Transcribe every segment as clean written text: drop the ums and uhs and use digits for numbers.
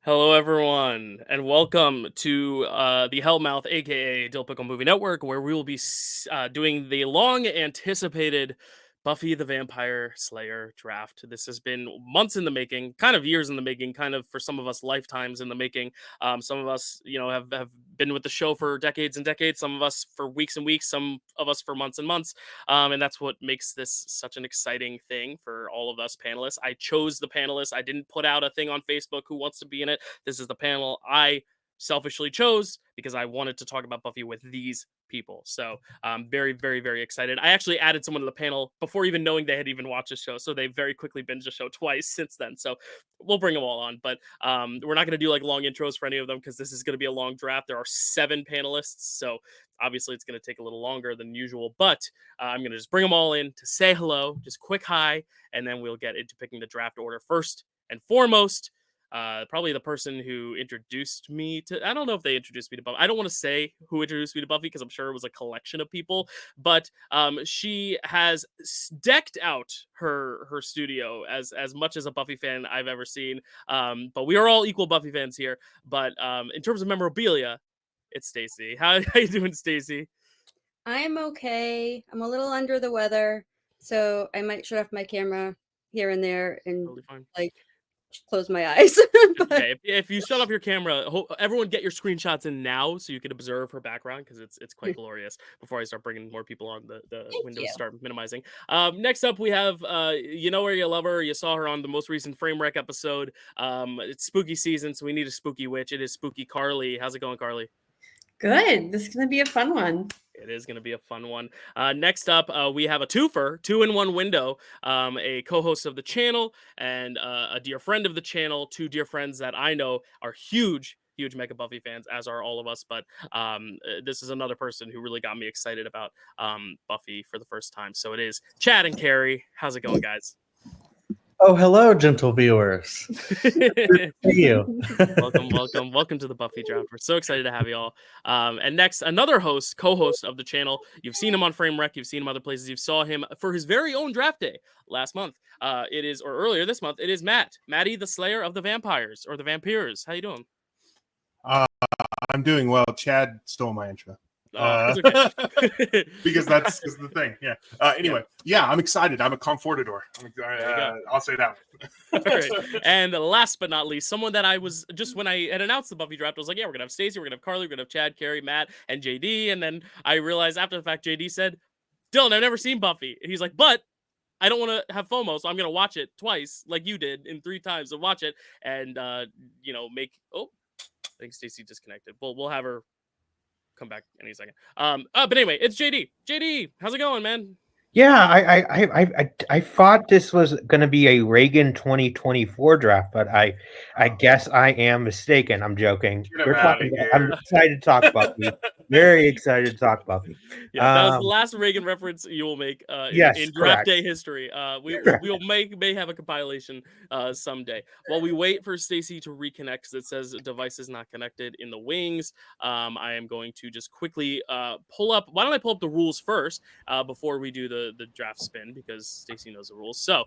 Hello, everyone, and welcome to the Hellmouth, aka Dyl Pickle Movie Network, where we will be doing the long-anticipated Buffy the Vampire Slayer draft. This has been months in the making, kind of years in the making, kind of for some of us lifetimes in the making. Some of us, have been with the show for decades and decades. Some of us for weeks and weeks. Some of us for months and months. And that's what makes this such an exciting thing for all of us panelists. I chose the panelists. I didn't put out a thing on Facebook who wants to be in it. This is the panel I selfishly chose because I wanted to talk about Buffy with these people. So I'm very, very, very excited. I actually added someone to the panel before even knowing they had even watched the show. So they very quickly binged the show twice since then. So we'll bring them all on. But we're not going to do like long intros for any of them because this is going to be a long draft. There are 7 panelists. So obviously it's going to take a little longer than usual. But I'm going to just bring them all in to say hello, just quick hi, and then we'll get into picking the draft order. First and foremost, probably the person who introduced me to, I don't know if they introduced me to Buffy. I don't want to say who introduced me to Buffy because I'm sure it was a collection of people, but she has decked out her studio as much as a Buffy fan I've ever seen. But we are all equal Buffy fans here. But in terms of memorabilia, it's Stacy. How you doing, Stacy? I'm okay. I'm a little under the weather, so I might shut off my camera here and there and Totally fine. like close my eyes. But Okay, if you shut off your camera, everyone get your screenshots in now so you can observe her background because it's quite glorious. Before I start bringing more people on, the thank windows you. start minimizing. Next up, we have you know where you love her. You saw her on the most recent Framewreck episode. It's spooky season, so we need a spooky witch. It is spooky Carly. How's it going, Carly? Good. This is going to be a fun one. It is going to be a fun one. Next up, we have a twofer, 2-in-1 window, a co-host of the channel and a dear friend of the channel, 2 dear friends that I know are huge MEGA-Buffy fans, as are all of us. But this is another person who really got me excited about Buffy for the first time. So it is Chad and Kerri. How's it going, guys? Oh, hello, gentle viewers. Good to see you. welcome to the Buffy draft. We're so excited to have you all. And next, another co-host of the channel. You've seen him on Framewreck. You've seen him other places. You saw him for his very own draft day last month. Earlier this month. It is Matty, the Slayer of the Vampires or the Vampires. How you doing? I'm doing well. Chad stole my intro. It's okay. Because that's the thing. Yeah. Anyway, yeah, I'm excited. I'm a comfortador. I'll say that. All right. And last but not least, someone that I was just when I had announced the Buffy draft, I was like, yeah, we're gonna have Stacy, we're gonna have Carly, we're gonna have Chad, Kerri, Matt, and JD. And then I realized after the fact, JD said, Dylan, I've never seen Buffy. And he's like, but I don't want to have FOMO, so I'm gonna watch it twice, like you did in 3 times. So watch it and make. Oh, I think Stacy disconnected. We'll have her come back any second. But anyway, it's JD. JD, how's it going, man? Yeah, I thought this was going to be a Reagan 2024 draft, but I guess I am mistaken. I'm joking. I'm excited to talk Buffy. Very excited to talk Buffy. Yeah, that was the last Reagan reference you will make in draft day history. We may have a compilation someday. While we wait for Stacy to reconnect, because it says device is not connected in the wings, I am going to just quickly pull up. Why don't I pull up the rules first before we do the draft spin, because Stacy knows the rules. So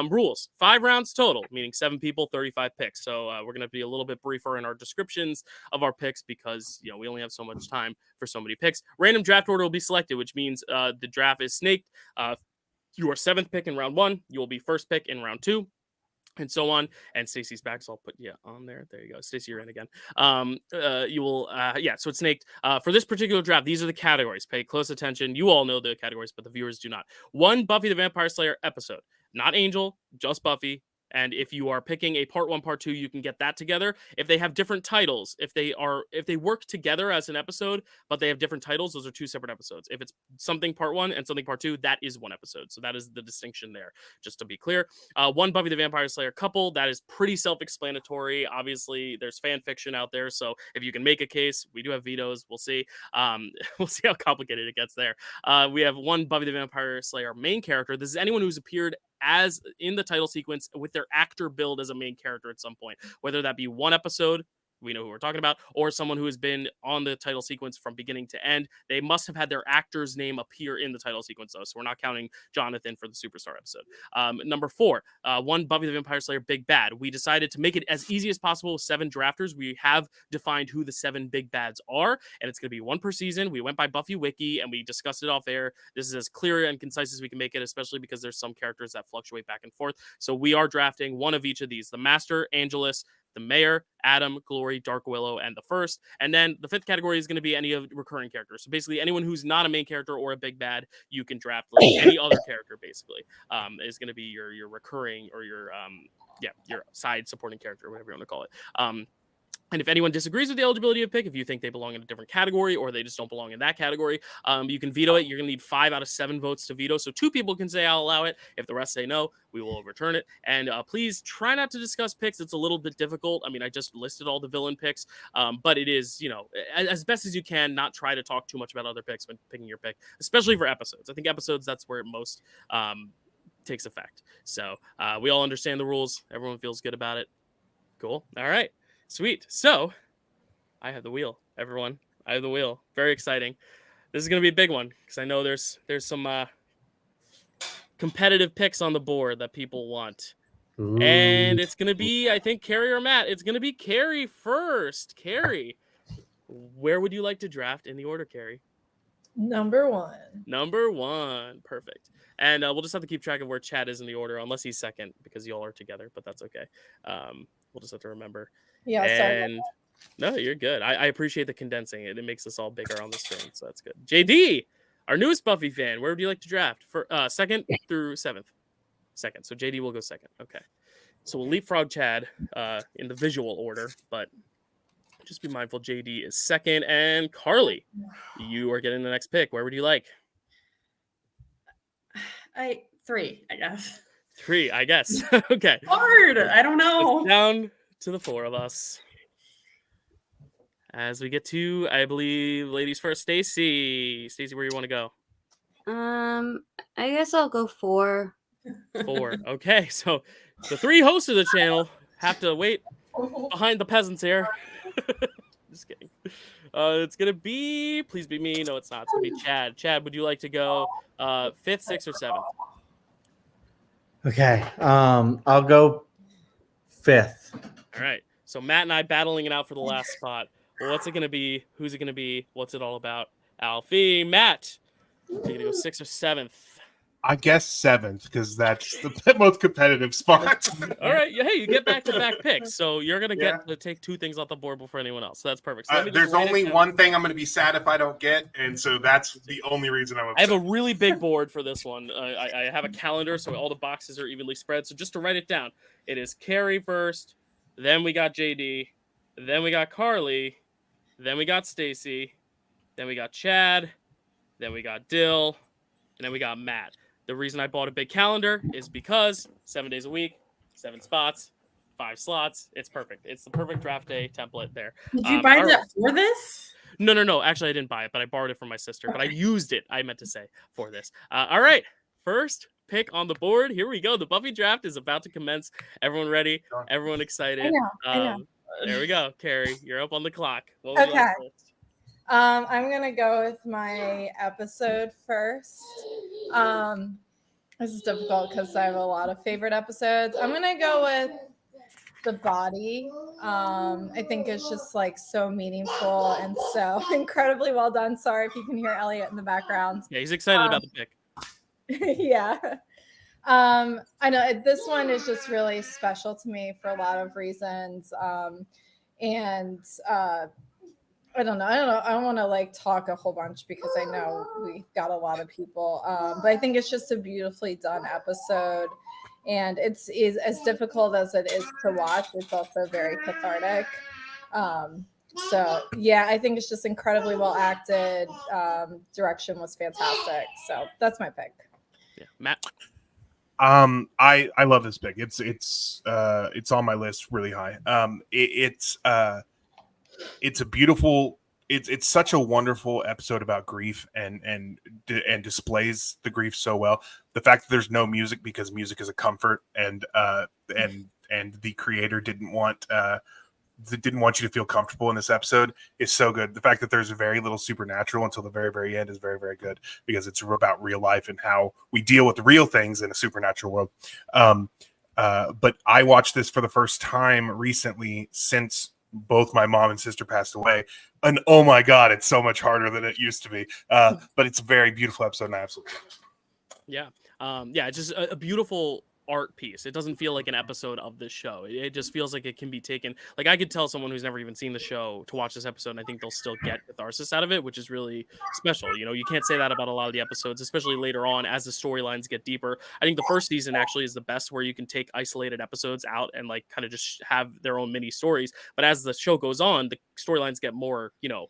rules: 5 rounds total, meaning 7 people, 35 picks. So we're going to be a little bit briefer in our descriptions of our picks because we only have so much time for so many picks. Random draft order will be selected, which means the draft is snaked. You are 7th pick in round 1. You will be 1st pick in round 2. And so on. And Stacy's back, so I'll put on there. There you go. Stacy, you're in again. You will, so it's snaked. For this particular draft, these are the categories. Pay close attention. You all know the categories, but the viewers do not. 1 Buffy the Vampire Slayer episode. Not Angel, just Buffy. And if you are picking a part 1, part 2, you can get that together. If they have different titles, if they work together as an episode, but they have different titles, those are 2 separate episodes. If it's something part 1 and something part 2, that is 1 episode. So that is the distinction there, just to be clear. 1 Buffy the Vampire Slayer couple, that is pretty self-explanatory. Obviously, there's fan fiction out there, so if you can make a case, we do have vetoes. We'll see. We'll see how complicated it gets there. We have 1 Buffy the Vampire Slayer main character. This is anyone who's appeared as in the title sequence with their actor build as a main character at some point, whether that be 1 episode, we know who we're talking about, or someone who has been on the title sequence from beginning to end. They must have had their actor's name appear in the title sequence, though, so we're not counting Jonathan for the Superstar episode. Number 4, one Buffy the Vampire Slayer Big Bad. We decided to make it as easy as possible with 7 drafters. We have defined who the 7 big bads are, and it's going to be 1 per season. We went by Buffy Wiki, and we discussed it off air. This is as clear and concise as we can make it, especially because there's some characters that fluctuate back and forth. So we are drafting one of each of these: the Master, Angelus, the Mayor, Adam, Glory, Dark Willow, and the First. And then the 5th category is going to be any of recurring characters. So basically anyone who's not a main character or a big bad, you can draft like any other character, basically, is going to be your recurring or your side supporting character, whatever you want to call it. And if anyone disagrees with the eligibility of pick, if you think they belong in a different category or they just don't belong in that category, you can veto it. You're going to need 5 out of 7 votes to veto. So 2 people can say, I'll allow it. If the rest say no, we will overturn it. And please try not to discuss picks. It's a little bit difficult. I mean, I just listed all the villain picks, but it is, as best as you can, not try to talk too much about other picks when picking your pick, especially for episodes. I think episodes, that's where it most takes effect. So we all understand the rules. Everyone feels good about it. Cool. All right. Sweet. So I have the wheel, everyone. I have the wheel. Very exciting. This is going to be a big one because I know there's some competitive picks on the board that people want. Ooh. And it's going to be, I think, Kerri or Matt. It's going to be Kerri first. Kerri, where would you like to draft in the order, Kerri? Number 1. Number 1. Perfect. And we'll just have to keep track of where Chad is in the order, unless he's second, because y'all are together, but that's okay. We'll just have to remember. Yeah, sorry. And no, you're good. I appreciate the condensing. It makes us all bigger on the screen, so that's good. JD, our newest Buffy fan, where would you like to draft? For 2nd through 7th? 2nd. So JD will go 2nd. Okay. So we'll leapfrog Chad in the visual order, but just be mindful JD is 2nd. And Carly, you are getting the next pick. Where would you like? 3, I guess. 3, I guess. Okay. Hard. I don't know. It's down to the 4 of us. As we get to, I believe, ladies first, Stacy. Stacy, where you want to go? I guess I'll go 4. 4. Okay, so the 3 hosts of the channel have to wait behind the peasants here. Just kidding. It's gonna be, please be me. No, it's not. It's gonna be Chad. Chad, would you like to go 5th, 6th, or 7th? Okay. I'll go 5th. All right. So Matt and I battling it out for the last spot. Well, what's it gonna be? Who's it gonna be? What's it all about? Alfie, Matt, are you gonna go 6th or 7th? I guess 7th, because that's the most competitive spot. All right. Hey, you get back-to-back picks, so you're gonna get to take 2 things off the board before anyone else. So that's perfect. So There's only one thing I'm going to be sad if I don't get, and so that's the only reason I'm upset. I have a really big board for this one. I have a calendar, so all the boxes are evenly spread. So just to write it down, it is Kerri first, then we got JD, then we got Carly, then we got Stacy, then we got Chad, then we got Dyl, and then we got Matt. The reason I bought a big calendar is because 7 days a week, 7 spots, 5 slots. It's perfect. It's the perfect draft day template there. Did you buy that for this? No. Actually, I didn't buy it, but I borrowed it from my sister. But I used it, I meant to say, for this. All right. First pick on the board. Here we go. The Buffy draft is about to commence. Everyone ready? Everyone excited? I know. There we go. Carrie, you're up on the clock. What would you Okay. like first? I'm gonna go with my episode first. This is difficult because I have a lot of favorite episodes. I'm gonna go with The Body. I think it's just like so meaningful and so incredibly well done. Sorry if you can hear Elliot in the background. Yeah, he's excited about the pick. Yeah. I know this one is just really special to me for a lot of reasons. I don't know. I don't want to like talk a whole bunch because I know we got a lot of people. But I think it's just a beautifully done episode. And it's as difficult as it is to watch. It's also very cathartic. So yeah, I think it's just incredibly well acted. Direction was fantastic. So that's my pick. Yeah, Matt. I love this pick. It's on my list really high. It's a beautiful. It's such a wonderful episode about grief and displays the grief so well. The fact that there's no music because music is a comfort, and the creator didn't want didn't want you to feel comfortable in this episode is so good. The fact that there's very little supernatural until the very, very end is very, very good because it's about real life and how we deal with the real things in a supernatural world. But I watched this for the first time recently since both my mom and sister passed away. And oh my God, it's so much harder than it used to be. But it's a very beautiful episode and I absolutely love it. Yeah. It's just a beautiful art piece. It doesn't feel like an episode of this show. It just feels like it can be taken. Like I could tell someone who's never even seen the show to watch this episode, and I think they'll still get catharsis out of it, which is really special. You know, you can't say that about a lot of the episodes, especially later on as the storylines get deeper. I think the first season actually is the best, where you can take isolated episodes out and like kind of just have their own mini stories. But as the show goes on, the storylines get more, you know,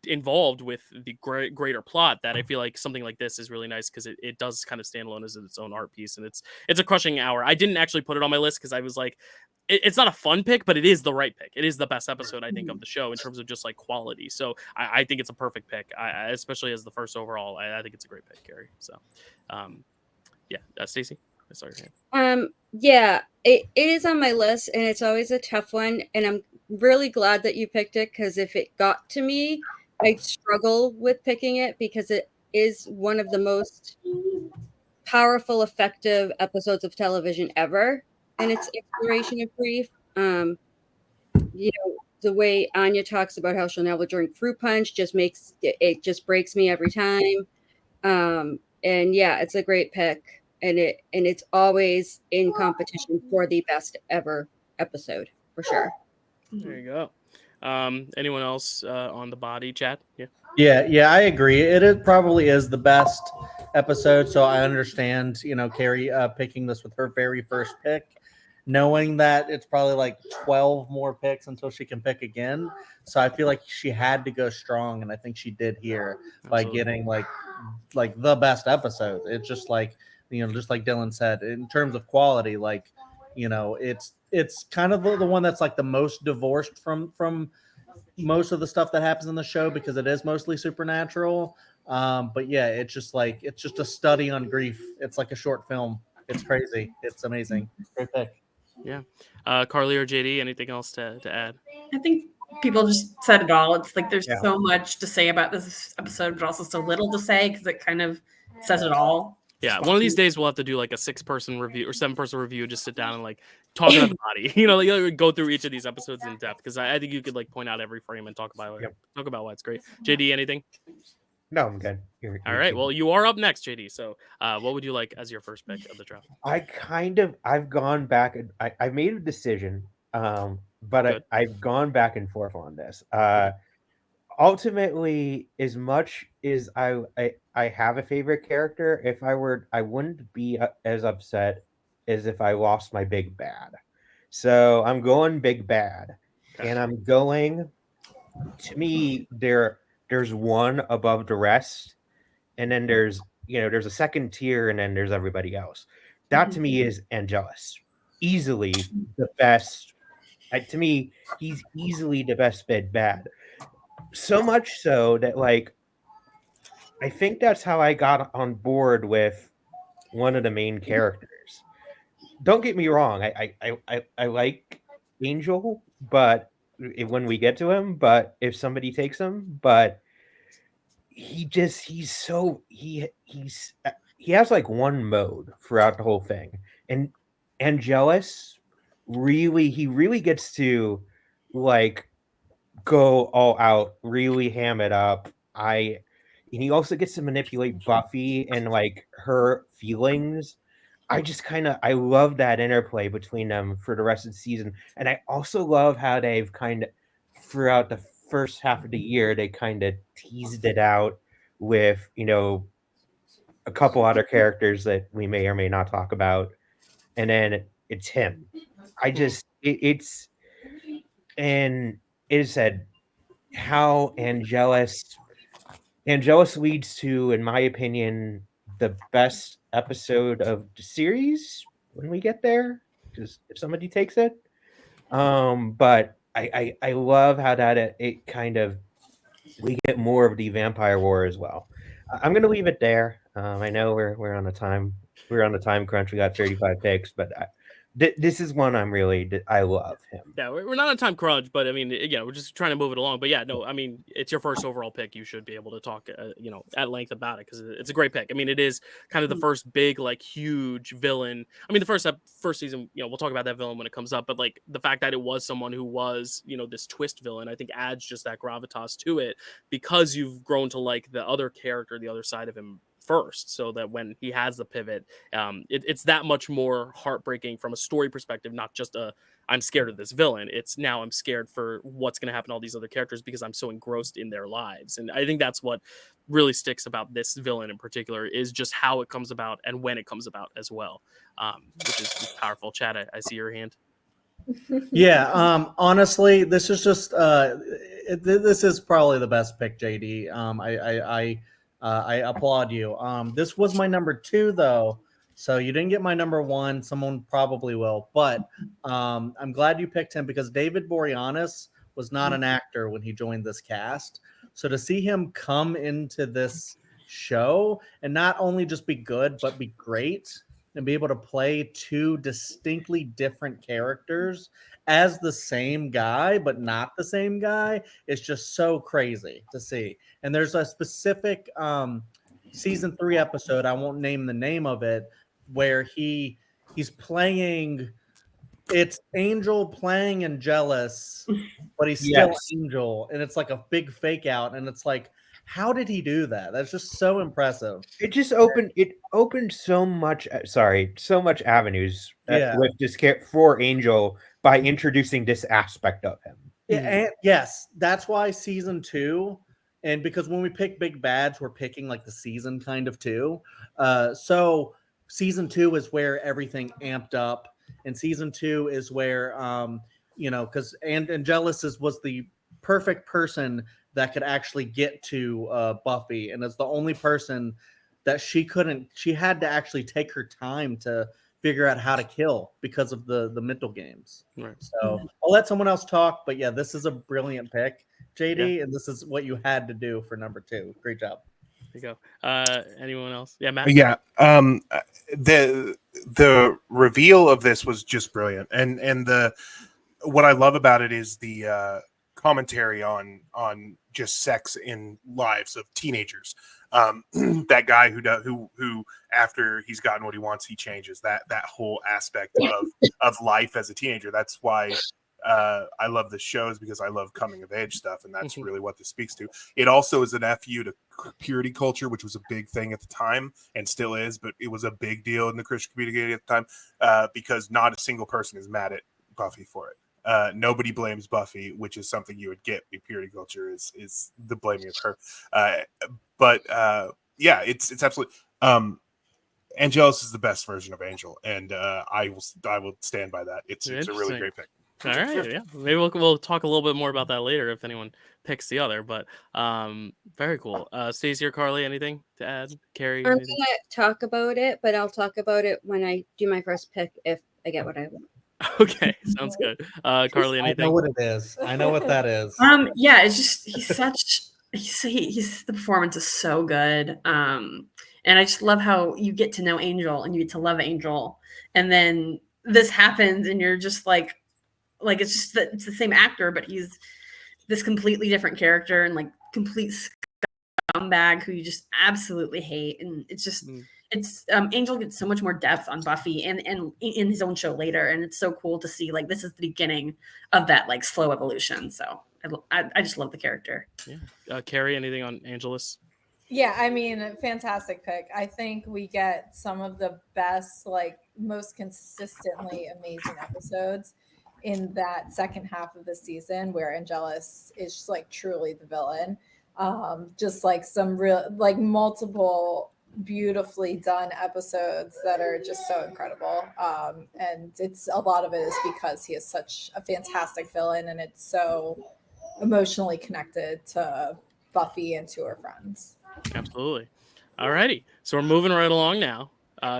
involved with the greater plot, that I feel like something like this is really nice because it does kind of stand alone as its own art piece, and it's a crushing hour. I didn't actually put it on my list because I was like, it's not a fun pick, but it is the right pick. It is the best episode I think of the show in terms of just like quality. So I think it's a perfect pick, especially as the first overall. I think it's a great pick, Kerri. So Stacy, sorry. Yeah, it is on my list, and it's always a tough one, and I'm really glad that you picked it, because if it got to me, I'd struggle with picking it, because it is one of the most powerful, effective episodes of television ever, and its exploration of grief. You know, the way Anya talks about how she'll never drink fruit punch just makes it just breaks me every time. And yeah, it's a great pick. And it's always in competition for the best ever episode, for sure. There you go. Anyone else on the body, Chad? Yeah, I agree. It probably is the best episode. So I understand, you know, Kerri picking this with her very first pick, knowing that it's probably like 12 more picks until she can pick again. So I feel like she had to go strong, and I think she did here by getting like the best episode. It's just like, you know, just like Dylan said, in terms of quality, like, you know, it's kind of the one that's like the most divorced from most of the stuff that happens in the show, because it is mostly supernatural. But yeah, it's just a study on grief. It's like a short film. It's crazy. It's amazing. Great pick. Yeah. Carly or JD, anything else to add? I think people just said it all. It's like there's so much to say about this episode, but also so little to say because it kind of says it all. Yeah, one of these days we'll have to do like a 6-person review or 7-person review. Just sit down and like talk about the body. You know, like go through each of these episodes in depth, because I think you could like point out every frame and talk about why it's great. JD, anything? No, I'm good. All right. Well, you are up next, JD. So, what would you like as your first pick of the draft? I've gone back and I made a decision, but I've gone back and forth on this. Ultimately, as much as I have a favorite character, I wouldn't be as upset as if I lost my big bad. So I'm going big bad, and I'm going. To me, there's one above the rest, and then there's a second tier, and then there's everybody else. That to me is Angelus, easily the best. To me, he's easily the best big bad. So much so that, like, I think that's how I got on board with one of the main characters. Don't get me wrong, I like Angel, but when we get to him, but if somebody takes him, but he has like one mode throughout the whole thing, and Angelus really gets to like go all out, really ham it up. And he also gets to manipulate Buffy and like her feelings. I love that interplay between them for the rest of the season. And I also love how they've kind of, throughout the first half of the year, they kind of teased it out with, you know, a couple other characters that we may or may not talk about. And then it's him. And it said how Angelus leads to, in my opinion, the best episode of the series when we get there, because if somebody takes it. But I love how that it kind of, we get more of the vampire war as well. I'm gonna leave it there. I know we're on a time crunch. We got 35 picks, but this is one I love him. Yeah, we're not on time crunch, but I mean, we're just trying to move it along. But yeah, no, I mean, it's your first overall pick. You should be able to talk, at length about it because it's a great pick. I mean, it is kind of the first big, like, huge villain. I mean, the first season, we'll talk about that villain when it comes up. But like the fact that it was someone who was, this twist villain, I think adds just that gravitas to it because you've grown to like the other character, the other side of him first, so that when he has the pivot, it's that much more heartbreaking from a story perspective, not just I'm scared of this villain. It's now I'm scared for what's going to happen to all these other characters because I'm so engrossed in their lives. And I think that's what really sticks about this villain in particular is just how it comes about and when it comes about as well, which is powerful. Chad, I see your hand. Yeah, honestly, this is just this is probably the best pick, JD. I applaud you. This was my number 2 though, so you didn't get my number 1. Someone probably will, but I'm glad you picked him because David Boreanaz was not an actor when he joined this cast. So to see him come into this show and not only just be good but be great and be able to play 2 distinctly different characters as the same guy, but not the same guy, is just so crazy to see. And there's a specific season 3 episode, I won't name the name of it, where he's playing, it's Angel playing Angelus, but he's still Angel, and it's like a big fake out, and it's like, how did he do that? That's just so impressive. It opened so much avenues with this for Angel by introducing this aspect of him. Yeah, and yes, that's why season 2, and because when we pick big bads, we're picking like the season kind of too. So season 2 is where everything amped up, and season 2 is where because Angelus was the perfect person that could actually get to Buffy, and is the only person that she had to actually take her time to figure out how to kill because of the mental games. Right. So I'll let someone else talk, but yeah, this is a brilliant pick, JD, and this is what you had to do for number 2. Great job. There you go. Anyone else? Yeah, Matt. Yeah. The reveal of this was just brilliant, and what I love about it is the commentary on just sex in lives of teenagers. That guy who after he's gotten what he wants, he changes. That whole aspect of life as a teenager. That's why I love the shows, because I love coming of age stuff, and that's really what this speaks to. It also is an FU to purity culture, which was a big thing at the time and still is, but it was a big deal in the Christian community at the time, because not a single person is mad at Buffy for it. Nobody blames Buffy, which is something you would get in purity culture, is the blaming of her. But it's absolutely. Angelus is the best version of Angel, and I will stand by that. It's a really great pick. All right, yeah. Maybe we'll talk a little bit more about that later if anyone picks the other. But very cool. Stacy or Carly, anything to add? Kerri, I'm gonna talk about it, but I'll talk about it when I do my first pick if I get what I want. Okay, sounds good. Carly, anything? I know what it is. I know what that is. Yeah, it's just the performance is so good. And I just love how you get to know Angel and you get to love Angel, and then this happens and you're just like it's just that it's the same actor, but he's this completely different character and like complete scumbag who you just absolutely hate. And it's just Angel gets so much more depth on Buffy and in his own show later, and it's so cool to see like this is the beginning of that like slow evolution. So I just love the character. Yeah, Kerri, anything on Angelus? Yeah, I mean, fantastic pick. I think we get some of the best, like most consistently amazing episodes in that second half of the season where Angelus is just, like truly the villain. Just like some real, like multiple beautifully done episodes that are just so incredible. And it's a lot of it is because he is such a fantastic villain, and it's so emotionally connected to Buffy and to her friends. Absolutely. All righty. So we're moving right along now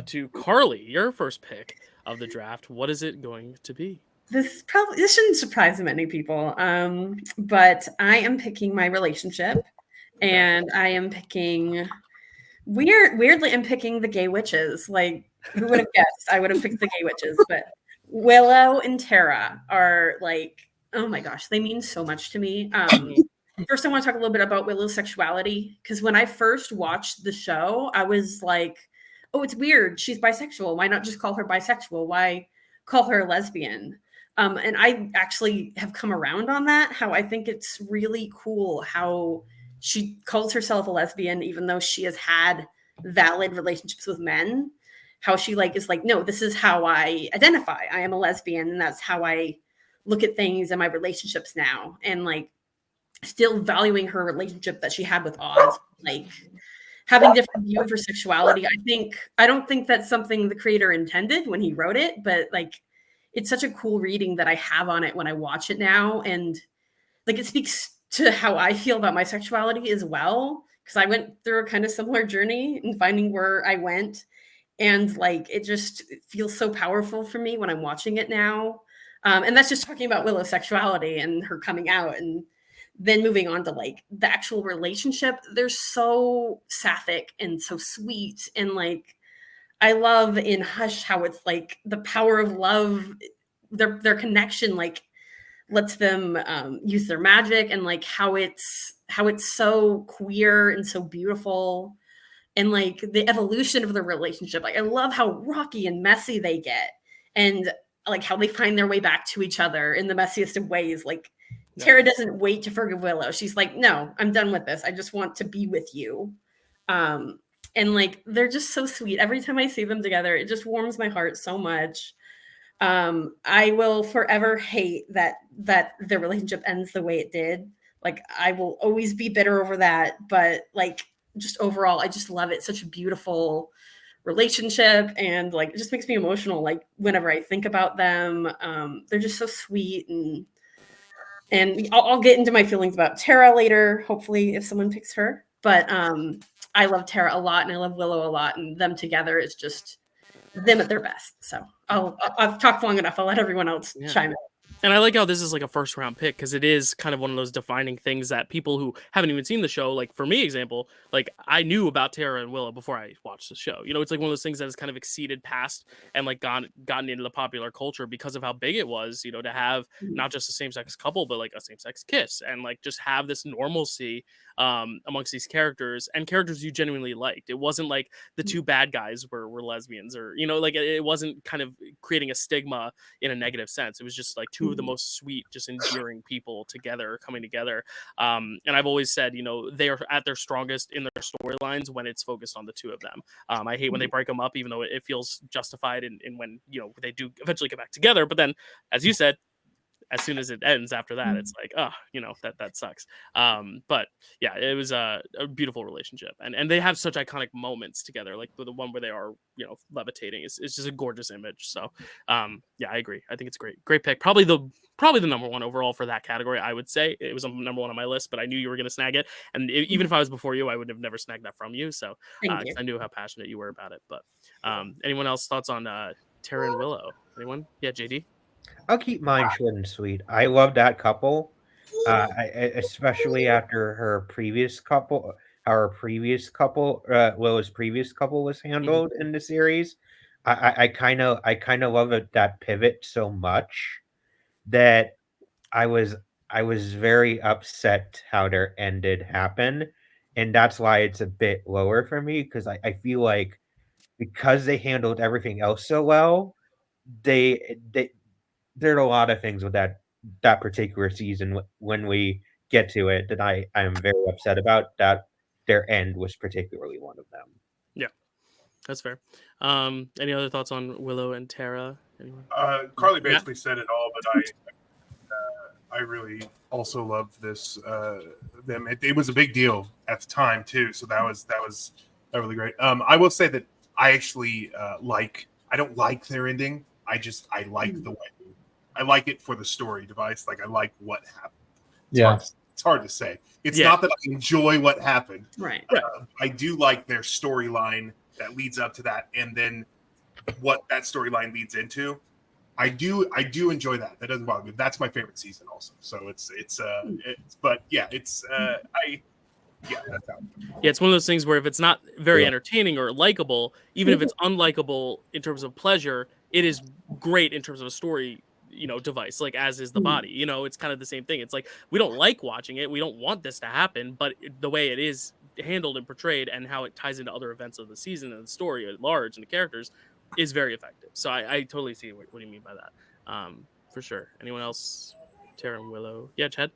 to Carly, your first pick of the draft. What is it going to be? This shouldn't surprise many people, but I am picking my relationship, and I am picking weirdly I'm picking the gay witches. Like, who would have guessed I would have picked the gay witches? But Willow and Tara are like, oh my gosh, they mean so much to me. First, I want to talk a little bit about Willow's sexuality, because when I first watched the show, I was like, oh, it's weird. She's bisexual. Why not just call her bisexual? Why call her a lesbian? And I actually have come around on that, how I think it's really cool how she calls herself a lesbian, even though she has had valid relationships with men. How she like is like, no, this is how I identify. I am a lesbian, and that's how I look at things in my relationships now. And like, still valuing her relationship that she had with Oz, like having different view of her sexuality. I don't think that's something the creator intended when he wrote it, but like, it's such a cool reading that I have on it when I watch it now. And like, it speaks to how I feel about my sexuality as well. Cause I went through a kind of similar journey in finding where I went. And like, it just feels so powerful for me when I'm watching it now. And that's just talking about Willow's sexuality and her coming out, and then moving on to like the actual relationship. They're so sapphic and so sweet. And like, I love in Hush how it's like the power of love, their connection, like lets them use their magic, and like how it's so queer and so beautiful. And like the evolution of the relationship. Like, I love how rocky and messy they get, and like how they find their way back to each other in the messiest of ways. Like, Tara doesn't wait to forgive Willow. She's like, no, I'm done with this. I just want to be with you. And like, they're just so sweet. Every time I see them together, it just warms my heart so much. I will forever hate that their relationship ends the way it did. Like, I will always be bitter over that. But like, just overall, I just love it. Such a beautiful relationship, and like, it just makes me emotional. Like, whenever I think about them, they're just so sweet. And I'll get into my feelings about Tara later, hopefully, if someone picks her. But I love Tara a lot, and I love Willow a lot, and them together is just them at their best. So I've talked long enough. I'll let everyone else chime in. And I like how this is like a first round pick, because it is kind of one of those defining things that people who haven't even seen the show, like for me, example, like I knew about Tara and Willow before I watched the show. You know, it's like one of those things that has kind of exceeded past and like gotten into the popular culture because of how big it was, you know, to have not just a same-sex couple, but like a same-sex kiss, and like just have this normalcy amongst these characters, and characters you genuinely liked. It wasn't like the two bad guys were lesbians, or, you know, like it wasn't kind of creating a stigma in a negative sense. It was just like two of the most sweet, just endearing people together, coming together. And I've always said, you know, they are at their strongest in their storylines when it's focused on the two of them. I hate when they break them up, even though it feels justified in when, you know, they do eventually get back together. But then, as you said, as soon as it ends after that, it's like, oh, you know, that sucks. But yeah, it was a beautiful relationship, and they have such iconic moments together, like the one where they are, you know, levitating. It's just a gorgeous image. So yeah, I agree. I think it's great pick. Probably the number one overall for that category. I would say it was number one on my list, but I knew you were going to snag it, and even if I was before you, I would have never snagged that from you. So I knew how passionate you were about it. But anyone else thoughts on Tara and Willow? Anyone? Yeah, JD. I'll keep mine short and sweet. I love that couple, especially after her previous couple, Willow's previous couple was handled in the series. I kind of love that pivot so much that I was very upset how their ended happened, and that's why it's a bit lower for me, because I feel like because they handled everything else so well, they there are a lot of things with that particular season when we get to it that I am very upset about. That their end was particularly one of them. Yeah, that's fair. Any other thoughts on Willow and Tara? Anyone? Carly basically said it all, but I really also love this them. It was a big deal at the time too, so that was really great. I will say that I actually I don't like their ending. I like the way. I like it for the story device. Like, I like what happened. It's hard to say. It's not that I enjoy what happened. Right. I do like their storyline that leads up to that, and then what that storyline leads into. I do enjoy that. That doesn't bother me. That's my favorite season also. So it's that's how. Yeah, it's one of those things where if it's not very entertaining or likable, even if it's unlikable in terms of pleasure, it is great in terms of a story, device, like as is the body. It's kind of the same thing. It's like we don't like watching it, we don't want this to happen, but the way it is handled and portrayed and how it ties into other events of the season and the story at large and the characters is very effective. So I totally see what you mean by that. For sure. Anyone else? Tara and Willow? Yeah, Chad.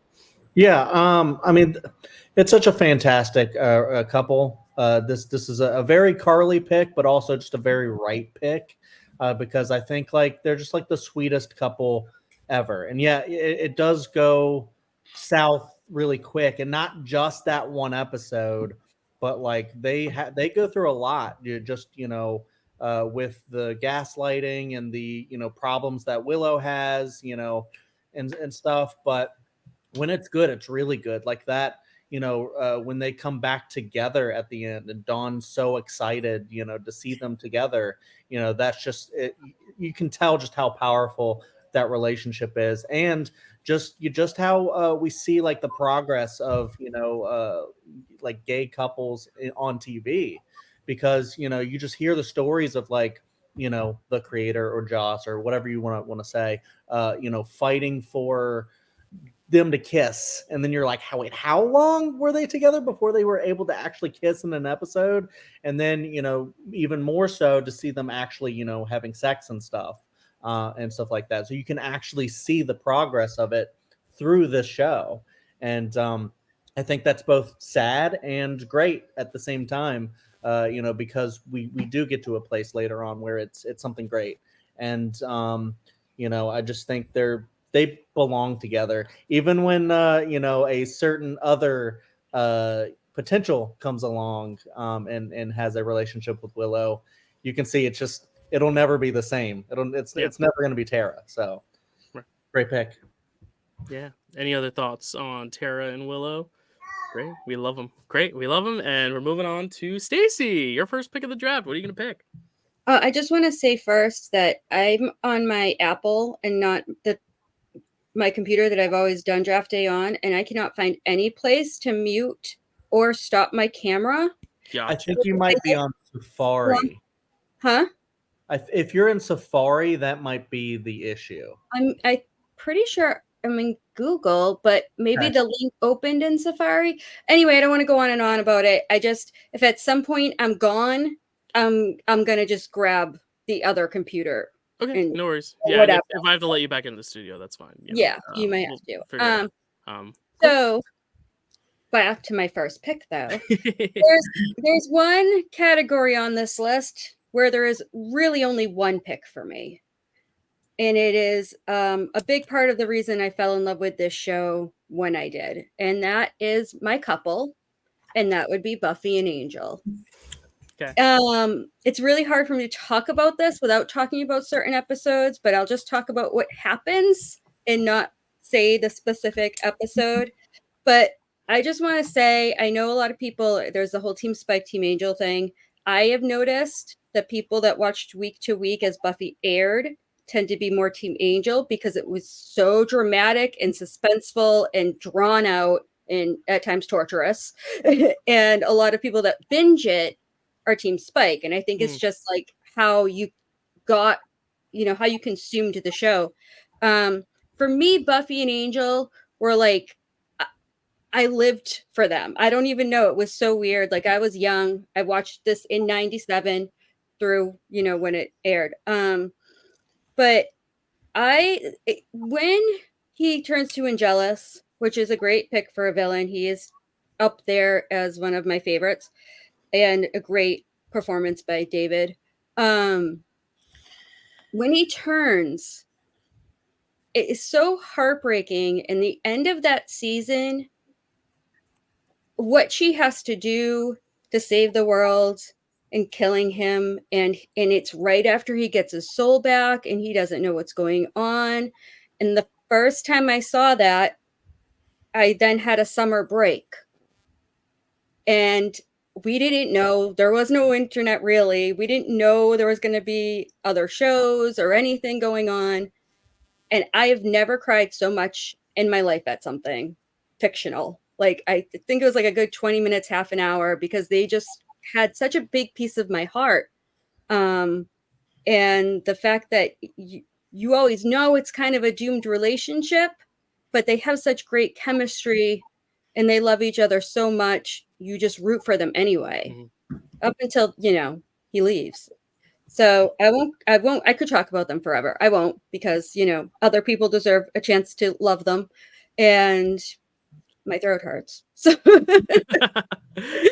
Yeah, I mean, it's such a fantastic couple. This is a very Carly pick, but also just a very right pick, because I think like they're just like the sweetest couple ever. And yeah, it does go south really quick, and not just that one episode, but like they go through a lot. With the gaslighting and the problems that Willow has, and stuff, but when it's good, it's really good. Like that, when they come back together at the end, and Dawn's so excited, to see them together. That's just it. You can tell just how powerful that relationship is, and just how we see like the progress of like gay couples on TV, because you just hear the stories of like the creator or Joss or whatever you want to say, fighting for them to kiss, and then you're like, how long were they together before they were able to actually kiss in an episode? And then even more so to see them actually having sex and stuff like that, so you can actually see the progress of it through this show. And I think that's both sad and great at the same time, because we do get to a place later on where it's something great. And I just think they belong together, even when a certain other potential comes along and has a relationship with Willow. You can see it'll never be the same. It's never going to be Tara. So great pick. Yeah. Any other thoughts on Tara and Willow? Great. We love them. Great. We love them. And we're moving on to Stacy. Your first pick of the draft. What are you going to pick? I just want to say first that I'm on my Apple and not my computer that I've always done draft day on, and I cannot find any place to mute or stop my camera. Yeah, I think you might be on Safari. Huh? If you're in Safari, that might be the issue. I'm pretty sure I'm in Google, but maybe the link opened in Safari. Anyway, I don't want to go on and on about it. If at some point I'm gone, I'm gonna just grab the other computer. Okay, no worries. Yeah, if I have to let you back into the studio, that's fine. You might have to. So back to my first pick, though. there's one category on this list where there is really only one pick for me. And it is a big part of the reason I fell in love with this show when I did. And that is my couple. And that would be Buffy and Angel. Okay. It's really hard for me to talk about this without talking about certain episodes, but I'll just talk about what happens and not say the specific episode. But I just want to say, I know a lot of people, there's the whole Team Spike, Team Angel thing. I have noticed that people that watched week to week as Buffy aired tend to be more Team Angel because it was so dramatic and suspenseful and drawn out and at times torturous. And a lot of people that binge it are Team Spike. And I think it's just like how you got, how you consumed the show. For me, Buffy and Angel were like, I lived for them. I don't even know. It was so weird. Like I was young. I watched this in 97 through, when it aired. But when he turns to Angelus, which is a great pick for a villain, he is up there as one of my favorites, and a great performance by David. When he turns, it is so heartbreaking. In the end of that season, what she has to do to save the world and killing him, and it's right after he gets his soul back and he doesn't know what's going on. And the first time I saw that, I then had a summer break, and we didn't know, there was no internet really. We didn't know there was going to be other shows or anything going on. And I have never cried so much in my life at something fictional. Like, I think it was like a good 20 minutes, half an hour, because they just had such a big piece of my heart. And And the fact that you always know it's kind of a doomed relationship, but they have such great chemistry and they love each other so much, you just root for them anyway. Up until, he leaves. So I could talk about them forever. I won't, because, other people deserve a chance to love them. And my throat hurts. So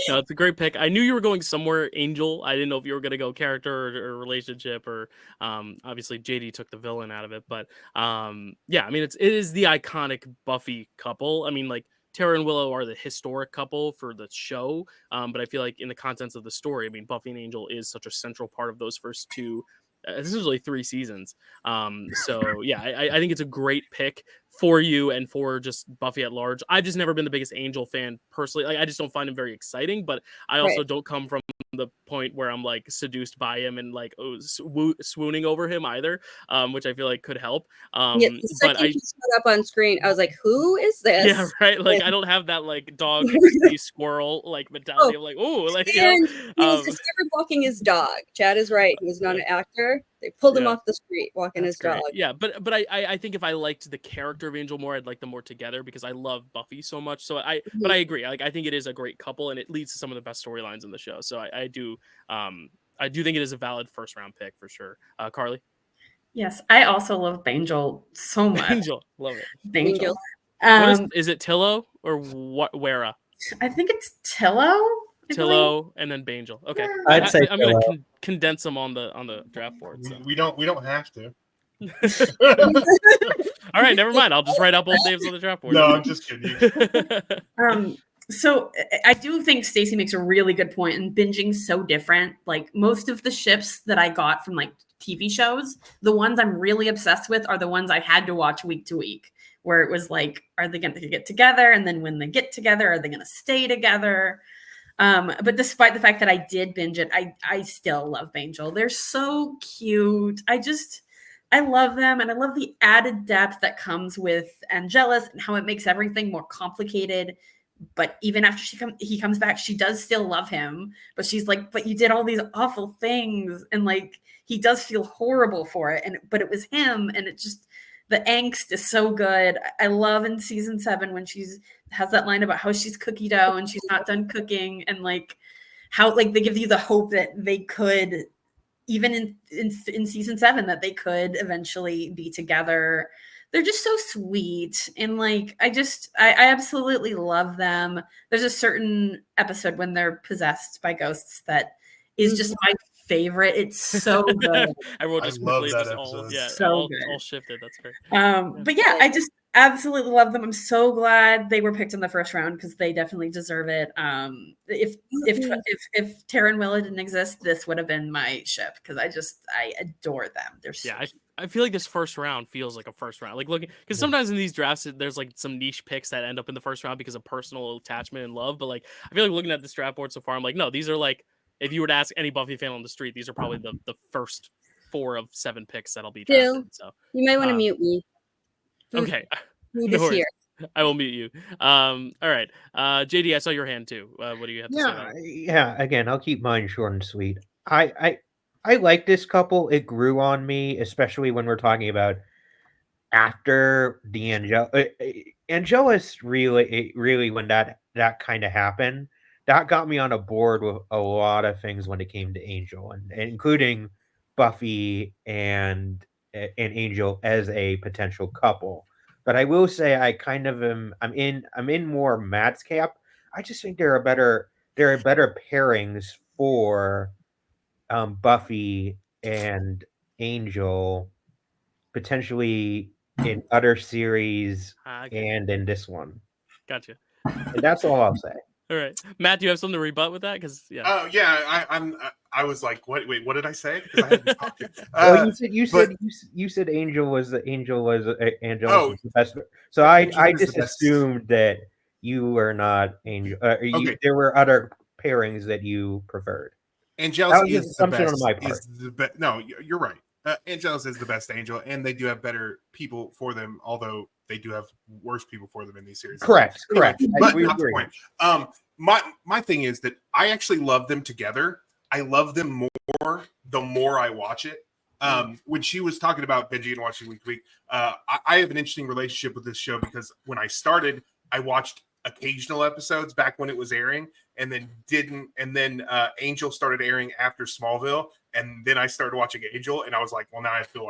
No, it's a great pick. I knew you were going somewhere Angel. I didn't know if you were going to go character or relationship, or obviously JD took the villain out of it. But yeah, I mean, it is the iconic Buffy couple. I mean, like, Tara and Willow are the historic couple for the show, but I feel like in the contents of the story, I mean, Buffy and Angel is such a central part of those first two, essentially 3 seasons. So yeah, I think it's a great pick for you and for just Buffy at large. I've just never been the biggest Angel fan personally. Like, I just don't find him very exciting, but I also Right. don't come from the point where I'm like seduced by him and like swooning over him either, which I feel like could help. yeah, the But second he showed up on screen, I was like, who is this? yeah, right. Like, I don't have that like dog see squirrel like mentality of like, oh, like, And he was discovered walking his dog. Chad is right. He was not an actor. They pulled him Yeah. off the street walking That's his great. dog. Yeah, but I think if I liked the character of Angel more, I'd like them more together because I love Buffy so much. So but I agree. Like, I think it is a great couple and it leads to some of the best storylines in the show. So I do think it is a valid first round pick for sure. Carly? Yes, I also love Bangel so much. Angel, love it. Bangel. What is it Tillo or what? Wera? I think it's Tillo. Tillo and then Bangel. Okay, I'd say I'm gonna Tillo. condense them on the draft board. So. We don't have to. All right, never mind. I'll just write out both names on the draft board. No, I'm just kidding you. So I do think Stacy makes a really good point, and binging's so different. Like, most of the ships that I got from like TV shows, the ones I'm really obsessed with are the ones I had to watch week to week, where it was like, are they going to get together? And then when they get together, are they going to stay together? But despite the fact that I did binge it, I still love Bangel. They're so cute. I love them, and I love the added depth that comes with Angelus and how it makes everything more complicated. But even after he comes back, she does still love him. But she's like, but you did all these awful things, and like, he does feel horrible for it. But it was him, and it just, the angst is so good. I love in season 7 when has that line about how she's cookie dough and she's not done cooking, and like how like they give you the hope that they could, even in season 7, that they could eventually be together. They're just so sweet, and like I absolutely love them. There's a certain episode when they're possessed by ghosts that is just my favorite. It's so good. Everyone just love quickly that just all, episode. yeah, So all good. shifted. That's great. But yeah, I just absolutely love them. I'm so glad they were picked in the first round because they definitely deserve it. If Tara and Willow didn't exist, this would have been my ship because I adore them. They're so cute. I feel like this first round feels like a first round. Like, looking, because sometimes in these drafts there's like some niche picks that end up in the first round because of personal attachment and love. But like, I feel like looking at this draft board so far, I'm like, no, these are like, if you were to ask any Buffy fan on the street, these are probably the first 4 of 7 picks that'll be drafted. Dyl, So you might want to mute me. okay, Food no is worries. here. I will mute you. All right, JD, I saw your hand too. What do you have to say about it? Yeah. Again, I'll keep mine short and sweet. I like this couple. It grew on me, especially when we're talking about after the Angelus. Really, when that kind of happened, that got me on a board with a lot of things when it came to Angel, and including Buffy and Angel as a potential couple. But I will say I kind of I'm in more Matt's camp. I just think there are better pairings for Buffy and Angel, potentially in other series Okay. and in this one. Gotcha. And that's all I'll say. All right, Matt, do you have something to rebut with that? Because Oh yeah, I was like, what? Wait, what did I say? Because I hadn't talked. Well, you said Angel was Angelus was the best. So I just assumed that you were not Angel. Okay. There were other pairings that you preferred. Angelus That was an is the assumption best. on my part. No, you're right. Angelus is the best Angel, and they do have better people for them, although they do have worse people for them in these series. Correct. But We not the agree. point. My thing is that I actually love them together. I love them more the more I watch it. when she was talking about binging and watching week to week, I have an interesting relationship with this show because when I started, I watched occasional episodes back when it was airing, and then didn't. And then Angel started airing after Smallville, and then I started watching Angel, and I was like, well, now I have to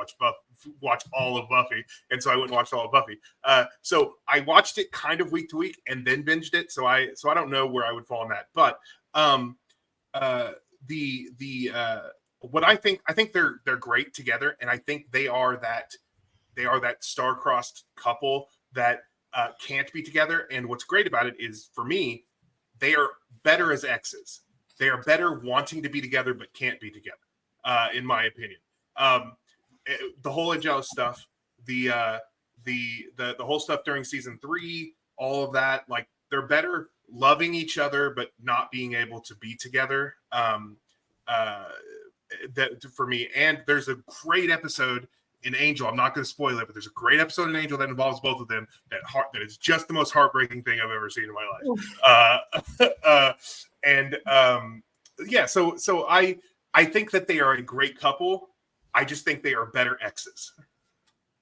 watch all of Buffy, and so I went and watched all of Buffy. So I watched it kind of week to week, and then binged it. So I don't know where I would fall on that, but what I think they're great together, and I think they are that star-crossed couple that can't be together. And what's great about it is, for me, they are better as exes. They are better wanting to be together but can't be together, in my opinion. The whole Angela stuff, the whole stuff during season 3, all of that, like, they're better loving each other but not being able to be together. That for me. And there's a great episode in Angel. I'm not going to spoil it, but there's a great episode in Angel that involves both of them that is just the most heartbreaking thing I've ever seen in my life. So I think that they are a great couple. I just think they are better exes.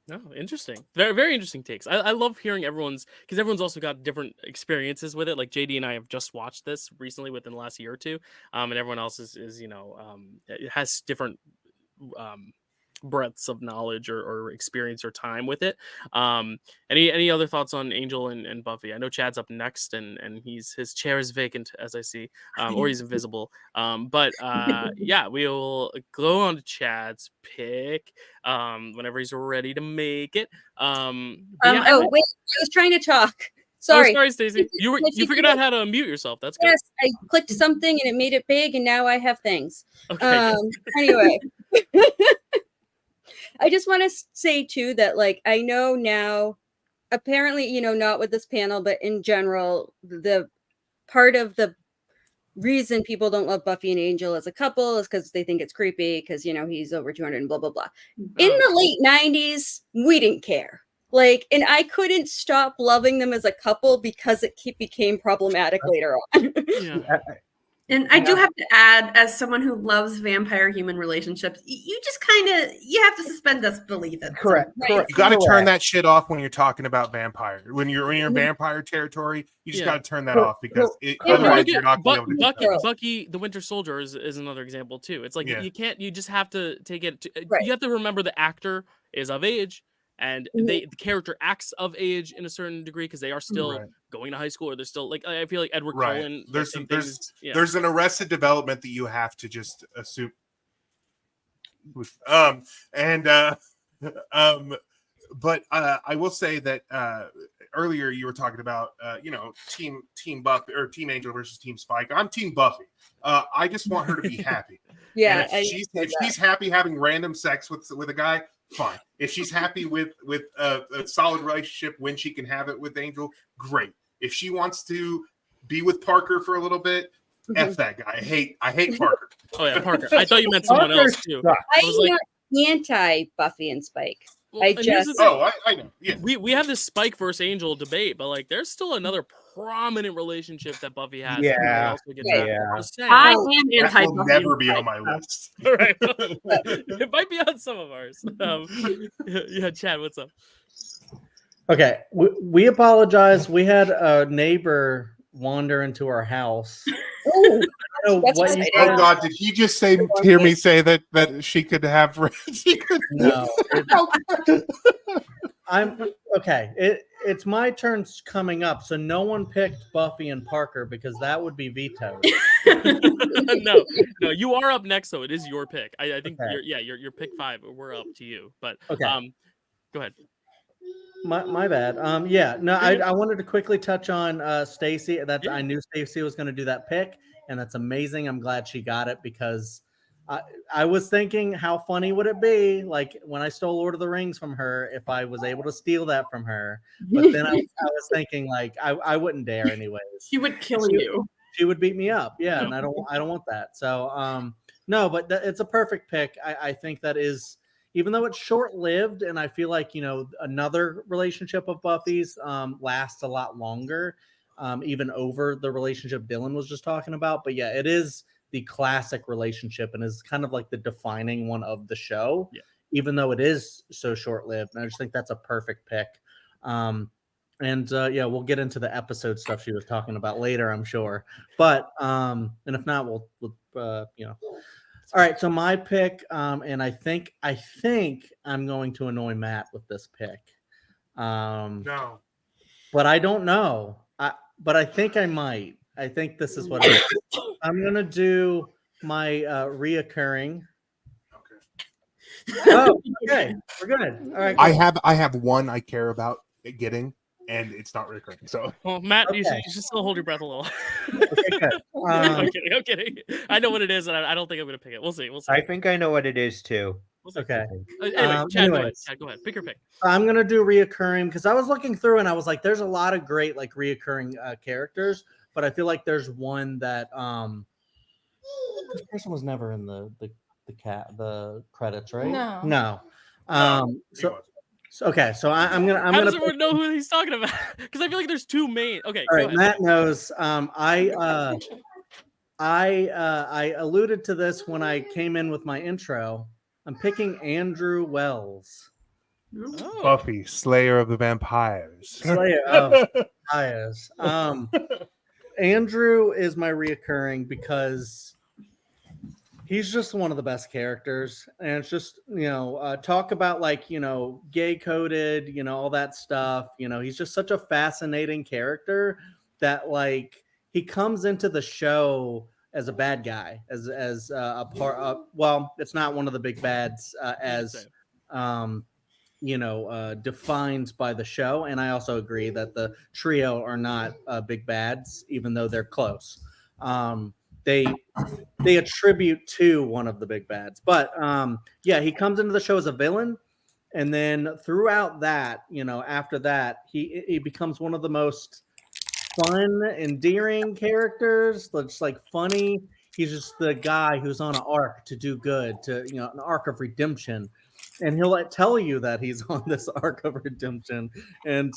No, interesting. Very, very interesting takes. I love hearing because everyone's also got different experiences with it. Like JD and I have just watched this recently within the last year or two, and everyone else is it has different breadths of knowledge or experience or time with it. Any other thoughts on Angel and Buffy? I know Chad's up next, and his chair is vacant, as I see, or he's invisible. Yeah, we'll go on to Chad's pick whenever he's ready to make it. Wait, I was trying to talk. Sorry. Oh, sorry, Stacy. You figured out how to mute yourself. That's good. Yes, I clicked something and it made it big, and now I have things. Okay. Anyway. I just want to say too that, like, I know now, apparently, not with this panel, but in general, the part of the reason people don't love Buffy and Angel as a couple is because they think it's creepy because, he's over 200 and blah, blah, blah. In the late 90s, we didn't care. Like, and I couldn't stop loving them as a couple because it became problematic later on. Yeah. And I do have to add, as someone who loves vampire-human relationships, you just you have to suspend disbelief. Correct. You got to turn that shit off when you're talking about vampire. When you're in vampire territory, you just got to turn that off because otherwise you're not going to be able to. Bucky, the Winter Soldier, is another example too. It's like you can't. You just have to take it. You have to remember the actor is of age. And the character acts of age in a certain degree because they are still going to high school, or they're still, like, I feel like Edward Cullen. There's an Arrested Development that you have to just assume. But I will say that earlier you were talking about Team Buffy or Team Angel versus Team Spike. I'm Team Buffy. I just want her to be happy. Yeah, if she's happy having random sex with a guy, fine. If she's happy with a solid relationship when she can have it with Angel, great. If she wants to be with Parker for a little bit, F that guy. I hate Parker. Oh yeah, Parker. I thought you meant someone else too. I'm not anti Buffy and Spike. Well, I know. Yeah. We have this Spike versus Angel debate, but, like, there's still another prominent relationship that Buffy has. Yeah. I am anti. That will never be on my list. Right. It might be on some of ours. Yeah, Chad, what's up? Okay, we apologize. We had a neighbor wander into our house. Oh God! Did he just hear me say that she could have? No. I'm okay. It's my turn coming up, so no one picked Buffy and Parker because that would be vetoed. No, you are up next, though. It is your pick. I think you're pick 5. We're up to you, but okay. Go ahead. My bad. I wanted to quickly touch on Stacy. I knew Stacy was going to do that pick, and that's amazing. I'm glad she got it because I was thinking, how funny would it be, like, when I stole Lord of the Rings from her, if I was able to steal that from her? But then I was thinking, like, I wouldn't dare anyways. She would kill you. She would beat me up. Yeah, and I don't want that. So no, but it's a perfect pick. I think that is. Even though it's short-lived, and I feel like, another relationship of Buffy's lasts a lot longer, even over the relationship Dylan was just talking about. But yeah, it is the classic relationship and is kind of like the defining one of the show, Yeah. even though it is so short-lived. And I just think that's a perfect pick. Yeah, we'll get into the episode stuff she was talking about later, I'm sure. But and if not, we'll you know. All right, so my pick, and I think I'm going to annoy Matt with this pick. No. But I don't know. But I think I might. I think this is what it is. I'm gonna do my reoccurring. Okay. Oh, okay, we're good. All right, I have one I care about getting, and it's not recurring. So Well, Matt, you Okay. should still hold your breath a little. okay, good. I'm kidding. I'm kidding. I know what it is, and I don't think I'm gonna pick it. We'll see. We'll see. I think I know what it is too. We'll see. Okay. Anyway, Chad, go ahead. anyways. Chad, go ahead. Pick your pick. I'm gonna do reoccurring because I was looking through and I was like, there's a lot of great like reoccurring characters, but I feel like there's one that this person was never in the credits, right? No. So okay, so I'm How gonna does pick- everyone know who he's talking about? Because I feel like there's two main. Okay, all go right, ahead. Matt knows. I alluded to this when I came in with my intro. I'm picking Andrew Wells. Oh. Buffy, Slayer of the Vampires. Slayer of Vampires. Andrew is my reoccurring because he's just one of the best characters, and it's just talk about like gay coded, all that stuff. He's just such a fascinating character that like he comes into the show as a bad guy, as a part of. Well, it's not one of the big bads as defined by the show. And I also agree that the trio are not big bads, even though they're close. They attribute to one of the big bads, but he comes into the show as a villain, and then throughout that, after that, he becomes one of the most fun, endearing characters. That's like funny. He's just the guy who's on an arc to do good, to an arc of redemption. And he'll tell you that he's on this arc of redemption, and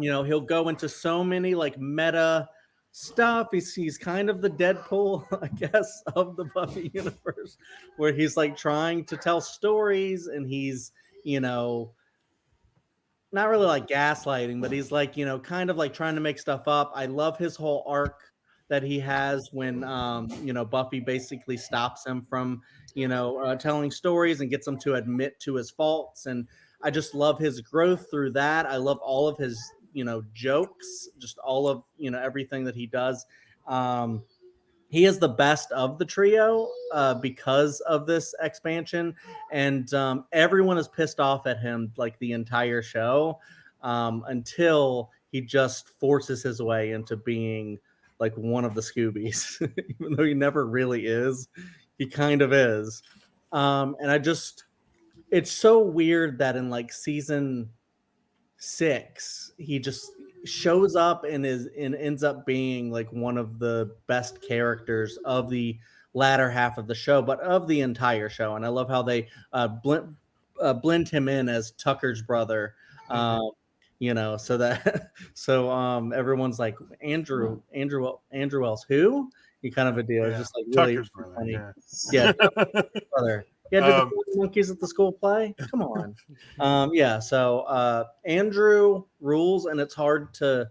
he'll go into so many like meta stuff. He's kind of the Deadpool, I guess, of the Buffy universe, where he's like trying to tell stories, and he's not really like gaslighting, but he's like kind of like trying to make stuff up. I love his whole arc that he has when Buffy basically stops him from telling stories and gets him to admit to his faults, and I just love his growth through that. I love all of his jokes, just all of everything that he does. He is the best of the trio because of this expansion, and everyone is pissed off at him like the entire show until he just forces his way into being like one of the Scoobies, even though he never really is. He kind of is. And it's so weird that in like season 6, he just shows up and ends up being like one of the best characters of the latter half of the show, but of the entire show. And I love how they blend him in as Tucker's brother. So everyone's like Andrew Wells, who? You kind of a deal. It's just like really Tucker's brother, funny. yeah. Brother. Yeah, did the monkeys at the school play? Come on. So Andrew rules, and it's hard to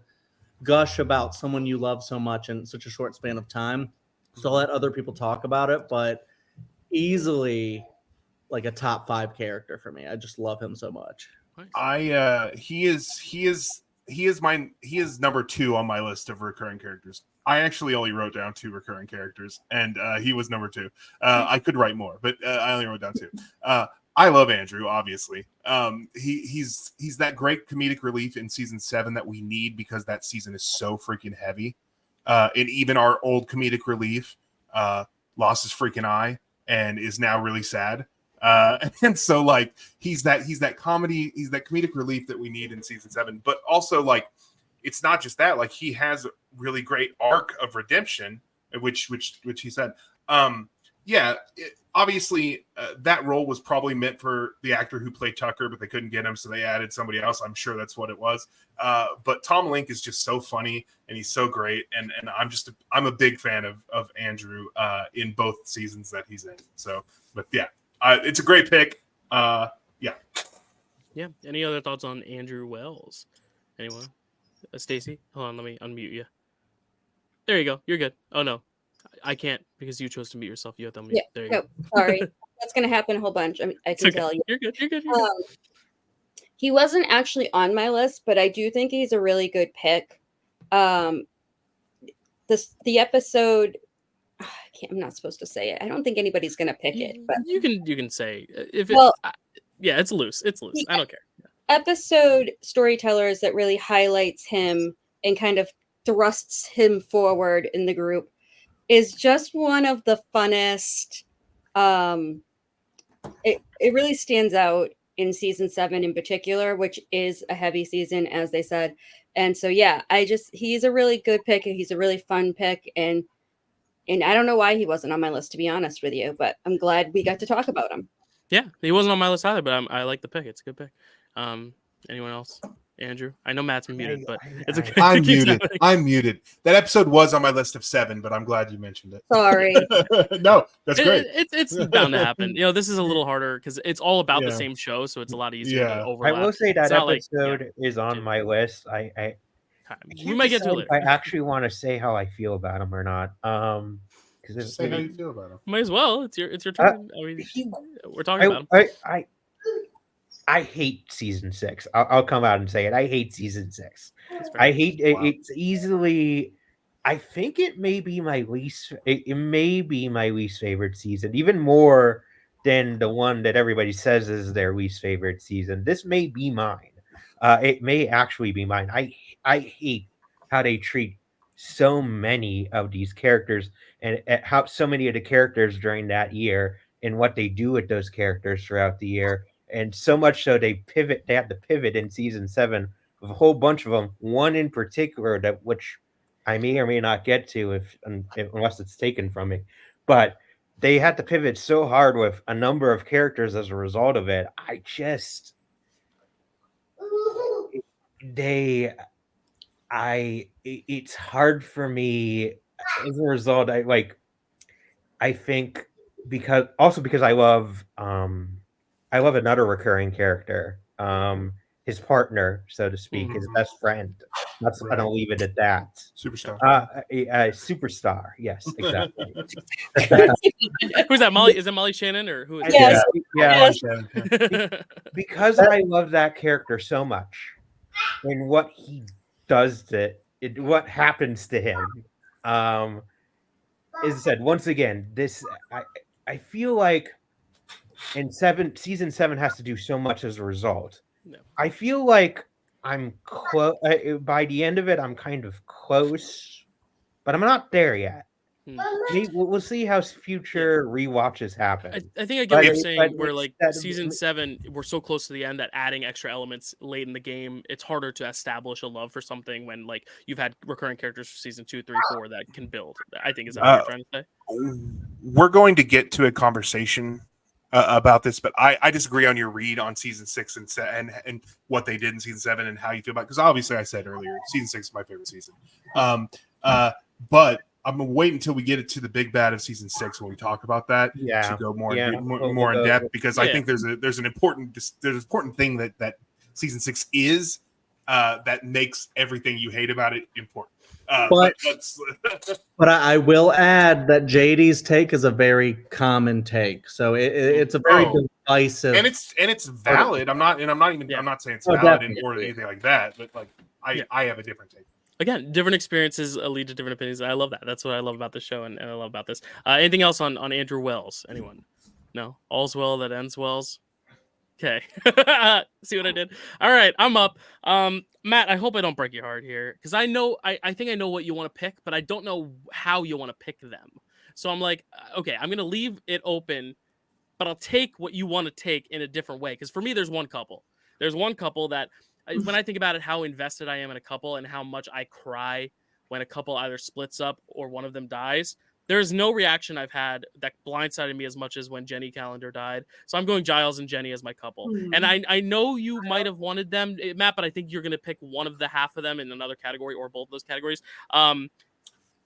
gush about someone you love so much in such a short span of time. So I'll let other people talk about it, but easily like a top 5 character for me. I just love him so much. He is number 2 on my list of recurring characters. I actually only wrote down 2 recurring characters, and he was number 2. I could write more, but I only wrote down 2. I love Andrew, obviously. He's that great comedic relief in season 7 that we need, because that season is so freaking heavy. And even our old comedic relief lost his freaking eye and is now really sad. And so like he's that comedic relief that we need in season 7, but also like it's not just that, like he has a really great arc of redemption, which he said. obviously, that role was probably meant for the actor who played Tucker, but they couldn't get him, so they added somebody else. I'm sure that's what it was. But Tom Link is just so funny, and he's so great, and I'm a big fan of Andrew in both seasons that he's in. So, but yeah, it's a great pick. Yeah. Any other thoughts on Andrew Wells? Anyone? Stacy, hold on, let me unmute you. There you go. You're good. Oh no, I can't because you chose to mute yourself. You have to unmute. Yeah, There you no, go. sorry. That's going to happen a whole bunch. I can tell you. You're good. You're good. You're good. He wasn't actually on my list, but I do think he's a really good pick. The episode, I'm not supposed to say it. I don't think anybody's going to pick it, but You can say if well, yeah, it's loose. It's loose. I don't care. Episode storytellers that really highlights him and kind of thrusts him forward in the group is just one of the funnest. It really stands out in season 7 in particular, which is a heavy season, as they said. And so, yeah, he's a really good pick. And he's a really fun pick. And I don't know why he wasn't on my list, to be honest with you, but I'm glad we got to talk about him. Yeah, he wasn't on my list either, but I like the pick. It's a good pick. Anyone else? Andrew? I know Matt's muted, but it's okay. I'm muted. I'm muted. That episode was on my list of 7, but I'm glad you mentioned it. Sorry. No, that's great. It's bound to happen. This is a little harder because it's all about the same show, so it's a lot easier to overlap. I will say that episode is on my list. We might get to it later. I actually want to say how I feel about him or not. Just say how you feel about him. Might as well. It's your turn. I mean, we're talking about him. I hate season 6. I'll come out and say it. I hate season 6. I hate it. It's easily. I think it may be my least. It may be my least favorite season, even more than the one that everybody says is their least favorite season. This may be mine. It may actually be mine. I hate how they treat so many of these characters and how so many of the characters during that year and what they do with those characters throughout the year. And so much so they have to pivot in season 7 of a whole bunch of them. One in particular which I may or may not get to unless it's taken from me. But they had to pivot so hard with a number of characters as a result of it. It's hard for me as a result. I think because I love another recurring character, his partner, so to speak, his best friend. I don't leave it at that. Superstar. Superstar. Yes, exactly. Who's that? Molly? Is it Molly Shannon or who is Yes. it? Yeah. Because I love that character so much, and what he does what happens to him. As I said, once again, I feel like season 7 has to do so much as a result. No. I feel like I'm close. By the end of it, I'm kind of close, but I'm not there yet. We'll see how future rewatches happen. I think I get what you're saying. Where season 7, we're so close to the end that adding extra elements late in the game, it's harder to establish a love for something when you've had recurring characters for season 2, 3, 4 that can build. I think is that what you're trying to say? We're going to get to a conversation about this, but I disagree on your read on season 6 and what they did in season 7 and how you feel about it. Because obviously, I said earlier, season 6 is my favorite season. But I'm gonna wait until we get it to the big bad of season 6 when we talk about that to go more in depth, because I think there's an important thing that season 6 is that makes everything you hate about it important. But I will add that JD's take is a very common take, so it's a very divisive, and it's valid. I'm not saying it's valid or anything like that, but I have a different take. Again, different experiences lead to different opinions. I love that. That's what I love about the show, and I love about this. Anything else on Andrew Wells? Anyone? No? All's well that ends wells? Okay. See what I did? All right, I'm up. Matt, I hope I don't break your heart here, because I think I know what you want to pick, but I don't know how you want to pick them. So I'm like, okay, I'm going to leave it open, but I'll take what you want to take in a different way. Because for me, there's one couple. There's one couple that, when I think about it, how invested I am in a couple and how much I cry when a couple either splits up or one of them dies, there's no reaction I've had that blindsided me as much as when Jenny Calendar died. So I'm going Giles and Jenny as my couple. And I know you might have wanted them, Matt, but I think you're going to pick one of the half of them in another category or both of those categories.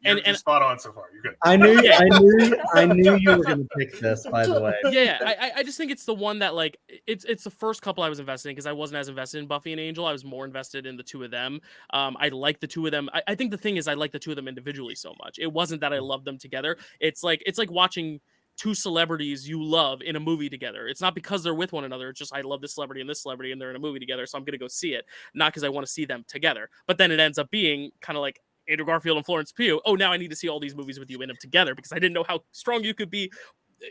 You're spot on so far. You're good. I knew you were going to pick this. By the way, I just think it's the one that like it's the first couple I was invested in because I wasn't as invested in Buffy and Angel. I was more invested in the two of them. I like the two of them. I think the thing is I like the two of them individually so much. It wasn't that I loved them together. It's like watching two celebrities you love in a movie together. It's not because they're with one another. It's just I love this celebrity and they're in a movie together, so I'm gonna go see it, not because I want to see them together. But then it ends up being kind of like Andrew Garfield and Florence Pugh. Oh, now I need to see all these movies with you in them together because I didn't know how strong you could be,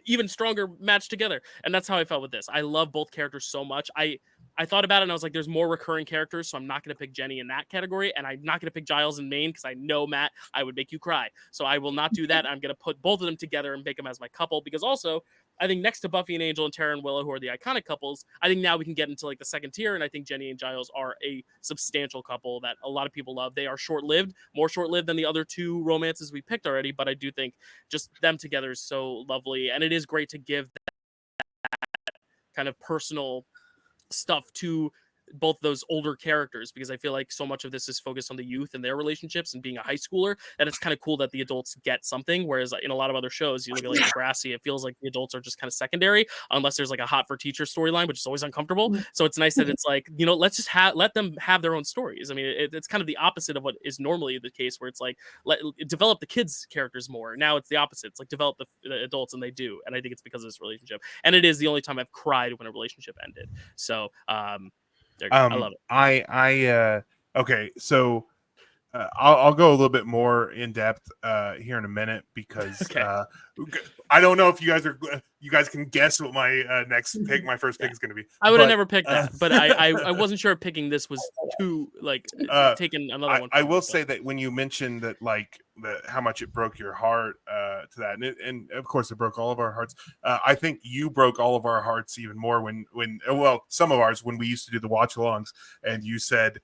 even stronger matched together. And that's how I felt with this. I love both characters so much. I thought about it and I was like, there's more recurring characters, so I'm not going to pick Jenny in that category, and I'm not going to pick Giles and Maine because I know, Matt, I would make you cry. So I will not do that. I'm going to put both of them together and make them as my couple, because also I think next to Buffy and Angel and Tara and Willow, who are the iconic couples, I think now we can get into like the second tier, and I think Jenny and Giles are a substantial couple that a lot of people love. They are short-lived, more short-lived than the other two romances we picked already, but I do think just them together is so lovely, and it is great to give that kind of personal stuff to both those older characters, because I feel like so much of this is focused on the youth and their relationships and being a high schooler, that it's kind of cool that the adults get something, whereas in a lot of other shows, you look at like Degrassi, it feels like the adults are just kind of secondary unless there's like a hot for teacher storyline, which is always uncomfortable. So it's nice that it's like, you know, let's just let them have their own stories. I mean, it's kind of the opposite of what is normally the case, where it's like develop the kids characters more. Now it's the opposite. It's like develop the adults, and they do, and I think it's because of this relationship, and it is the only time I've cried when a relationship ended. So I love it. Okay, so I'll go a little bit more in depth here in a minute, because I don't know if you guys can guess what my my first pick is going to be. I would have never picked that, but I wasn't sure if picking this was too like taking another one. I will say that when you mentioned that, like how much it broke your heart to that, and of course it broke all of our hearts. I think you broke all of our hearts even more when some of ours, when we used to do the watch alongs, and you said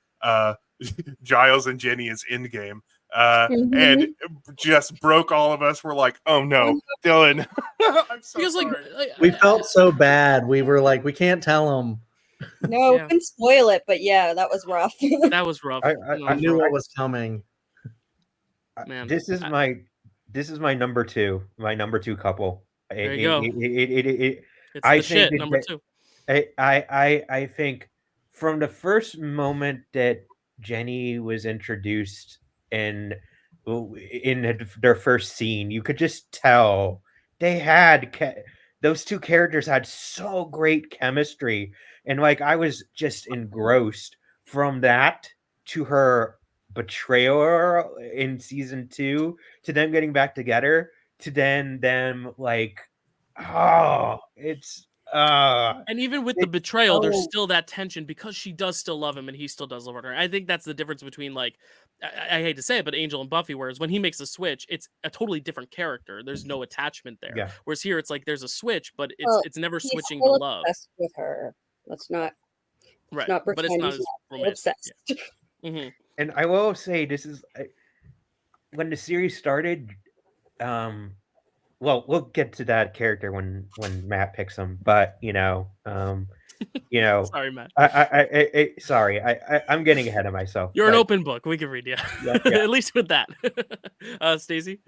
Giles and Jenny is Endgame, and just broke all of us. We're like, oh no, Dylan. I'm so sorry. We felt so bad. We were like, we can't tell him. No, we couldn't spoil it, but yeah, that was rough. That was rough. I knew what was coming. Man, this is my number two couple. There you go. It's the shit, number two. I think from the first moment that Jenny was introduced in their first scene, you could just tell they had those two characters had so great chemistry, and like I was just engrossed from that to her betrayal in season 2 to them getting back together to then them like and even with the betrayal, there's still that tension because she does still love him and he still does love her. I think that's the difference between, like, I hate to say it, but Angel and Buffy, whereas when he makes a switch, it's a totally different character. There's no attachment there. Yeah. Whereas here, it's like there's a switch, but it's never switching to love. With her, let's not. Right, but it's not as romantic. Yeah. And I will say, this is when the series started. Well, we'll get to that character when Matt picks him, but Sorry, Matt. Sorry, I'm getting ahead of myself. You're an open book. We can read you. Yeah. At least with that. Stacy.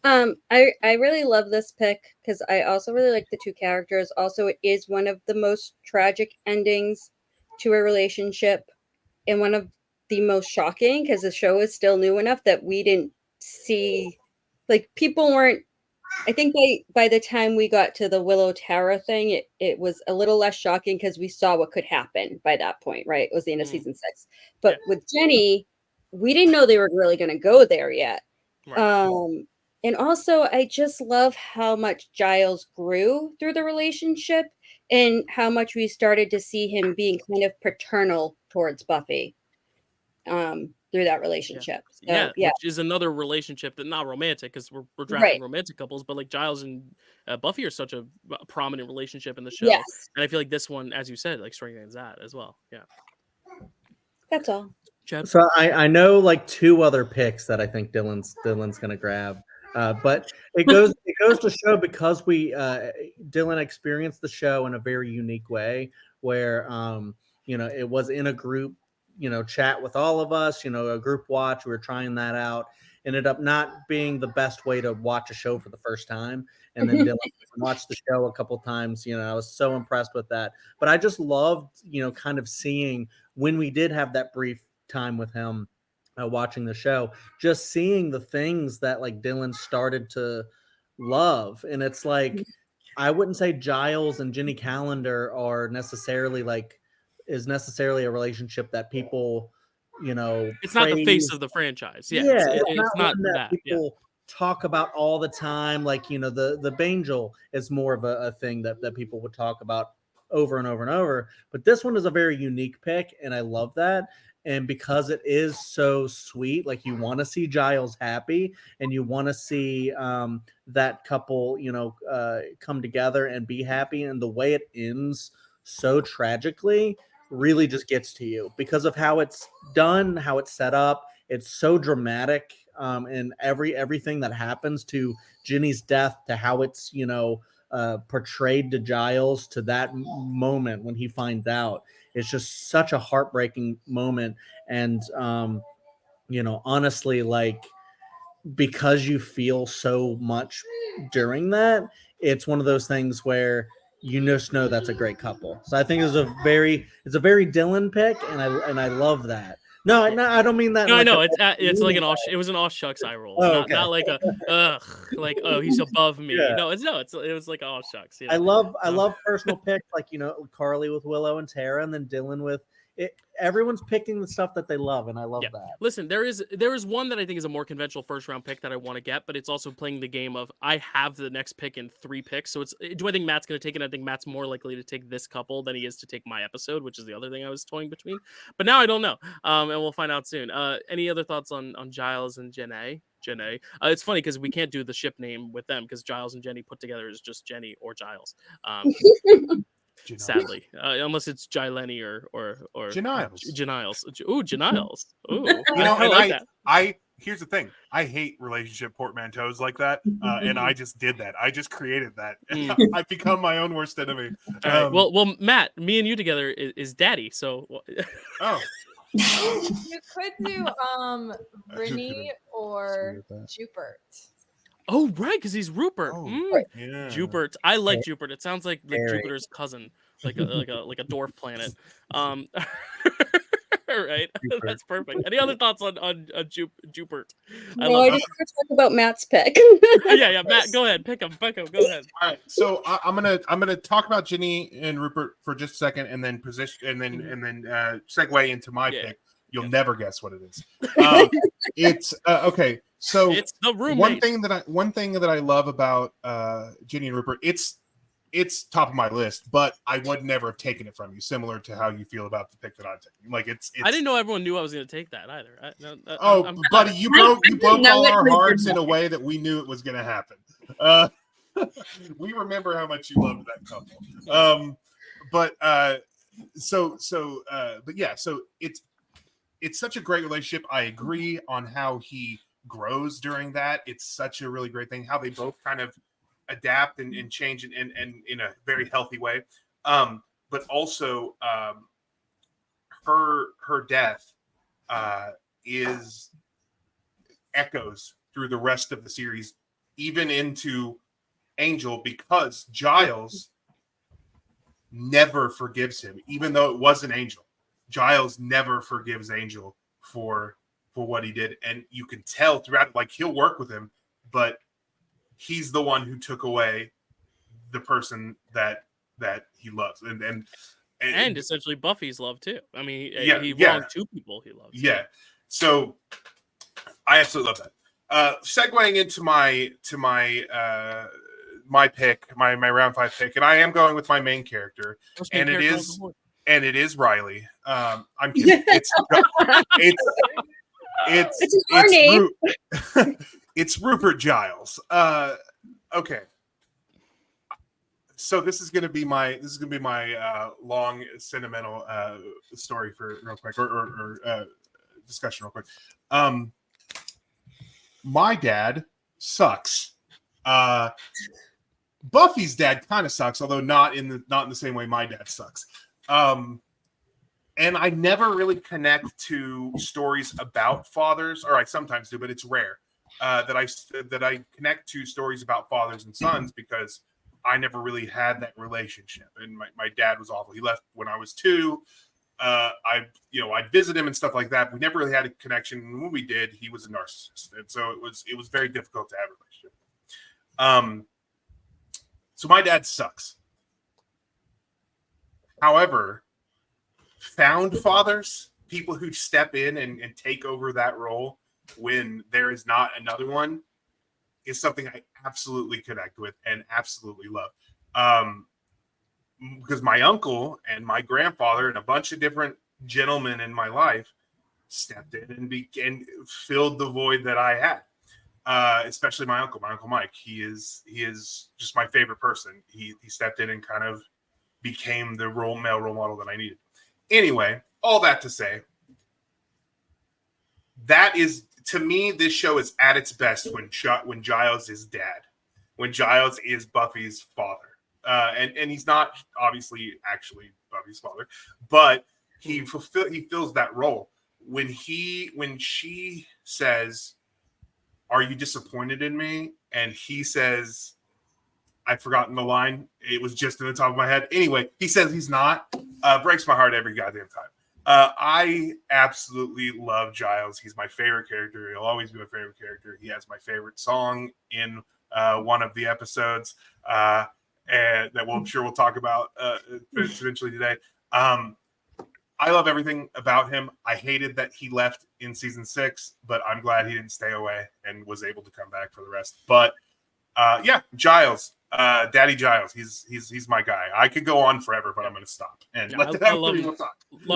I really love this pick because I also really like the two characters. Also, it is one of the most tragic endings to a relationship, and one of the most shocking because the show is still new enough that we didn't see, like, people weren't. I think by the time we got to the Willow Tara thing, it was a little less shocking because we saw what could happen by that point, right? It was the end of season 6. But with Jenny, we didn't know they were really going to go there yet. Right. And also, I just love how much Giles grew through the relationship and how much we started to see him being kind of paternal towards Buffy. Through that relationship. So, which is another relationship that not romantic, because we're drafting romantic couples, but like Giles and Buffy are such a prominent relationship in the show. Yes. And I feel like this one, as you said, like strengthens that as well. Yeah. That's all. Chad? So I know like 2 other picks that I think Dylan's gonna grab. But it goes to show, because we Dylan experienced the show in a very unique way, where it was in a group chat with all of us, a group watch. We were trying that out. Ended up not being the best way to watch a show for the first time, and then Dylan watched the show a couple times. I was so impressed with that. But I just loved kind of seeing, when we did have that brief time with him watching the show, just seeing the things that like Dylan started to love. And it's like, I wouldn't say Giles and Jenny Calendar is necessarily a relationship that people it's not the face of the franchise. Yeah, it's not one that people talk about all the time. Like the Bangel is more of a thing that people would talk about over and over and over. But this one is a very unique pick, and I love that. And because it is so sweet, like, you want to see Giles happy, and you want to see that couple come together and be happy. And the way it ends so tragically really just gets to you because of how it's done, how it's set up. It's so dramatic, and everything that happens, to Ginny's death, to how it's portrayed to Giles, to that moment when he finds out. It's just such a heartbreaking moment. And honestly, like, because you feel so much during that, it's one of those things where you just know that's a great couple. So I think it's a very Dylan pick, and I love that. No, I don't mean that. No, I know it's like it was an all shucks eye roll, not like a like, oh, he's above me. Yeah. No, it was like all shucks. I love personal picks, like Carly with Willow and Tara, and then Dylan with it. Everyone's picking the stuff that they love, and I love that. Listen, there is one that I think is a more conventional first round pick that I want to get, but it's also playing the game of, I have the next pick in 3 picks. So do I think Matt's going to take it? I think Matt's more likely to take this couple than he is to take my episode, which is the other thing I was toying between. But now I don't know, and we'll find out soon. Any other thoughts on Giles and Jenny? It's funny because we can't do the ship name with them because Giles and Jenny put together is just Jenny or Giles. Sadly, unless it's Jileni or Janiles. Ooh, Janiles. Ooh, I here's the thing. I hate relationship portmanteaus like that, and I just did that. I just created that. I become my own worst enemy. Right. Well, Matt, me and you together is Daddy. So, oh, you could do Brittany or Jupert. Oh, right, because he's Rupert. Yeah. Jupert. I like Jupiter. It sounds like Jupiter's cousin, like a dwarf planet. Right. That's perfect. Any other thoughts on Jupert? No, I just want to talk about Matt's pick. yeah, Matt, go ahead. Pick him. Go ahead. All right. So I'm gonna talk about Ginny and Rupert for just a second, and then segue into my pick. You'll never guess what it is. It's okay. So it's the roommate. One thing that I love about Ginny and Rupert, it's top of my list, but I would never have taken it from you. Similar to how you feel about the pick that I'm taking. Like it's I didn't know everyone knew I was going to take that either. Buddy, you broke all our hearts in a way that we knew it was going to happen. We remember how much you loved that couple. But yeah. So it's such a great relationship. I agree on how he grows during that. It's such a really great thing how they both kind of adapt and change and in a very healthy way. But also her death is echoes through the rest of the series, even into Angel, because Giles never forgives him, even though it was an Angel. Giles never forgives Angel for what he did, and you can tell throughout. Like, he'll work with him, but he's the one who took away the person that he loves, and essentially Buffy's love too. I mean, he wronged 2 people he loves. Yeah, so I absolutely love that. Segueing into my pick, my round 5 pick, and I am going with my main character, and it is Riley. I'm kidding. It's Rupert Giles. Okay. So this is gonna be my long sentimental story for real quick or discussion real quick. My dad sucks. Buffy's dad kind of sucks, although not in the same way my dad sucks. And I never really connect to stories about fathers, or I sometimes do, but it's rare that I connect to stories about fathers and sons because I never really had that relationship. And my dad was awful. He left when I was 2. I'd visit him and stuff like that. We never really had a connection. And when we did, he was a narcissist, and so it was very difficult to have a relationship. So my dad sucks. However, found fathers, people who step in and take over that role when there is not another one, is something I absolutely connect with and absolutely love. Because my uncle and my grandfather and a bunch of different gentlemen in my life stepped in and filled the void that I had. Especially my uncle Mike. He is just my favorite person. He stepped in and kind of became the male role model that I needed. Anyway, all that to say, that is, to me, this show is at its best when Giles is dad, when Giles is Buffy's father, and he's not obviously actually Buffy's father, but he fills that role when she says, "Are you disappointed in me?" And he says, I've forgotten the line. It was just in the top of my head. Anyway, he says he's not. Breaks my heart every goddamn time. I absolutely love Giles. He's my favorite character. He'll always be my favorite character. He has my favorite song in one of the episodes, and that I'm sure we'll talk about eventually today. I love everything about him. I hated that he left in season 6, but I'm glad he didn't stay away and was able to come back for the rest. But Giles, Daddy Giles, he's my guy. I could go on forever, but I'm going to stop and I love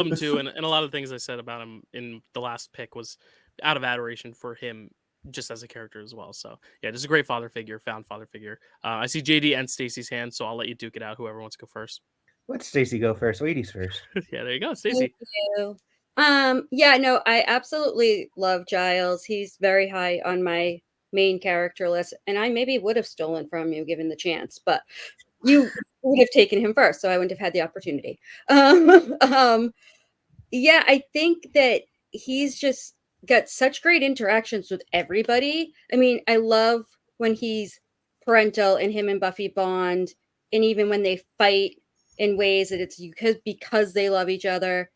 him too. And a lot of things I said about him in the last pick was out of adoration for him just as a character as well. So yeah, just a great father figure, found father figure. I see JD and Stacy's hand, so I'll let you duke it out. Whoever wants to go first. Let Stacy go first. Ladies first. Yeah, there you go, Stacy. Thank you. I absolutely love Giles. He's very high on my main character list, and I maybe would have stolen from you given the chance, but you would have taken him first, so I wouldn't have had the opportunity. I think that he's just got such great interactions with everybody. I mean, I love when he's parental and him and Buffy bond, and even when they fight in ways that it's because they love each other.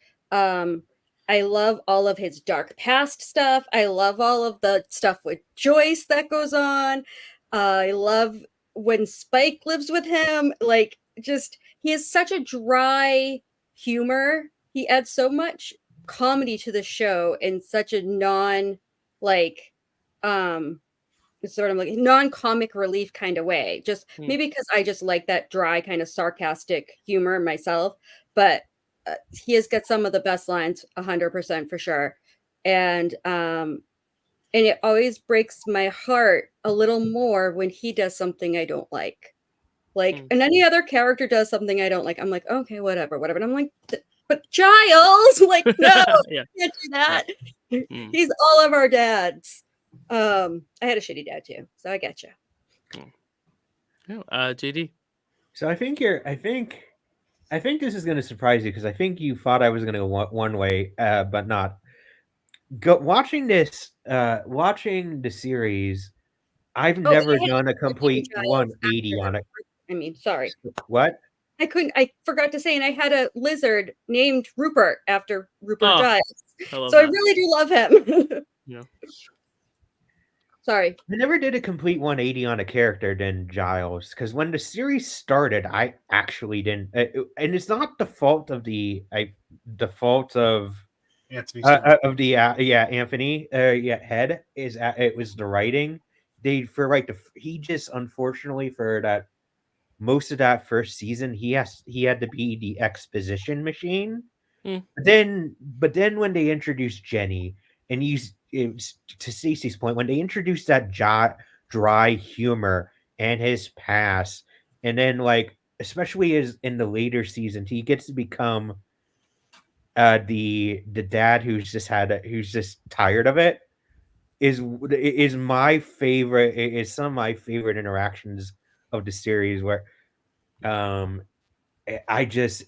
I love all of his dark past stuff. I love all of the stuff with Joyce that goes on. I love when Spike lives with him. Like, just, he has such a dry humor. He adds so much comedy to the show in such a sort of like non-comic relief kind of way. Just maybe because I just like that dry kind of sarcastic humor myself, but he has got some of the best lines, 100% for sure. And it always breaks my heart a little more when he does something I don't like. And any other character does something I don't like, I'm like, okay, whatever. And I'm like, but Giles, like, no, yeah. can't do that. He's all of our dads. I had a shitty dad too, so I get you. JD. So I think this is going to surprise you because I think you thought I was going to go one way, but not. Watching the series, I've never done a complete 180 on it. I mean, sorry. What? I forgot to say, and I had a lizard named Rupert after Rupert Giles. I really do love him. Yeah. Sorry. I never did a complete 180 on a character than Giles, because when the series started, I actually didn't. And it's not the fault of Anthony Head. It was the writing. He just unfortunately for that most of that first season he had to be the exposition machine. But then when they introduced Jenny and to Stacey's point, when they introduced that dry humor and his past, and then especially as in the later seasons, he gets to become the dad who's just tired of it. is my favorite. Is some of my favorite interactions of the series where, I just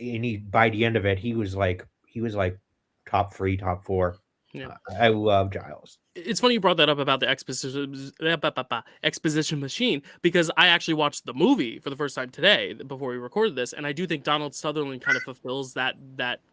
by the end of it he was like top 3, top 4. Yeah. I love Giles. It's funny you brought that up about the exposition machine, because I actually watched the movie for the first time today before we recorded this, and I do think Donald Sutherland kind of fulfills that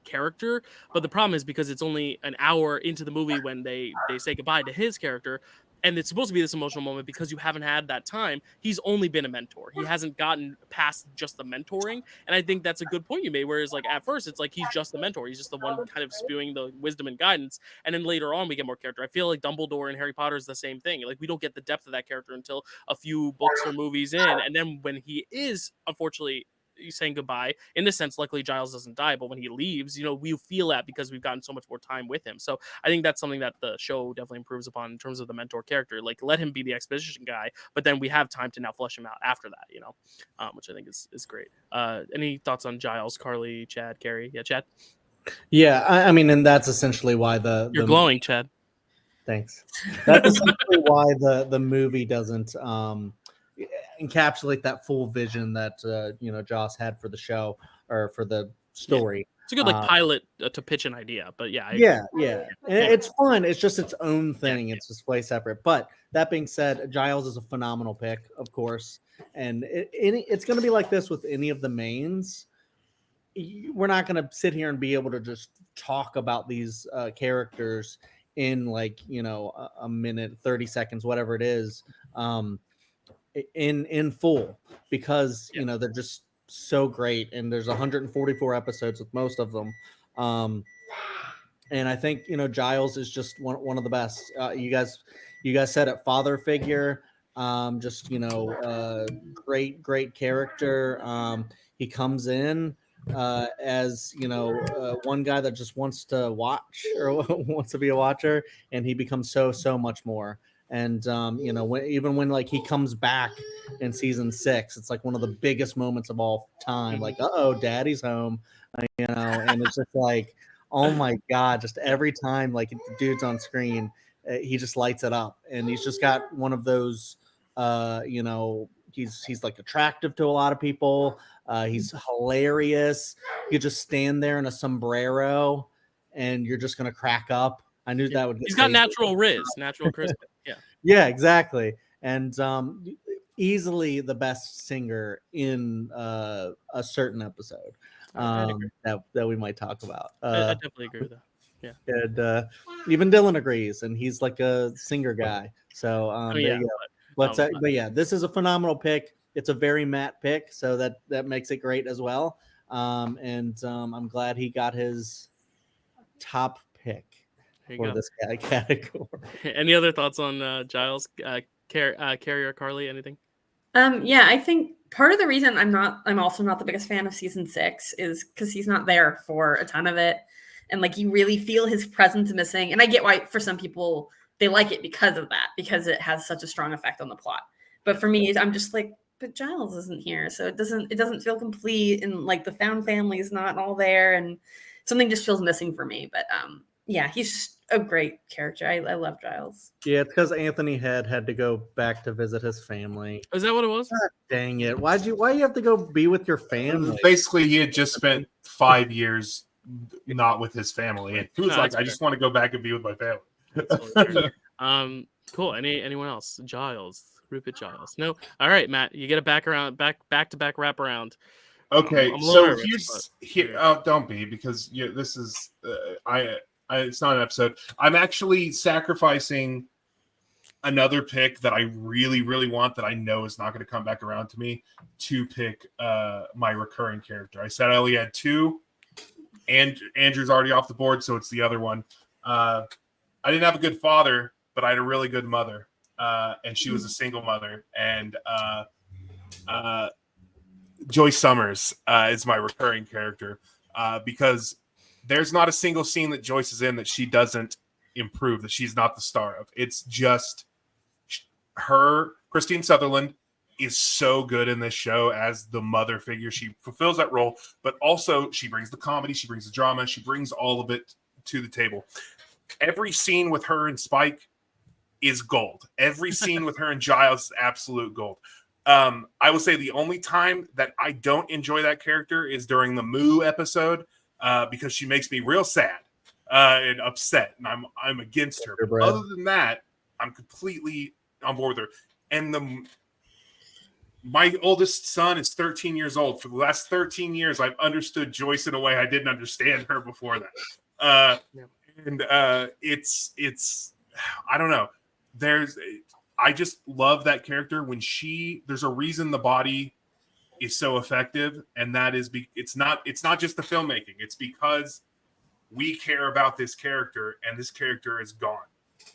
character. But the problem is, because it's only an hour into the movie when they say goodbye to his character, and it's supposed to be this emotional moment because you haven't had that time. He's only been a mentor. He hasn't gotten past just the mentoring, and I think that's a good point you made. Whereas like at first it's like he's just the mentor. He's just the one kind of spewing the wisdom and guidance, and then later on we get more character. I feel like Dumbledore in Harry Potter is the same thing. Like we don't get the depth of that character until a few books or movies in, and then when he is unfortunately saying goodbye, in this sense, luckily Giles doesn't die, but when he leaves, we feel that because we've gotten so much more time with him. So I think that's something that the show definitely improves upon in terms of the mentor character. Like let him be the exposition guy, but then we have time to now flesh him out after that, which I think is great. Any thoughts on Giles, Carly, Chad, Kerri? Yeah, Chad? Yeah, I mean, and that's essentially why You're glowing, Chad. Thanks. That's essentially why the movie doesn't encapsulate that full vision that Joss had for the show or for the story. Yeah. It's a good pilot to pitch an idea, but yeah. Yeah. It's fun. It's just its own thing. It's just way separate. But that being said, Giles is a phenomenal pick, of course, and it's going to be like this with any of the mains. We're not going to sit here and be able to just talk about these characters in a minute, 30 seconds, whatever it is, in full, because they're just so great, and there's 144 episodes with most of them, and I think Giles is just one of the best. You guys said it, father figure, just great character. He comes in as one guy that just wants to watch or wants to be a watcher, and he becomes so much more. And when like he comes back in season 6, it's like one of the biggest moments of all time. Like, daddy's home, and it's just like, oh my god! Just every time like the dude's on screen, he just lights it up, and he's just got one of those. He's like attractive to a lot of people. He's hilarious. You just stand there in a sombrero, and you're just gonna crack up. I knew that would. He's got natural natural charisma. Yeah, exactly. And easily the best singer in a certain episode that we might talk about. I definitely agree with that. Yeah. And even Dylan agrees, and he's like a singer guy. So there you go. But yeah, this is a phenomenal pick. It's a very Matt pick, so that makes it great as well. And I'm glad he got his top pick for this category. Any other thoughts on Giles, Kerri, or Carly? Anything? Yeah, I think part of the reason I'm also not the biggest fan of season 6 is because he's not there for a ton of it, and like you really feel his presence missing. And I get why for some people they like it because of that, because it has such a strong effect on the plot. But for me, I'm just like, but Giles isn't here, so it doesn't feel complete, and like the found family is not all there, and something just feels missing for me. But yeah, he's just a great character. I love Giles. Yeah, it's because Anthony had to go back to visit his family. Is that what it was? God dang it! Why you have to go be with your family? Basically, he had just spent 5 years not with his family, and he was like, "I just want to go back and be with my family." Cool. Anyone else? Giles, Rupert Giles. No. All right, Matt, you get a back to back wrap around. Okay, so here. Oh, don't be, because this is it's not an episode. I'm actually sacrificing another pick that I really, really want, that I know is not going to come back around to me, to pick my recurring character. I said I only had 2, and Andrew's already off the board, so it's the other one. I didn't have a good father, but I had a really good mother, and she was a single mother. And Joyce Summers is my recurring character, because there's not a single scene that Joyce is in that she doesn't improve, that she's not the star of. It's just her. Christine Sutherland is so good in this show as the mother figure. She fulfills that role, but also she brings the comedy, she brings the drama, she brings all of it to the table. Every scene with her and Spike is gold. Every scene with her and Giles is absolute gold. I will say the only time that I don't enjoy that character is during the Moo episode, because she makes me real sad and upset, and I'm against her. But other than that, I'm completely on board with her. And my oldest son is 13 years old. For the last 13 years, I've understood Joyce in a way I didn't understand her before that. It's I don't know. I just love that character when there's a reason the body is so effective, and that is it's not just the filmmaking. It's because we care about this character, and this character is gone.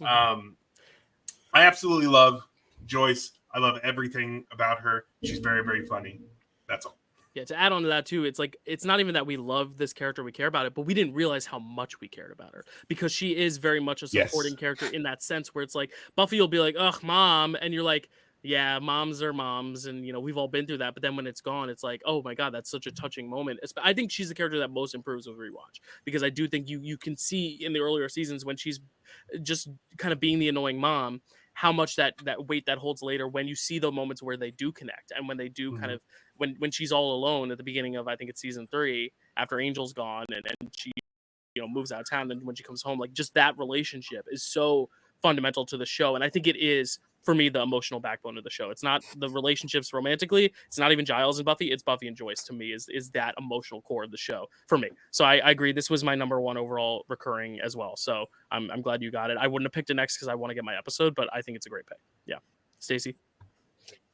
I absolutely love Joyce. I love everything about her. She's very, very funny. That's all. Yeah, to add on to that too, it's like it's not even that we love this character, we care about it, but we didn't realize how much we cared about her because she is very much a supporting character in that sense where it's like Buffy will be like, "Ugh, mom," and you're like, "Yeah, moms are moms," and you know we've all been through that. But then when it's gone, it's like, "Oh my god, that's such a touching moment." I think she's the character that most improves with rewatch because I do think you can see in the earlier seasons when she's just kind of being the annoying mom, how much that weight that holds later when you see the moments where they do connect and when they do kind of when she's all alone at the beginning of I think it's season 3 after Angel's gone and she moves out of town, and when she comes home, like just that relationship is so fundamental to the show, and I think it is for me the emotional backbone of the show. It's not the relationships romantically, it's not even Giles and Buffy, it's Buffy and Joyce to me is that emotional core of the show for me. So I agree, this was my number 1 overall recurring as well, so I'm glad you got it. I wouldn't have picked it next because I want to get my episode, but I think it's a great pick. Yeah. Stacy?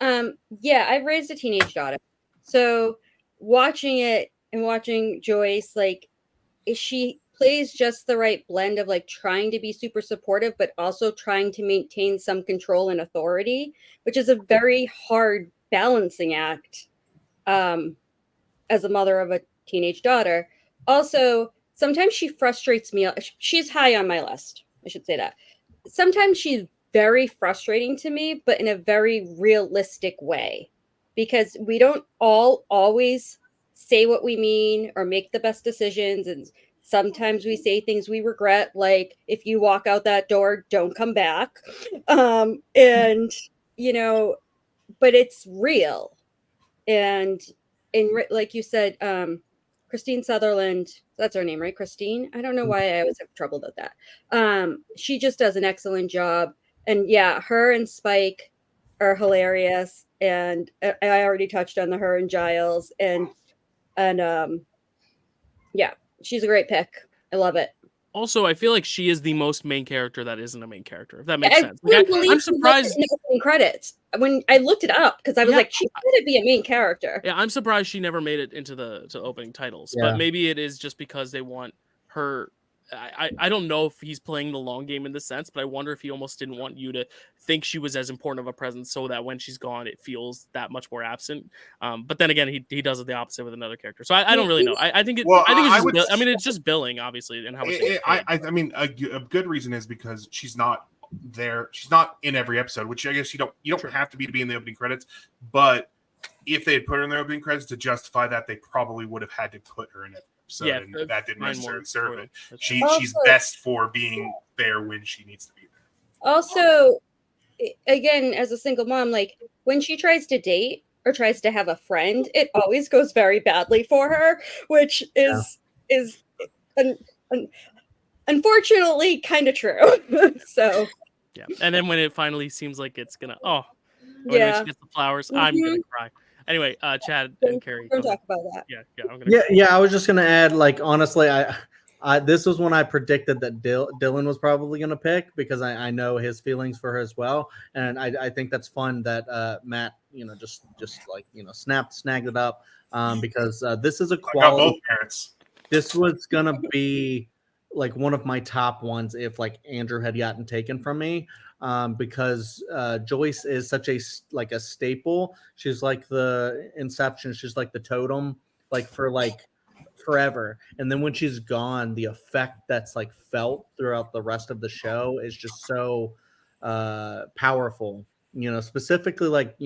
Yeah, I've raised a teenage daughter, so watching it and watching Joyce, like she plays just the right blend of like trying to be super supportive but also trying to maintain some control and authority, which is a very hard balancing act as a mother of a teenage daughter. Also, sometimes she frustrates me. She's high on my list, I should say that. Sometimes she's very frustrating to me, but in a very realistic way, because we don't all always say what we mean or make the best decisions, and sometimes we say things we regret, like if you walk out that door, don't come back. And but it's real. And like you said, Christine Sutherland, that's her name, right? Christine. I don't know why I always have trouble with that. She just does an excellent job. And yeah, her and Spike are hilarious. And I already touched on her and Giles. And yeah, she's a great pick. I love it. Also, I feel like she is the most main character that isn't a main character, if that makes sense. Like, I'm surprised. Credits when I looked it up because I was like, she could be a main character. Yeah, I'm surprised she never made it into the opening titles. Yeah. But maybe it is just because they want her. I don't know if he's playing the long game in this sense, but I wonder if he almost didn't want you to think she was as important of a presence so that when she's gone, it feels that much more absent. But then again, he does it the opposite with another character. So I don't really know. I think it. Well, I think it's just. It's just billing, obviously, and how much. I mean, a good reason is because she's not there. She's not in every episode, which I guess you don't have to be in the opening credits. But if they had put her in the opening credits to justify that, they probably would have had to put her in it. So and that didn't necessarily serve it. She's best for being there when she needs to be there. Also, again, as a single mom, like when she tries to date or tries to have a friend, it always goes very badly for her, which is unfortunately kind of true. So yeah, and then when it finally seems like it's gonna when she gets the flowers, I'm gonna cry. Anyway, Chad and Kerri, don't talk about that. Yeah, I was just gonna add, like, honestly, I this was when I predicted that Dylan was probably gonna pick, because I know his feelings for her as well, and I think that's fun that Matt just like snagged it up, because this is a quality. Both parents. This was gonna be like one of my top ones if like Andrew had gotten taken from me. Because Joyce is such a staple. She's like the Inception. She's like the totem, like for like forever. And then when she's gone, the effect that's like felt throughout the rest of the show is just so powerful. Specifically like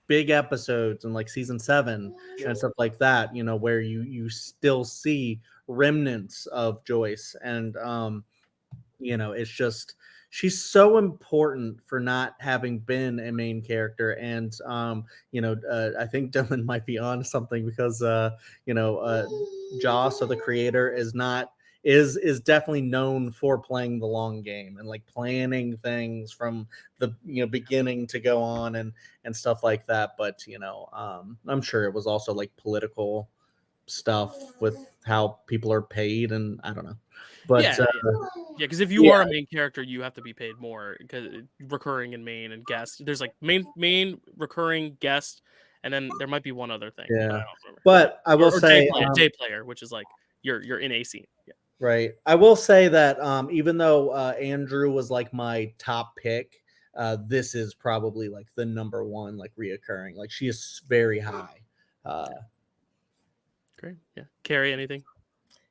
big episodes and like season 7 and stuff like that. Where you still see remnants of Joyce, and it's just. she's so important for not having been a main character. And I think Dylan might be on something, because Joss, or the creator, is definitely known for playing the long game and like planning things from the beginning to go on and stuff like that. But I'm sure it was also like political stuff with how people are paid, and I don't know. But yeah, because if you are a main character, you have to be paid more, because recurring and main and guest. There's like main recurring guest, and then there might be one other thing. Yeah. But I don't remember. But I will or say J player, which is like you're in a scene. Yeah. Right. I will say that even though Andrew was like my top pick, this is probably like the number one, like reoccurring. Like she is very high. Great. Yeah. Kerri, anything?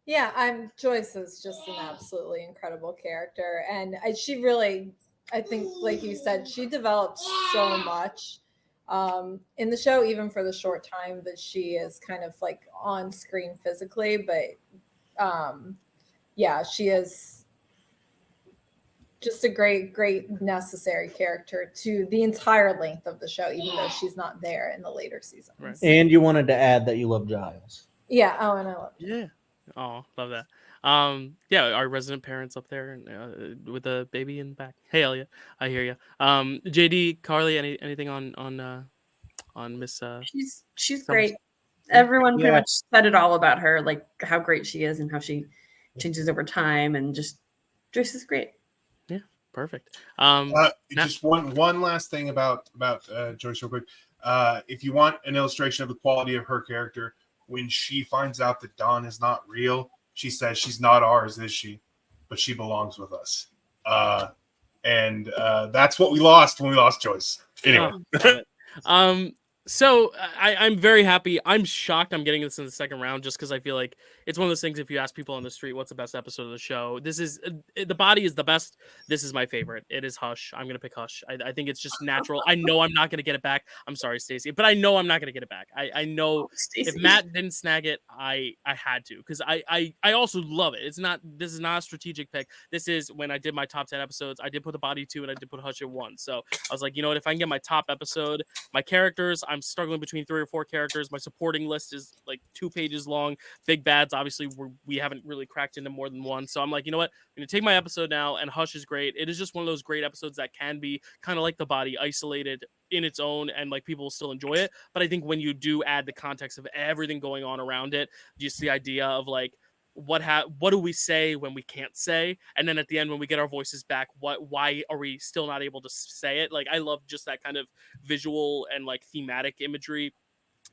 Yeah, Joyce is just an absolutely incredible character, and she really, I think, like you said, she developed so much in the show, even for the short time that she is kind of like on screen physically. But yeah, she is just a great necessary character to the entire length of the show, even though she's not there in the later seasons. Right. And you wanted to add that you love Giles. Yeah. Oh, and I love it. Yeah. Oh, love that. Yeah, our resident parents up there with the baby in the back. Hey, Elliot, I hear you. JD, Carly, anything on Miss? She's Summers? great. Everyone pretty Yeah. much said it all about her, like how great she is and how she changes over time, and just Joyce is great. Yeah, perfect. Just one last thing about Joyce, real quick. If you want an illustration of the quality of her character, when she finds out that Dawn is not real, she says she's not ours, is she? But she belongs with us. And that's what we lost when we lost Joyce. Anyway. So I'm very happy. I'm shocked I'm getting this in the second round, just because I feel like it's one of those things. If you ask people on the street what's the best episode of the show, this is The Body is the best. This is my favorite. It is Hush. I'm gonna pick Hush. I think it's just natural. I know I'm not gonna get it back. I'm sorry, Stacy, but I know I'm not gonna get it back. I know if Matt didn't snag it, I had to, because I also love it. This is not a strategic pick. This is when I did my top 10 episodes. I did put The Body 2 and I did put Hush at 1. So I was like, you know what? If I can get my top episode, my characters, I'm struggling between 3 or 4 characters. My supporting list is like 2 pages long. Big bads, obviously, we haven't really cracked into more than one. So I'm like, you know what? I'm going to take my episode now, and Hush is great. It is just one of those great episodes that can be kind of like The Body, isolated in its own, and like people will still enjoy it. But I think when you do add the context of everything going on around it, just the idea of like, what do we say when we can't say, and then at the end when we get our voices back, why are we still not able to say it? Like, I love just that kind of visual and like thematic imagery,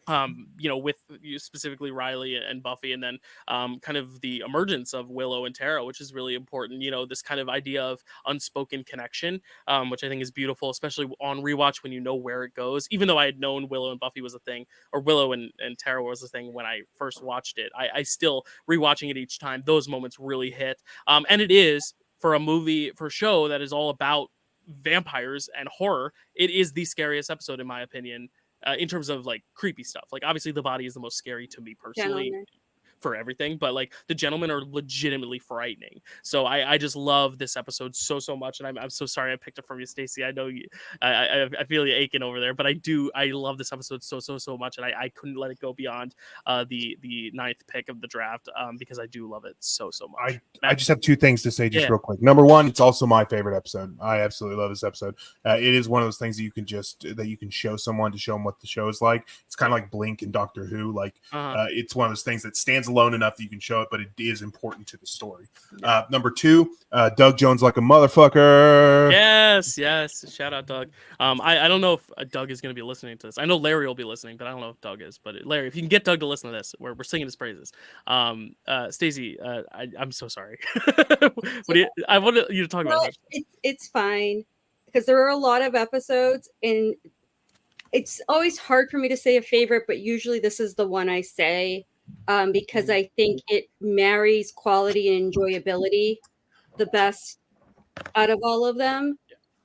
with specifically Riley and Buffy, and then kind of the emergence of Willow and Tara, which is really important. This kind of idea of unspoken connection, which I think is beautiful, especially on rewatch when you know where it goes. Even though I had known Willow and Buffy was a thing, or Willow and Tara was a thing when I first watched it, I still, rewatching it each time, those moments really hit. And it is, for a show that is all about vampires and horror, it is the scariest episode in my opinion. In terms of like creepy stuff, like obviously The Body is the most scary to me personally for everything, but like the gentlemen are legitimately frightening. So I just love this episode so much, and I'm so sorry I picked it from you, Stacy. I know you, I feel you aching over there, but I love this episode so much, and I couldn't let it go beyond the 9th pick of the draft, because I do love it so much. I just have 2 things to say real quick. Number one, it's also my favorite episode. I absolutely love this episode. It is one of those things that you can show someone to show them what the show is like. It's kind of like Blink and Doctor Who. Like it's one of those things that stands alone enough that you can show it, but it is important to the story. Number 2, Doug Jones like a motherfucker. Yes, shout out Doug. I don't know if Doug is going to be listening to this. I know Larry will be listening, but I don't know if Doug is. But Larry, if you can get Doug to listen to this, we're singing his praises. Stacy, I'm so sorry. I wanted you to talk about it. It's fine, because there are a lot of episodes, and it's always hard for me to say a favorite, but usually this is the one I say, because I think it marries quality and enjoyability the best out of all of them.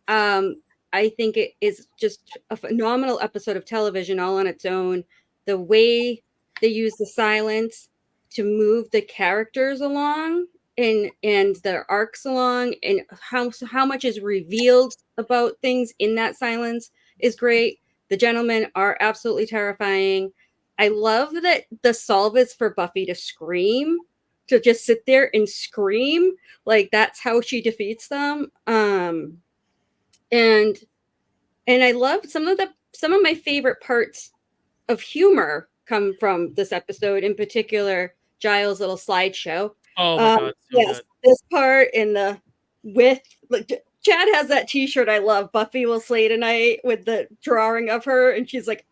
I think it is just a phenomenal episode of television all on its own. The way they use the silence to move the characters along and their arcs along, and how much is revealed about things in that silence is great. The gentlemen are absolutely terrifying. I love that the solve is for Buffy to scream, to just sit there and scream. Like that's how she defeats them. And I love some of my favorite parts of humor come from this episode, in particular Giles' little slideshow. Oh my god, so yes, good. this part in the with like Chad has that T-shirt I love. Buffy will slay tonight with the drawing of her, and she's like,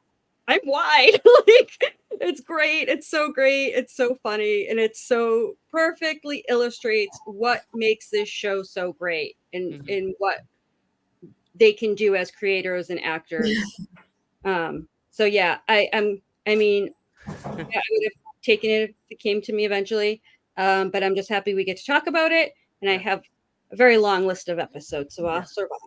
"I'm wide." Like it's great. It's so great. It's so funny, and it so perfectly illustrates what makes this show so great, and in what they can do as creators and actors. So yeah, I mean, I would have taken it if it came to me eventually. But I'm just happy we get to talk about it. And I have a very long list of episodes, so I'll survive.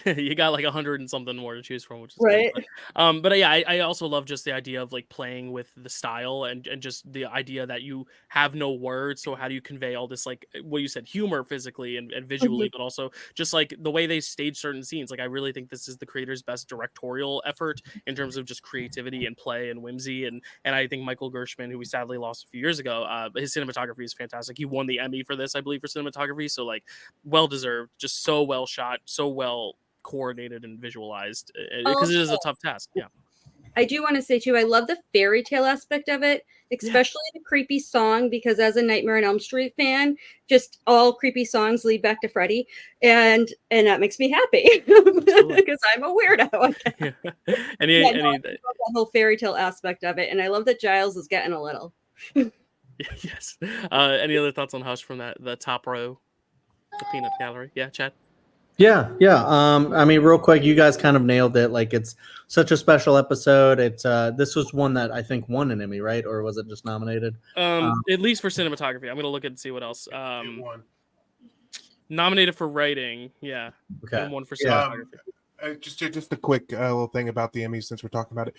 You got like 100 and something more to choose from, which is right. Good. But yeah, I also love just the idea of like playing with the style and just the idea that you have no words. So how do you convey all this, like what you said, humor physically and visually, but also just like the way they stage certain scenes. Like I really think this is the creator's best directorial effort in terms of just creativity and play and whimsy. And I think Michael Gershman, who we sadly lost a few years ago, his cinematography is fantastic. He won the Emmy for this, I believe, for cinematography. So like well deserved, just so well shot, so well coordinated and visualized, because it is a tough task. Yeah, I do want to say too, I love the fairy tale aspect of it, especially the creepy song, because as a Nightmare on Elm Street fan, just all creepy songs lead back to Freddy, and that makes me happy because I'm a weirdo. Yeah. I love that whole fairy tale aspect of it, and I love that Giles is getting a little. Yes. Any other thoughts on Hush from the top row, the peanut gallery? Yeah, Chad. Yeah. I mean, real quick, you guys kind of nailed it. Like, it's such a special episode. It's this was one that I think won an Emmy, right? Or was it just nominated? At least for cinematography. I'm gonna look and see what else. Nominated for writing. Yeah. Okay. And one for cinematography. Just a quick little thing about the Emmys since we're talking about it.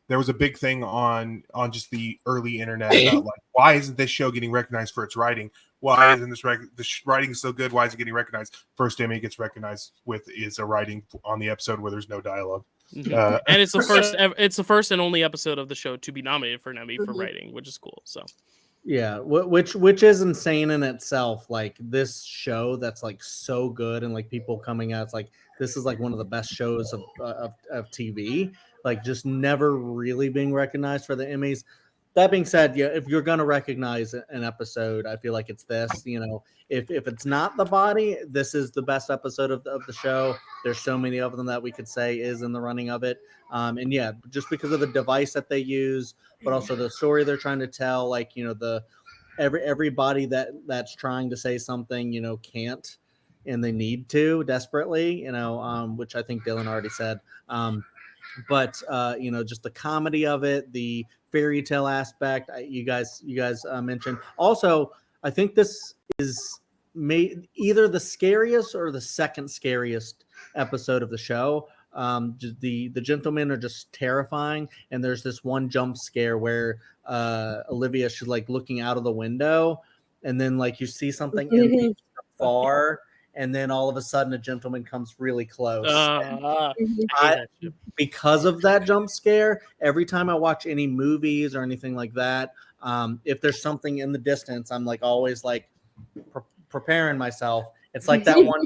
There was a big thing on just the early internet about like, why isn't this show getting recognized for its writing? Why isn't this writing so good? Why is it getting recognized? First Emmy gets recognized is a writing on the episode where there's no dialogue. And it's the first and only episode of the show to be nominated for an Emmy for writing, which is cool. So yeah, which is insane in itself. Like this show that's like so good, and like people coming out, it's like this is like one of the best shows of TV. Like just never really being recognized for the Emmys. That being said, yeah, if you're gonna recognize an episode, I feel like it's this. You know, if it's not The Body, this is the best episode of the show. There's so many of them that we could say is in the running of it. And yeah, just because of the device that they use, but also the story they're trying to tell. Like, you know, everybody that's trying to say something, you know, can't, and they need to desperately, you know, which I think Dylan already said. But you know, just the comedy of it, the fairy tale aspect you guys mentioned. Also, I think this is either the scariest or the second scariest episode of the show. The gentlemen are just terrifying, and there's this one jump scare where Olivia, she's like looking out of the window, and then like you see something in far, and then all of a sudden a gentleman comes really close. Because of that jump scare, every time I watch any movies or anything like that, if there's something in the distance, I'm like always like preparing myself. It's like that one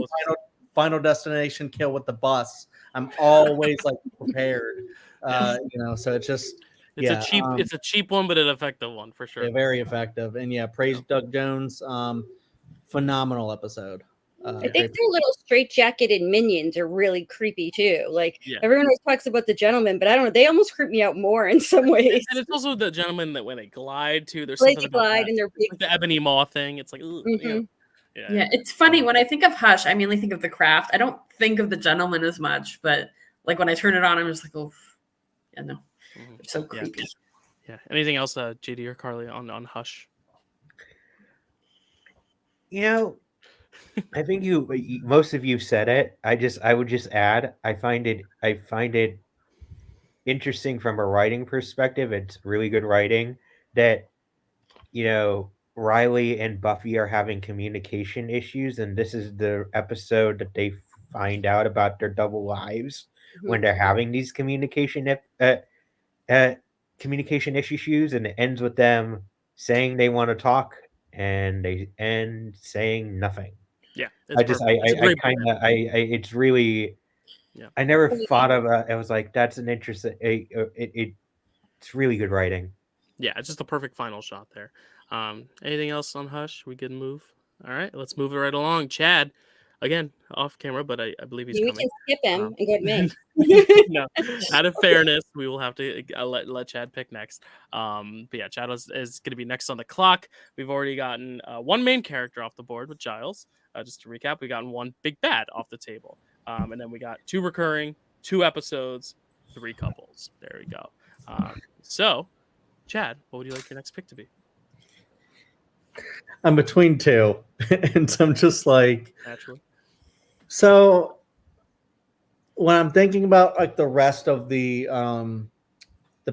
final destination kill with the bus. I'm always like prepared. You know, so it's just it's a cheap one, but an effective one for sure. Yeah, very effective. And yeah, praise Doug Jones. Phenomenal episode. I think their little straight-jacketed minions are really creepy too. Like everyone always talks about the gentleman, but I don't know. They almost creep me out more in some ways. And it's also the gentleman that when they glide too. There's like something they glide about and they're big. like the ebony maw thing. It's like, yeah. It's funny when I think of Hush, I mainly think of The Craft. I don't think of the gentleman as much, but like when I turn it on, I'm just like, oh, yeah, no, it's so creepy. Yeah. Anything else, JD or Carly on Hush? You know, I think most of you said it. I would just add, I find it interesting from a writing perspective. It's really good writing that, you know, Riley and Buffy are having communication issues, and this is the episode that they find out about their double lives when they're having these communication issues, and it ends with them saying they want to talk, and they end saying nothing. Yeah, I just, I kind of, it's really, Yeah. I never thought of it. I was like, that's an interesting, it's really good writing. Yeah, it's just the perfect final shot there. Anything else on Hush? We can move. All right, let's move it right along. Chad, again, off camera, but I believe he's We coming. can skip him and go to me. No, out of fairness, we will have to let Chad pick next. But yeah, Chad is going to be next on the clock. We've already gotten one main character off the board with Giles. Just to recap, we've gotten one big bad off the table. And then we got 2 recurring, 2 episodes, 3 couples. There we go. So, Chad, what would you like your next pick to be? I'm between 2, and so I'm just like, Naturally. So when I'm thinking about like the rest of the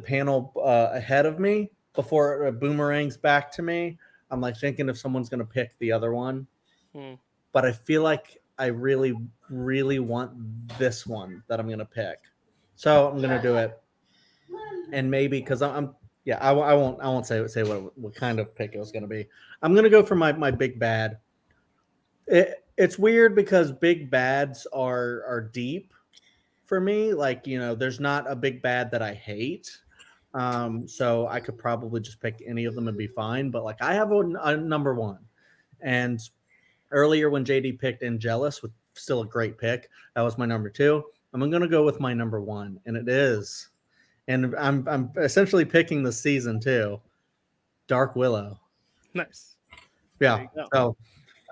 panel ahead of me before it boomerangs back to me, I'm like thinking if someone's gonna pick the other one, but I feel like I really, really want this one that I'm gonna pick, so I'm gonna do it, and maybe because I won't say what kind of pick it was gonna be. I'm gonna go for my big bad. It's weird because big bads are deep for me. Like, you know, there's not a big bad that I hate. So I could probably just pick any of them and be fine. But like I have a number 1. And earlier when JD picked Angelus, with still a great pick, that was my number 2. I'm gonna go with my number 1, and it is, and I'm essentially picking the season too, Dark Willow. Nice. Yeah. So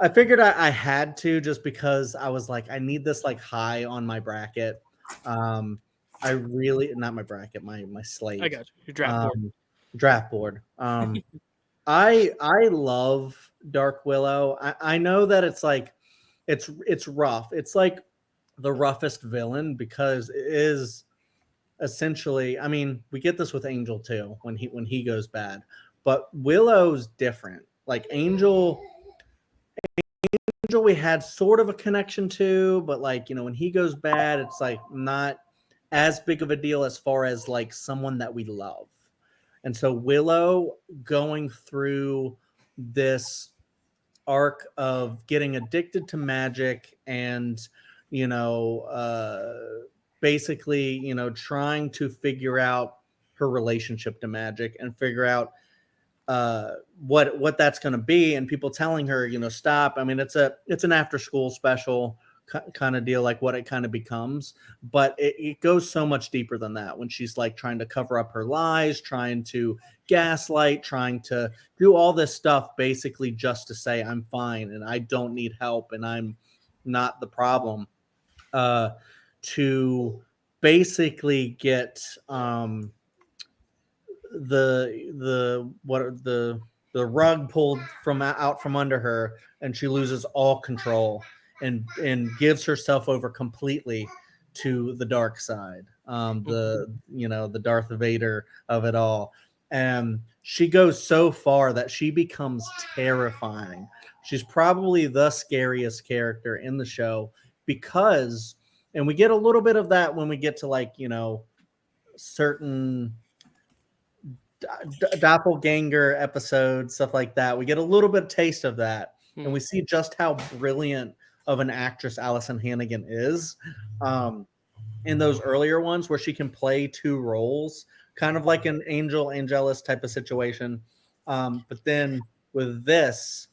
I figured I had to, just because I was like, I need this like high on my bracket. I really, not my bracket, my slate. I got you. Your draft board. Draft board. I love Dark Willow. I know that it's like it's rough. It's like the roughest villain because it is essentially, I mean, we get this with Angel too when he goes bad, but Willow's different. Like Angel we had sort of a connection to, but like, you know, when he goes bad, it's like not as big of a deal as far as like someone that we love. And so Willow going through this arc of getting addicted to magic and, you know, basically, you know, trying to figure out her relationship to magic and figure out what that's going to be, and people telling her, you know, stop. I mean, it's an after school special kind of deal, like what it kind of becomes, but it goes so much deeper than that when she's like trying to cover up her lies, trying to gaslight, trying to do all this stuff basically just to say I'm fine and I don't need help and I'm not the problem, to basically get the rug pulled out from under her, and she loses all control and gives herself over completely to the dark side, the Darth Vader of it all. And she goes so far that she becomes terrifying. She's probably the scariest character in the show because, and we get a little bit of that when we get to like, you know, certain doppelganger episodes, stuff like that. We get a little bit of taste of that, and we see just how brilliant of an actress Allison Hannigan is in those earlier ones where she can play 2 roles, kind of like an Angelus type of situation. But then with this,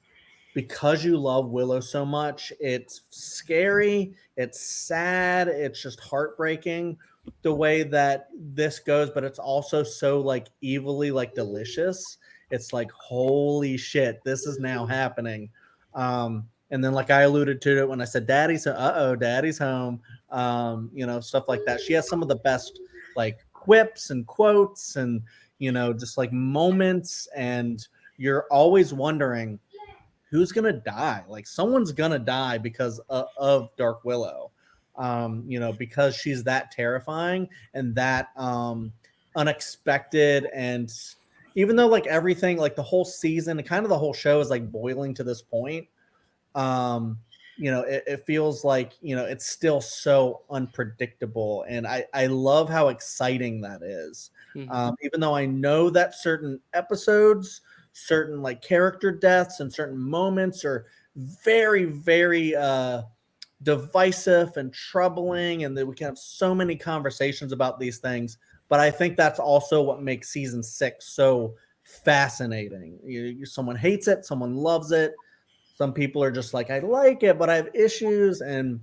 because you love Willow so much, it's scary, it's sad, it's just heartbreaking the way that this goes, but it's also so like evilly like delicious. It's like, holy shit, this is now happening. And then like I alluded to it when I said daddy's home, you know, stuff like that. She has some of the best like quips and quotes and, you know, just like moments, and you're always wondering who's gonna die. Like someone's gonna die because of Dark Willow. You know, because she's that terrifying and that unexpected, and even though like everything, like the whole season, kind of the whole show is like boiling to this point. It feels like, it's still so unpredictable. And I love how exciting that is. Even though I know that certain episodes, certain like character deaths and certain moments are very, very divisive and troubling, and that we can have so many conversations about these things. But I think that's also what makes season 6 so fascinating. Someone hates it, someone loves it. Some people are just like, I like it, but I have issues. And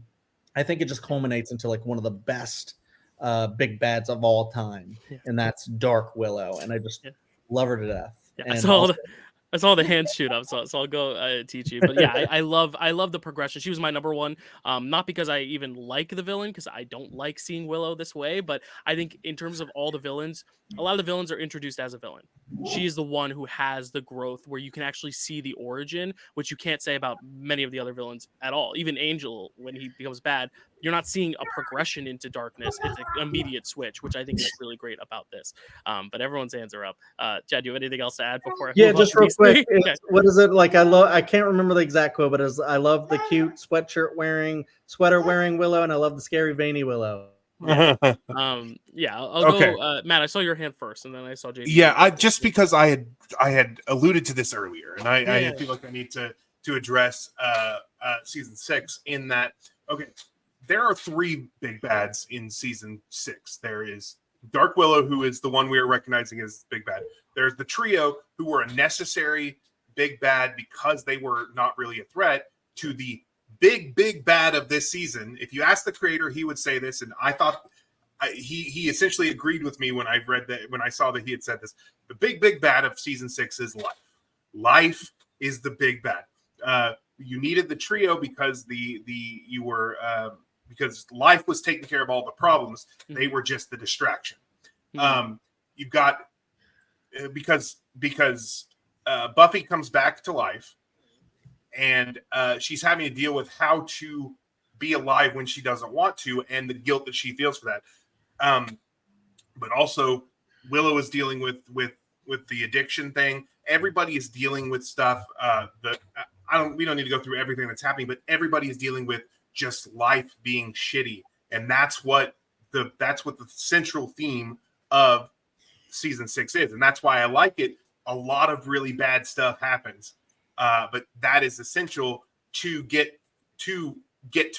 I think it just culminates into like one of the best big bads of all time. Yeah. And that's Dark Willow. And I just love her to death. Yeah, And I saw the hand shoot up, so I'll go teach you. But yeah, I love the progression. She was my number one, not because I even like the villain, because I don't like seeing Willow this way, but I think in terms of all the villains, a lot of the villains are introduced as a villain. She is the one who has the growth where you can actually see the origin, which you can't say about many of the other villains at all. Even Angel, when he becomes bad, you're not seeing a progression into darkness. It's an immediate switch, which I think is really great about this. But everyone's hands are up. Chad, do you have anything else to add before I move just on real to quick. okay. What is it like? I can't remember the exact quote, but I love the cute sweater wearing Willow, and I love the scary veiny Willow. Yeah. I'll Okay. go. Matt, I saw your hand first, and then I saw JD. Yeah, I just because I had alluded to this earlier, and I feel like I need to address season 6 in that. Okay, there are 3 big bads in season 6. There is Dark Willow, who is the one we are recognizing as big bad. There's the trio, who were a necessary big bad because they were not really a threat to the big bad of this season. If you ask the creator, he would say this, and I thought he essentially agreed with me when I read that, when I saw that he had said this. The big bad of season 6 is life. Life is the big bad. You needed the trio because because life was taking care of all the problems. They were just the distraction. You've got because Buffy comes back to life, and she's having to deal with how to be alive when she doesn't want to, and the guilt that she feels for that. But also, Willow is dealing with the addiction thing. Everybody is dealing with stuff. We don't need to go through everything that's happening, but everybody is dealing with just life being shitty, and that's what the central theme of season 6 is, and that's why I like it. A lot of really bad stuff happens, but that is essential to get to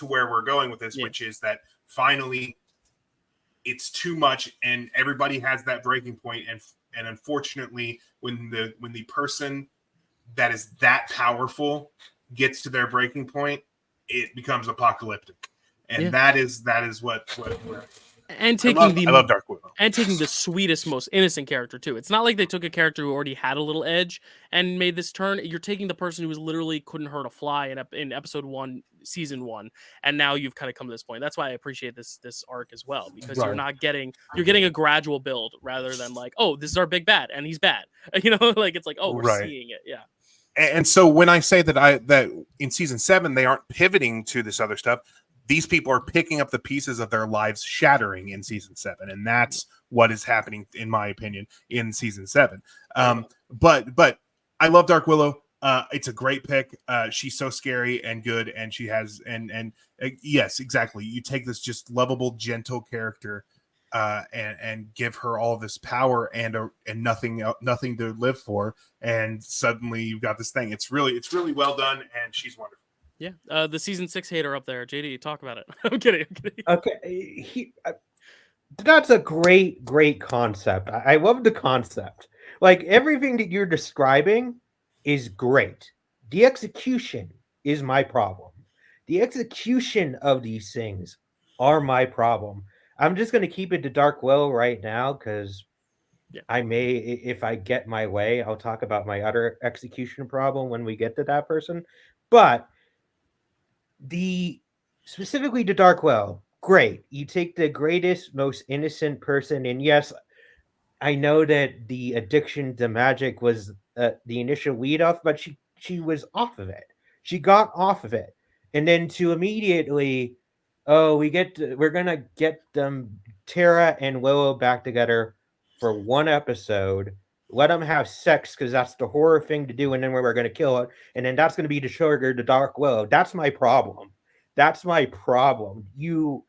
where we're going with this, which is that finally it's too much, and everybody has that breaking point, and unfortunately, when the person that is that powerful gets to their breaking point, it becomes apocalyptic, and that is what and I love Dark Willow. And taking the sweetest, most innocent character too. It's not like they took a character who already had a little edge and made this turn. You're taking the person who was literally couldn't hurt a fly in episode 1, season 1, and now you've kind of come to this point. That's why I appreciate this arc as well, because you're getting a gradual build rather than like, oh, this is our big bad and he's bad. Like it's like, oh, we're seeing it. Yeah. And so when I say that in season 7 they aren't pivoting to this other stuff, these people are picking up the pieces of their lives shattering in season 7, and that's what is happening, in my opinion, in season 7. But I love Dark Willow. It's a great pick. She's so scary and good, and she has and yes, exactly. You take this just lovable, gentle character, and give her all this power and nothing to live for, and suddenly you've got this thing. It's really well done, and she's wonderful. Yeah, the season 6 hater up there, JD, talk about it. I'm kidding. Okay, that's a great concept. I love the concept. Like, everything that you're describing is great. The execution is my problem. The execution of these things are my problem. I'm just going to keep it to Dark Willow right now, because I may, if I get my way, I'll talk about my other execution problem when we get to that person. But specifically to Dark Willow, great. You take the greatest, most innocent person, and yes, I know that the addiction to magic was the initial lead off, but she was off of it. She got off of it, and then to immediately, we're gonna get them, Tara and Willow, back together for one episode let them have sex because that's the horror thing to do, and then we're going to kill it, and then that's going to be the trigger to Dark Willow. That's my problem. That's my problem. You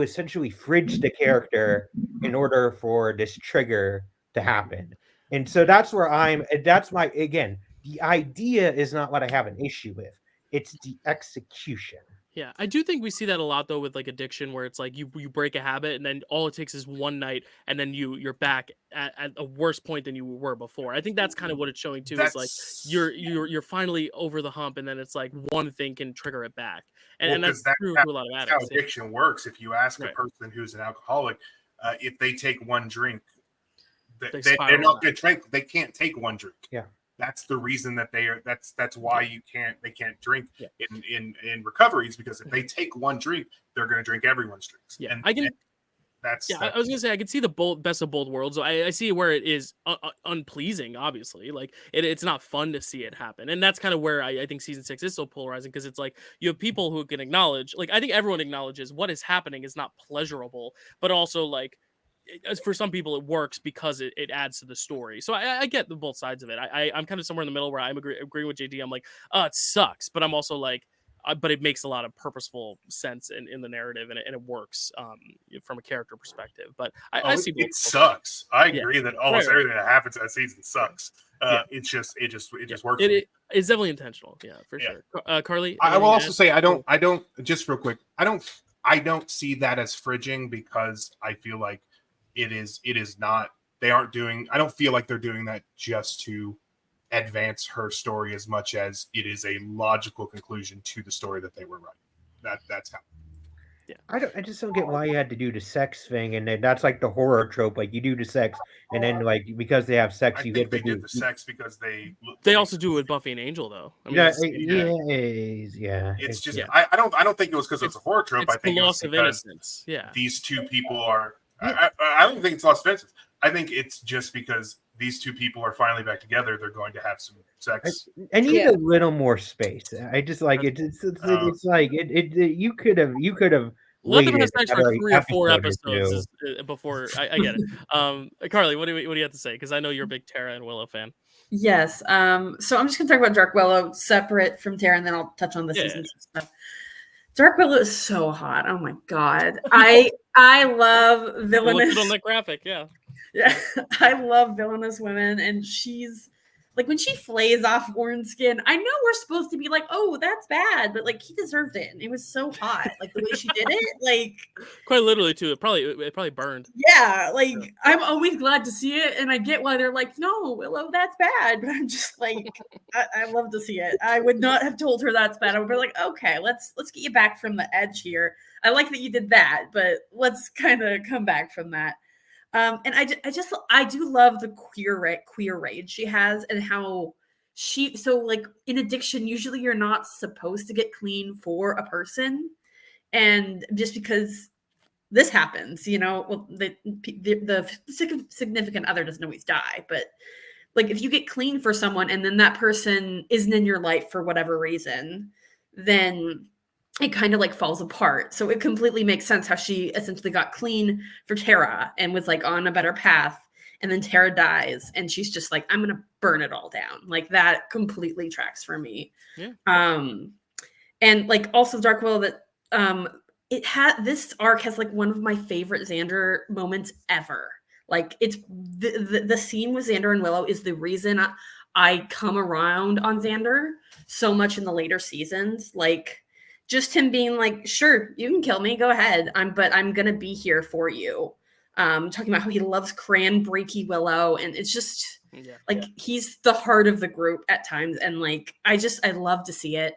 essentially fridge the character in order for this trigger to happen. And so that's where that's my, again, the idea is not what I have an issue with. It's the execution. Yeah, I do think we see that a lot though with like addiction, where it's like you break a habit and then all it takes is one night and then you're back at a worse point than you were before. I think that's kind of what it's showing too. Is like you're finally over the hump, and then it's like one thing can trigger it back, and that's true to a lot of addicts. How addiction works. If you ask a person who's an alcoholic, if they take one drink, they're not going to drink. They can't take one drink. Yeah. That's the reason that they are. That's why they can't drink in recoveries, because if they take one drink, they're going to drink everyone's drinks. Yeah, and, I can. That's I was gonna say I could see the best of both worlds. So I see where it is unpleasing. Obviously, like it's not fun to see it happen, and that's kind of where I think season 6 is so polarizing, because it's like you have people who can acknowledge, like I think everyone acknowledges what is happening is not pleasurable, but also like for some people it works because it adds to the story. So I get both sides of it. I'm kind of somewhere in the middle where I'm agreeing with JD. I'm like, oh, it sucks, but I'm also like, but it makes a lot of purposeful sense in the narrative, and it works from a character perspective. But I see both. It sucks. I agree that almost everything that happens that season sucks. It just works. It's definitely intentional. Yeah, for sure. Carly, I will also say I don't just real quick. I don't see that as fridging, because I feel like it is not. They aren't doing. I don't feel like they're doing that just to advance her story as much as it is a logical conclusion to the story that they were writing. That's how. Yeah, I just don't get why you had to do the sex thing, and then that's like the horror trope. Like you do the sex, and then like because they have sex, you get to do the sex because they also do it with Buffy and Angel though. I mean, yeah. It's just I don't think it was because it's a horror trope. It's I think the it loss was of because innocence. Yeah, these two people are. I don't think it's lost of innocence. I think it's just because these two people are finally back together. They're going to have some sex. I need a little more space. I just like it. It's like it. You could have. Let them have sex for 3 or 4 episodes before. I get it. Carly, what do you have to say? Because I know you're a big Tara and Willow fan. Yes. So I'm just gonna talk about Dark Willow separate from Tara, and then I'll touch on the season stuff. Dark Willow is so hot. Oh my god. I love villainous. Look on that graphic, yeah. I love villainous women, and she's like, when she flays off Warren's skin, I know we're supposed to be like, oh, that's bad, but like he deserved it. And it was so hot, like the way she did it, like quite literally too. It probably burned. Yeah, like I'm always glad to see it, and I get why they're like, no, Willow, that's bad. But I'm just like, I love to see it. I would not have told her that's bad. I would be like, okay, let's get you back from the edge here. I like that you did that, but let's kind of come back from that. And I do love the queer rage she has, and how so like in addiction, usually you're not supposed to get clean for a person, and just because this happens, well, the significant other doesn't always die, but like if you get clean for someone and then that person isn't in your life for whatever reason, then it kind of like falls apart. So it completely makes sense how she essentially got clean for Tara and was like on a better path. And then Tara dies and she's just like, I'm going to burn it all down. Like that completely tracks for me. Yeah. And like also Dark Willow, that this arc has like one of my favorite Xander moments ever. Like it's the scene with Xander and Willow is the reason I come around on Xander so much in the later seasons. Like, just him being like, sure, you can kill me, go ahead. But I'm gonna be here for you. Talking about how he loves Cranbreaky Willow, and it's just he's the heart of the group at times, and like I love to see it.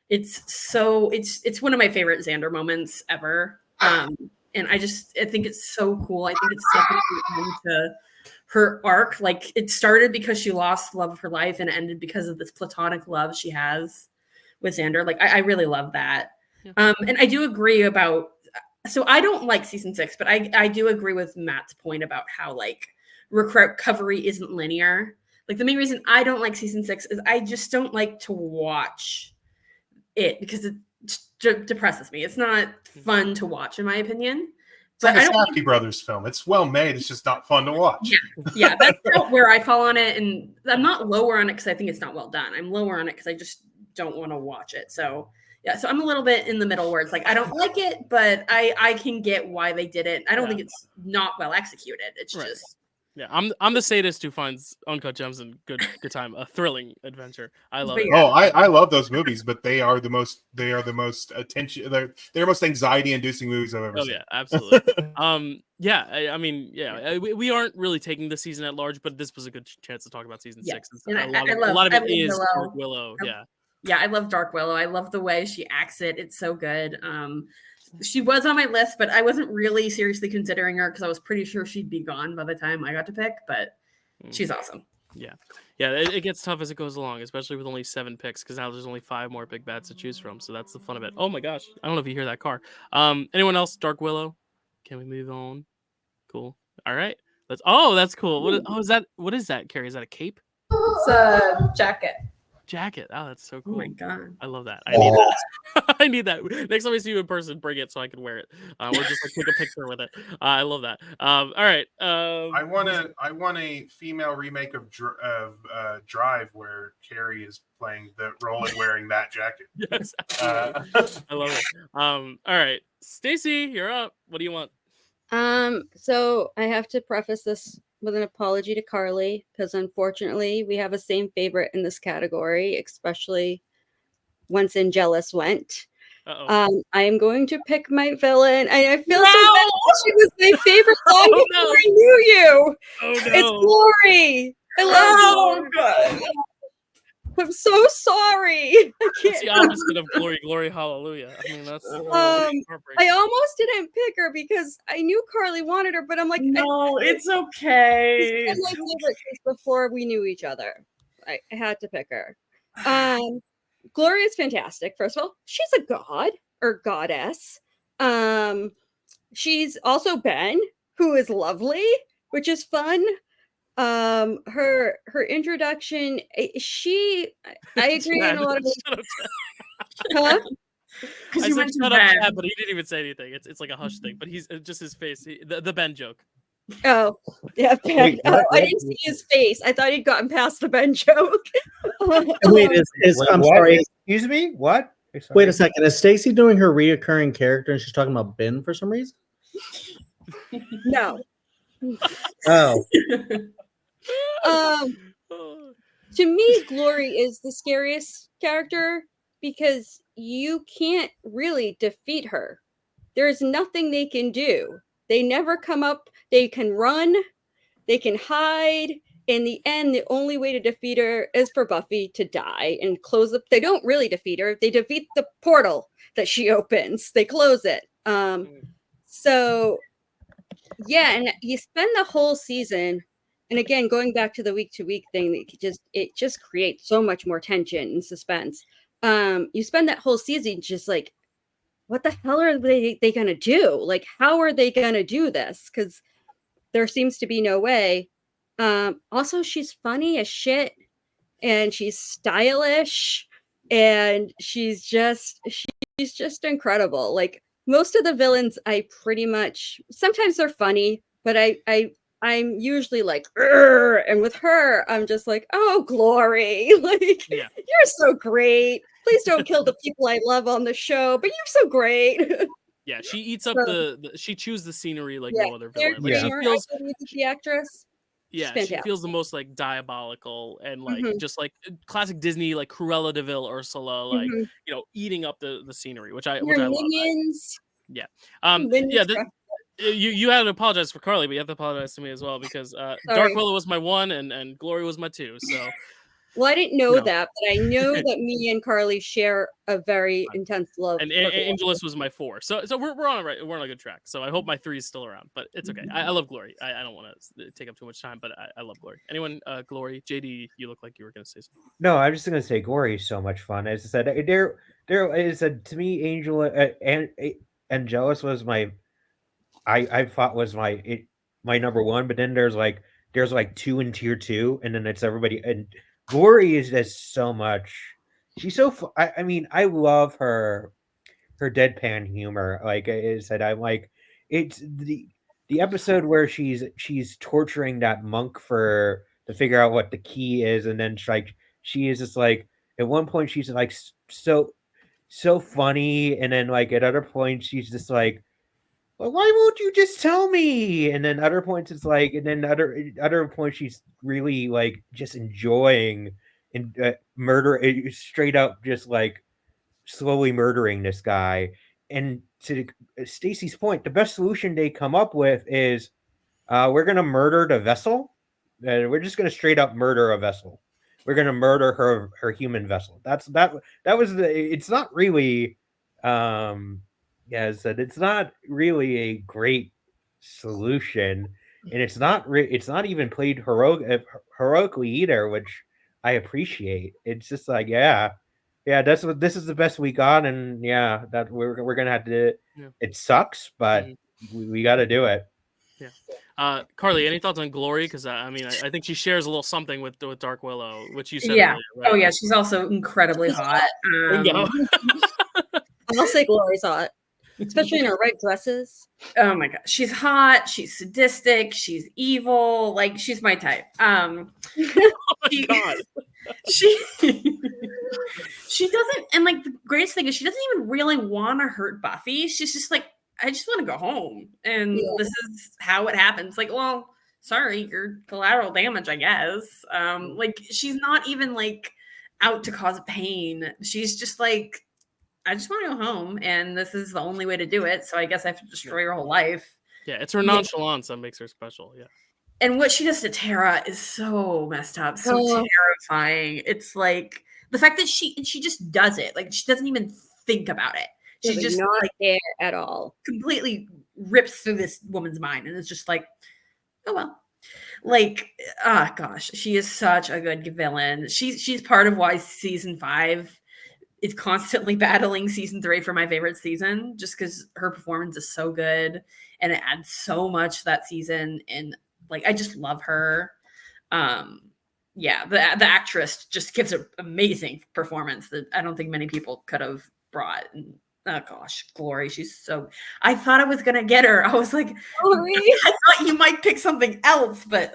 It's one of my favorite Xander moments ever. And I think it's so cool. I think it's such a great end to her arc. Like it started because she lost the love of her life, and it ended because of this platonic love she has with Xander. Like I really love that. Yeah. And I do agree about, so I don't like season 6, but I do agree with Matt's point about how like recovery isn't linear. Like the main reason I don't like season 6 is I just don't like to watch it because it depresses me. It's not fun to watch in my opinion. It's like But a Safdie Brothers film. It's well made. It's just not fun to watch. Yeah, that's not where I fall on it. And I'm not lower on it because I think it's not well done. I'm lower on it because I just don't want to watch it. So yeah, so I'm a little bit in the middle where it's like I don't like it, but I can get why they did it. I don't think it's not well executed. It's just I'm the sadist who finds Uncut Gems and good time a thrilling adventure. I love it. Oh, I love those movies, but they are the most attention. They're most anxiety inducing movies I've ever seen. Yeah, absolutely. I mean, we aren't really taking the season at large, but this was a good chance to talk about season 6. And a lot of it is Dark Willow. Yeah, I love Dark Willow. I love the way she acts it. It's so good. She was on my list, but I wasn't really seriously considering her because I was pretty sure she'd be gone by the time I got to pick, but she's awesome. Yeah, it gets tough as it goes along, especially with only 7 picks, because now there's only 5 more big bats to choose from, so that's the fun of it. Oh my gosh, I don't know if you hear that car. Anyone else? Dark Willow? Can we move on? Cool. All right. That's cool. What is that? What is that, Kerri? Is that a cape? It's a jacket. Jacket. Oh, that's so cool. Oh my god, I love that. I need that. I need that. Next time I see you in person, bring it so I can wear it. Or just like take a picture with it. I love that. All right. I want a female remake of Drive where Kerri is playing the role and wearing that jacket. Yes, absolutely. I love it. All right, Stacy, you're up. What do you want? So I have to preface this with an apology to Carly, because unfortunately we have a same favorite in this category, especially once Angelus went. I am going to pick my villain. I feel so bad. She was my favorite song before I knew you. It's Glory. I love you. I'm so sorry. It's the opposite of Glory, Glory, Hallelujah. I mean, that's I almost didn't pick her because I knew Carly wanted her, but I'm like, no, it's okay. She's my favorite since before we knew each other. I had to pick her. Glory is fantastic. First of all, she's a god or goddess. She's also Ben, who is lovely, which is fun. Her introduction, I agree in a lot of ways. Huh? I said shut up, Chad, but he didn't even say anything. It's like a hush thing, but he's just his face. The Ben joke. Oh, yeah, Ben. I didn't see his face. I thought he'd gotten past the Ben joke. Wait, I'm sorry. Excuse me? What? Wait a second. Is Stacy doing her reoccurring character and she's talking about Ben for some reason? No. Oh. To me, Glory is the scariest character because you can't really defeat her. There's nothing they can do. They never come up. They can run. They can hide. In the end, the only way to defeat her is for Buffy to die and close up. They don't really defeat her. They defeat the portal that she opens. They close it. So, yeah, and you spend the whole season. And again, going back to the week-to-week thing, it just creates so much more tension and suspense. You spend that whole season just like, what the hell are they going to do? Like, how are they going to do this? Because there seems to be no way. Also, she's funny as shit, and she's stylish, and she's just incredible. Like, most of the villains, I pretty much, sometimes they're funny, but I'm usually like, and with her, I'm just like, oh, Glory, like, you're so great. Please don't kill the people I love on the show, but you're so great. Yeah, she eats up she chews the scenery like no other villain. Like, she feels the actress. Yeah, she feels the most like diabolical and like just like classic Disney, like Cruella de Vil, Ursula, like eating up the scenery, which I love. Minions. You had to apologize for Carly, but you have to apologize to me as well because Dark Willow was my 1 and Glory was my 2. So, well, I didn't know that, but I know that me and Carly share a very intense love. And Angelus was my 4. So we're on we're on a good track. So I hope my 3 is still around, but it's okay. I love Glory. I don't want to take up too much time, but I love Glory. Anyone, Glory, JD, you look like you were going to say something. No, I'm just going to say Glory is so much fun. As I said, to me, Angel and Angelus was my. I thought was my number 1, but then there's like 2 in tier 2, and then it's everybody. And Glory is just so much. She's so. I mean, I love her deadpan humor. Like I said, I'm like, it's the episode where she's torturing that monk to figure out what the key is, and then she is just like at one point she's like so funny, and then like at other points she's just like, well, why won't you just tell me? And then other points it's like, and then other points she's really like just enjoying and murder straight up, just like slowly murdering this guy. And to Stacy's point, the best solution they come up with is we're gonna murder the vessel. We're just gonna straight up murder a vessel. We're gonna murder her human vessel. That was it's not really yeah, I said it's not really a great solution, and it's not even played heroically either, which I appreciate. It's just like, yeah, this is the best we got, and yeah, that we're gonna have to. Yeah. It sucks, but we got to do it. Yeah. Carly, any thoughts on Glory? Because I mean, I think she shares a little something with Dark Willow, which you said Yeah. earlier, right? Oh yeah, she's also incredibly hot. Bingo. I'll say Glory's hot, especially in her red dresses. Oh my god, she's hot. She's sadistic. She's evil. Like she's my type. Oh my god. She doesn't, and like the greatest thing is she doesn't even really want to hurt Buffy. She's just like, I just want to go home, and this is how it happens. Like, well, sorry, you're collateral damage, I guess. Like she's not even like out to cause pain. She's just like, I just want to go home, and this is the only way to do it. So I guess I have to destroy her whole life. Yeah, it's her nonchalance that makes her special. Yeah. And what she does to Tara is so messed up, so terrifying. It's like the fact that she just does it. Like she doesn't even think about it. She's just not like there at all. Completely rips through this woman's mind, and it's just like, oh well. Like, oh gosh, she is such a good villain. She's part of why season 5 is constantly battling season 3 for my favorite season, just because her performance is so good and it adds so much to that season. And like, I just love her. Yeah, the actress just gives an amazing performance that I don't think many people could have brought. And oh gosh, Glory, she's so. I thought I was gonna get her. I was like, Glory. I thought you might pick something else, but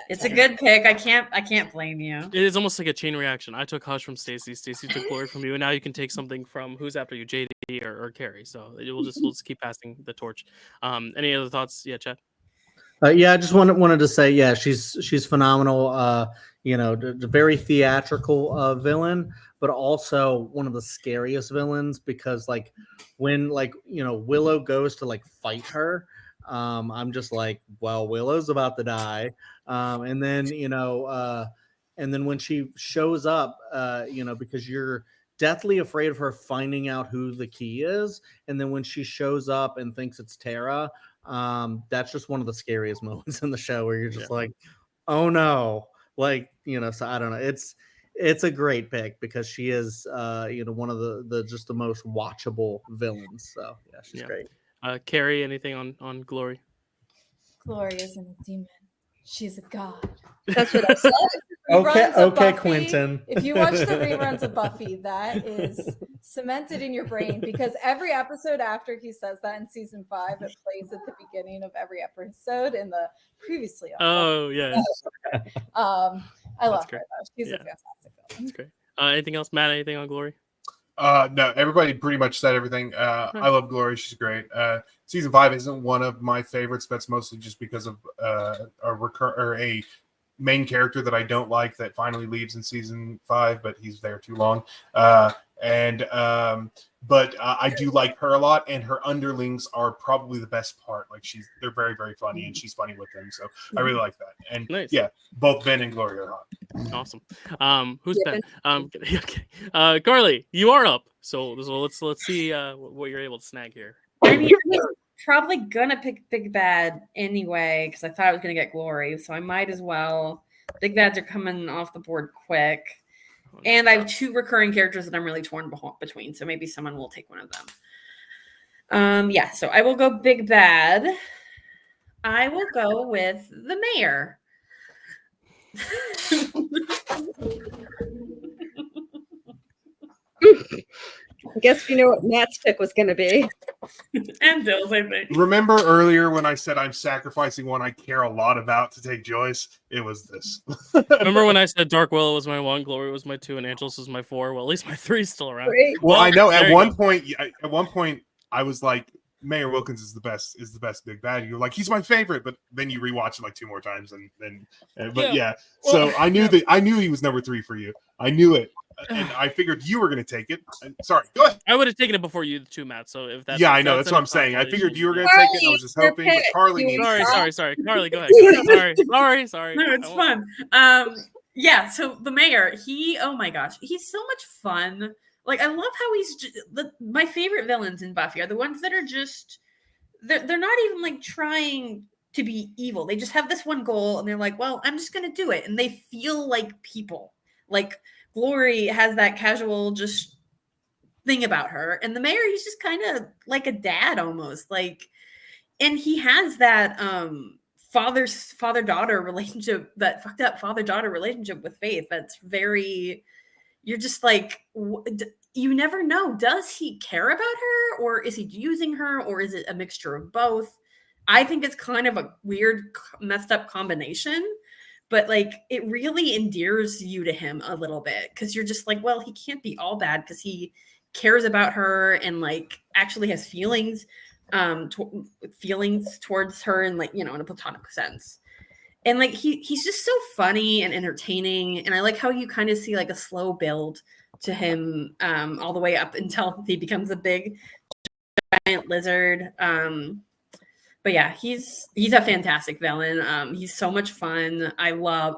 it's a good pick. I can't blame you. It is almost like a chain reaction. I took Hush from Stacy. Stacy took Glory from you, and now you can take something from who's after you, JD or Kerri. So we'll just keep passing the torch. Any other thoughts? Yeah, Chad. Yeah, I just wanted to say, yeah, she's phenomenal. You know, very theatrical villain, but also one of the scariest villains, because like when Willow goes to like fight her, I'm just like, well, Willow's about to die, and then and then when she shows up, because you're deathly afraid of her finding out who the key is, and then when she shows up and thinks it's Tara. That's just one of the scariest moments in the show where you're just like, oh no, like, so I don't know. It's a great pick because she is, one of the just the most watchable villains. So yeah, she's great. Kerri, anything on Glory? Glory isn't a demon. She's a god. That's what I said. Okay, Buffy, Quentin. If you watch the reruns of Buffy, that is cemented in your brain, because every episode after he says that in season 5, it plays at the beginning of every episode in the previously on. Oh yeah. I love her though. She's a fantastic villain. That's great. Anything else, Matt? Anything on Glory? No, everybody pretty much said everything. I love Glory. She's great. Season 5 isn't one of my favorites. That's mostly just because of a main character that I don't like that finally leaves in season 5, but he's there too long. But I do like her a lot, and her underlings are probably the best part. Like they're very, very funny, and she's funny with them. So I really like that. And yeah, both Ben and Glory are hot. Awesome. Who's Ben? Okay. Carly, you are up. So let's see what you're able to snag here. I mean, I was probably gonna pick Big Bad anyway because I thought I was gonna get Glory, so I might as well. Big Bads are coming off the board quick. And I have 2 recurring characters that I'm really torn between, so maybe someone will take one of them. Yeah, so I will go Big Bad. I will go with the mayor. I guess you know what Matt's pick was going to be. and Dill's, I think. Remember earlier when I said I'm sacrificing one I care a lot about to take Joyce? It was this. Remember when I said Dark Willow was my 1, Glory was my 2, and Angelus was my 4? Well, at least my 3's still around. Right. Well, I know there at you one go. point, I was like, Mayor Wilkins is the best big bad. You're like, he's my favorite, but then you rewatch it like 2 more times, and then, So Well, I knew he was number 3 for you. I knew it, and I figured you were going to take it. Sorry, go ahead. I would have taken it before you two, Matt. So if that's I know that's what I'm saying. I figured you were going to take it. I was just Carly, hoping, but your Carly pick. needs. Sorry. Carly, go ahead. Sorry. No, it's I won't- fun. Yeah, so the mayor, oh my gosh, he's so much fun. Like, I love how he's my favorite villains in Buffy are the ones that are just, they're not even like trying to be evil. They just have this one goal and they're like, well, I'm just going to do it. And they feel like people. Like, Glory has that casual just thing about her. And the mayor, he's just kind of like a dad almost. Like, and he has that father-daughter relationship, that fucked up father-daughter relationship with Faith. That's very, you're just like, you never know. Does he care about her, or is he using her, or is it a mixture of both? I think it's kind of a weird, messed up combination, but like it really endears you to him a little bit, because you're just like, well, he can't be all bad because he cares about her and like actually has feelings towards her, and like, you know, in a platonic sense. And like he's just so funny and entertaining, and I like how you kind of see like a slow build to him all the way up until he becomes a big giant lizard. But yeah, he's a fantastic villain. He's so much fun. I love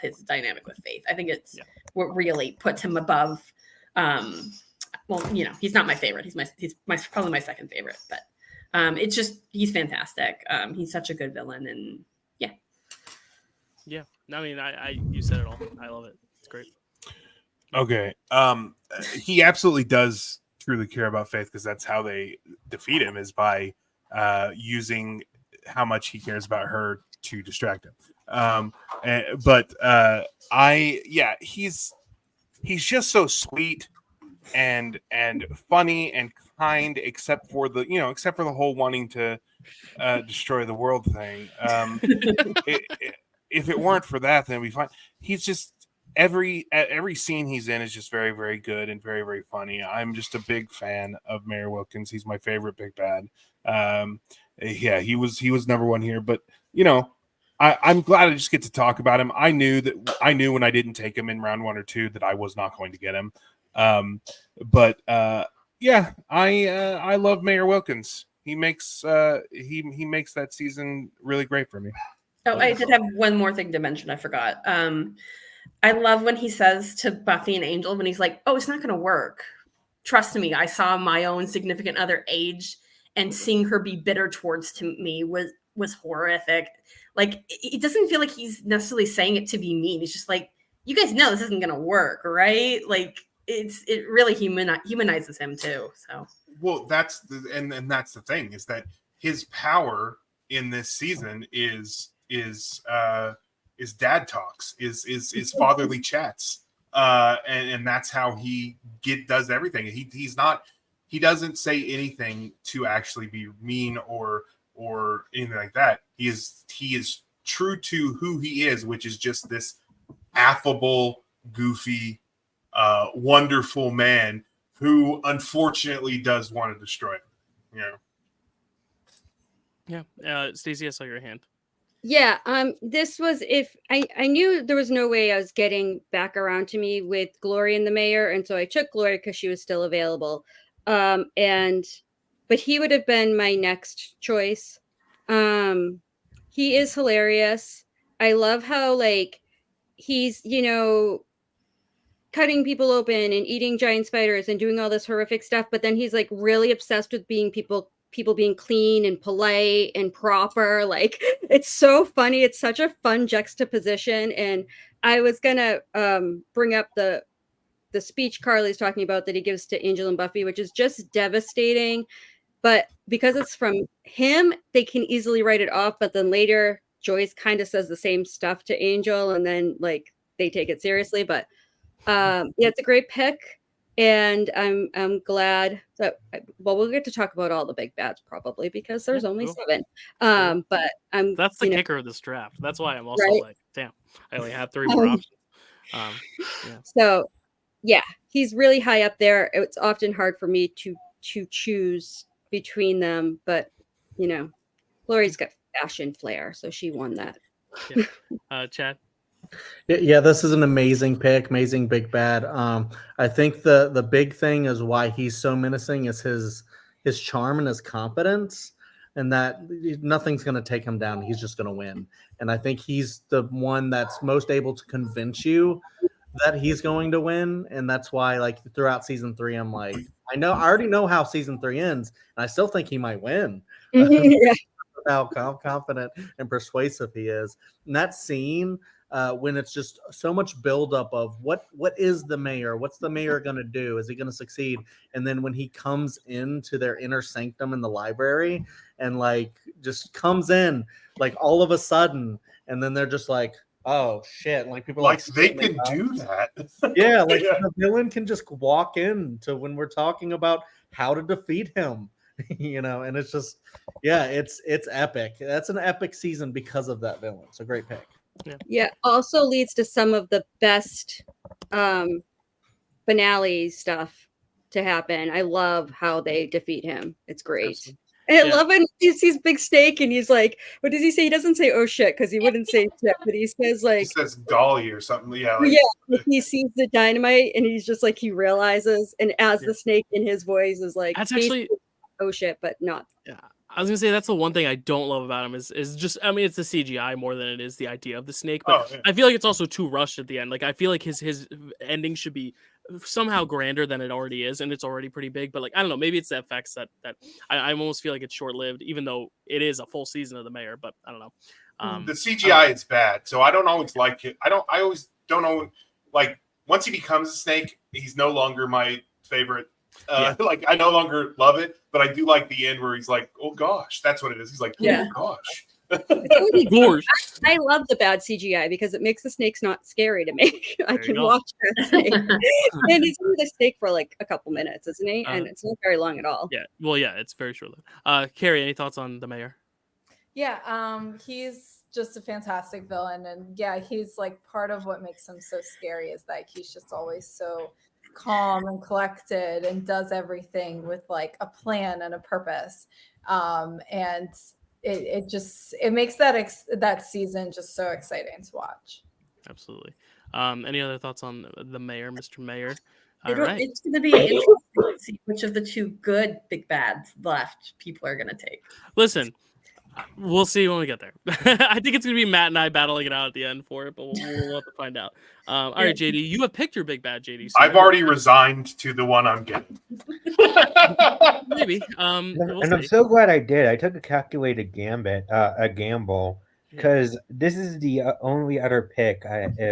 his dynamic with Faith. I think it's what really puts him above. Well, you know, he's not my favorite. He's probably my second favorite, but it's just, he's fantastic. He's such a good villain, and Yeah. I mean, you said it all. I love it. It's great. Okay. He absolutely does truly care about Faith, because that's how they defeat him, is by using how much he cares about her to distract him. He's just so sweet and funny and kind, except for the whole wanting to destroy the world thing. If it weren't for that, then we find he's just every scene he's in is just very, very good and very, very funny. I'm just a big fan of Mayor Wilkins. He's my favorite big bad. He was number 1 here, but you know, I'm glad I just get to talk about him. I knew when I didn't take him in round 1 or 2 that I was not going to get him. I love Mayor Wilkins. He makes he makes that season really great for me. Oh, I did have one more thing to mention. I forgot. I love when he says to Buffy and Angel, when he's like, "Oh, it's not going to work. Trust me. I saw my own significant other age, and seeing her be bitter towards me was horrific." Like, it doesn't feel like he's necessarily saying it to be mean. He's just like, "You guys know this isn't going to work, right?" Like, it really humanizes him too. So, well, that's the thing, is that his power in this season is dad talks, is fatherly chats, and that's how he does everything. He doesn't say anything to actually be mean or anything like that. He is true to who he is, which is just this affable, goofy, wonderful man who unfortunately does want to destroy him. Yeah. Stacey, I saw your hand. Yeah, this was, if I knew there was no way I was getting back around to me with Glory and the Mayor, and so I took Glory because she was still available. But he would have been my next choice. He is hilarious. I love how like he's, you know, cutting people open and eating giant spiders and doing all this horrific stuff, but then he's like really obsessed with being people being clean and polite and proper. Like, it's so funny. It's such a fun juxtaposition. And I was gonna bring up the speech Carly's talking about that he gives to Angel and Buffy, which is just devastating. But because it's from him, they can easily write it off. But then later, Joyce kind of says the same stuff to Angel, and then like they take it seriously. But yeah, it's a great pick. And I'm glad that we'll get to talk about all the big bads probably because there's only cool. 7. But I'm That's the kicker of this draft. That's why I'm also right. like, damn, I only have 3 more options. Yeah. So yeah, he's really high up there. It's often hard for me to choose between them, but you know, Lori's got fashion flair, so she won that. Chad. Yeah, this is an amazing pick, amazing big bad. I think the big thing is why he's so menacing is his charm and his confidence, and that nothing's going to take him down. He's just going to win. And I think he's the one that's most able to convince you that he's going to win, and that's why, like, throughout season 3, I'm like, I already know how season 3 ends, and I still think he might win. Yeah. How confident and persuasive he is. And that scene, when it's just so much buildup of what is the mayor? What's the mayor going to do? Is he going to succeed? And then when he comes into their inner sanctum in the library and like just comes in like all of a sudden, and then they're just like, oh shit! Like people like they can do that. Yeah, like the villain can just walk in to when we're talking about how to defeat him. You know, and it's just, yeah, it's epic. That's an epic season because of that villain. It's a great pick. Yeah, also leads to some of the best finale stuff to happen. I love how they defeat him. It's great. Absolutely. And I love when he sees Big Steak and he's like, what does he say? He doesn't say oh shit because he wouldn't say shit, but he says like, he says golly or something. Yeah, like, he sees the dynamite and he's just like, he realizes, and as the snake in his voice is like, that's actually oh shit, but not. Yeah, I was gonna say that's the one thing I don't love about him is just, I mean, it's the CGI more than it is the idea of the snake, but I feel like it's also too rushed at the end. Like I feel like his ending should be somehow grander than it already is, and it's already pretty big. But like I don't know, maybe it's the effects that I almost feel like it's short lived, even though it is a full season of the mayor. But I don't know. The CGI is bad, so I don't always like it. I always don't know. Like once he becomes a snake, he's no longer my favorite. Like I no longer love it, but I do like the end where he's like, "Oh gosh, that's what it is." He's like, "Oh gosh." I love the bad CGI because it makes the snakes not scary to me. I can watch that snake, and he's only the snake for like a couple minutes, isn't he? And it's not very long at all. Yeah, well, yeah, it's very short lived. Kerri, any thoughts on the mayor? Yeah, he's just a fantastic villain, and yeah, he's like part of what makes him so scary is that he's just always so calm and collected and does everything with like a plan and a purpose, and it makes that season just so exciting to watch. Absolutely. Any other thoughts on the mayor, Mr. Mayor? It's going to be interesting to see which of the 2 good big bads left people are going to take. Listen, we'll see when we get there. I think it's going to be Matt and I battling it out at the end for it, but we'll have to find out. All right, JD, you have picked your big bad, JD. So I've already resigned to the one I'm getting. Maybe. And I'm so glad I did. I took a calculated gamble, because this is the only other pick. I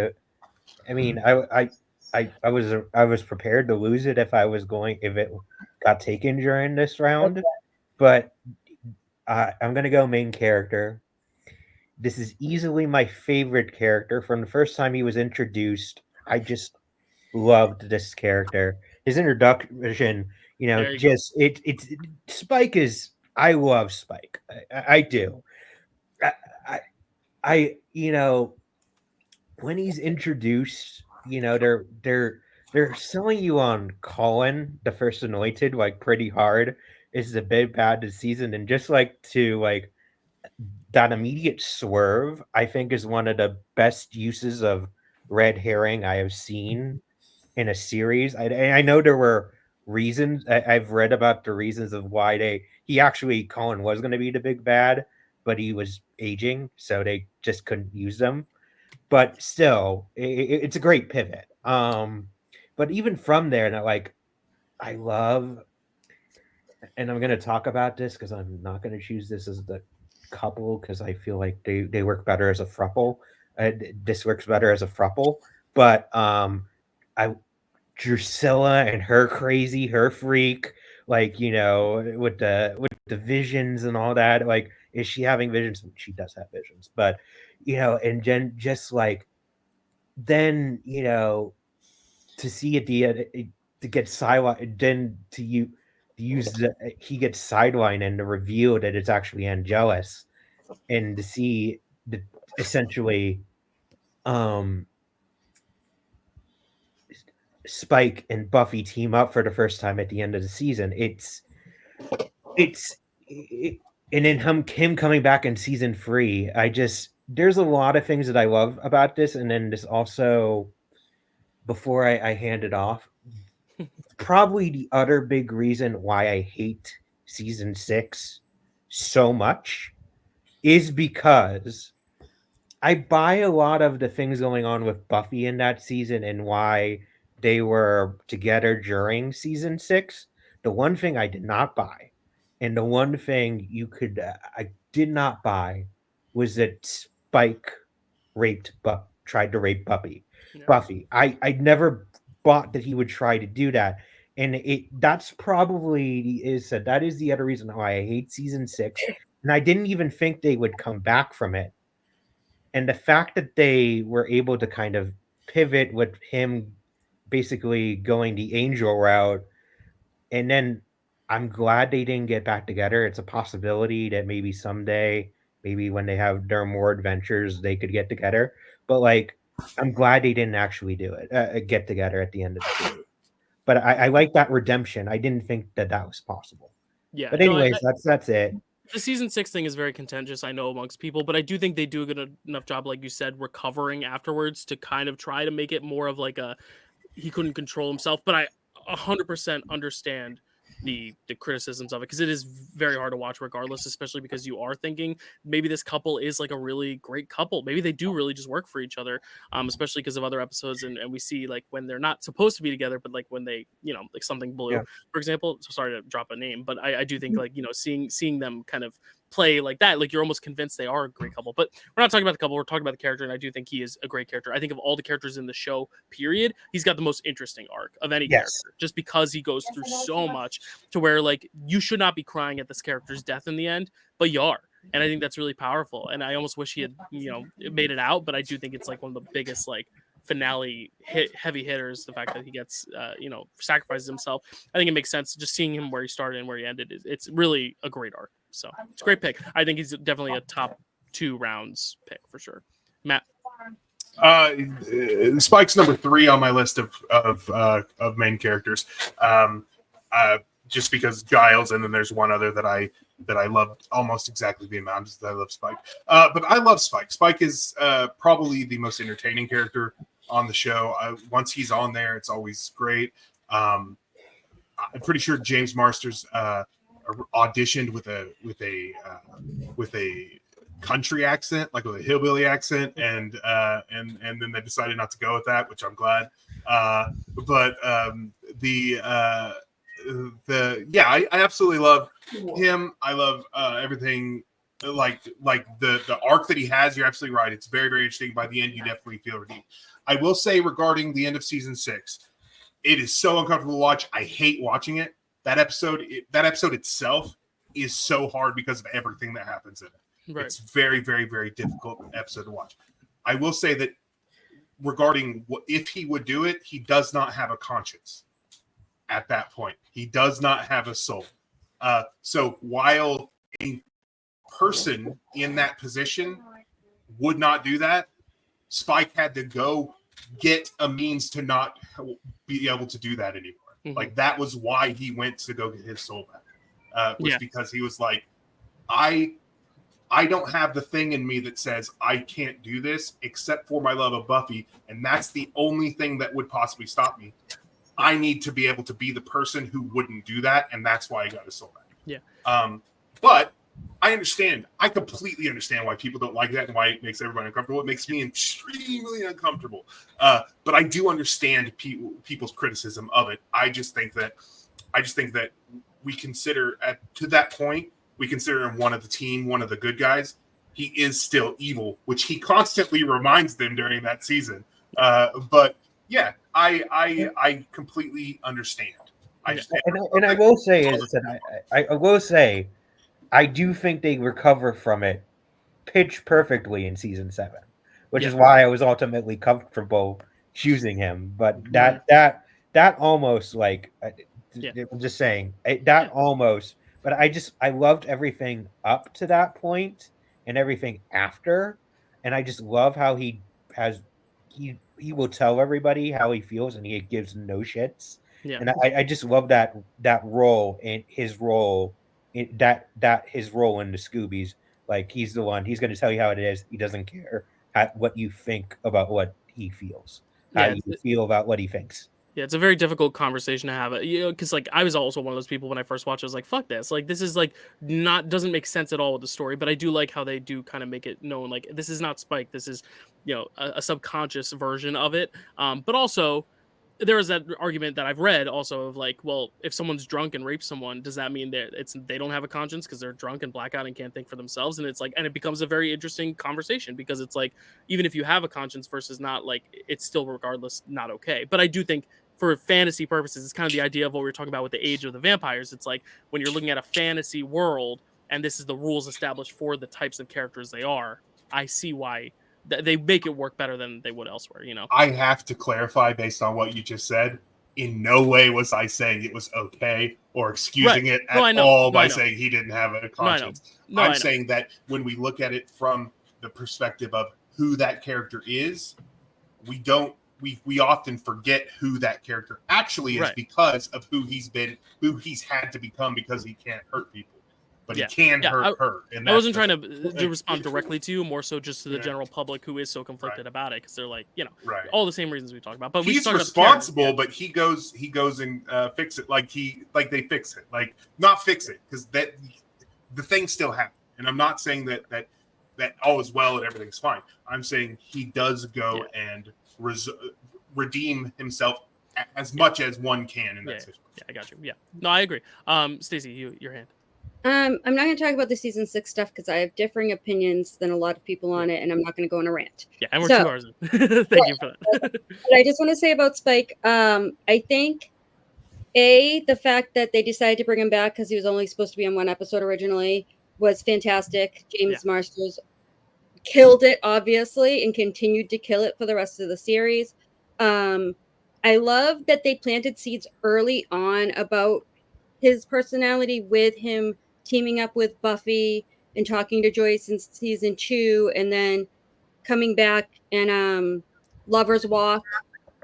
was prepared to lose it if it got taken during this round, but I'm gonna go main character. This is easily my favorite character. From the first time he was introduced, I just loved this character. His introduction, it's Spike is. I love Spike. I do. I when he's introduced, they're selling you on Colin, the first anointed, like pretty hard. This is a big bad this season, and just that immediate swerve, I think, is one of the best uses of red herring I have seen in a series. I know there were reasons. I've read about the reasons of why Colin was going to be the big bad, but he was aging, so they just couldn't use them. But still, it's a great pivot. But even from there, I love, and I'm going to talk about this because I'm not going to choose this as the couple because I feel like they work better as a throuple. This works better as a throuple, but Drusilla and her crazy, her freak, with the visions and all that. Like, is she having visions? She does have visions, but and Jen just then to see at the end, to get sidelined, then he gets sidelined and to reveal that it's actually Angelus, and to see the essentially Spike and Buffy team up for the first time at the end of the season. And then him coming back in season 3, there's a lot of things that I love about this, and then this also, before I hand it off, probably the other big reason why I hate season 6 so much is because I buy a lot of the things going on with Buffy in that season and why they were together during season 6. The one thing I did not buy, and the one thing I did not buy, was that Spike tried to rape Buffy. Yeah. Buffy. I never bought that he would try to do that, and that is the other reason why I hate season 6. And I didn't even think they would come back from it. And the fact that they were able to kind of pivot with him basically going the Angel route, and then I'm glad they didn't get back together. It's a possibility that maybe someday, maybe when they have their more adventures, they could get together. But like, I'm glad they didn't actually do it, get together at the end of the series. But I like that redemption. I didn't think that was possible. Yeah. But anyways, that's it. The season 6 thing is very contentious, I know, amongst people, but I do think they do a good enough job, like you said, recovering afterwards to kind of try to make it more of like he couldn't control himself. But I 100% understand the criticisms of it, because it is very hard to watch regardless, especially because you are thinking maybe this couple is like a really great couple. Maybe they do really just work for each other, especially because of other episodes, and we see like when they're not supposed to be together, but like when they, like Something Blue, for example. So sorry to drop a name, but I do think like, seeing them kind of play like that, like you're almost convinced they are a great couple. But we're not talking about the couple, we're talking about the character, and I do think he is a great character. I think of all the characters in the show, period, he's got the most interesting arc of any character, just because he goes through so much to where like you should not be crying at this character's death in the end, but you are. And I think that's really powerful, and I almost wish he had made it out. But I do think it's like one of the biggest like finale heavy hitters, the fact that he gets sacrifices himself. I think it makes sense just seeing him where he started and where he ended. It's really a great arc. So it's a great pick. I think he's definitely a top 2 rounds pick for sure. Matt? Spike's number 3 on my list of main characters. Just because Giles, and then there's one other that I love almost exactly the amount as I love Spike. But I love Spike. Spike is probably the most entertaining character on the show. Once he's on there, it's always great. I'm pretty sure James Marsters auditioned with a country accent, like with a hillbilly accent, and then they decided not to go with that, which I'm glad. I absolutely love him. I love everything, like the arc that he has. You're absolutely right. It's very, very interesting. By the end, you definitely feel redeemed. I will say regarding the end of season 6, it is so uncomfortable to watch. I hate watching it. That episode itself is so hard because of everything that happens in it. Right. It's very, very, very difficult episode to watch. I will say that regarding if he would do it, he does not have a conscience at that point. He does not have a soul. So while a person in that position would not do that, Spike had to go get a means to not be able to do that anymore. Mm-hmm. Like that was why he went to go get his soul back. Because he was like, I don't have the thing in me that says I can't do this except for my love of Buffy, and that's the only thing that would possibly stop me. I need to be able to be the person who wouldn't do that, and that's why I got his soul back. Yeah. But I understand. I completely understand why people don't like that and why it makes everybody uncomfortable. It makes me extremely uncomfortable. But I do understand people's criticism of it. I just think that we consider to that point, we consider him one of the team, one of the good guys. He is still evil, which he constantly reminds them during that season. But yeah, I completely understand. I will say I do think they recover from it pitch perfectly in season 7, which is why I was ultimately comfortable choosing him. But that that almost like Yeah. I'm just saying that almost, but I loved everything up to that point and everything after, and I just love how has he will tell everybody how he feels and he gives no shits. Yeah. And I just love that role and his role that his role in the Scoobies. Like he's the one, he's going to tell you how it is. He doesn't care what you think about what he feels, how Yeah, you feel about what he thinks. Yeah, it's a very difficult conversation to have. You know, because like I was also one of those people when I first watched. I was like, "Fuck this! Like this is like doesn't make sense at all with the story." But I do like how they do kind of make it known like this is not Spike. This is, you know, a subconscious version of it. But also there is that argument that I've read also of like, well, if someone's drunk and rapes someone, does that mean that they don't have a conscience because they're drunk and blackout and can't think for themselves? And it's like, and it becomes a very interesting conversation because it's like, even if you have a conscience versus not, like it's still regardless not okay. But I do think for fantasy purposes, it's kind of the idea of what we were talking about with the age of the vampires. It's like when you're looking at a fantasy world and this is the rules established for the types of characters they are, I see why they make it work better than they would elsewhere, you know. I have to clarify based on what you just said. In no way was I saying it was okay or excusing it at all by saying he didn't have a conscience. I'm saying that when we look at it from the perspective of who that character is, we often forget who that character actually is because of who he's had to become because he can't hurt people. But he can hurt her. And I wasn't trying to respond directly to you, more so just to the general public who is so conflicted about it because they're like, you know, all the same reasons we talked about. But he's responsible, but he goes and fix it like they fix it, like not fix it because that the thing still happened. And I'm not saying that all is well and everything's fine. I'm saying he does go and redeem himself as much as one can in that situation. Yeah, I got you. Yeah, no, I agree. Stacey, your hand. I'm not going to talk about the season 6 stuff because I have differing opinions than a lot of people on it, and I'm not going to go on a rant. Yeah, and we're 2 hours in. Thank you for that. But I just want to say about Spike, I think, the fact that they decided to bring him back because he was only supposed to be on one episode originally was fantastic. James Marsters killed it, obviously, and continued to kill it for the rest of the series. I love that they planted seeds early on about his personality with him teaming up with Buffy and talking to Joyce in season 2 and then coming back and Lover's Walk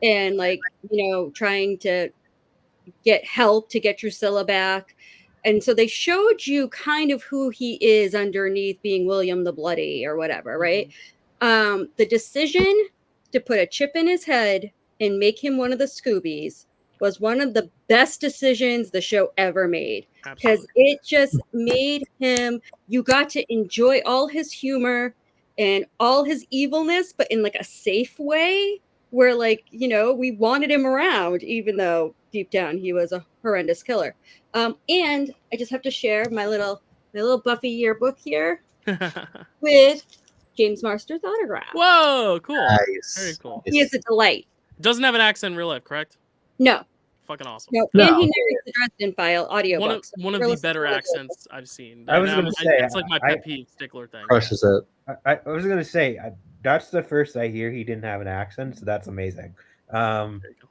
and like, you know, trying to get help to get Drusilla back. And so they showed you kind of who he is underneath being William the Bloody or whatever, right? The decision to put a chip in his head and make him one of the Scoobies was one of the best decisions the show ever made because it just made him, you got to enjoy all his humor and all his evilness, but in like a safe way where like, you know, we wanted him around, even though deep down he was a horrendous killer. And I just have to share my little Buffy yearbook here with James Marsters' autograph. Whoa, cool. Nice. Very cool. He is a delight. Doesn't have an accent in real life, correct? No. Fucking awesome. No. And he narrates the Dresden File audiobooks. One of the better accents I've seen. I was going to say it's like my pet peeve stickler thing. Crushes it. I was going to say that's the first I hear he didn't have an accent, so that's amazing. There you go.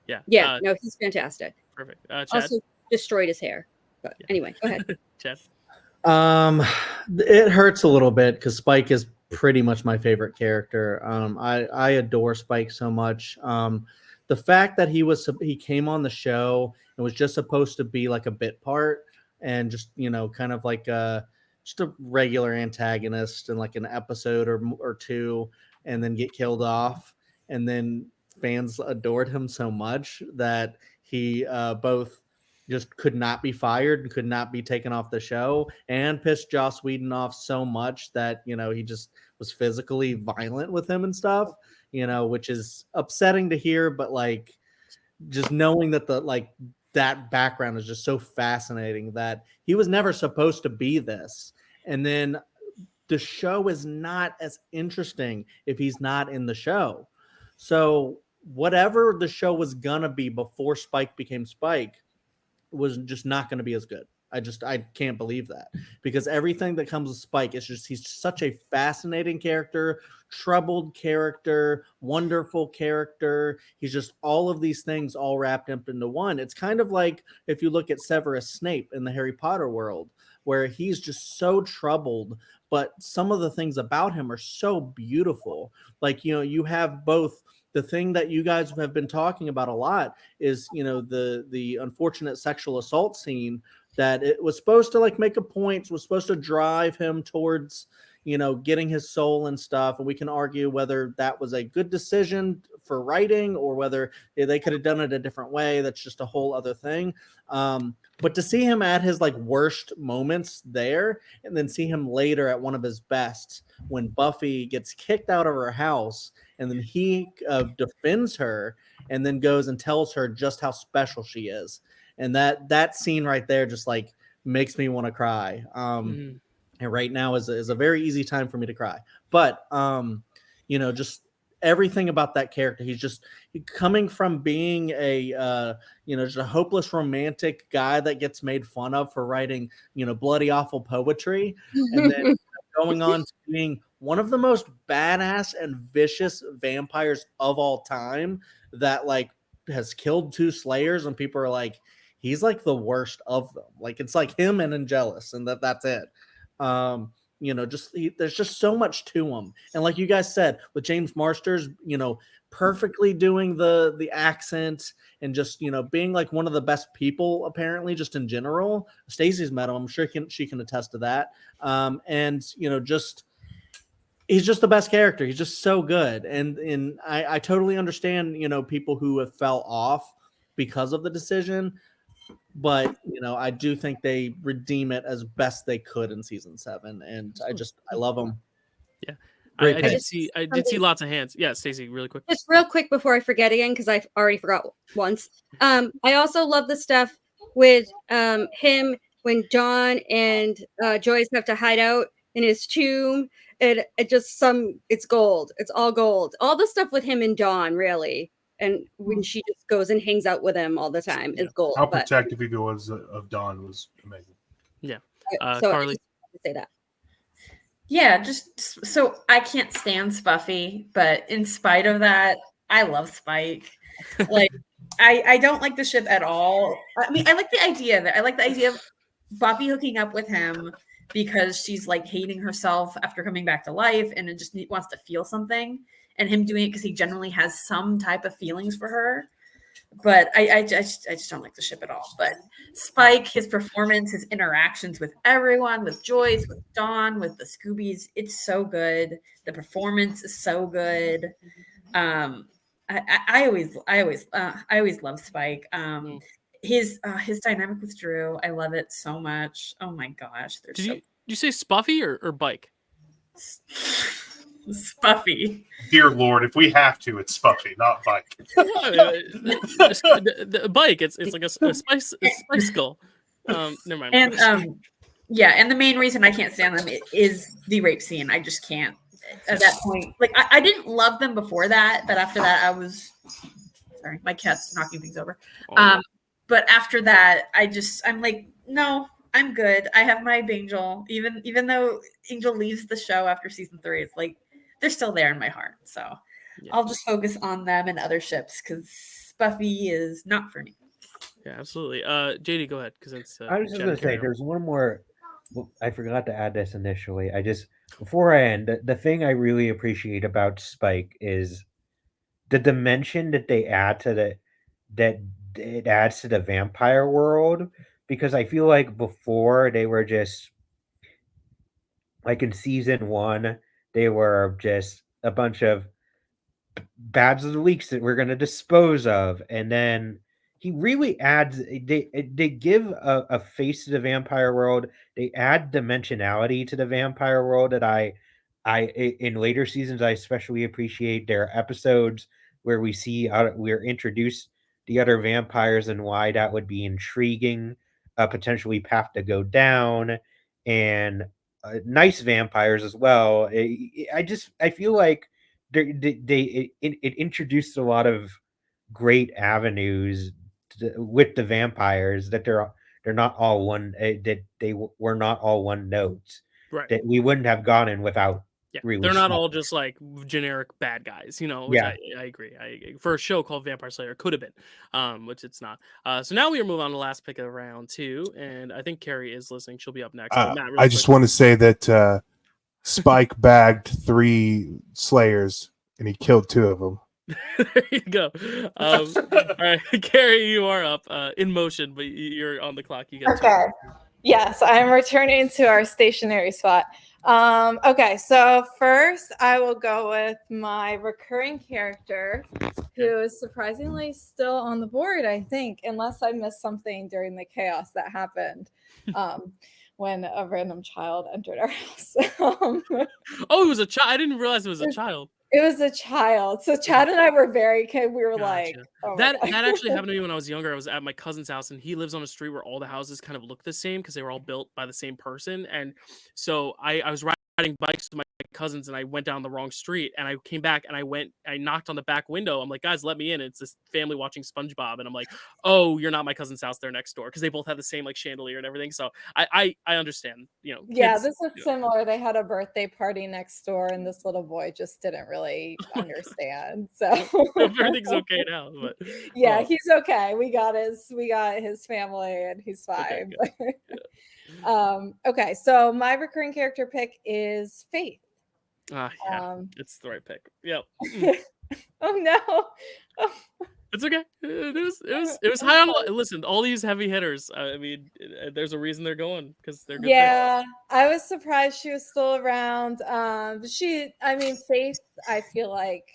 Yeah. Yeah. No, he's fantastic. Perfect. Chad? Also destroyed his hair. But anyway, go ahead. Chad? It hurts a little bit because Spike is pretty much my favorite character. I adore Spike so much. The fact that he came on the show and was just supposed to be like a bit part and just, you know, kind of like just a regular antagonist in like an episode or two and then get killed off. And then fans adored him so much that he both just could not be fired and could not be taken off the show and pissed Joss Whedon off so much that, you know, he just was physically violent with him and stuff, you know, which is upsetting to hear, but like just knowing that that background is just so fascinating that he was never supposed to be this. And then the show is not as interesting if he's not in the show. So whatever the show was gonna be before Spike became Spike was just not going to be as good. I can't believe that, because everything that comes with Spike is just, he's such a fascinating character, troubled character, wonderful character. He's just all of these things all wrapped up into one. It's kind of like if you look at Severus Snape in the Harry Potter world, where he's just so troubled, but some of the things about him are so beautiful. Like, you have both the thing that you guys have been talking about a lot is, the unfortunate sexual assault scene, that it was supposed to like make a point, was supposed to drive him towards, getting his soul and stuff. And we can argue whether that was a good decision for writing or whether they could have done it a different way. That's just a whole other thing. But to see him at his like worst moments there, and then see him later at one of his best, when Buffy gets kicked out of her house, and then he defends her, and then goes and tells her just how special she is. And that scene right there just like makes me want to cry. And right now is a very easy time for me to cry. But just everything about that character, he's just coming from being a just a hopeless romantic guy that gets made fun of for writing bloody awful poetry, and then going on to being one of the most badass and vicious vampires of all time, that like has killed 2 slayers, and people are like, he's like the worst of them. Like, it's like him and Angelus, and that's it. There's just so much to him. And like you guys said, with James Marsters, perfectly doing the accent, and just, being like one of the best people, apparently, just in general. Stacy's met him. I'm sure she can attest to that. He's just the best character. He's just so good. And I totally understand, people who have fell off because of the decision. But I do think they redeem it as best they could in season 7, and I love them. Yeah, I did see lots of hands. Yeah, Stacey, really quick. Just real quick before I forget again, because I've already forgot once. I also love the stuff with him when John and Joyce have to hide out in his tomb, and it's gold. It's all gold. All the stuff with him and Dawn, really. And when she just goes and hangs out with him all the time, is gold. How protective he was of Dawn was amazing. Yeah. So Carly, to say that. Yeah, just so I can't stand Buffy, but in spite of that, I love Spike. Like, I don't like the ship at all. I mean, I like the idea of Buffy hooking up with him because she's like hating herself after coming back to life, and it just wants to feel something. And him doing it because he generally has some type of feelings for her. But I just don't like the ship at all. But Spike, his performance, his interactions with everyone, with Joyce, with Dawn, with the Scoobies, it's so good. The performance is so good. I always love Spike. His dynamic with Drew, I love it so much. Oh my gosh, did you say Spuffy or Bike? Spuffy. Dear Lord, if we have to, it's Spuffy, not Bike. The Bike, it's like a spice skull. Never mind. And and the main reason I can't stand them is the rape scene. I just can't. At that point, like I didn't love them before that, but after that, I was sorry, my cat's knocking things over. But after that, I'm like, no, I'm good. I have my Angel. Even though Angel leaves the show after season 3, it's like they're still there in my heart. So I'll just focus on them and other ships because Buffy is not for me. Yeah, absolutely. JD, go ahead, because it's. I was just going to say, there's one more. Well, I forgot to add this initially. Before I end, the thing I really appreciate about Spike is the dimension that they add to that it adds to the vampire world. Because I feel like before they were just like in season 1, they were just a bunch of bads of the weeks that we're going to dispose of, and then he really adds. They give a face to the vampire world. They add dimensionality to the vampire world that I in later seasons I especially appreciate. There are episodes where we're introduced the other vampires and why that would be intriguing, potentially path to go down, and nice vampires as well. I feel like it introduced a lot of great avenues with the vampires that they're not all one. Were not all one notes. Right. That we wouldn't have gone in without. Yeah, really they're not smart. all just like generic bad guys, which Yeah. I agree. For a show called Vampire Slayer, could have been, which it's not. So now we are moving on to the last pick of round 2, and I think Kerri is listening. She'll be up next. But Matt, really I just want to say that Spike bagged 3 Slayers and he killed 2 of them. There you go. All right, Kerri, you are up in motion, but you're on the clock. You get okay. Yes, I'm returning to our stationary spot. Okay, so first I will go with my recurring character, who is surprisingly still on the board, I think, unless I missed something during the chaos that happened when a random child entered our house. Oh, it was a child. I didn't realize it was a child. It was a child. So Chad and I were we were Gotcha. like, oh that actually happened to me when I was younger. I was at my cousin's house, and he lives on a street where all the houses kind of look the same because they were all built by the same person. And so I was riding bikes with my cousins, and I went down the wrong street, and I came back, and I knocked on the back window. I'm like, guys, let me in. It's this family watching SpongeBob, and I'm like, oh, you're not my cousin's house. They're next door, because they both had the same like chandelier and everything. So I understand, kids, yeah, this is similar. They had a birthday party next door, and this little boy just didn't really understand. So everything's okay now. But yeah, he's okay. We got his family, and he's fine. Okay, yeah. Okay, so my recurring character pick is Faith. Yeah, it's the right pick. Yep. Oh no. It's okay. It was high on. Listen, all these heavy hitters. I mean, there's a reason they're going, because they're good. Yeah, I was surprised she was still around. Faith, I feel like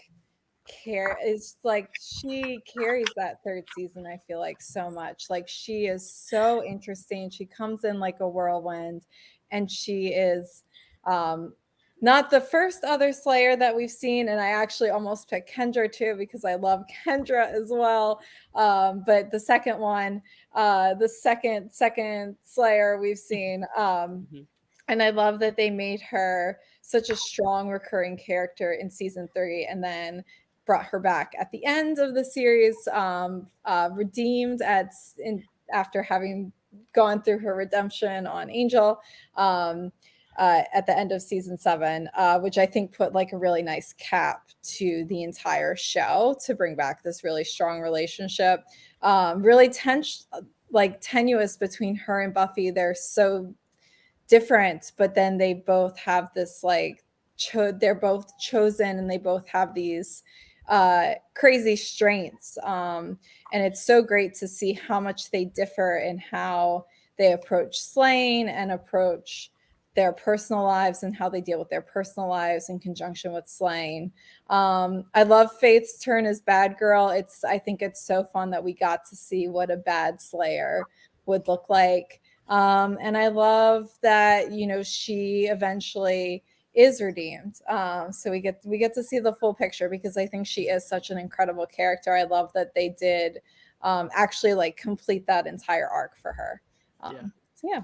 she carries that 3rd season. I feel like so much. Like, she is so interesting. She comes in like a whirlwind, and she is not the first other Slayer that we've seen, and I actually almost picked Kendra too, because I love Kendra as well. But the second one, the second Slayer we've seen, and I love that they made her such a strong recurring character in season 3, and then brought her back at the end of the series, redeemed after having gone through her redemption on Angel. At the end of season 7, which I think put like a really nice cap to the entire show, to bring back this really strong relationship. Really tenuous between her and Buffy. They're so different, but then they both have this they're both chosen, and they both have these crazy strengths. And it's so great to see how much they differ in how they approach slaying and approach their personal lives, and how they deal with their personal lives in conjunction with slaying. I love Faith's turn as bad girl. I think it's so fun that we got to see what a bad Slayer would look like. And I love that, she eventually is redeemed. So we get to see the full picture, because I think she is such an incredible character. I love that they did actually complete that entire arc for her. So yeah.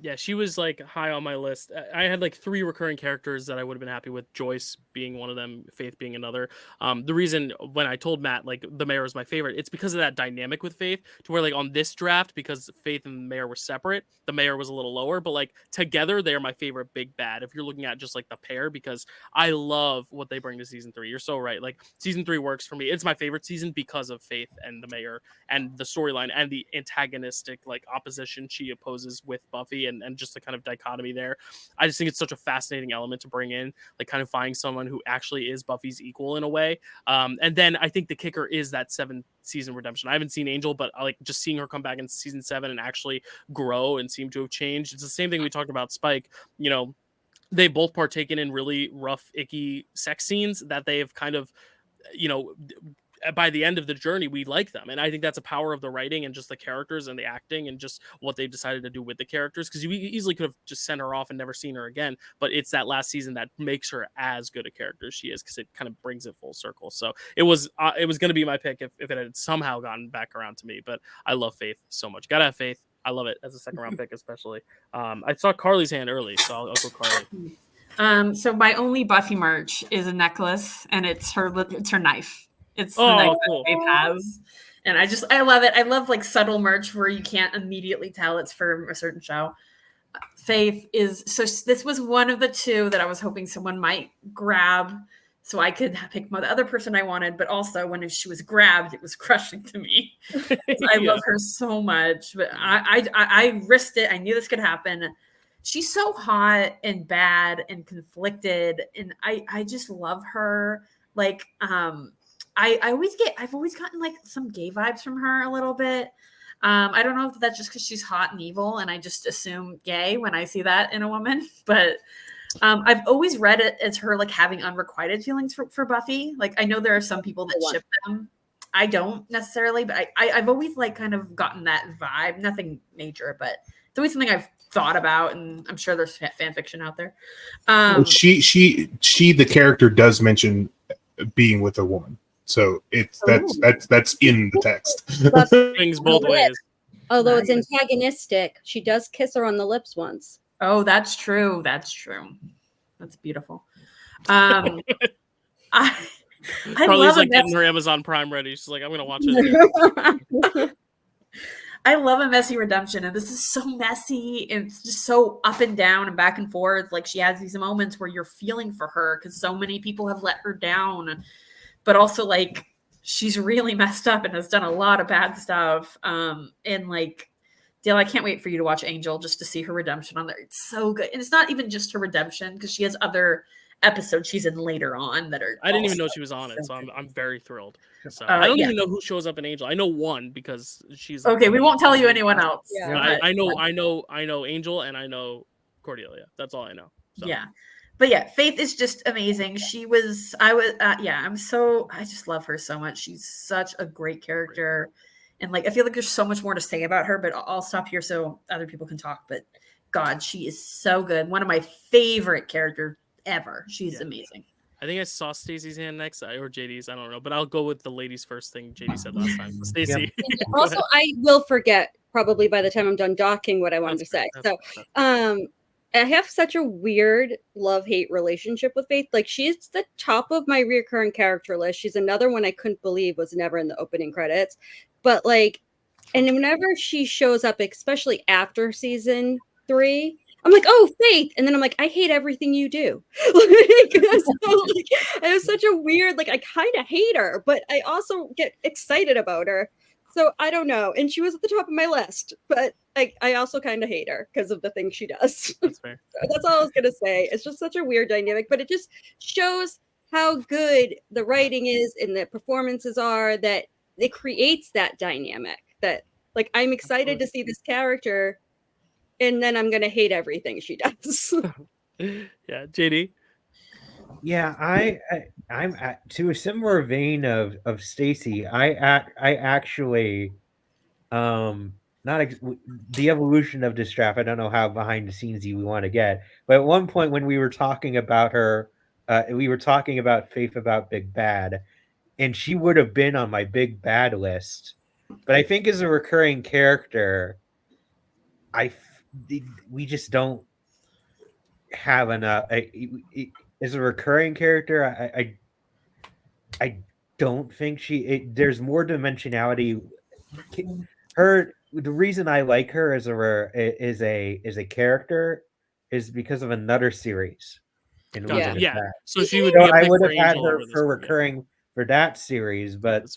Yeah, she was high on my list. I had 3 recurring characters that I would have been happy with, Joyce being one of them, Faith being another. The reason when I told Matt the mayor was my favorite, it's because of that dynamic with Faith, to where on this draft, because Faith and the mayor were separate, the mayor was a little lower, but together they're my favorite big bad if you're looking at just the pair, because I love what they bring to season 3. You're so right. Season 3 works for me. It's my favorite season because of Faith and the mayor, and the storyline, and the antagonistic opposition she opposes with Buffy, and just the kind of dichotomy there. I just think it's such a fascinating element to bring in, kind of finding someone who actually is Buffy's equal in a way. And then I think the kicker is that 7 season redemption. I haven't seen Angel, but just seeing her come back in season 7 and actually grow and seem to have changed. It's the same thing we talked about Spike. They both partaken in really rough, icky sex scenes that they have kind of, by the end of the journey, we like them. And I think that's a power of the writing, and just the characters and the acting, and just what they've decided to do with the characters. Because you easily could have just sent her off and never seen her again. But it's that last season that makes her as good a character as she is, because it kind of brings it full circle. So it was going to be my pick if it had somehow gotten back around to me. But I love Faith so much. Gotta have Faith. I love it as a second round pick, especially. I saw Carly's hand early, so I'll go Carly. So my only Buffy merch is a necklace, and it's her knife. It's the knife cool. that Faith has. And I love it. I love like subtle merch where you can't immediately tell it's for a certain show. Faith is so. This was one of the two that I was hoping someone might grab, so I could pick the other person I wanted. But also, when she was grabbed, it was crushing to me. I love her so much, but I risked it. I knew this could happen. She's so hot and bad and conflicted, and I just love her. Like, I've always gotten like some gay vibes from her a little bit. I don't know if that's just because she's hot and evil, and I just assume gay when I see that in a woman. But I've always read it as her like having unrequited feelings for Buffy. Like, I know there are some people that ship them. I don't necessarily, but I've always like kind of gotten that vibe. Nothing major, but it's always something I've thought about, and I'm sure there's fan fiction out there. She the character does mention being with a woman. So that's in the text. Things both ways. Although it's antagonistic, she does kiss her on the lips once. Oh, that's true. That's beautiful. I Carly's love like getting her Amazon Prime ready. She's like, I'm gonna watch it. I love a messy redemption, and this is so messy and it's just so up and down and back and forth. Like, she has these moments where you're feeling for her because so many people have let her down. But also, like, she's really messed up and has done a lot of bad stuff. And like, Dyl, I can't wait for you to watch Angel just to see her redemption on there. It's so good. And it's not even just her redemption, because she has other episodes she's in later on that are. I didn't even know she was on it, so I'm very thrilled. So I don't even know who shows up in Angel. I know one because she's okay. We won't tell you anyone else. Yeah. I know Angel, and I know Cordelia. That's all I know. So. Yeah. But yeah, Faith is just amazing. I just love her so much. She's such a great character. And like, I feel like there's so much more to say about her, but I'll stop here so other people can talk. But God, she is so good. One of my favorite characters ever. She's amazing. I think I saw Stacy's hand next, or JD's. I don't know, but I'll go with the ladies first thing JD said last time. Stacy. Also, I will forget probably by the time I'm done docking what I wanted to say. I have such a weird love-hate relationship with Faith. Like, she's the top of my reoccurring character list. She's another one I couldn't believe was never in the opening credits. But like, and whenever she shows up, especially after season 3, I'm like, oh, Faith. And then I'm like, I hate everything you do. I have such a weird, like, I kind of hate her, but I also get excited about her. So I don't know. And she was at the top of my list, but I also kind of hate her because of the things she does. That's fair. That's all I was going to say. It's just such a weird dynamic, but it just shows how good the writing is and the performances are, that it creates that dynamic that, like, I'm excited to see this character, and then I'm going to hate everything she does. Yeah. JD? Yeah, I'm to a similar vein of Stacy. I actually the evolution of this draft. I don't know how behind the scenes we want to get, but at one point when we were talking about her, we were talking about Faith about Big Bad, and she would have been on my Big Bad list. But I think as a recurring character, we just don't have enough. As a recurring character, I don't think there's more dimensionality. The reason I like her as a character is because of another series. So she would. I would have had her for recurring for that series, but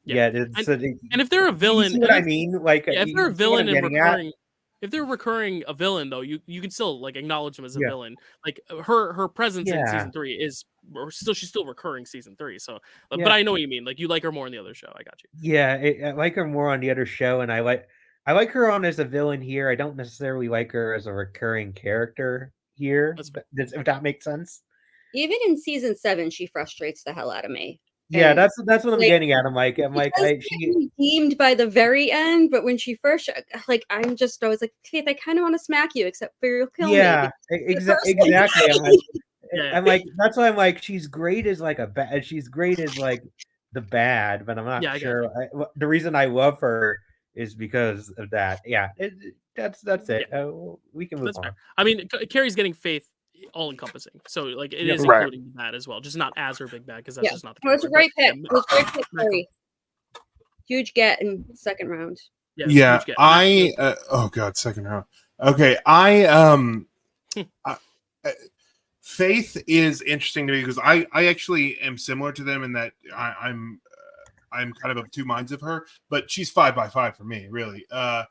and if they're a villain, what I mean, like if they're a villain and recurring. If they're recurring a villain, though, you can still like acknowledge them as a villain. Like her presence in season 3 is she's still recurring season 3. So, but I know what you mean. Like, you like her more in the other show. I got you. Yeah, I like her more on the other show, and I like her on as a villain here. I don't necessarily like her as a recurring character here. If that makes sense. Even in season 7, she frustrates the hell out of me. Yeah, that's what I'm getting at. I'm like, she redeemed by the very end, but when she first, like, I was like, Faith, I kind of want to smack you, except for you'll kill me. Exactly. I'm like, that's why I'm like, she's great as like she's great as like the bad, but I'm not sure. The reason I love her is because of that. Yeah, that's it. We can move on. Fair. I mean, Kerri's getting Faith all encompassing, so like it is including that as well, just not as her big bad, because that's just not the case. It was a great pick. It was a great pick, Kerri. huge get in second round. Yeah, huge get. oh god, second round. Okay, Faith is interesting to me because I actually am similar to them in that I'm kind of of two minds of her, but she's 5 by 5 for me, really. No,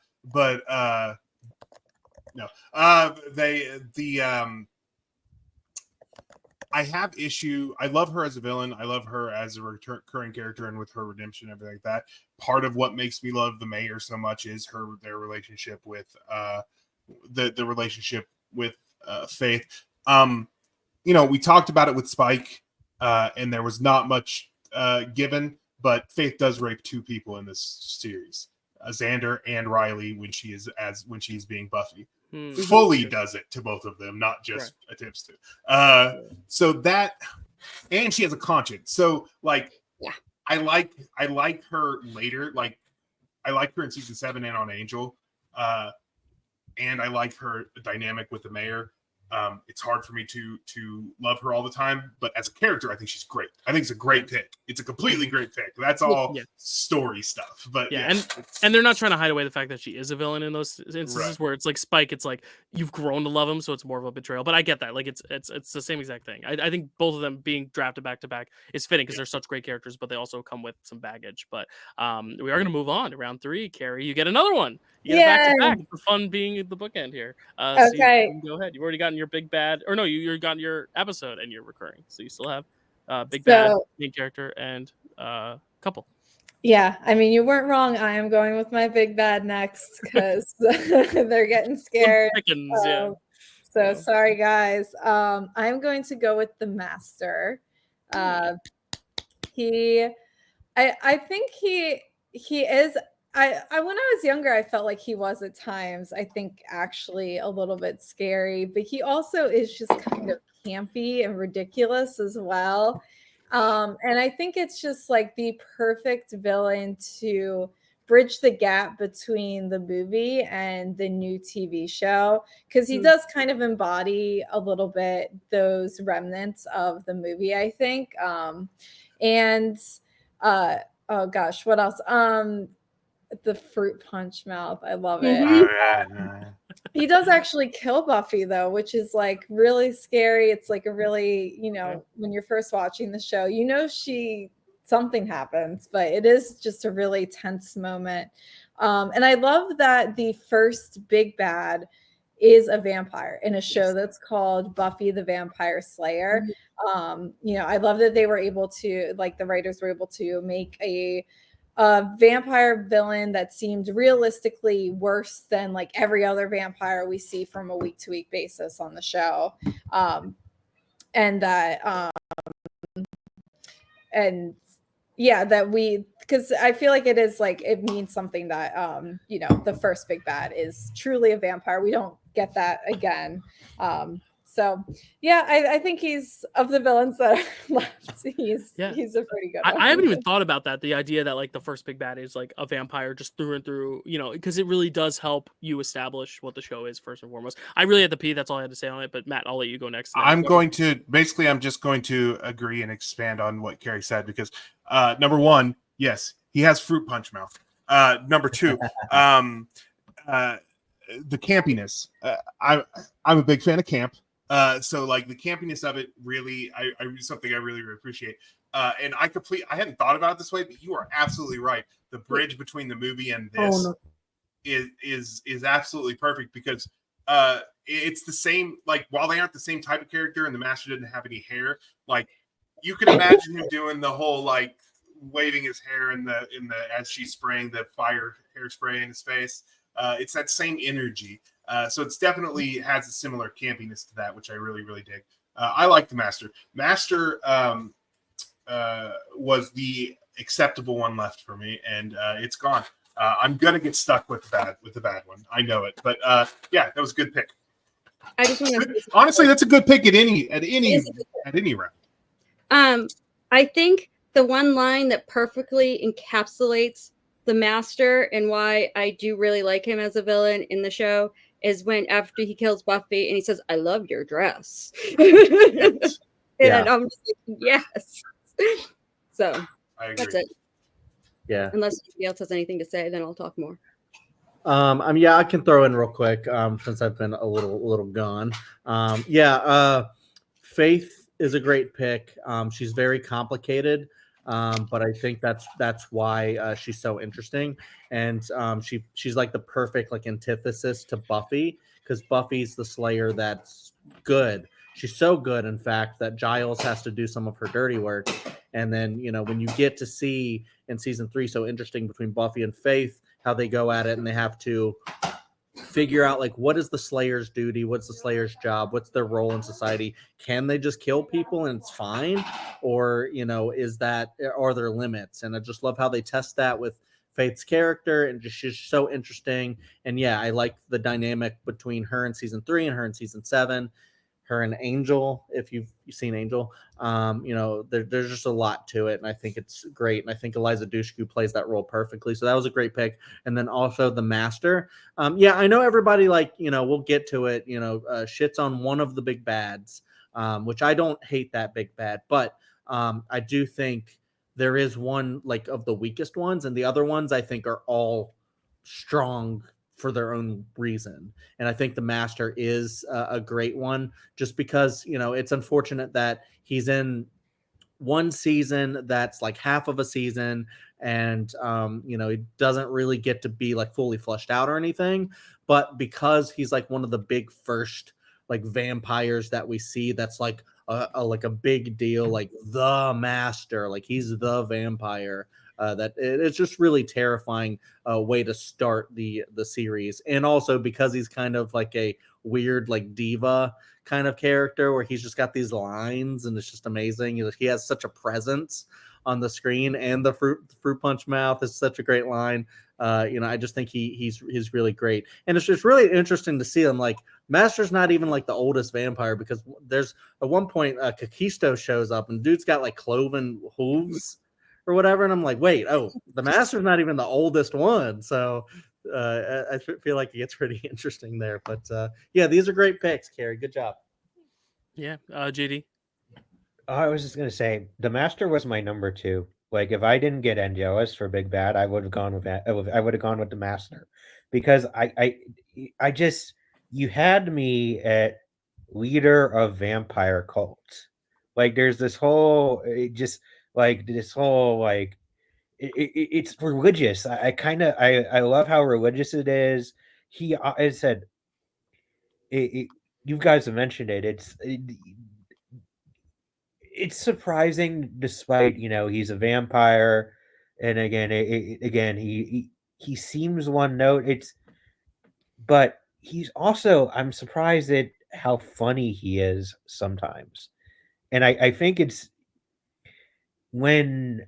I have issue. I love her as a villain. I love her as a recurring character and with her redemption and everything like that. Part of what makes me love the mayor so much is their relationship with the relationship with Faith. We talked about it with Spike, and there was not much given, but Faith does rape 2 people in this series, Xander and Riley, when she's being Buffy. Fully does it to both of them, not just attempts to. So that, and she has a conscience. So I like her later. Like I like her in season 7 and on Angel, and I like her dynamic with the mayor. It's hard for me to love her all the time, but as a character, I think she's great. I think it's a great pick. It's a completely great pick. That's all story stuff. But and they're not trying to hide away the fact that she is a villain in those instances where it's like Spike. It's like you've grown to love him, so it's more of a betrayal. But I get that. Like it's the same exact thing. I think both of them being drafted back to back is fitting because they're such great characters, but they also come with some baggage. But we are going to move on to round 3. Kerri, you get another one. You get back to back for fun being the bookend here. So you can go ahead. You've already gotten your big bad, or no, you've gotten your episode and you're recurring. So you still have big bad, main character, and couple. Yeah, I mean, you weren't wrong. I am going with my big bad next because they're getting scared. Pickens, So sorry, guys. I'm going to go with the Master. I think he is. I when I was younger, I felt like he was at times. I think actually a little bit scary, but he also is just kind of campy and ridiculous as well. And I think it's just like the perfect villain to bridge the gap between the movie and the new TV show, because he does kind of embody a little bit those remnants of the movie, I think. Oh gosh, what else? The fruit punch mouth. I love it. He does actually kill Buffy though, which is like really scary. It's like a really, when you're first watching the show, something happens, but it is just a really tense moment. And I love that the first big bad is a vampire in a show that's called Buffy the Vampire Slayer. I love that they were able to, like the writers were able to make a vampire villain that seemed realistically worse than like every other vampire we see from a week-to-week basis on the show. Because I feel like it is like, it means something that the first big bad is truly a vampire. We don't get that again. I think he's, of the villains that are left, he's a pretty good one. I haven't even thought about that. The idea that like the first big bad is like a vampire just through and through, because it really does help you establish what the show is first and foremost. I really had to pee. That's all I had to say on it. But Matt, I'll let you go next. I'm just going to agree and expand on what Kerri said, because number one, yes, he has fruit punch mouth. Number two, the campiness. I'm a big fan of camp. So like the campiness of it really, I something I really appreciate. And I hadn't thought about it this way, but you are absolutely right. The bridge between the movie and this is absolutely perfect, because it's the same, like while they aren't the same type of character and the Master didn't have any hair, like you can imagine him doing the whole like waving his hair in the as she's spraying the fire hairspray in his face. It's that same energy. So it's definitely has a similar campiness to that, which I really, really dig. I like the Master. Master was the acceptable one left for me, and it's gone. I'm gonna get stuck with the bad one. I know it, but that was a good pick. I just want to honestly, that's a good pick at any round. I think the one line that perfectly encapsulates the Master and why I do really like him as a villain in the show is when after he kills Buffy and he says, "I love your dress." And I'm just like, yes. So that's it. Yeah. Unless anybody else has anything to say, then I'll talk more. Yeah, I can throw in real quick since I've been a little gone. Faith is a great pick. She's very complicated, but I think that's why she's so interesting. And she's like the perfect like antithesis to Buffy, because Buffy's the Slayer that's good. She's so good, in fact, that Giles has to do some of her dirty work. And then, when you get to see in season 3, so interesting between Buffy and Faith, how they go at it, and they have to figure out like what is the Slayer's duty, what's the Slayer's job, what's their role in society. Can they just kill people and it's fine, or are there limits? And I just love how they test that with Faith's character, and she's so interesting. And yeah, I like the dynamic between her in season 3 and her in season 7, her and Angel. If you've seen Angel, there's just a lot to it, and I think it's great. And I think Eliza Dushku plays that role perfectly. So that was a great pick. And then also the Master. I know everybody we'll get to it. Shits on one of the big bads, which I don't hate that big bad, but I do think there is one like of the weakest ones, and the other ones I think are all strong for their own reason. And I think the Master is a great one, just because it's unfortunate that he's in one season that's like half of a season, and he doesn't really get to be like fully fleshed out or anything. But because he's like one of the big first like vampires that we see, that's like a big deal, like the Master, like he's the vampire. That it's just really terrifying way to start the series. And also because he's kind of like a weird like diva kind of character, where he's just got these lines, and it's just amazing. He has such a presence on the screen, and the fruit punch mouth is such a great line. I just think he's really great. And it's just really interesting to see him. Like, Master's not even like the oldest vampire, because there's at one point Kakisto shows up, and dude's got like cloven hooves or whatever, and I'm like, wait, the Master's not even the oldest one. So I feel like it gets pretty interesting there. But these are great picks, Kerri. Good job. Yeah, JD. I was just gonna say the Master was my number 2. Like, if I didn't get Angelus for Big Bad, I would have gone with that. I would have gone with the Master, because I just, you had me at leader of vampire cult. Like, there's this whole it's religious. I love how religious it is. I said, you guys have mentioned it. It's surprising, despite he's a vampire, and again he seems one note. But he's also, I'm surprised at how funny he is sometimes. And I think it's when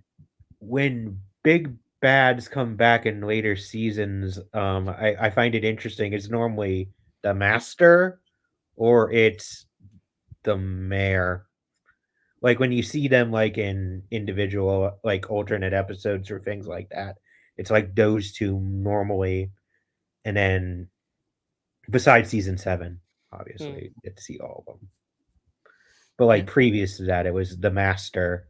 big bads come back in later seasons, I find it interesting. It's normally the Master or it's the Mayor. Like, when you see them like in individual like alternate episodes or things like that, it's like those two normally. And then besides season 7, obviously you get to see all of them. But like previous to that, it was the Master.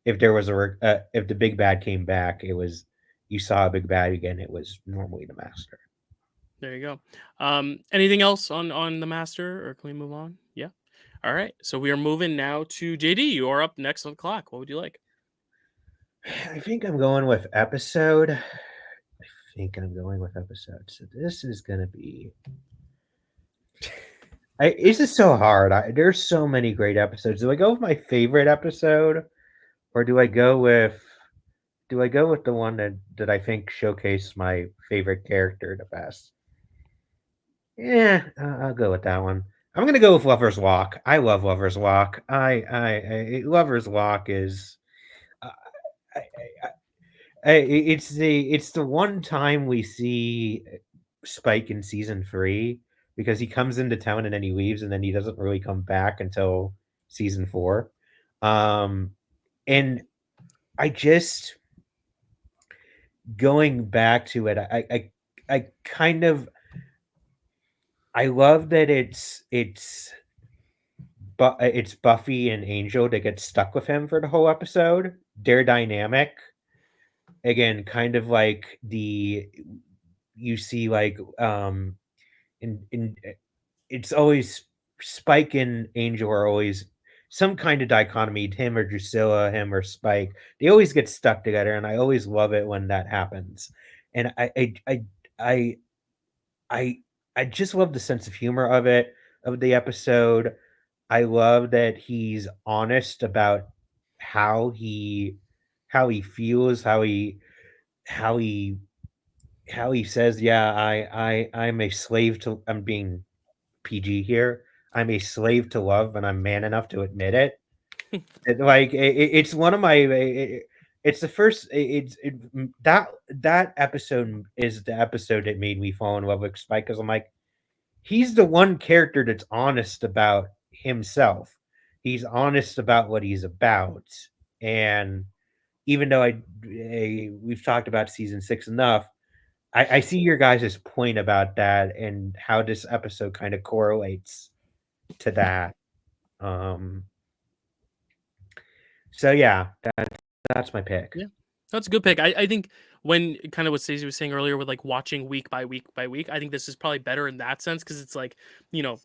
If there was if the big bad came back, it was, you saw a big bad again, it was normally the Master. There you go. Anything else on the Master, or can we move on? Yeah. All right. So we are moving now to JD. You are up next on the clock. What would you like? I think I'm going with episode. So this is gonna be. This is so hard. There's so many great episodes. Do I go with my favorite episode, or do I go with the one that I think showcased my favorite character the best? Yeah, I'll go with that one. I'm gonna go with Lover's Walk. I love Lover's Walk. Lover's Walk is. It's the one time we see Spike in season 3, because he comes into town and then he leaves, and then he doesn't really come back until season 4. And I just, going back to it, I kind of, I love that it's Buffy and Angel that get stuck with him for the whole episode. Their dynamic, again, kind of like you see like in it's always Spike and Angel are always some kind of dichotomy, him or Drusilla, him or Spike. They always get stuck together, and I always love it when that happens. And I I I just love the sense of humor of it, of the episode. I love that he's honest about how he feels, how he how he says, "Yeah, I'm a slave to." I'm being PG here. I'm a slave to love, and I'm man enough to admit it. Like it's one of my. It's the first. That episode is the episode that made me fall in love with Spike because I'm like, he's the one character that's honest about himself. He's honest about what he's about, and even though we've talked about season 6 enough, I see your guys' point about that and how this episode kind of correlates to that. So yeah, that's my pick. Yeah. That's a good pick. I think when kind of what Stacey was saying earlier with like watching week by week by week, I think this is probably better in that sense because it's like, you know,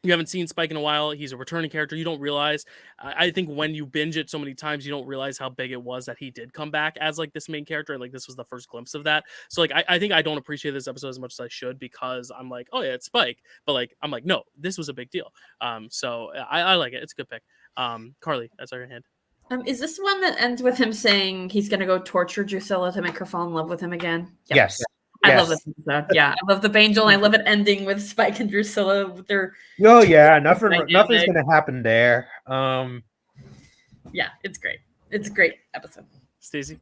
you haven't seen Spike in a while. He's a returning character. You don't realize. I think when you binge it so many times, you don't realize how big it was that he did come back as like this main character. Like this was the first glimpse of that. So like I think I don't appreciate this episode as much as I should because I'm like, oh yeah, it's Spike. But like I'm like, no, this was a big deal. So I like it. It's a good pick. Carly, that's our hand. Is this one that ends with him saying he's going to go torture Drusilla to make her fall in love with him again? Yep. Yes. I love this episode. Yeah, I love the Angel. I love it ending with Spike and Drusilla with their. Oh yeah, nothing's gonna happen there. Yeah, it's great. It's a great episode. Stacey?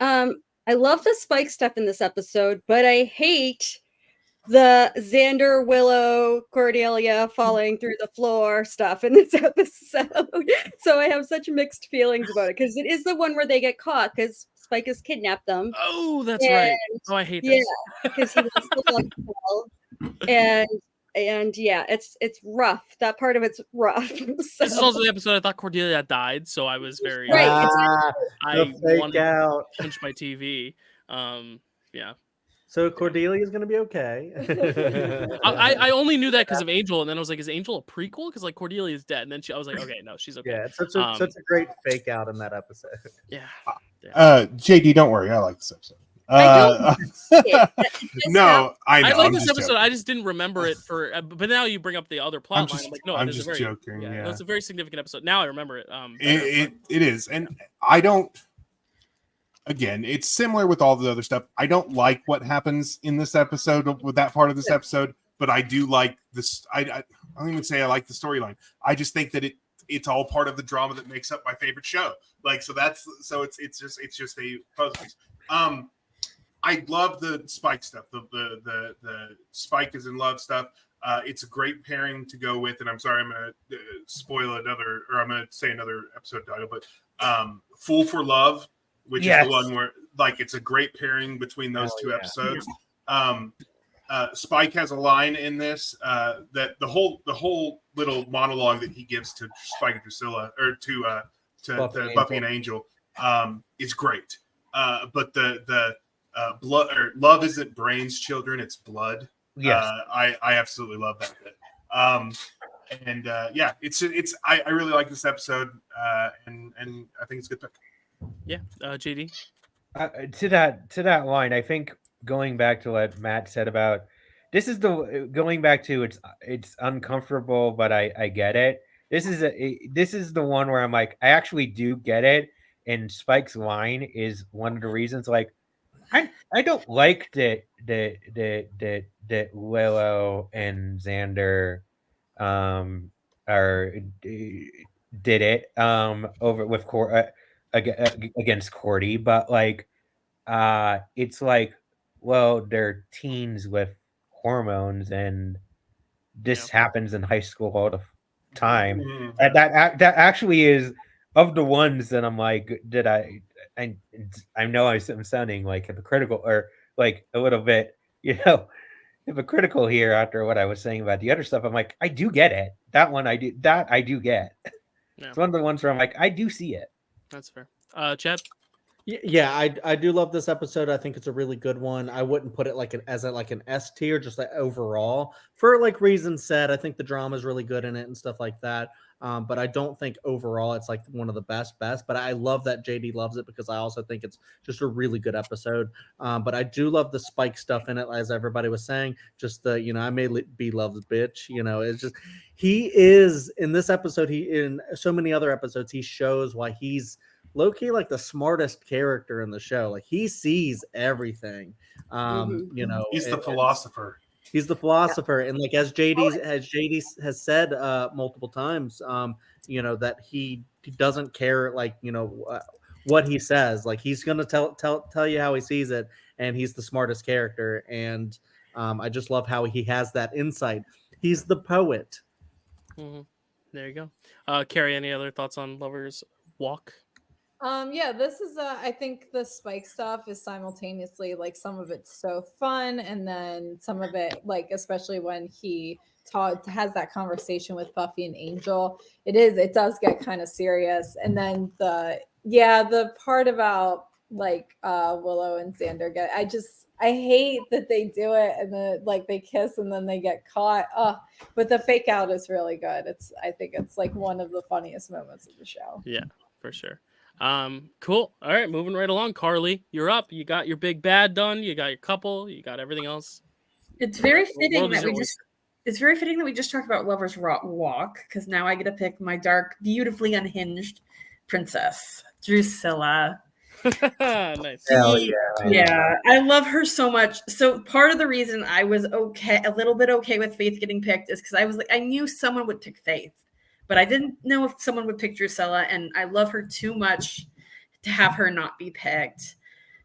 I love the Spike stuff in this episode, but I hate the Xander, Willow, Cordelia falling through the floor stuff in this episode. So I have such mixed feelings about it because it is the one where they get caught because Spike has kidnapped them. Oh, that's right. Oh, I hate this. Yeah, because he wants to love Paul. And yeah, it's rough. That part of it's rough. So. This is also the episode I thought Cordelia died, so I was very right. I wanted to punch my TV. Yeah. So Cordelia is going to be okay. I only knew that because of Angel, and then I was like, "Is Angel a prequel?" Because like Cordelia is dead, and then I was like, "Okay, no, she's okay." Yeah, it's such a great fake out in that episode. Yeah. JD, don't worry, I like this episode. No, I know. I like this episode. Joking. I just didn't remember it for. But now you bring up the other plot line. I'm like, no, I'm just joking. Yeah, it's a very significant episode. Now I remember it. It is, and I don't. Again, it's similar with all the other stuff. I don't like what happens in this episode with that part of this episode, but I do like this. I don't even say I like the storyline. I just think that it's all part of the drama that makes up my favorite show. Like it's just a puzzle. I love the Spike stuff. The Spike is in love stuff. It's a great pairing to go with. And I'm sorry, I'm going to spoil another, or I'm going to say another episode title, but Fool for Love, which is the one where like it's a great pairing between those two episodes. Spike has a line in this that the whole little monologue that he gives to Spike and Drusilla, or to Buffy and Angel, is great. But the blood or love isn't brains, children, it's blood. Yes. I absolutely love that bit. I really like this episode, and I think it's a good pick. Yeah, JD. To that line, I think going back to what Matt said about this is going back to it's uncomfortable, but I get it. This is the one where I'm like, I actually do get it. And Spike's line is one of the reasons. Like, I don't like that Willow and Xander did it over with against Cordy, but like it's like, well, they're teens with hormones, and this happens in high school all the time. Mm-hmm. That actually is of the ones that I'm like, I know I'm sounding like hypocritical or like a little bit, hypocritical here after what I was saying about the other stuff. I'm like, I do get it. That one I do get. Yeah. It's one of the ones where I'm like, I do see it. That's fair. Chad? Yeah, I do love this episode. I think it's a really good one. I wouldn't put it like an S tier, just like overall for like reasons said. I think the drama is really good in it and stuff like that. But I don't think overall it's like one of the best. But I love that JD loves it because I also think it's just a really good episode. But I do love the Spike stuff in it, as everybody was saying. Just the I may be loved bitch. It's just he is in this episode. He in so many other episodes he shows why he's low-key like the smartest character in the show. Like he sees everything. He's the philosopher. He's the philosopher, and like as JD has said multiple times, that he doesn't care what he says. Like he's gonna tell you how he sees it, and he's the smartest character. And I just love how he has that insight. He's the poet. Mm-hmm. There you go. Kerri, any other thoughts on Lover's Walk? Yeah, this is I think the Spike stuff is simultaneously like some of it's so fun, and then some of it, like especially when he has that conversation with Buffy and Angel, it does get kind of serious. And then the part about like Willow and Xander I hate that they do it and then like they kiss and then they get caught. But the fake out is really good. I think it's like one of the funniest moments of the show. Yeah, for sure. Cool. All right, moving right along. Carly, you're up. You got your big bad done. You got your couple. You got everything else. It's very fitting that we just talked about Lover's Walk, because now I get to pick my dark, beautifully unhinged princess, Drusilla. Nice. Hell yeah. Yeah, I love her so much. So part of the reason I was a little bit okay with Faith getting picked is because I was like, I knew someone would pick Faith, but I didn't know if someone would pick Drusilla, and I love her too much to have her not be picked.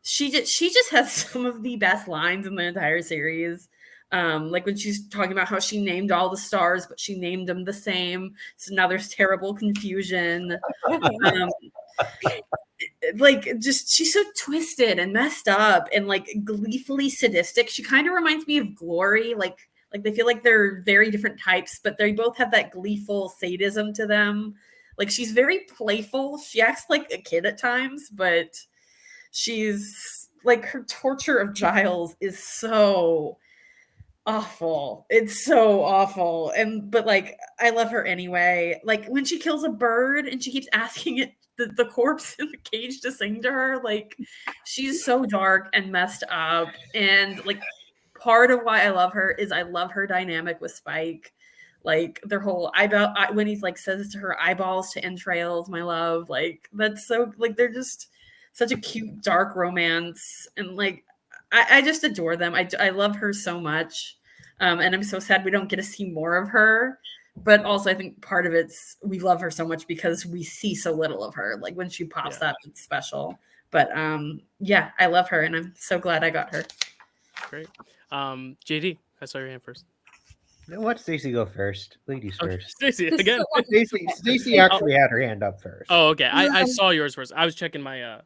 She just has some of the best lines in the entire series. Like when she's talking about how she named all the stars, but she named them the same. So now there's terrible confusion. She's so twisted and messed up and like gleefully sadistic. She kind of reminds me of Glory. Like they feel like they're very different types, but they both have that gleeful sadism to them. Like she's very playful. She acts like a kid at times, but she's like, her torture of Giles is so awful. It's so awful. But like, I love her anyway. Like when she kills a bird and she keeps asking it, the corpse in the cage, to sing to her, like she's so dark and messed up. And like part of why I love her is I love her dynamic with Spike. Like their whole eyeball, when he's like says to her, eyeballs to entrails, my love. Like that's so, like they're just such a cute dark romance, and like I just adore them. I love her so much, and I'm so sad we don't get to see more of her. But also I think part of it's we love her so much because we see so little of her. Like when she pops up, it's special. But yeah, I love her, and I'm so glad I got her. Great. JD, I saw your hand first. Let Stacy go first. Ladies first. Stacy again. Stacy actually had her hand up first. Oh, okay. I saw yours first. I was checking my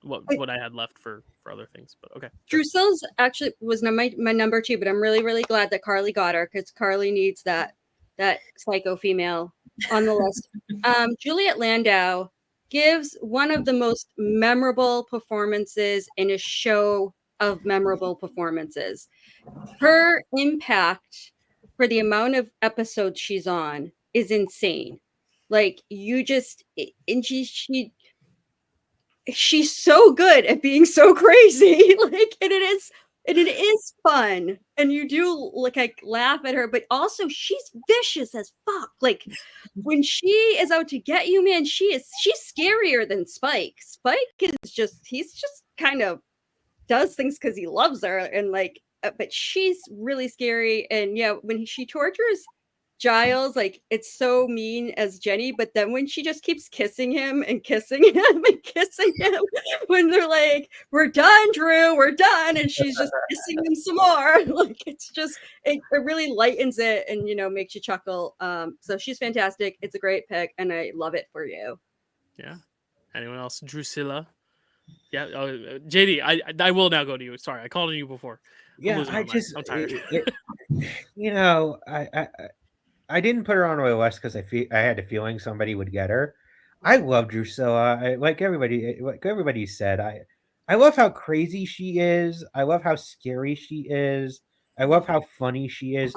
what I had left for other things, but okay. Drusilla's actually was my number 2, but I'm really, really glad that Carly got her, because Carly needs that psycho female on the list. Juliet Landau gives one of the most memorable performances in a show of memorable performances. Her impact for the amount of episodes she's on is insane. Like and she's so good at being so crazy. Like, and it is fun, and you do like laugh at her, but also she's vicious as fuck. Like when she is out to get you, man, she's scarier than Spike. Spike he's just kind of does things because he loves her, and like, but she's really scary. And yeah, when she tortures Giles, like it's so mean as Jenny, but then when she just keeps kissing him and kissing him and kissing him, when they're like, "We're done, Drew, we're done," and she's just kissing him some more, like it's just it really lightens it and makes you chuckle. So she's fantastic. It's a great pick, and I love it for you. Yeah. Anyone else? Drusilla. Yeah. JD, I will now go to you. Sorry, I called on you before. Yeah, I'm tired. I didn't put her on my list because I had a feeling somebody would get her. I love Drusilla. Like everybody said, I love how crazy she is. I love how scary she is. I love how funny she is.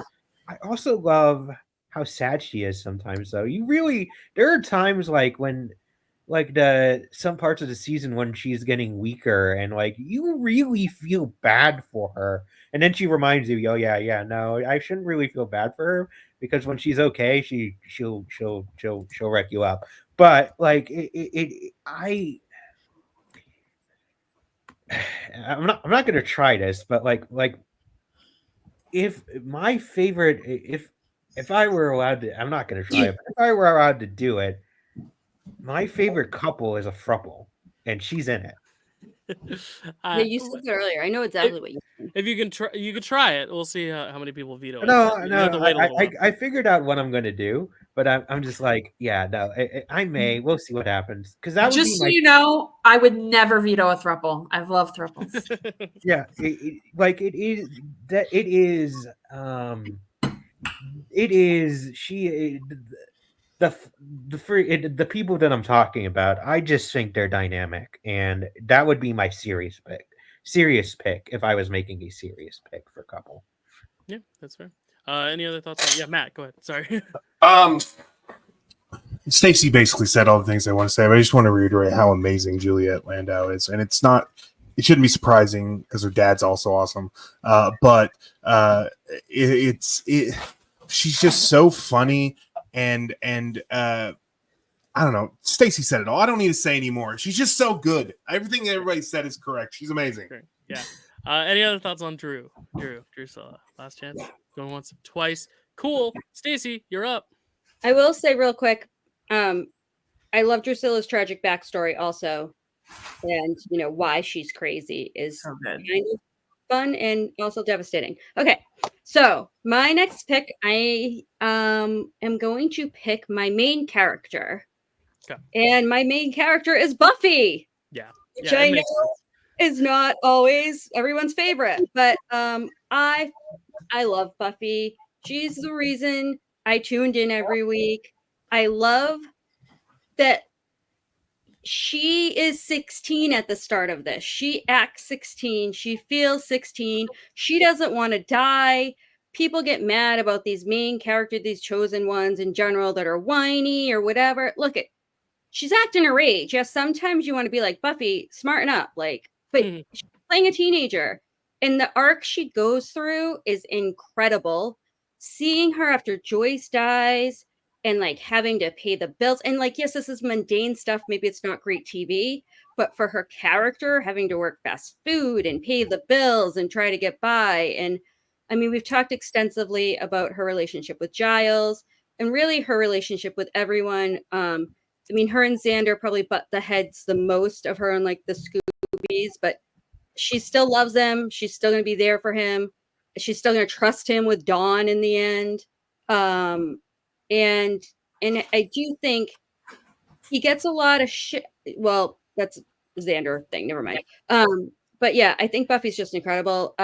I also love how sad she is sometimes though. There are times like when like the some parts of the season when she's getting weaker and like you really feel bad for her. And then she reminds you, oh yeah, no, I shouldn't really feel bad for her because when she's okay, she'll wreck you up. But like I'm not gonna try this, but like if my favorite if I were allowed to, I'm not gonna try it, but if I were allowed to do it, my favorite couple is a throuple, and she's in it. Yeah, you said it earlier. I know exactly what you mean. If you can try it. We'll see how many people veto it. No, You have to wait a little while. I figured out what I'm gonna do, but I'm just like, yeah, no, I may. We'll see what happens because that would Just be so my you know, I would never veto a throuple. I love throuples. yeah. Like it is she the people that I'm talking about. I just think they're dynamic, and that would be my serious pick if I was making a serious pick for couple. Yeah, that's fair. Any other thoughts? Yeah, Matt, go ahead. Sorry. Stacy basically said all the things I want to say, but I just want to reiterate how amazing Juliet Landau is. And it shouldn't be surprising because her dad's also awesome. But she's just so funny and I don't know. Stacy said it all. I don't need to say anymore. She's just so good. Everything everybody said is correct. She's amazing. Great. Yeah. Any other thoughts on Drew? Drusilla. Last chance. Going once, twice. Cool. Stacy, you're up. I will say real quick, I love Drusilla's tragic backstory also, and why she's crazy is kind of fun and also devastating. Okay, so my next pick, I am going to pick my main character, and my main character is Buffy. Yeah, which I know is not always everyone's favorite, but I love Buffy. She's the reason I tuned in every week. I love that she is 16 at the start of this. She acts 16. She feels 16. She doesn't want to die. People get mad about these main characters, these chosen ones in general that are whiny or whatever. Look, she's acting her age. Yes, sometimes you want to be like, Buffy, smarten up. But she's playing a teenager. And the arc she goes through is incredible. Seeing her after Joyce dies and having to pay the bills. And yes, this is mundane stuff. Maybe it's not great TV, but for her character, having to work fast food and pay the bills and try to get by. And I mean, we've talked extensively about her relationship with Giles and really her relationship with everyone. I mean, her and Xander probably butt the heads the most of her and the Scoobies, but she still loves him. She's still going to be there for him. She's still going to trust him with Dawn in the end. And I do think he gets a lot of shit. Well, that's Xander thing. Never mind. But yeah, I think Buffy's just incredible.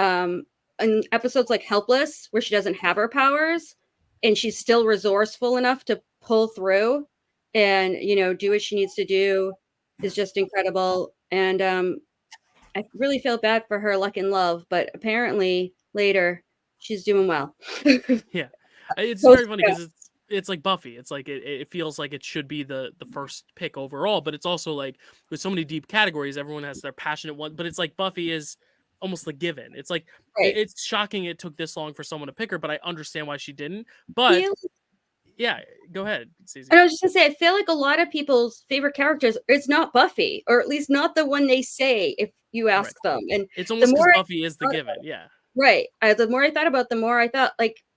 In episodes like Helpless, where she doesn't have her powers and she's still resourceful enough to pull through and, do what she needs to do, is just incredible. And I really feel bad for her luck and love, but apparently later she's doing well. Yeah. It's very funny because it's like Buffy. It's like it feels like it should be the first pick overall, but it's also like with so many deep categories, everyone has their passionate one, but it's like Buffy is almost the given. It's like it's shocking it took this long for someone to pick her, but I understand why she didn't. But yeah, go ahead, Susie. And I was just gonna say, I feel like a lot of people's favorite characters, it's not Buffy, or at least not the one they say if you ask them. And it's almost because Buffy is the given. Yeah. Right. The more I thought about, the more I thought,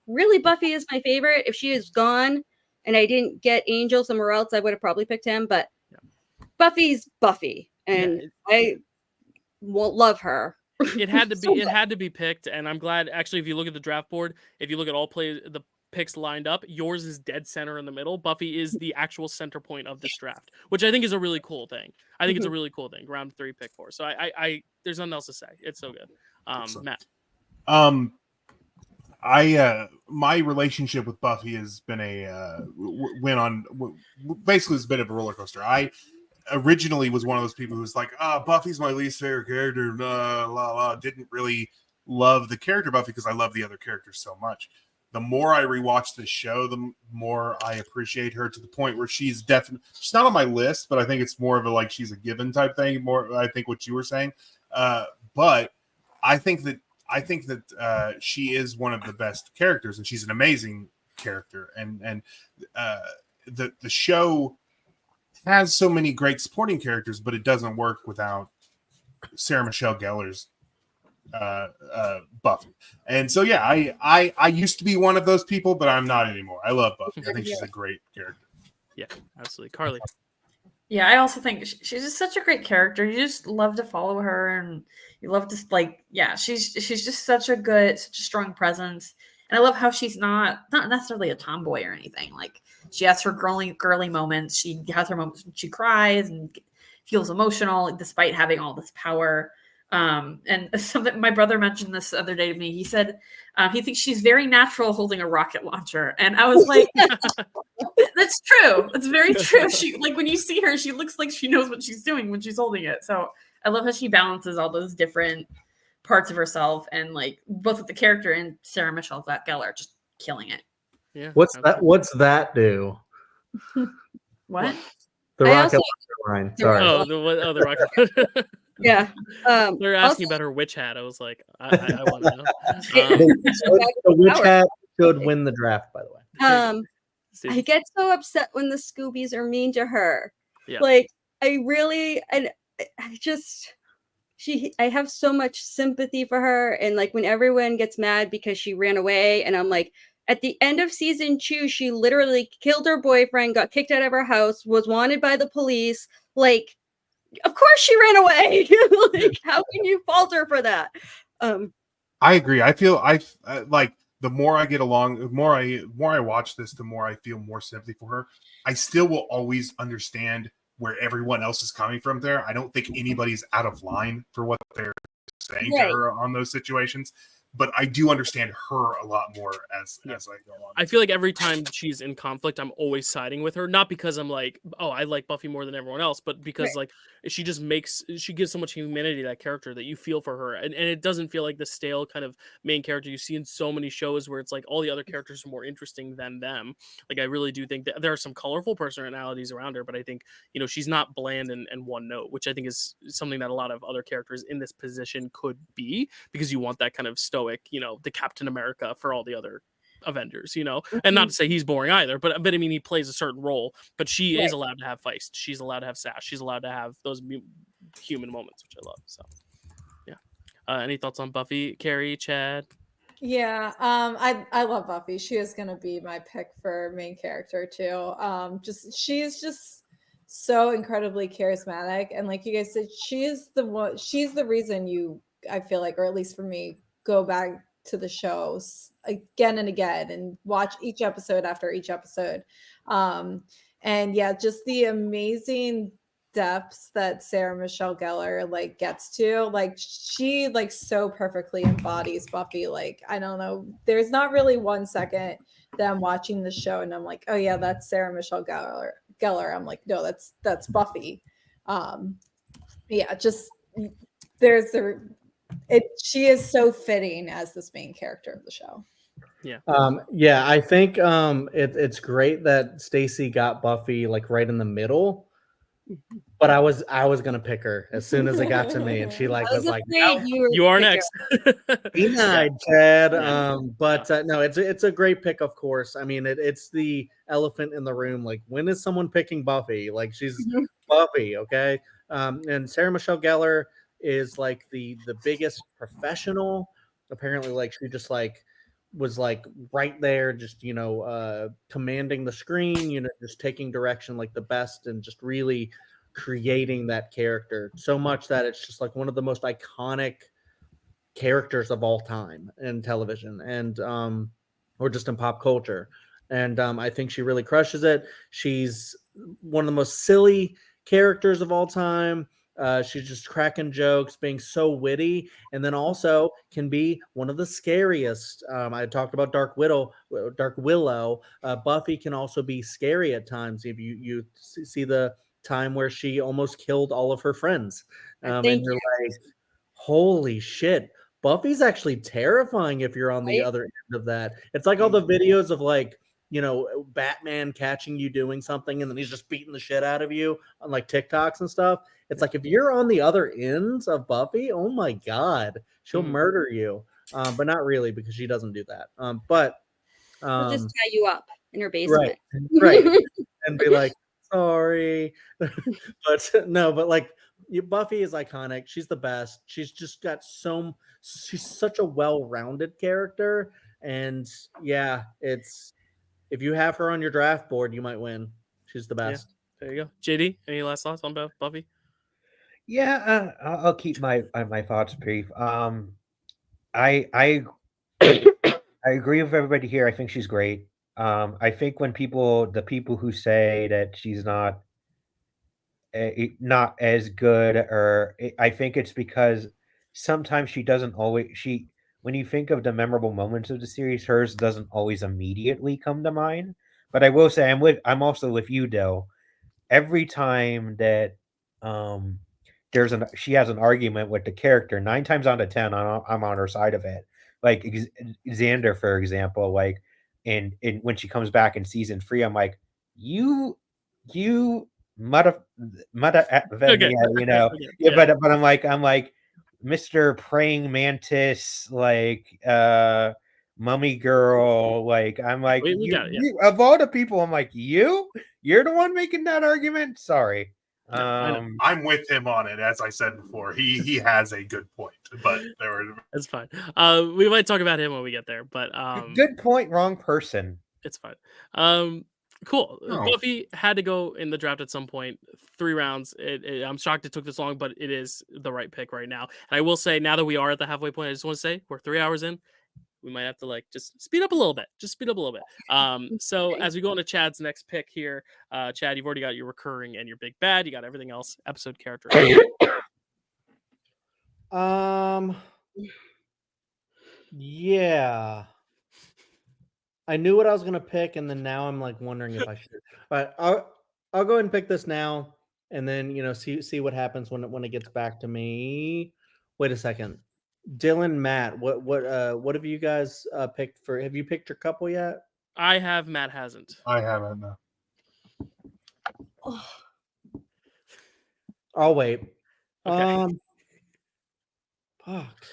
really, Buffy is my favorite. If she is gone and I didn't get Angel somewhere else, I would have probably picked him. But Buffy's Buffy, and I will love her. It had to be. It had to be picked, and I'm glad. Actually, if you look at the draft board, if you look at all the picks lined up, yours is dead center in the middle. Buffy is the actual center point of this draft, which I think is a really cool thing. I think it's a really cool thing. Round 3, pick 4. So I there's nothing else to say. It's so good. Matt. My relationship with Buffy has been basically it's a bit of a roller coaster. I originally was one of those people who was like, Buffy's my least favorite character, didn't really love the character Buffy because I love the other characters so much. The more I rewatch this show, the more I appreciate her, to the point where she's not on my list, but I think it's more of a like she's a given type thing. More, I think what you were saying, but I think that she is one of the best characters, and she's an amazing character, and the show has so many great supporting characters, but it doesn't work without Sarah Michelle Gellar's Buffy. And so yeah, I used to be one of those people, but I'm not anymore. I love Buffy. I think she's a great character. Yeah, absolutely. Carly. Yeah, I also think she's just such a great character. You just love to follow her, and you love to she's just such a strong presence. And I love how she's not necessarily a tomboy or anything. Like, she has her girly moments. She has her moments when she cries and feels emotional despite having all this power. And something my brother mentioned this the other day to me. He said he thinks she's very natural holding a rocket launcher, and I was like, "That's true. That's very true." She, like, when you see her, she looks like she knows what she's doing when she's holding it. So I love how she balances all those different parts of herself, and like both with the character and Sarah Michelle Gellar just killing it. Yeah. What's that? What's that do? What? The I rocket also- line. Sorry. Oh, the rocket. Yeah. They're asking about her witch hat. I was like, I want to know. The witch hat should win the draft, by the way. I get so upset when the Scoobies are mean to her. Yeah. Like, I really, and I just, I have so much sympathy for her. And like, when everyone gets mad because she ran away, and I'm like, at the end of season 2, she literally killed her boyfriend, got kicked out of her house, was wanted by the police. Like, of course she ran away. Like, how can you fault her for that? I agree. I feel like the more I get along, the more I watch this, the more I feel more sympathy for her. I still will always understand where everyone else is coming from there. I don't think anybody's out of line for what they're saying to her on those situations. But I do understand her a lot more as I go on. I feel like every time she's in conflict, I'm always siding with her. Not because I'm like, oh, I like Buffy more than everyone else, but because like she gives so much humanity to that character that you feel for her. And it doesn't feel like the stale kind of main character you see in so many shows where it's like all the other characters are more interesting than them. Like, I really do think that there are some colorful personalities around her, but I think, she's not bland and one note, which I think is something that a lot of other characters in this position could be, because you want that kind of stoic, the Captain America for all the other Avengers, and not to say he's boring either, but I mean, he plays a certain role, but she is allowed to have feist. She's allowed to have sass. She's allowed to have those human moments, which I love. So yeah. Any thoughts on Buffy, Kerri, Chad? Yeah, I love Buffy. She is gonna be my pick for main character too. She's just so incredibly charismatic, and like you guys said, she's the reason I feel like, or at least for me, go back to the shows again and again and watch each episode after each episode. And yeah, just the amazing depths that Sarah Michelle Gellar like gets to. Like, she like so perfectly embodies Buffy. Like, I don't know, there's not really 1 second that I'm watching the show and I'm like, oh yeah, that's Sarah Michelle Gellar. I'm like, no, that's Buffy. Yeah, just she is so fitting as this main character of the show. Yeah, I think it's great that Stacy got Buffy like right in the middle, but I was gonna pick her as soon as it got to me, and she was like, no, you are next. Denied, Chad. No, it's a great pick, of course. I mean, it's the elephant in the room. Like, when is someone picking Buffy? Like, she's Buffy, okay? And Sarah Michelle Gellar is like the biggest professional. Apparently, like, she just like was like right there, just commanding the screen, just taking direction like the best, and just really creating that character so much that it's just like one of the most iconic characters of all time in television, and or just in pop culture. And I think she really crushes it. She's one of the most silly characters of all time. She's just cracking jokes, being so witty, and then also can be one of the scariest. I talked about Dark Willow. Buffy can also be scary at times. If you see the time where she almost killed all of her friends, and Thank you're you. like, holy shit. Buffy's actually terrifying if you're on the Right? other end of that. It's like all the videos of like, you know, Batman catching you doing something and then he's just beating the shit out of you on like TikToks and stuff. It's like if you're on the other ends of Buffy, oh my God, she'll murder you. But not really because she doesn't do that. We'll just tie you up in her right, basement. right. And be like, sorry. But no, but like Buffy is iconic. She's the best. She's just got she's such a well-rounded character. And yeah, it's if you have her on your draft board, you might win. She's the best. There you go. JD, any last thoughts on Buffy? Yeah, I'll keep my thoughts brief. I I agree with everybody here. I think she's great. I think when the people who say that she's not not as good, or I think it's because sometimes she doesn't always when you think of the memorable moments of the series, hers doesn't always immediately come to mind. But I will say I'm also with you, Dill. Every time that um she has an argument with the character, 9 times out of 10 I'm on her side of it. Like Xander, for example, like in when she comes back in season 3, I'm like, you mother Okay. you know. Okay, Yeah, but I'm like Mr. Praying Mantis, like mummy girl, like I'm like, we got it, yeah. of all the people, I'm like, you're the one making that argument. Sorry. No, I know. I'm with him on it. As I said before, he has a good point, but It's fine. We might talk about him when we get there, but good point, wrong person. It's fine. Cool. Buffy had to go in the draft at some point. 3 rounds. I'm shocked it took this long, but it is the right pick right now. And I will say, now that we are at the halfway point, I just want to say we're 3 hours in. We might have to like just speed up a little bit. So as we go into Chad's next pick here, Chad, you've already got your recurring and your big bad. You got everything else. Episode character. Yeah. I knew what I was gonna pick, and then now I'm like wondering if I should. But I'll go ahead and pick this now, and then see what happens when it gets back to me. Wait a second. Dylan, Matt, what have you guys picked for? Have you picked your couple yet? I have. Matt hasn't. I haven't. No. I'll wait. Okay. Fuck.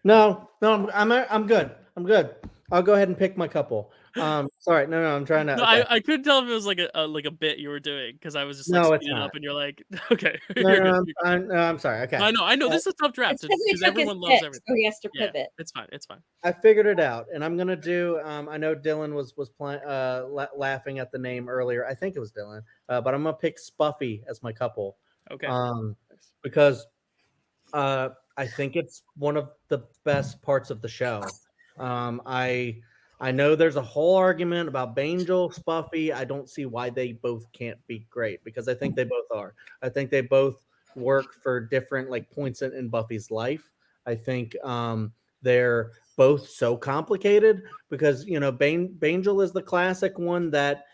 No, I'm good. I'm good. I'll go ahead and pick my couple. Sorry, no, I'm trying to. No, okay. I couldn't tell if it was like a bit you were doing because I was just like No, it's speeding not. up and you're like, okay. No, I'm sorry. Okay. I know. This is a tough draft It's because because he took his everyone loves pick, everything. so he has to Yeah, pivot. it's fine. I figured it out, and I'm gonna do. I know Dylan was laughing at the name earlier. I think it was Dylan, but I'm gonna pick Spuffy as my couple. Okay. Because I think it's one of the best parts of the show. I know there's a whole argument about Bangel, Spuffy. I don't see why they both can't be great because I think they both are. I think they both work for different like points in Buffy's life. I think they're both so complicated because Bangel is the classic one that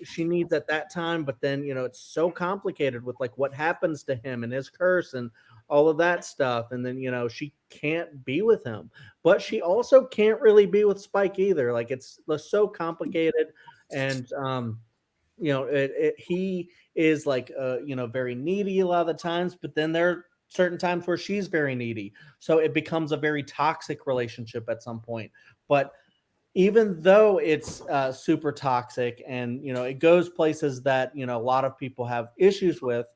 she needs at that time, but then it's so complicated with like what happens to him and his curse and all of that stuff, and then she can't be with him, but she also can't really be with Spike either. Like it's so complicated, and he is like very needy a lot of the times, but then there are certain times where she's very needy, so it becomes a very toxic relationship at some point. But even though it's super toxic and it goes places that a lot of people have issues with,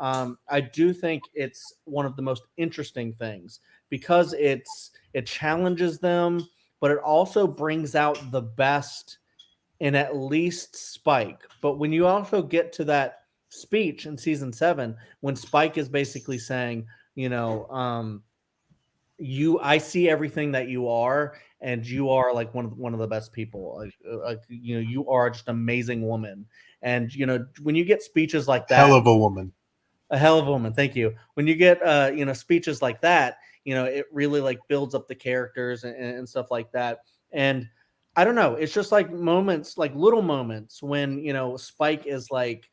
I do think it's one of the most interesting things because it challenges them, but it also brings out the best in at least Spike. But when you also get to that speech in season 7, when Spike is basically saying, I see everything that you are, and you are like one of the best people. Like you are just an amazing woman. And when you get speeches like that, Hell of a woman. A hell of a woman. Thank you. When you get speeches like that, it really like builds up the characters and stuff like that. And I don't know, it's just like moments, like little moments when Spike is like,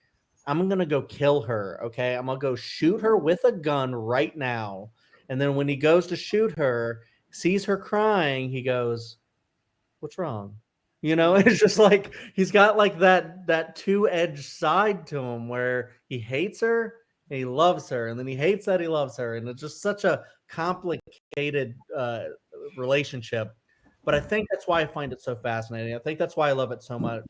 I'm gonna go kill her. Okay, I'm gonna go shoot her with a gun right now. And then when he goes to shoot her, sees her crying, he goes, "What's wrong?" It's just like he's got like that two-edged side to him where he hates her and he loves her, and then he hates that he loves her, and it's just such a complicated relationship. But I think that's why I find it so fascinating. I think that's why I love it so much.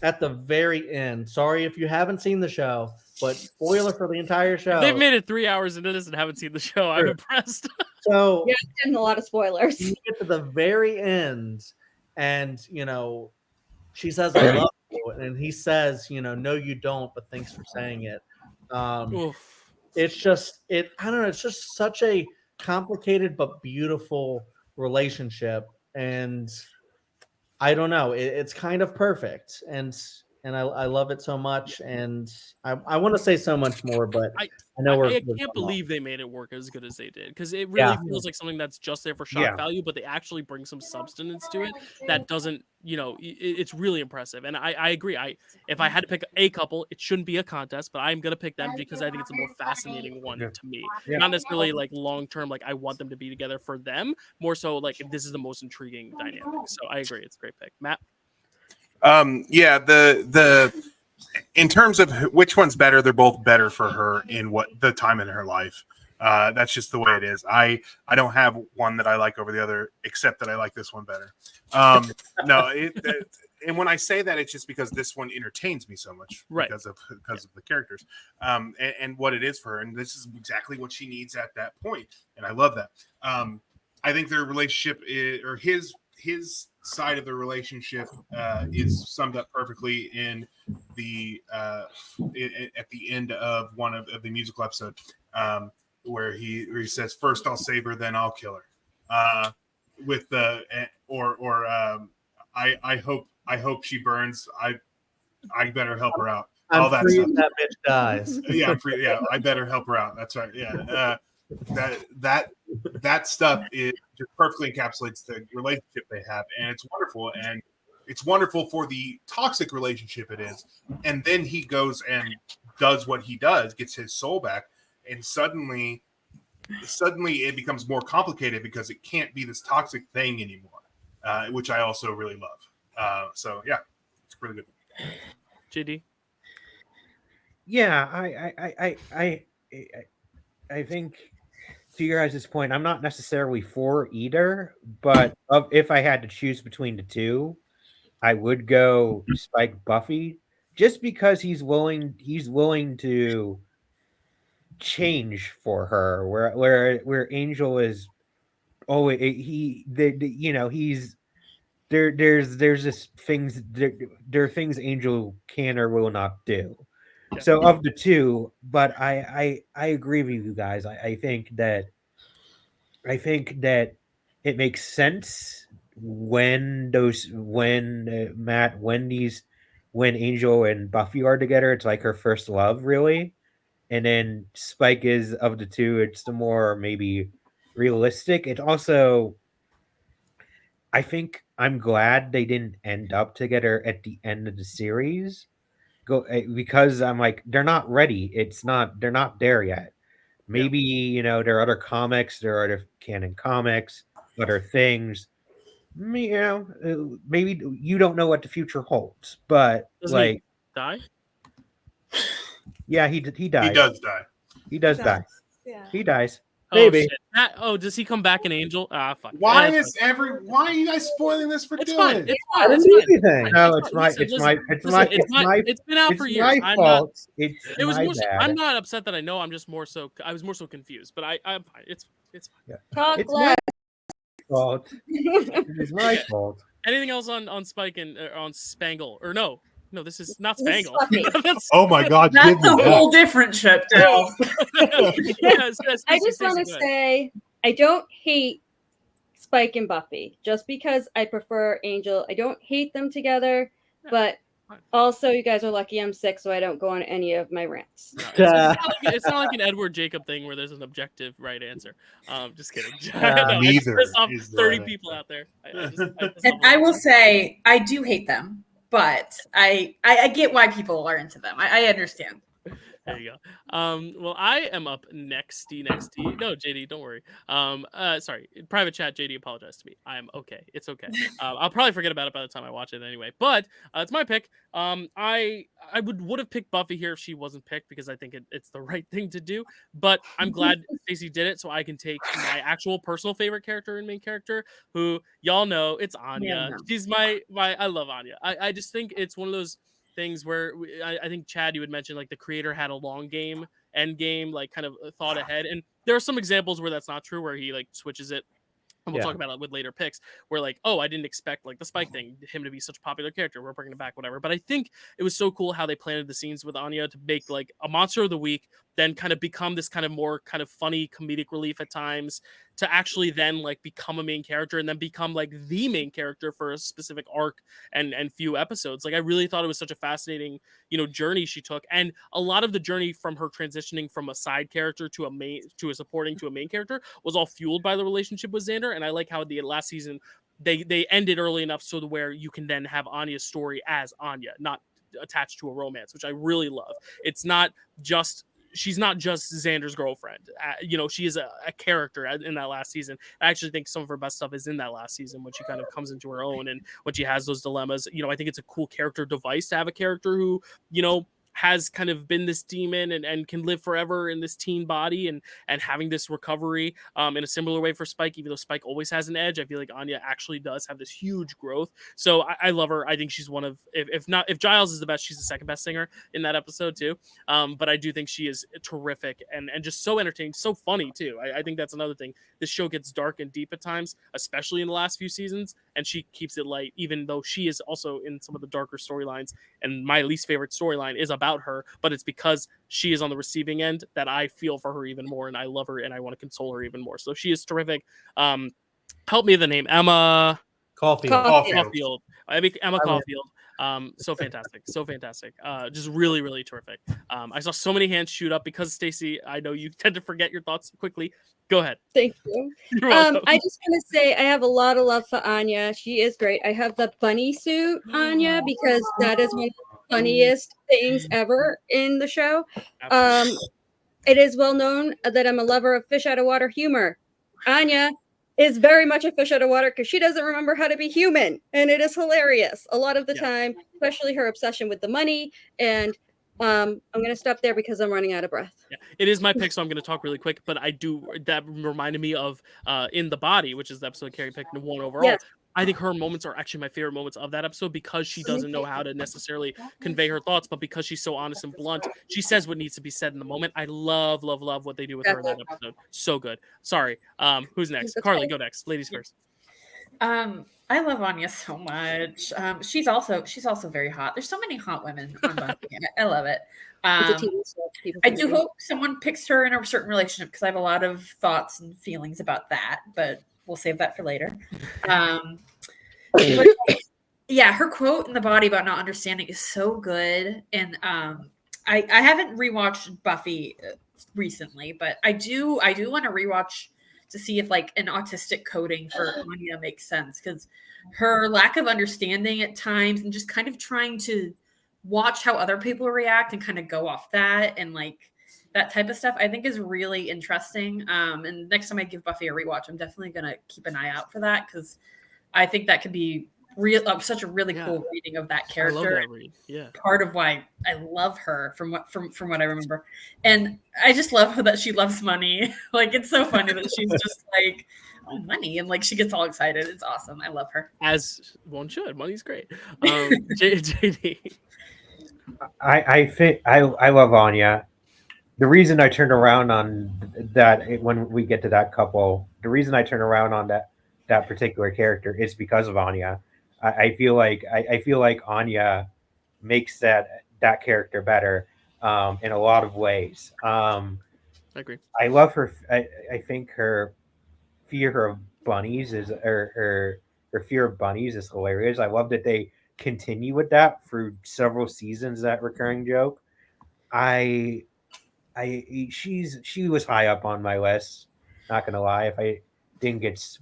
At the very end, sorry if you haven't seen the show, but spoiler for the entire show. If they've made it 3 hours into this and haven't seen the show, I'm impressed. So yeah, it's getting a lot of spoilers. you get to the very end, and she says, "I love you," and he says, "No, you don't, but thanks for saying it." It's just I don't know. It's just such a complicated but beautiful relationship, and I don't know. It's kind of perfect, and I love it so much, and I want to say so much more, but I know I can't believe they made it work as good as they did, because it really feels like something that's just there for shock value, but they actually bring some substance to it that doesn't, it's really impressive. And I agree. If I had to pick a couple, it shouldn't be a contest, but I'm gonna pick them because I think it's a more fascinating one to me. Not necessarily like long term, like I want them to be together for them, more so like if this is the most intriguing dynamic. So I agree, it's a great pick. Matt? The in terms of which one's better, they're both better for her in what the time in her life. That's just the way it is. I don't have one that I like over the other, except that I like this one better. And when I say that, it's just because this one entertains me so much, because of the characters, and what it is for her, and this is exactly what she needs at that point, and I love that. I think their relationship or his side of the relationship is summed up perfectly in the at the end of one of the musical episode, where he says, "First I'll save her, then I'll kill her." With the I hope she burns. I better help her out. All that stuff. That bitch dies. Yeah, I'm free. Yeah, I better help her out. That's right. Yeah. That stuff is just perfectly encapsulates the relationship they have, and it's wonderful. And it's wonderful for the toxic relationship it is. And then he goes and does what he does, gets his soul back, and suddenly it becomes more complicated because it can't be this toxic thing anymore, which I also really love. So yeah, it's really good. JD? Yeah, I think, to your guys' point, I'm not necessarily for either, but if I had to choose between the two, I would go Spike Buffy, just because he's willing to change for her, where Angel is always he's there's just things there are things Angel can or will not do. So of the two, but I agree with you guys. I think that it makes sense when when Angel and Buffy are together. It's like her first love, really. And then Spike is, of the two, it's the more maybe realistic. It also, I think I'm glad they didn't end up together at the end of the series. Because I'm like, they're not ready. They're not there yet. Maybe, there are other comics, there are other canon comics, other things. Maybe you don't know what the future holds, but Doesn't he die? Yeah, he dies. He does die. He does die. Yeah. He dies. Oh, Maybe. shit. Does he come back in Angel? Fuck. Why are you guys spoiling this for It's Dylan? fine. It's fine. I didn't do anything. No, it's my It's been out for years. fault. It was more. I'm not upset that I know. I was more so confused. But I'm fine. It's fine. Talk It's less. fault. It's my fault. Anything else on Spike and on Spangle? Or no, this is not Spangle. Oh my God! That's a whole different ship. Now. Yes, I just want to say I don't hate Spike and Buffy just because I prefer Angel. I don't hate them together, but Also, you guys are lucky I'm sick, so I don't go on any of my rants. No, it's not like an Edward Jacob thing where there's an objective right answer. Just kidding. No, I just Neither pissed off is the 30 right people answer. out there. I pissed And off a I lot. will say, I do hate them, but I get why people are into them. I understand. There you go. Well, I am up nexty. No, JD, don't worry. Sorry, private chat. JD, apologize to me. I am okay. It's okay. I'll probably forget about it by the time I watch it anyway. But it's my pick. I would have picked Buffy here if she wasn't picked because I think it's the right thing to do. But I'm glad Stacy did it, so I can take my actual personal favorite character and main character, who y'all know it's Anya. no. She's my. I love Anya. I just think it's one of those things where I think Chad, you had mentioned like the creator had a long game, end game, like kind of thought ahead, and there are some examples where that's not true, where he like switches it. And we'll talk about it with later picks where like, oh, I didn't expect like the Spike thing, him to be such a popular character. We're bringing it back, whatever. But I think it was so cool how they planted the scenes with Anya to make like a monster of the week, then kind of become this kind of more kind of funny comedic relief at times, to actually then like become a main character and then become like the main character for a specific arc and few episodes. Like I really thought it was such a fascinating, journey she took. And a lot of the journey from her transitioning from a side character to a supporting to a main character was all fueled by the relationship with Xander. And I like how the last season they ended early enough so to where you can then have Anya's story as Anya, not attached to a romance, which I really love. She's not just Xander's girlfriend. She is a character in that last season. I actually think some of her best stuff is in that last season when she kind of comes into her own and when she has those dilemmas. I think it's a cool character device to have a character who, has kind of been this demon and can live forever in this teen body and having this recovery in a similar way for Spike. Even though Spike always has an edge, I feel like Anya actually does have this huge growth. So I love her. I think she's one of, if Giles is the best, she's the second best singer in that episode too. But I do think she is terrific and just so entertaining, so funny too. I think that's another thing. This show gets dark and deep at times, especially in the last few seasons, and she keeps it light, even though she is also in some of the darker storylines. And my least favorite storyline is about her, but it's because she is on the receiving end that I feel for her even more, and I love her and I want to console her even more. So she is terrific. Help me with the name. Emma Caulfield. Emma Caulfield. So fantastic. Just really, really terrific. I saw so many hands shoot up because Stacy, I know you tend to forget your thoughts quickly. Go ahead. Thank you. I just want to say I have a lot of love for Anya. She is great. I have the bunny suit Anya because that is one of the funniest things ever in the show. It is well known that I'm a lover of fish out of water humor. Anya is very much a fish out of water because she doesn't remember how to be human, and it is hilarious a lot of the time, especially her obsession with the money. And I'm going to stop there because I'm running out of breath. Yeah, it is my pick, so I'm going to talk really quick. But that reminded me of In the Body, which is the episode Kerri picked one overall. Yes. I think her moments are actually my favorite moments of that episode because she doesn't know how to necessarily convey her thoughts, but because she's so honest and blunt, she says what needs to be said in the moment. I love what they do with her in that episode. So good. Sorry. Who's next? Carly, go next. Ladies first. I love Anya so much. She's also very hot. There's so many hot women on Buffy. I love it. I do hope someone picks her in a certain relationship because I have a lot of thoughts and feelings about that, but we'll save that for later. But, yeah, her quote in The Body about not understanding is so good. And I haven't rewatched Buffy recently, but I do want to rewatch to see if like an autistic coding for Anya makes sense, because her lack of understanding at times and just kind of trying to watch how other people react and kind of go off that and like that type of stuff I think is really interesting. And next time I give Buffy a rewatch, I'm definitely going to keep an eye out for that because I think that could be such a really cool reading of that character. I love that read. Yeah. Part of why I love her from what I remember. And I just love that she loves money. Like it's so funny that she's just like, oh, money, and like she gets all excited. It's awesome. I love her. As one should. Money's great. JD. I think I love Anya. The reason I turned around on that when we get to that couple, the reason I turn around on that particular character is because of Anya. I feel like Anya makes that character better in a lot of ways. I agree. I love her. I think her fear of bunnies is her fear of bunnies is hilarious. I love that they continue with that for several seasons, that recurring joke. She was high up on my list. Not gonna lie, if I didn't get,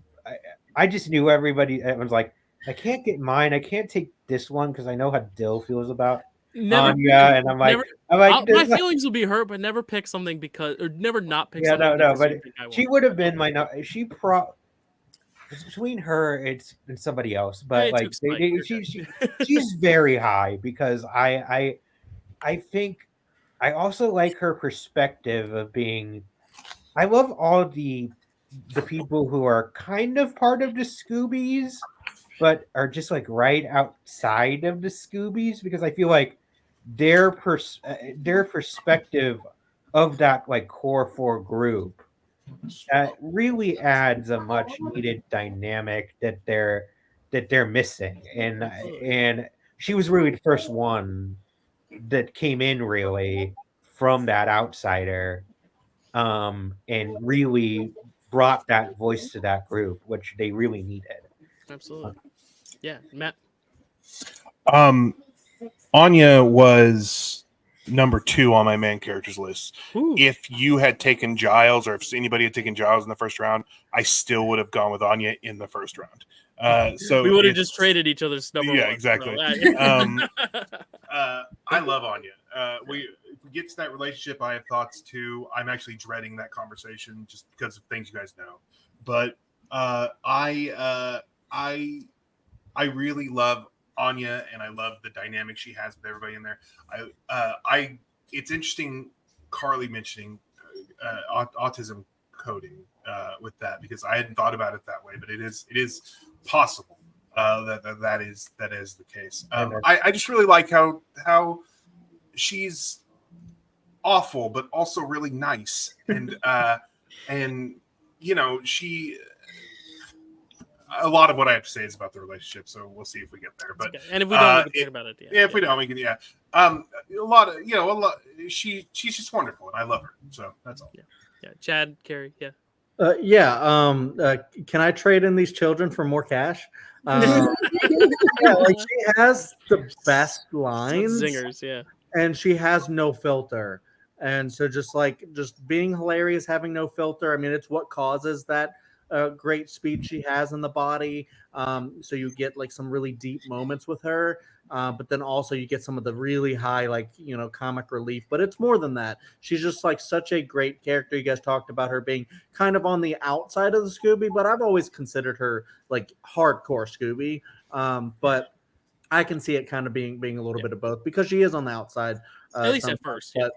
I just knew everybody. Everyone's like, I can't get mine. I can't take this one because I know how Dyl feels about Anya, and I'm like, my feelings will be hurt, but never pick something or never not pick yeah, something. no, but she would have been my. It's between her and somebody else, but like she's very high because I think I also like her perspective of being. I love all the people who are kind of part of the Scoobies, but are just like right outside of the Scoobies, because I feel like their perspective of that like core 4 group really adds a much needed dynamic that they're missing, and she was really the first one that came in really from that outsider, and really brought that voice to that group, which they really needed. Absolutely. Yeah, Matt. Anya was number 2 on my main characters list. Ooh. If you had taken Giles, or if anybody had taken Giles in the first round, I still would have gone with Anya in the first round. So we would have just traded each other's number 1. Exactly. I love Anya. If we get to that relationship, I have thoughts too. I'm actually dreading that conversation just because of things you guys know. But I really love Anya, and I love the dynamic she has with everybody in there. It's interesting Carly mentioning autism coding with that, because I hadn't thought about it that way, but it is possible that is the case. I just really like how she's awful but also really nice, and she. A lot of what I have to say is about the relationship, so we'll see if we get there. But and if we don't, we can talk about it. If we don't, we can. Yeah, a lot. She's just wonderful, and I love her. So that's all. Yeah. Chad, Kerri, yeah. Can I trade in these children for more cash? Like she has the best lines, zingers, yeah, and she has no filter. And so just being hilarious, having no filter. I mean, it's what causes that great speed she has in the body. So you get like some really deep moments with her, but then also you get some of the really high, comic relief. But it's more than that. She's just like such a great character. You guys talked about her being kind of on the outside of the Scooby, but I've always considered her like hardcore Scooby. But I can see it kind of being a little bit of both, because she is on the outside. At least at first. But,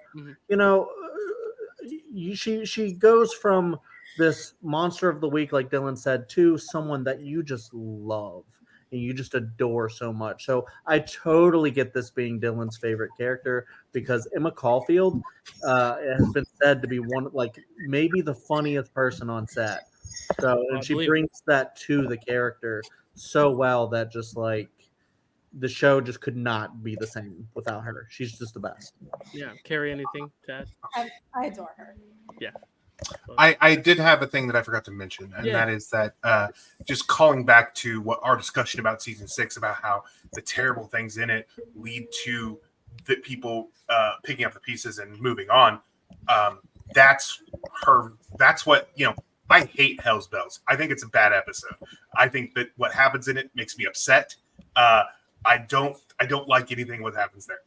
she goes from this monster of the week, like Dylan said, to someone that you just love and you just adore so much. So I totally get this being Dylan's favorite character, because Emma Caulfield has been said to be maybe the funniest person on set. So, and she brings that to the character so well that just like the show just could not be the same without her. She's just the best. Yeah. Kerri, anything to add? I adore her. Yeah. I did have a thing that I forgot to mention, and that is that just calling back to what our discussion about season 6, about how the terrible things in it lead to the people picking up the pieces and moving on. That's what, I hate Hell's Bells. I think it's a bad episode. I think that what happens in it makes me upset. I don't like anything what happens there.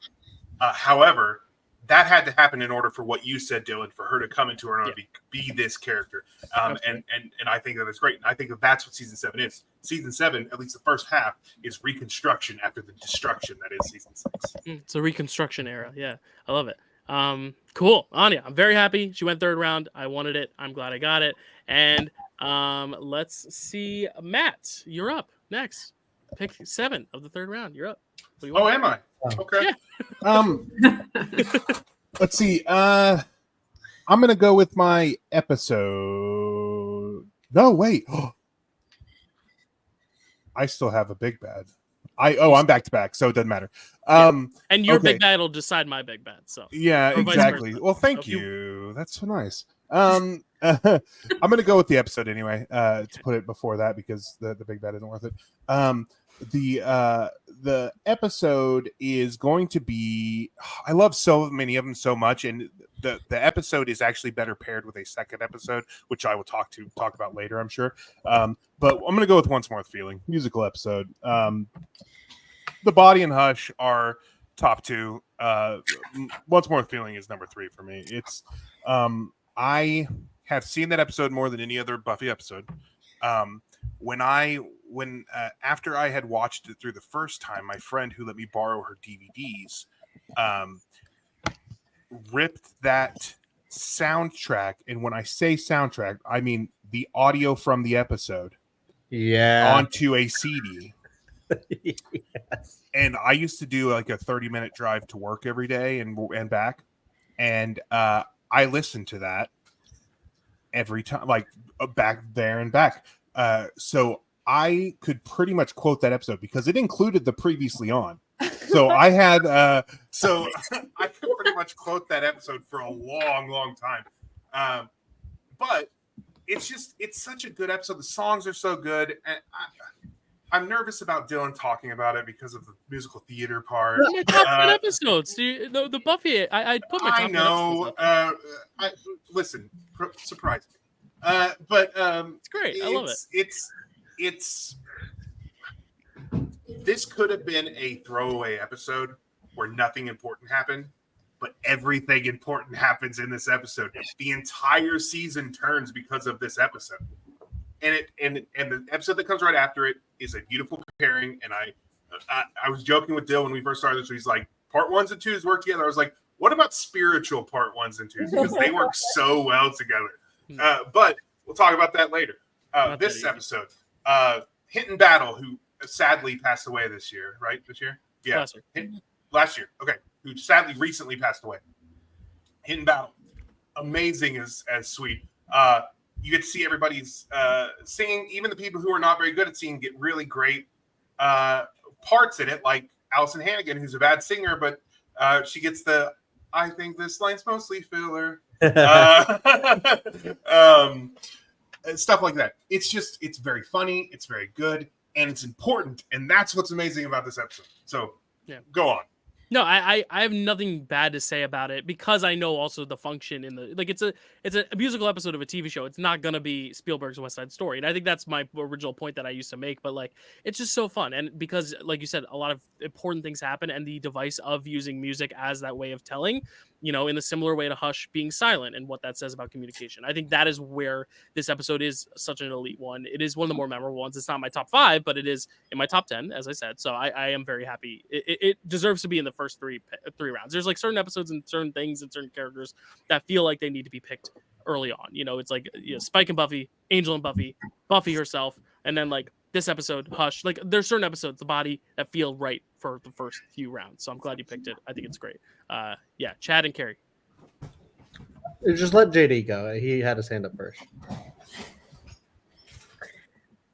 However, that had to happen in order for what you said, Dylan, for her to come into her own, be this character. And I think that it's great. And I think that's what season 7 is. Season 7, at least the first half, is reconstruction after the destruction that is season 6. It's a reconstruction era. Yeah, I love it. Cool. Anya, I'm very happy. She went 3rd round. I wanted it. I'm glad I got it. And let's see. Matt, you're up next. Pick 7 of the 3rd round. You're up. Oh, am I? Okay. Yeah. Let's see. I'm gonna go with my episode. No, wait. I still have a big bad. I'm back to back, so it doesn't matter. And your big bad will decide my big bad. So yeah, exactly. Well, thank you. That's so nice. I'm gonna go with the episode anyway. To put it before that because the big bet isn't worth it. The episode is going to be. I love so many of them so much, and the episode is actually better paired with a second episode, which I will talk about later, I'm sure. But I'm gonna go with Once More with Feeling musical episode. The Body and Hush are top two. Once More with Feeling is number 3 for me. It's I have seen that episode more than any other Buffy episode. When after I had watched it through the first time, my friend who let me borrow her DVDs ripped that soundtrack, and when I say soundtrack, I mean the audio from the episode, onto a CD. Yes. And I used to do like a 30-minute drive to work every day and back, and I listened to that every time, like back there and back. So I could pretty much quote that episode because it included the previously on. So I had, so I could pretty much quote that episode for a long, long time. But it's such a good episode. The songs are so good. And I'm nervous about Dylan talking about it because of the musical theater part. My top 10 episodes. The Buffy. I put my top 10 know. Listen, surprise me. But it's great. I love it. It's this could have been a throwaway episode where nothing important happened, but everything important happens in this episode. The entire season turns because of this episode. And the episode that comes right after it is a beautiful pairing. And I was joking with Dyl when we first started this. He's like, part 1s and 2s work together. I was like, what about spiritual part 1s and 2s? Because they work so well together. But we'll talk about that later. This episode, Hinton Battle, who sadly passed away this year, right? This year? Yeah. Last year. Okay. Who sadly recently passed away. Hinton Battle. Amazing as sweet. You get to see everybody's singing, even the people who are not very good at singing get really great parts in it, like Allison Hannigan, who's a bad singer, but she gets the, I think this line's mostly filler. Stuff like that. It's very funny, it's very good, and it's important, and that's what's amazing about this episode. So, yeah, go on. No, I have nothing bad to say about it because I know also the function in the it's a musical episode of a TV show. It's not gonna be Spielberg's West Side Story, and I think that's my original point that I used to make. But like, it's just so fun, and because like you said, a lot of important things happen, and the device of using music as that way of telling, in a similar way to Hush being silent and what that says about communication. I think that is where this episode is such an elite one. It is one of the more memorable ones. It's not my top 5, but it is in my top 10, as I said. So I am very happy. It deserves to be in the first three rounds. There's like certain episodes and certain things and certain characters that feel like they need to be picked early on. It's like Spike and Buffy, Angel and Buffy, Buffy herself, and then like this episode, Hush. Like there's certain episodes, The Body, that feel right for the first few rounds. So I'm glad you picked it. I think it's great. Yeah, Chad and Kerri. Just let JD go. He had his hand up first.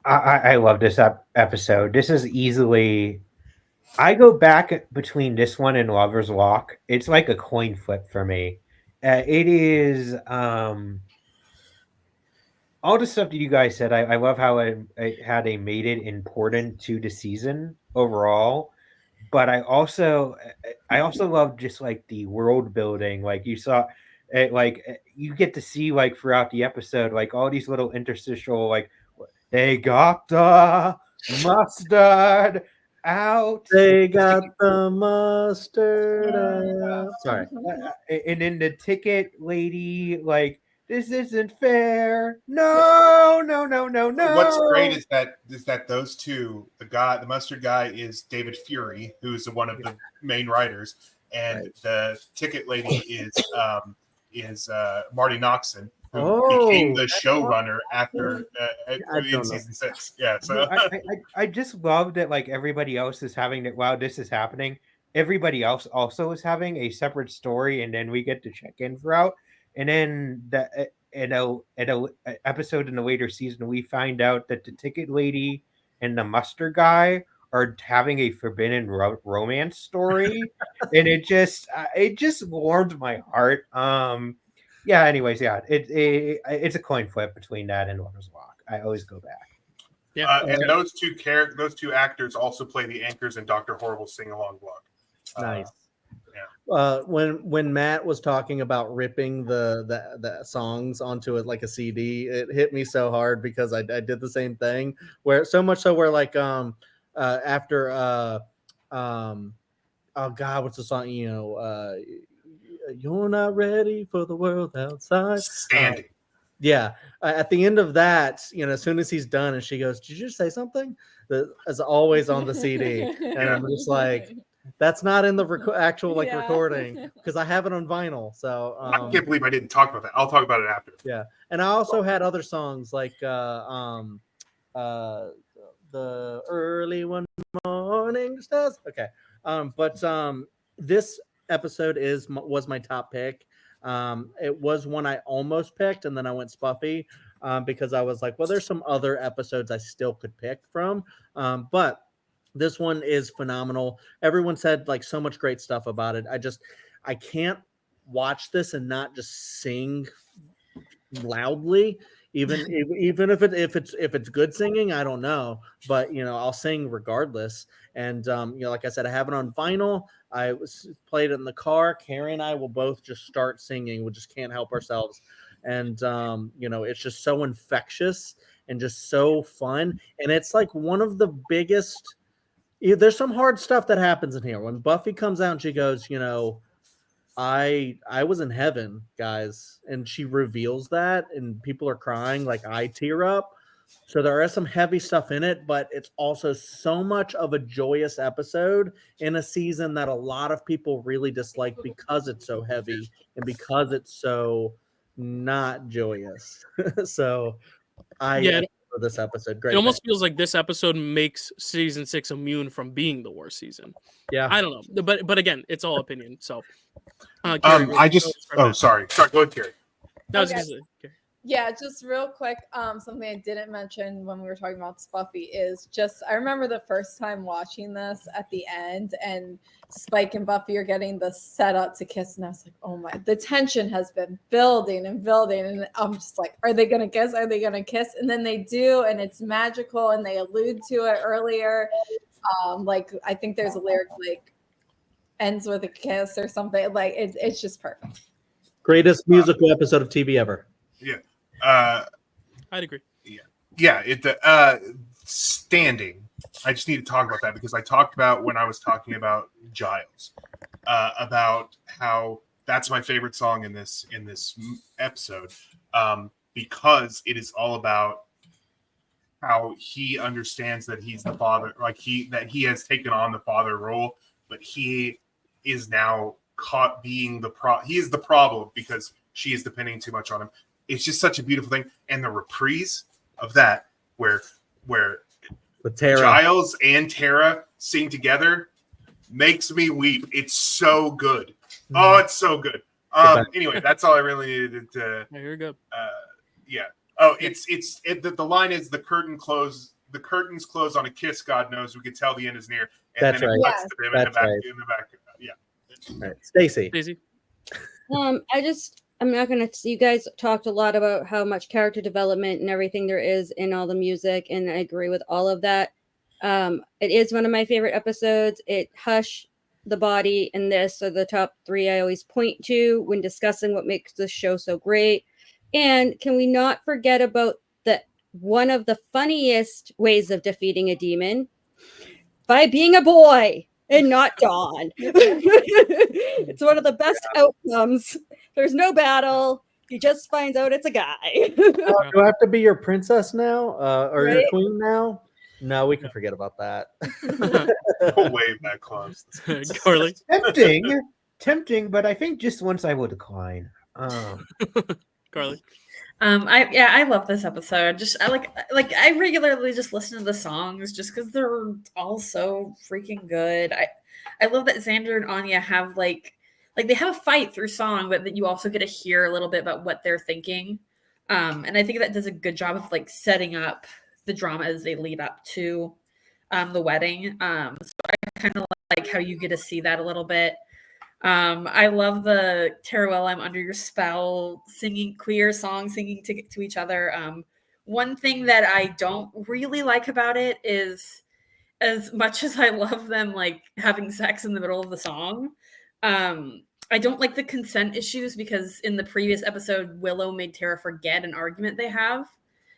I love this episode. This is easily. I go back between this one and Lover's Walk. It's like a coin flip for me. It is all the stuff that you guys said. I love how how they made it important to the season overall. But I also love just like the world building. Like you saw, you get to see like throughout the episode, like all these little interstitial, like they got the mustard out. They got the mustard out. Sorry. And then the ticket lady, like, this isn't fair. No. What's great is that those two, the mustard guy is David Fury, who is one of the main writers, and the ticket lady is Marty Noxon, who became the showrunner after in season 6. Yeah, so I just love that like everybody else is having that. While this is happening, everybody else also is having a separate story, and then we get to check in throughout. And then in a episode in the later season, we find out that the ticket lady and the mustard guy are having a forbidden romance story, and it just warmed my heart. yeah. Anyways, yeah, it's a coin flip between that and Lover's Walk. I always go back. Yeah. And those two actors also play the anchors in Dr. Horrible's sing along vlog. Nice. Yeah. When Matt was talking about ripping the songs onto it like a CD, it hit me so hard because I did the same thing. Where so much so where like after oh God, what's the song? You know, you're not ready for the world outside. Standing. Yeah, at the end of that, you know, as soon as he's done, and she goes, "Did you say something?" That is always on the CD, and I'm just like, "That's not in the actual like recording because I have it on vinyl." So I can't believe I didn't talk about that. I'll talk about it after. yeah, and I also had other songs like the early one morning stars. Okay, but this episode was my top pick. It was one I almost picked, and then I went Spuffy because I was like, well, there's some other episodes I still could pick from, but this one is phenomenal. Everyone said like so much great stuff about it. I can't watch this and not just sing loudly. Even if it's good singing, I don't know, but you know, I'll sing regardless. And you know, like I said, I have it on vinyl. I played it in the car. Kerri and I will both just start singing. We just can't help ourselves. And you know, it's just so infectious and just so fun. And it's like one of the biggest. There's some hard stuff that happens in here. When Buffy comes out and she goes, you know, I was in heaven, guys, and she reveals that, and people are crying. Like I tear up. So there is some heavy stuff in it, but it's also so much of a joyous episode in a season that a lot of people really dislike because it's so heavy and because it's so not joyous. So I Yeah, for this episode, great. It almost feels like this episode makes season 6 immune from being the worst season. Yeah, I don't know, but again, it's all opinion. So, Kerri, I just. Oh, sorry. Sorry. Go ahead, Kerri. That was Okay. just Yeah, just real quick, something I didn't mention when we were talking about Spuffy is just I remember the first time watching this at the end, and Spike and Buffy are getting the setup to kiss, and I was like, oh my, the tension has been building and building, and I'm just like, are they gonna kiss? Are they gonna kiss? And then they do, and it's magical, and they allude to it earlier. Like I think there's a lyric like ends with a kiss or something. Like it's just perfect. greatest musical episode of TV ever. Yeah. I'd agree. Yeah. Standing. I just need to talk about that because I talked about when I was talking about Giles, about how that's my favorite song in this episode, because it is all about how he understands that he's the father, like he has taken on the father role, but he is now caught being he is the problem because she is depending too much on him. It's just such a beautiful thing, and the reprise of that where With Tara. Giles and Tara sing together makes me weep. It's so good. Oh, it's so good. Anyway, that's all I really needed to. Here we go. Yeah. Oh, the line is the curtains close on a kiss. God knows we could tell the end is near. And That's then right. it cuts to them in the back. Right. In the back. Yeah. Right. Stacy. I'm not gonna. You guys talked a lot about how much character development and everything there is in all the music, and I agree with all of that. It is one of my favorite episodes. Hush, The Body, and this are the top 3 I always point to when discussing what makes this show so great. And can we not forget about one of the funniest ways of defeating a demon by being a boy and not Dawn. It's one of the best outcomes. There's no battle. He just finds out it's a guy. Do I have to be your princess now? Or Right? your queen now? No, we can forget about that. We'll wave that close. Carly. Tempting, but I think just once I will decline. Carly. I love this episode. I regularly just listen to the songs just because they're all so freaking good. I love that Xander and Anya have like they have a fight through song, but that you also get to hear a little bit about what they're thinking. And I think that does a good job of like setting up the drama as they lead up to the wedding. So I kind of like how you get to see that a little bit. I love the Teruel, I'm under your spell, singing queer songs, singing to each other. One thing that I don't really like about it is, as much as I love them like having sex in the middle of the song, I don't like the consent issues because in the previous episode, Willow made Tara forget an argument they have.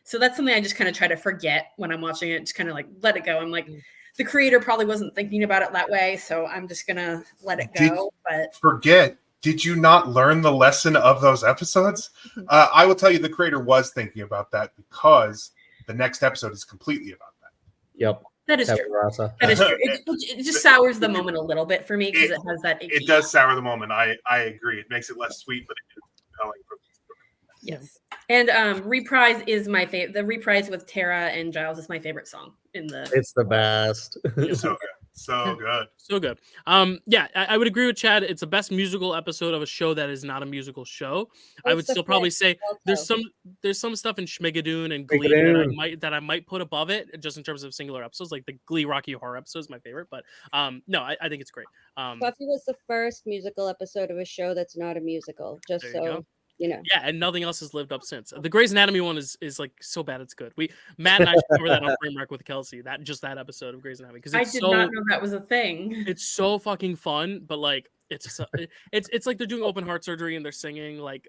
So that's something I just kind of try to forget when I'm watching it, just kind of like let it go. I'm like, the creator probably wasn't thinking about it that way, so I'm just gonna let it go. But forget, did you not learn the lesson of those episodes? I will tell you, the creator was thinking about that because the next episode is completely about that. Yep. That is true. That is true. It just sours the moment a little bit for me because it has that. It does sour the moment. I agree. It makes it less sweet, but it is compelling. Yes. And Reprise is my favorite. The Reprise with Tara and Giles is my favorite song in the. It's the best. So good. So good. So good. Yeah, I would agree with Chad. It's the best musical episode of a show that is not a musical show. I would still probably say there's some stuff in Schmigadoon and Glee that I might put above it just in terms of singular episodes. Like the Glee Rocky Horror episode is my favorite, but no, I think it's great. Buffy was the first musical episode of a show that's not a musical. Just so you know. Yeah, and nothing else has lived up since. The Grey's Anatomy one is like so bad it's good. Matt and I covered that on Framewreck with Kelsey. That episode of Grey's Anatomy because I did not know that was a thing. It's so fucking fun, but like it's like they're doing open heart surgery and they're singing like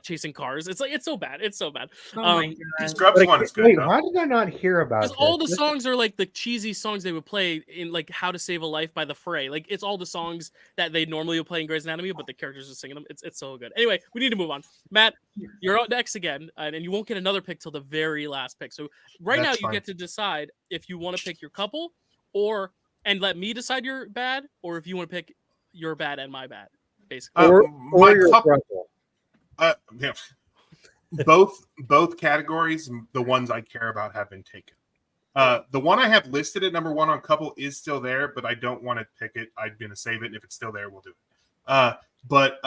chasing cars. It's so bad. It's so bad. Oh my God. Scrubs one is good. Wait, why did I not hear about this? All the songs are like the cheesy songs they would play in like How to Save a Life by The Fray. Like it's all the songs that they normally would play in Grey's Anatomy, but the characters are singing them. It's so good. Anyway, we need to move on. Matt, you're up next again, and you won't get another pick till the very last pick. So now you get to decide if you want to pick your couple and let me decide your bad, or if you want to pick your bad and my bad, basically. Or your couple. Yeah. Both categories, the ones I care about have been taken. The one I have listed at number 1 on couple is still there, but I don't want to pick it. I'm going to save it, and if it's still there, we'll do it. But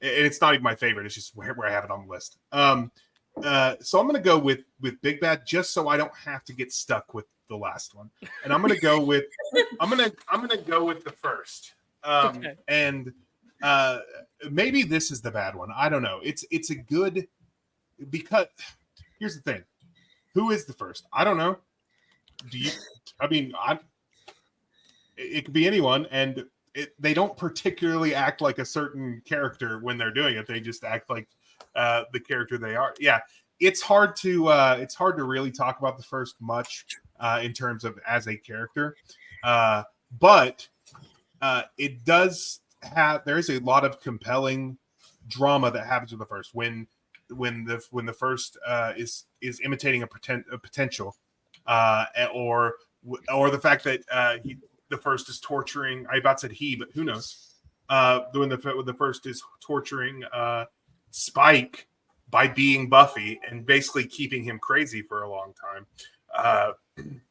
it's not even my favorite. It's just where I have it on the list. So I'm going to go with Big Bad just so I don't have to get stuck with the last one. And I'm going to go with I'm going to go with the first. Okay. And maybe this is the bad one. I don't know. It's a good, because here's the thing. Who is the first? I don't know. It could be anyone, and they don't particularly act like a certain character when they're doing it. They just act like the character they are. Yeah, it's hard to really talk about the first much in terms of as a character, but it does have. There is a lot of compelling drama that happens with the first when the first is imitating a potential, or the fact that the first is torturing. I about said he, but who knows? When the first is torturing Spike by being Buffy and basically keeping him crazy for a long time.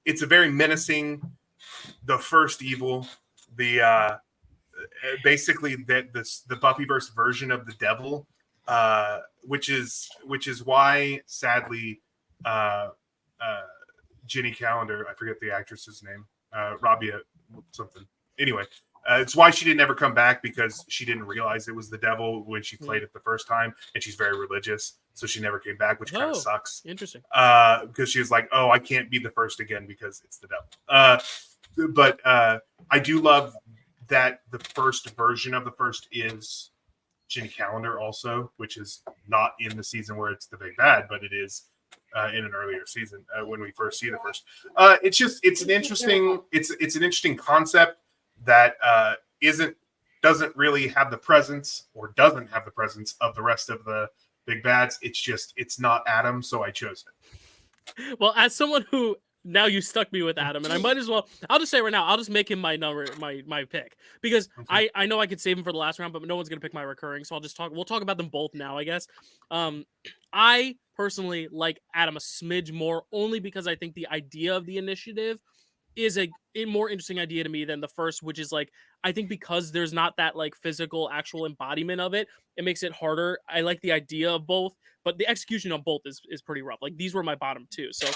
It's a very menacing. The first evil, basically the Buffyverse version of the devil, which is why sadly Jenny Calendar, I forget the actress's name, Rabia something. Anyway, it's why she didn't ever come back, because she didn't realize it was the devil when she played it the first time, and she's very religious, so she never came back, which kind of sucks. Interesting. Because she was like, "Oh, I can't be the first again because it's the devil." But I do love that the first version of the first is Jenny Calendar also, which is not in the season where it's the big bad, but it is in an earlier season when we first see the first. It's an interesting concept that doesn't really have the presence, or doesn't have the presence of the rest of the big bads. It's not Adam, so I chose it. Well, as someone who, now you stuck me with Adam, and I might as well, I'll just say right now, I'll just make him my pick, because okay. I know I could save him for the last round, but no one's going to pick my recurring, so we'll talk about them both now, I guess. I personally like Adam a smidge more, only because I think the idea of the initiative is a more interesting idea to me than the first, which is like, I think because there's not that like physical actual embodiment of it, it makes it harder. I like the idea of both, but the execution on both is pretty rough. Like, these were my bottom two, so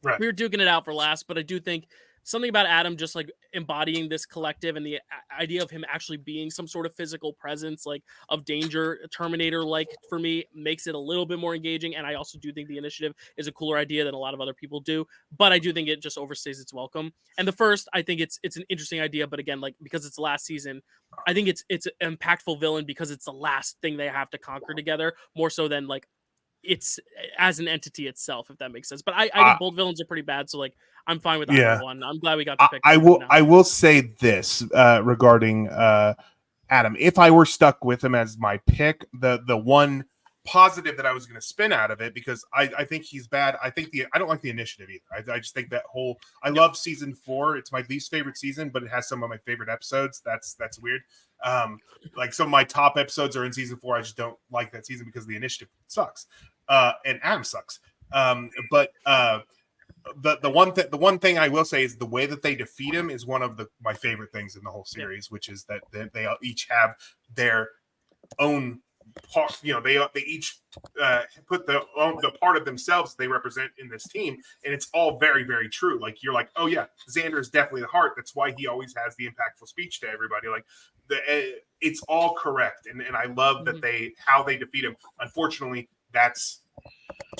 right. We were duking it out for last, but I do think something about Adam just like embodying this collective and the idea of him actually being some sort of physical presence, like of danger, Terminator like, for me, makes it a little bit more engaging. And I also do think the initiative is a cooler idea than a lot of other people do, but I do think it just overstays its welcome. And the first, I think it's an interesting idea, but again, like, because it's the last season, I think it's an impactful villain because it's the last thing they have to conquer together, more so than like it's as an entity itself, if that makes sense. But I think both villains are pretty bad, so like I'm fine with either one. I'm glad we got to pick. I will say this regarding Adam. If I were stuck with him as my pick, the one positive that I was going to spin out of it, because I think he's bad. I don't like the initiative either. I just think that whole, I love season 4. It's my least favorite season, but it has some of my favorite episodes. That's weird. Like some of my top episodes are in season 4. I just don't like that season because the initiative sucks. And Adam sucks. But the one thing I will say is the way that they defeat him is one of my favorite things in the whole series, which is that they each have their own part. You know, they each put the part of themselves they represent in this team, and it's all very, very true. Like, you're like, oh yeah, Xander is definitely the heart. That's why he always has the impactful speech to everybody. Like, it's all correct, and I love that how they defeat him. Unfortunately, that's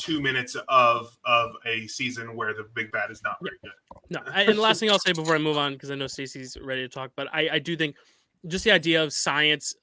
2 minutes of a season where the big bad is not very good. No, and the last thing I'll say before I move on, because I know Stacey's ready to talk, but I do think just the idea of science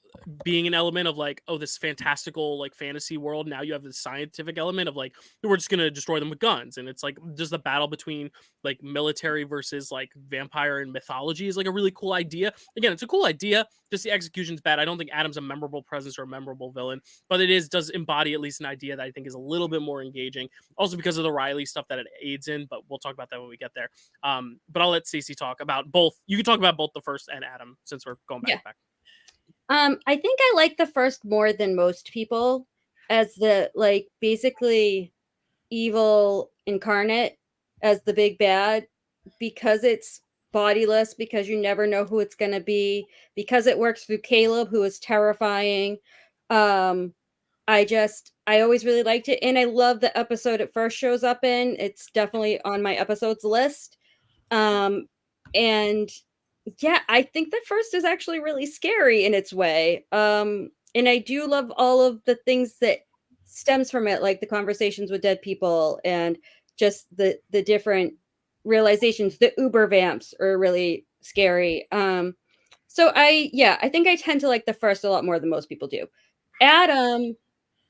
being an element of like, oh, this fantastical like fantasy world, now you have this scientific element of like, we're just gonna destroy them with guns, and it's like just the battle between like military versus like vampire and mythology is like a really cool idea. Again, it's a cool idea, just the execution's bad. I don't think Adam's a memorable presence or a memorable villain, but it does embody at least an idea that I think is a little bit more engaging, also because of the Riley stuff that it aids in, but we'll talk about that when we get there. But I'll let Stacey talk about both. You can talk about both the first and Adam, since we're going back to back. I think I like the first more than most people, as the like basically evil incarnate as the big bad, because it's bodiless, because you never know who it's going to be, because it works through Caleb, who is terrifying. I always really liked it, and I love the episode it first shows up in. It's definitely on my episodes list. And yeah, I think the first is actually really scary in its way. And I do love all of the things that stems from it, like the conversations with dead people and just the different realizations. The Uber vamps are really scary. So I think I tend to like the first a lot more than most people do. Adam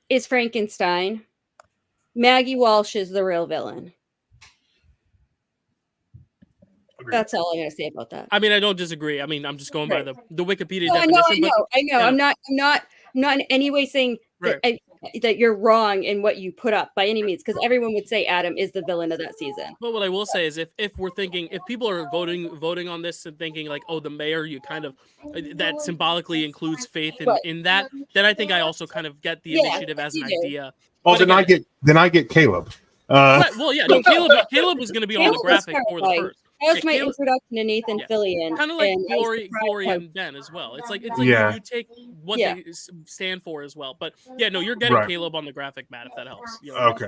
is Frankenstein. Maggie Walsh is the real villain. Agreed. That's all I'm going to say about that. I mean, I don't disagree. I mean, I'm just going by the Wikipedia No, definition. I know. I'm not in any way saying that you're wrong in what you put up by any means, because everyone would say Adam is the villain of that season. But what I will say is, if we're thinking, if people are voting on this and thinking like, oh, the mayor, you kind of that symbolically includes faith in that, then I think I also kind of get the initiative as an idea. Well, then I get Caleb. Right, well, yeah, no, Caleb was going to be on the graphic for the first. That was my introduction to Nathan Fillion. Kind of like Glory and Ben as well. It's like you take what they stand for as well. But yeah, no, you're getting Caleb on the graphic, Matt, if that helps. Okay.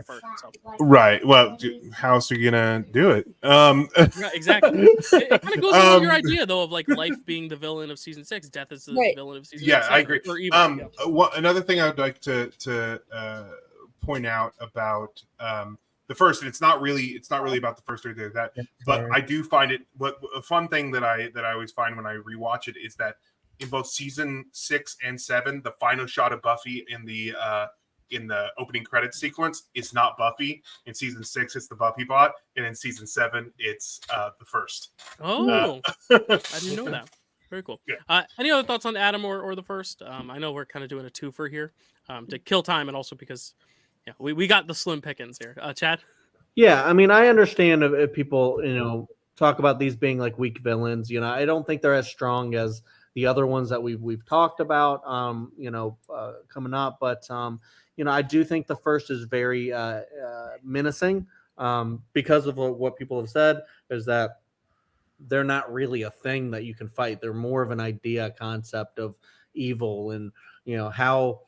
Right. Well, how else are you gonna do it? Right, exactly. It kind of goes along your idea though of like life being the villain of season 6, death is the villain of season 6. Yeah, I agree. Another thing I would like to point out about the first, and it's not really about the first or that, but I do find it. What a fun thing that I always find when I rewatch it is that in both season 6 and 7, the final shot of Buffy in the opening credits sequence is not Buffy. In season 6, it's the Buffy bot, and in season 7, it's the first. Oh, I didn't know that. Very cool. Yeah. Any other thoughts on Adam or the first? I know we're kind of doing a twofer here to kill time, and also because. Yeah, we got the slim pickings here. Chad? Yeah, I mean, I understand if people, talk about these being like weak villains. I don't think they're as strong as the other ones that we've talked about, coming up. But, I do think the first is very menacing because of what people have said, is that they're not really a thing that you can fight. They're more of an idea concept of evil and, how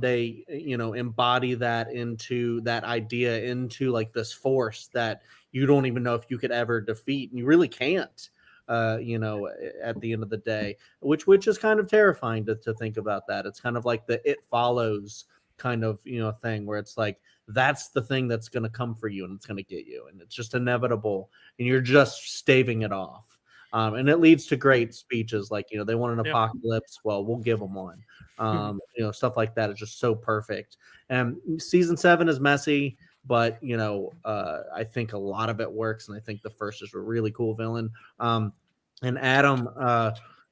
they embody that into that idea, into like this force that you don't even know if you could ever defeat, and you really can't. You know, at the end of the day, which is kind of terrifying to think about that. It's kind of like the It Follows kind of, you know, thing where it's like, that's the thing that's going to come for you and it's going to get you. And it's just inevitable. And you're just staving it off. And it leads to great speeches like, you know, they want an apocalypse. Well, we'll give them one. You know, stuff like that is just so perfect. And season 7 is messy, but, you know, I think a lot of it works. And I think the first is a really cool villain. And Adam,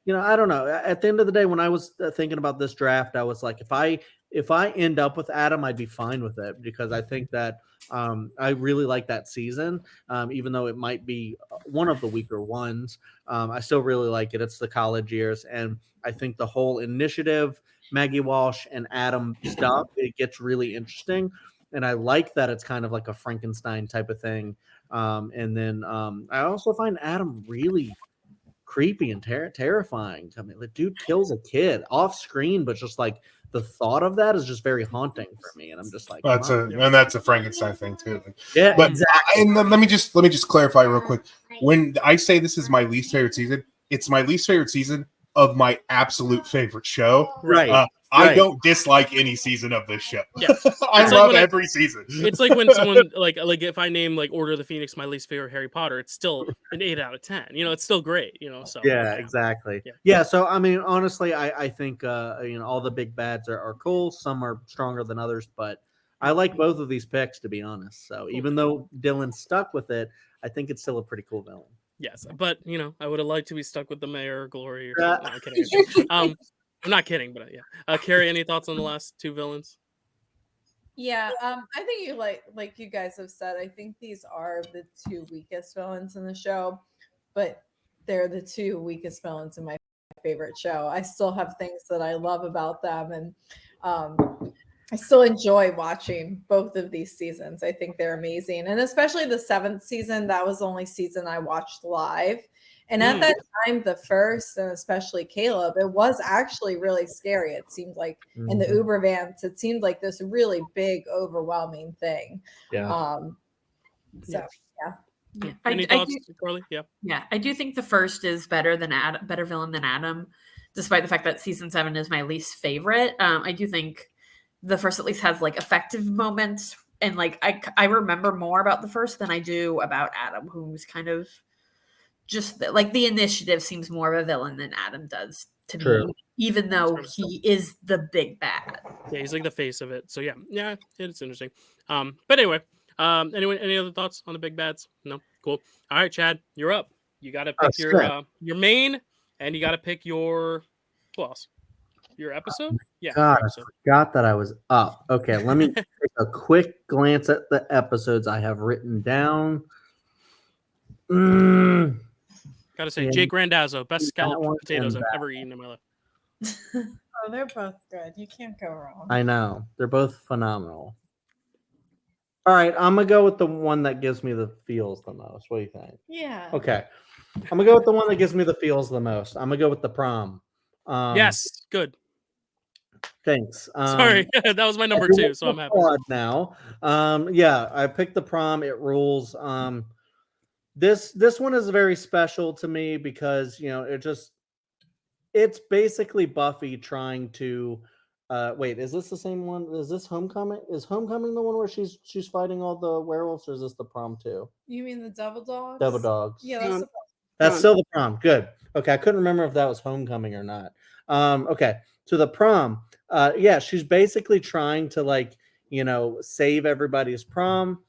you know, I don't know. At the end of the day, when I was thinking about this draft, I was like, if I end up with Adam, I'd be fine with it, because I think that I really like that season, even though it might be one of the weaker ones. I still really like it. It's the college years, and I think the whole initiative, Maggie Walsh and Adam stuff, it gets really interesting, and I like that it's kind of like a Frankenstein type of thing. And then I also find Adam really creepy and terrifying. I mean, the dude kills a kid off screen, but just like the thought of that is just very haunting for me. And I'm just like, that's a Frankenstein thing too. Yeah, but exactly. And let me just clarify real quick. When I say this is my least favorite season, it's my least favorite season of my absolute favorite show. Right. I don't dislike any season of this show. Yeah. I love every season. It's like when someone like if I name like Order of the Phoenix my least favorite Harry Potter, it's still an 8 out of 10. You know, it's still great. You know, so yeah, exactly. Yeah. So I mean, honestly, I think you know, all the big bads are cool. Some are stronger than others, but I like both of these picks, to be honest. So even though Dylan's stuck with it, I think it's still a pretty cool villain. Yes, but you know, I would have liked to be stuck with the Mayor or Glory or something. No, I'm kidding. I'm not kidding, but yeah. Kerri, any thoughts on the last 2 villains? Yeah, I think you like you guys have said, I think these are the 2 weakest villains in the show, but they're the 2 weakest villains in my favorite show. I still have things that I love about them, and I still enjoy watching both of these seasons. I think they're amazing, and especially the 7th season. That was the only season I watched live. And at that time, the first, and especially Caleb, it was actually really scary. It seemed like in the Uber vans, it seemed like this really big, overwhelming thing. Yeah. So, yeah. Any thoughts, Carly? Yeah. Yeah, I do think the first is better villain than Adam, despite the fact that season 7 is my least favorite. I do think the first at least has like effective moments, and like I remember more about the first than I do about Adam, who's kind of just like the initiative seems more of a villain than Adam does to me, even though he is the big bad. Yeah, he's like the face of it. So yeah, it's interesting. But anyway, any other thoughts on the big bads? No, cool. All right, Chad, you're up. You got to pick your main, and you got to pick your who else? Your episode? Yeah. God, I forgot that I was up. Okay, let me take a quick glance at the episodes I have written down. Gotta say, Jake Randazzo, best scalloped potatoes I've ever eaten in my life. Oh, they're both good. You can't go wrong. I know. They're both phenomenal. All right, I'm going to go with the one that gives me the feels the most. What do you think? Yeah. Okay. I'm going to go with the one that gives me the feels the most. I'm going to go with the prom. Yes, good. Thanks. Sorry, that was my number 2, so I'm happy. Now. Yeah, I picked the prom. It rules. This one is very special to me because, you know, it's basically Buffy trying to wait, is this the same one? Is this Homecoming? Is Homecoming the one where she's fighting all the werewolves, or is this the prom too? You mean the Devil Dogs? Devil Dogs. Yeah, that's still the prom. Good. Okay, I couldn't remember if that was Homecoming or not. Okay, so the prom. Yeah, she's basically trying to, like, you know, save everybody's prom.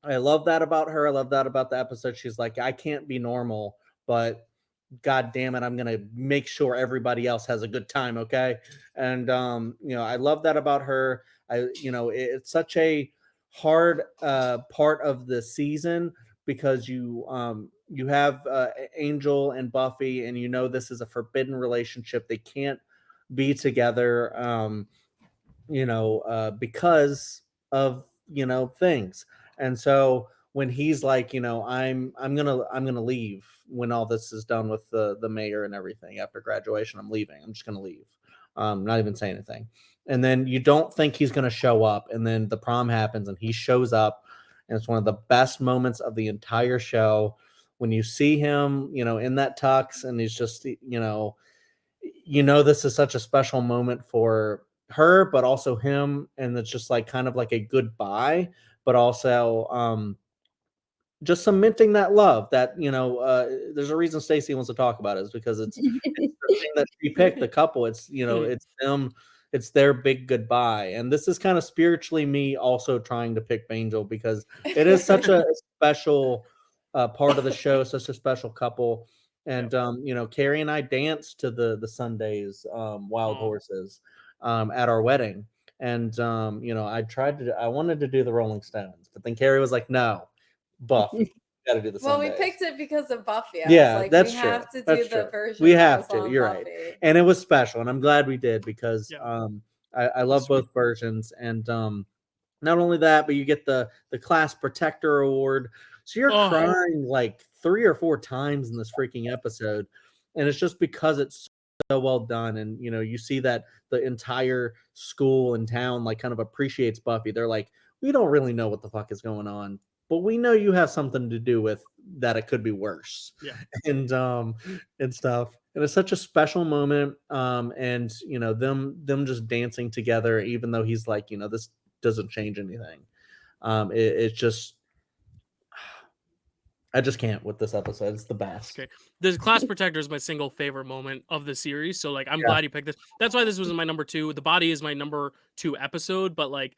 I love that about her. I love that about the episode. She's like, I can't be normal, but God damn it, I'm gonna make sure everybody else has a good time. Okay. And you know, I love that about her. It's such a hard part of the season because you have Angel and Buffy, and you know this is a forbidden relationship. They can't be together because of things. And so when he's like, I'm gonna leave when all this is done with the mayor and everything after graduation, I'm leaving. I'm just gonna leave. Not even say anything. And then you don't think he's gonna show up, and then the prom happens and he shows up, and it's one of the best moments of the entire show when you see him, in that tux, and he's just, this is such a special moment for her, but also him, and it's just like kind of like a goodbye, but also just cementing that love that there's a reason Stacy wants to talk about it, is because it's the thing that she picked, the couple. It's it's them, it's their big goodbye, and this is kind of spiritually me also trying to pick Angel, because it is such a special part of the show, such a special couple. And Kerri and I danced to the Sundays Wild Horses at our wedding, and I wanted to do the Rolling Stones, but then Kerri was like, no, Buffy. Got to do the Sundays. Well, we picked it because of Buffy. That's we true. have to That's do true. the version. We have to. On You're Buffy. right, and it was special, and I'm glad we did, because I love Sweet. both versions, and not only that, but you get the Class Protector Award, so you're crying like 3 or 4 times in this freaking episode, and it's just because it's so well done, and you see that the entire school and town like kind of appreciates Buffy. They're like, we don't really know what the fuck is going on, but we know you have something to do with that. It could be worse. Yeah. And stuff. And it's such a special moment. And them just dancing together, even though he's like, this doesn't change anything. It's just, I just can't with this episode. It's the best. Okay. The Class Protector is my single favorite moment of the series. So like, I'm glad you picked this. That's why this was my number 2. The Body is my number 2 episode, but like,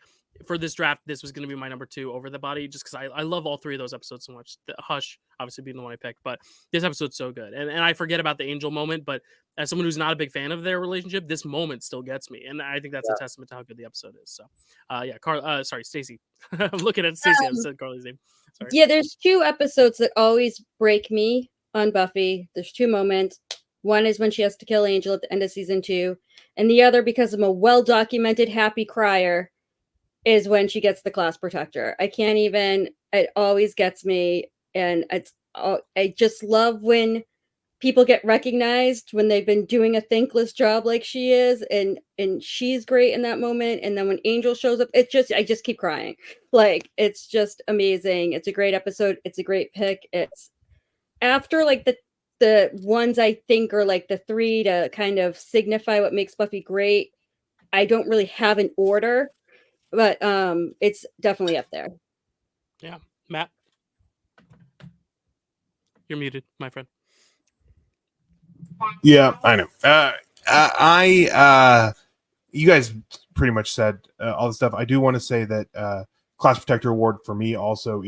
for this draft, this was going to be my number 2 over The Body, just because I love all 3 of those episodes so much. The Hush, obviously, being the one I picked, but this episode's so good. And I forget about the Angel moment, but as someone who's not a big fan of their relationship, this moment still gets me. And I think that's a testament to how good the episode is. So, sorry, Stacy. I'm looking at Stacy. I said Carly's name. Sorry. Yeah, there's 2 episodes that always break me on Buffy. There's 2 moments. One is when she has to kill Angel at the end of season 2, and the other, because I'm a well-documented happy crier, is when she gets the Class Protector. I can't even, it always gets me. And I just love when people get recognized, when they've been doing a thankless job like she is, and she's great in that moment. And then when Angel shows up, I just keep crying. Like, it's just amazing. It's a great episode. It's a great pick. It's after like the ones I think are like the 3 to kind of signify what makes Buffy great. I don't really have an order, but it's definitely up there. Yeah. Matt, you're muted, my friend. Yeah, I know. You guys pretty much said all the stuff. I do want to say that Class Protector Award for me also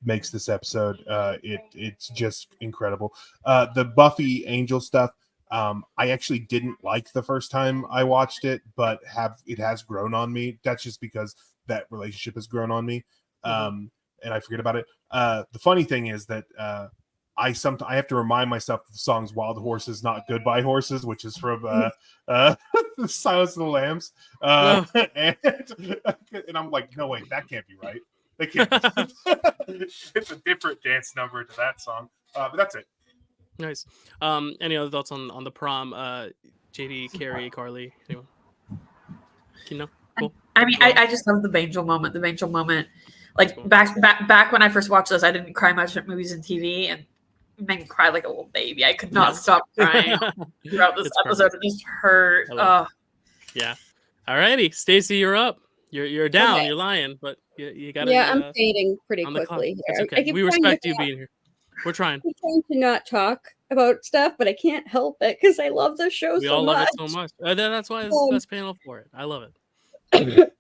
makes this episode. It's just incredible. The Buffy Angel stuff. I actually didn't like the first time I watched it, but it has grown on me. That's just because that relationship has grown on me, and I forget about it. The funny thing is that I have to remind myself of the songs "Wild Horses, Not Goodbye Horses," which is from Silence of the Lambs, and I'm like, no wait, that can't be right. That can't be. It's a different dance number to that song, but that's it. Nice. Any other thoughts on the prom? JD, Kerri, Carly, anyone? Cool. I mean, I just love the Angel moment. The Angel moment, like back when I first watched this, I didn't cry much at movies and TV, and it made me cry like a little baby. I could not stop crying throughout this episode. Perfect. It just hurt. Yeah. Alrighty, Stacy, you're up. You're down. Okay. You're lying, but you gotta. Yeah, I'm fading pretty on the quickly. It's okay. We respect you being here. We're trying. I'm trying to not talk about stuff, but I can't help it because I love the show so much. We all love it so much. That's why it's the best panel for it. I love it.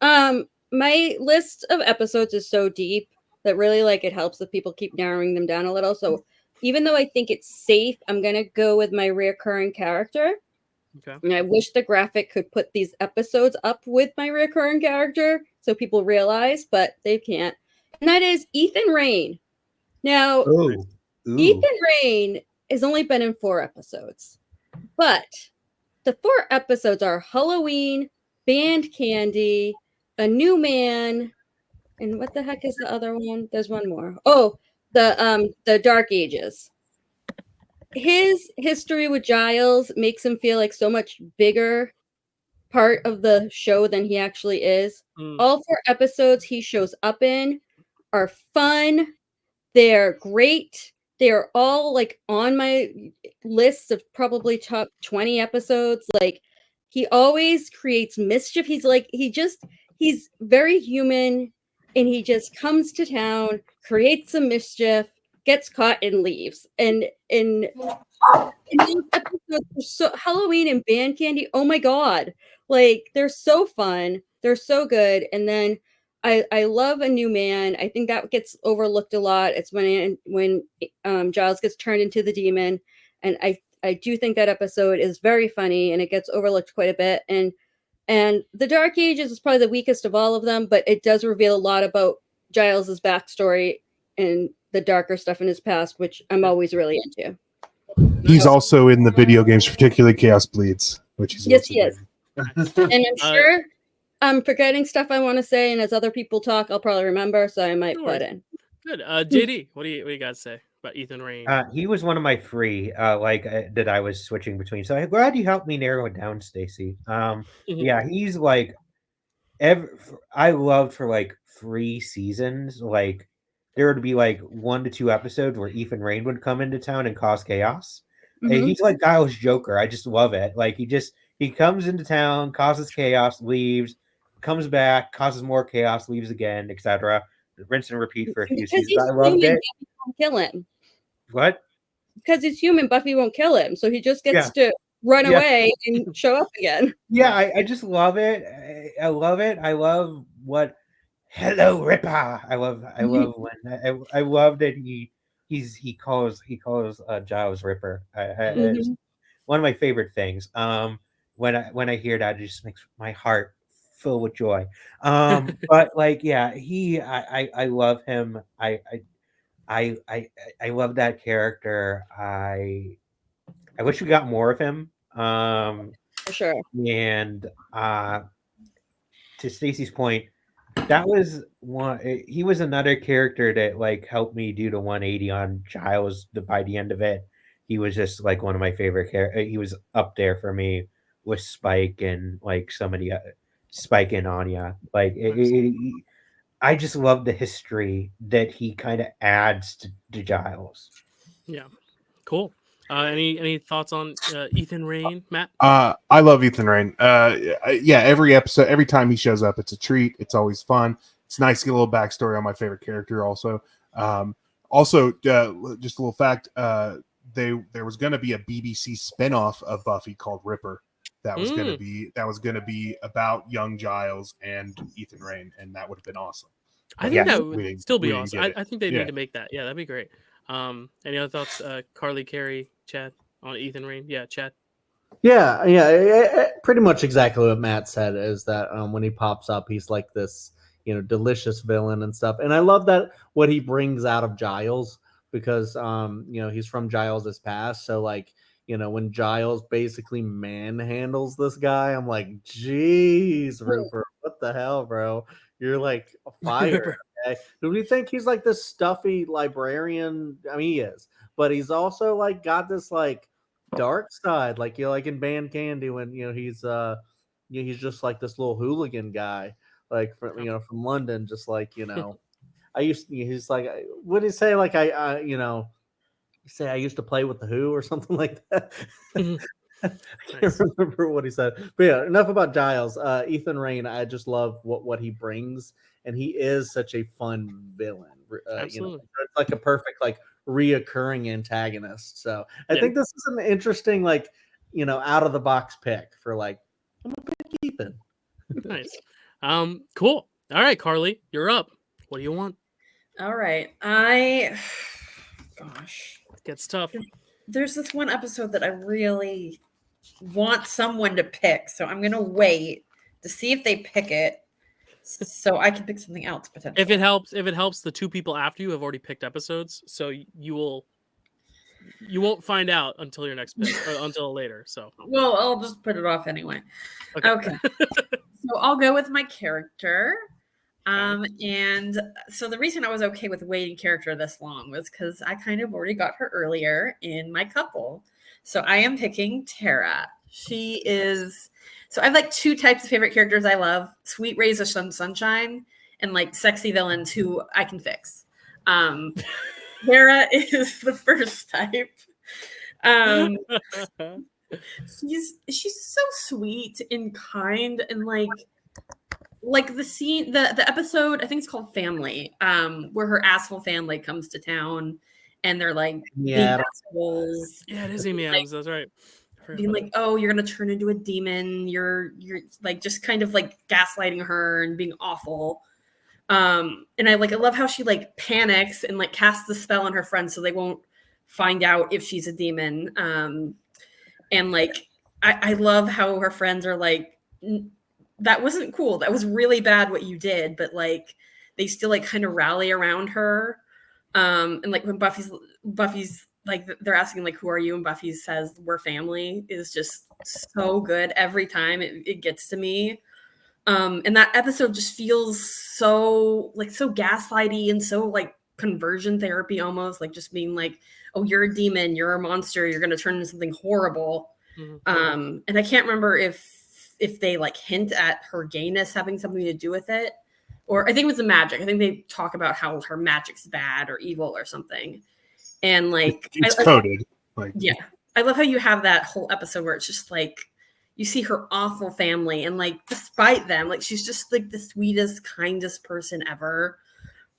My list of episodes is so deep that really like it helps if people keep narrowing them down a little. So even though I think it's safe, I'm gonna go with my reoccurring character. Okay. And I wish the graphic could put these episodes up with my reoccurring character so people realize, but they can't. And that is Ethan Rayne. Now, Ethan Rayne has only been in 4 episodes, but the 4 episodes are Halloween, Band Candy, A New Man, and what the heck is the other one? There's one more. Oh, the Dark Ages. His history with Giles makes him feel like so much bigger part of the show than he actually is. All 4 episodes he shows up in are fun. They're great. They're all like on my list of probably top 20 episodes. Like he always creates mischief. He's very human, and he just comes to town, creates some mischief, gets caught and leaves. And these episodes are so Halloween and Band Candy. Oh my god. Like they're so fun. They're so good. And then I love A New Man. I think that gets overlooked a lot. It's when Giles gets turned into the demon, and I do think that episode is very funny, and it gets overlooked quite a bit. And The Dark Ages is probably the weakest of all of them, but it does reveal a lot about Giles's backstory and the darker stuff in his past, which I'm always really into. He's also in the video games, particularly Chaos Bleeds, which is yes, he is. And I'm sure I'm forgetting stuff I want to say, and as other people talk, I'll probably remember, so I might put in. Good. JD, what do you got to say about Ethan Rain? He was one of my three, that I was switching between. So I'm glad you helped me narrow it down, Stacy. Yeah, he's like, I loved for like 3 seasons. Like there would be like 1 to 2 episodes where Ethan Rain would come into town and cause chaos. And he's like Giles' Joker. I just love it. Like he comes into town, causes chaos, leaves, comes back, causes more chaos, leaves again, etc. Rinse and repeat for a few seasons. I loved it. Won't kill him. What? Because he's human, Buffy won't kill him, so he just gets to run away and show up again. Yeah, I just love it. I love it. I love what. Hello, Ripper. I love when I love that he calls Giles Ripper. It's one of my favorite things. When I hear that, it just makes my heart fill with joy. But like, yeah, I love him. I love that character. I wish we got more of him. For sure. And to Stacy's point, that was one. He was another character that like helped me do the 180 on Giles. By the end of it, he was just like one of my favorite characters. He was up there for me with Spike and like somebody, Spike and Anya. Like I just love the history that he kind of adds to Giles. Yeah, cool. Any thoughts on Ethan Rain, Matt? I love Ethan Rain. Yeah, every episode, every time he shows up, it's a treat. It's always fun. It's nice to get a little backstory on my favorite character. Also, just a little fact: there was going to be a BBC spinoff of Buffy called Ripper. That was going to be about young Giles and Ethan Rain, and that would have been awesome. I think that would still be awesome. I think they need to make that. Yeah, that'd be great. Any other thoughts, Carly, Kerri, Chad, on Ethan Rain? Yeah, Chad. Yeah, pretty much exactly what Matt said is that when he pops up, he's like this, delicious villain and stuff. And I love that what he brings out of Giles because, he's from Giles's past. So like, when Giles basically manhandles this guy, I'm like, geez, Rupert, what the hell, bro? You're like a fire. Okay? Do we think he's like this stuffy librarian? I mean, he is, but he's also like got this like dark side, like like in Band Candy when he's he's just like this little hooligan guy, like from from London, just like he's like, what did he say? Like you say I used to play with the Who or something like that. I can't remember what he said, but yeah, enough about Giles. Ethan Rain, I just love what he brings, and he is such a fun villain. Absolutely, it's like a perfect like reoccurring antagonist. So I think this is an interesting like out of the box pick for like I'm gonna pick Ethan. Nice, cool. All right, Carly, you're up. What do you want? All right, gosh, it gets tough. There's this one episode that I really want someone to pick, so I'm gonna wait to see if they pick it, so I can pick something else potentially. If it helps, the 2 people after you have already picked episodes, so you won't find out until your next pick, or until later. So well, I'll just put it off anyway. Okay. So I'll go with my character. And so the reason I was okay with waiting character this long was because I kind of already got her earlier in my couple. So I am picking Tara. She is, so I have like 2 types of favorite characters I love, Sweet Rays of Sunshine and like sexy villains who I can fix. Tara is the first type. She's so sweet and kind, and like the scene, the episode, I think it's called Family, where her asshole family comes to town and they're like being assholes. Yeah, it is Amy Adams. That's right. Being like, oh, you're gonna turn into a demon. You're like just kind of like gaslighting her and being awful. And I love how she like panics and like casts the spell on her friends so they won't find out if she's a demon. And like I love how her friends are like, that wasn't cool. That was really bad what you did, but like they still like kind of rally around her. And like when Buffy's like they're asking like, who are you? And Buffy says we're family, is just so good every time. It gets to me. And that episode just feels so gaslighty and so like conversion therapy almost, like just being like, oh, you're a demon, you're a monster, you're gonna turn into something horrible. And I can't remember if they like hint at her gayness having something to do with it, or I think it was the magic. I think they talk about how her magic's bad or evil or something. And like it's coded. Like, yeah, I love how you have that whole episode where it's just like you see her awful family, and like despite them, like she's just like the sweetest, kindest person ever.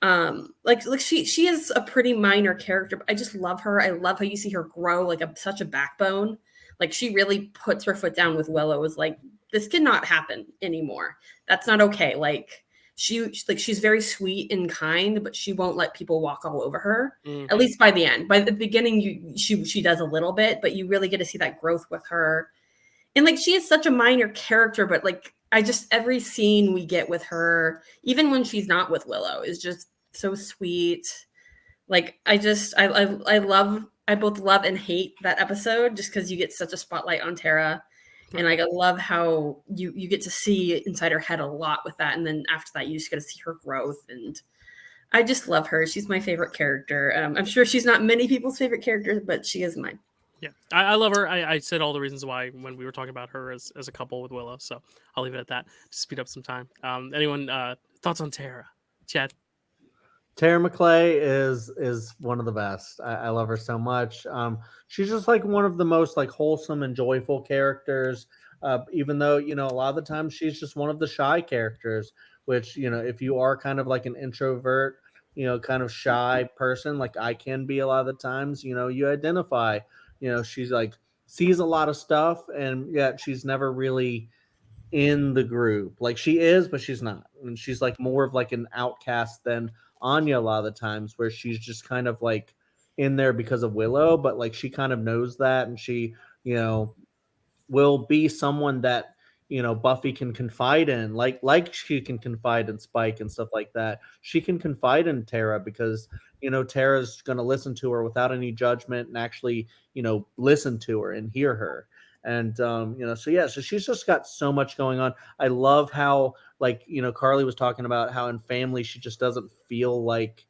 Like she is a pretty minor character, but I just love her. I love how you see her grow like such a backbone. Like she really puts her foot down with Willow. Is like, this cannot happen anymore. That's not okay. Like she's very sweet and kind, but she won't let people walk all over her. At least by the end. By the beginning, she does a little bit, but you really get to see that growth with her. And like she is such a minor character, but like every scene we get with her, even when she's not with Willow, is just so sweet. Like I both love and hate that episode just because you get such a spotlight on Tara. And like I love how you get to see inside her head a lot with that. And then after that, you just get to see her growth. And I just love her. She's my favorite character. I'm sure she's not many people's favorite character, but she is mine. Yeah, I love her. I said all the reasons why when we were talking about her as a couple with Willow. So I'll leave it at that to speed up some time. Anyone thoughts on Tara? Chad? Tara McClay is one of the best. I love her so much. She's just like one of the most like wholesome and joyful characters. Even though, you know, a lot of the time she's just one of the shy characters, which, you know, if you are kind of like an introvert, you know, kind of shy person, like I can be a lot of the times, you know, you identify, you know, she's like sees a lot of stuff and yet she's never really in the group. Like she is, but she's not. And she's like more of like an outcast than Anya a lot of the times, where she's just kind of like in there because of Willow, but like she kind of knows that, and she, you know, will be someone that, you know, Buffy can confide in, like she can confide in Spike and stuff like that. She can confide in Tara because, you know, Tara's going to listen to her without any judgment and actually, you know, listen to her and hear her. And, you know, so yeah, so she's just got so much going on. I love how, like, you know, Carly was talking about how in Family, she just doesn't feel like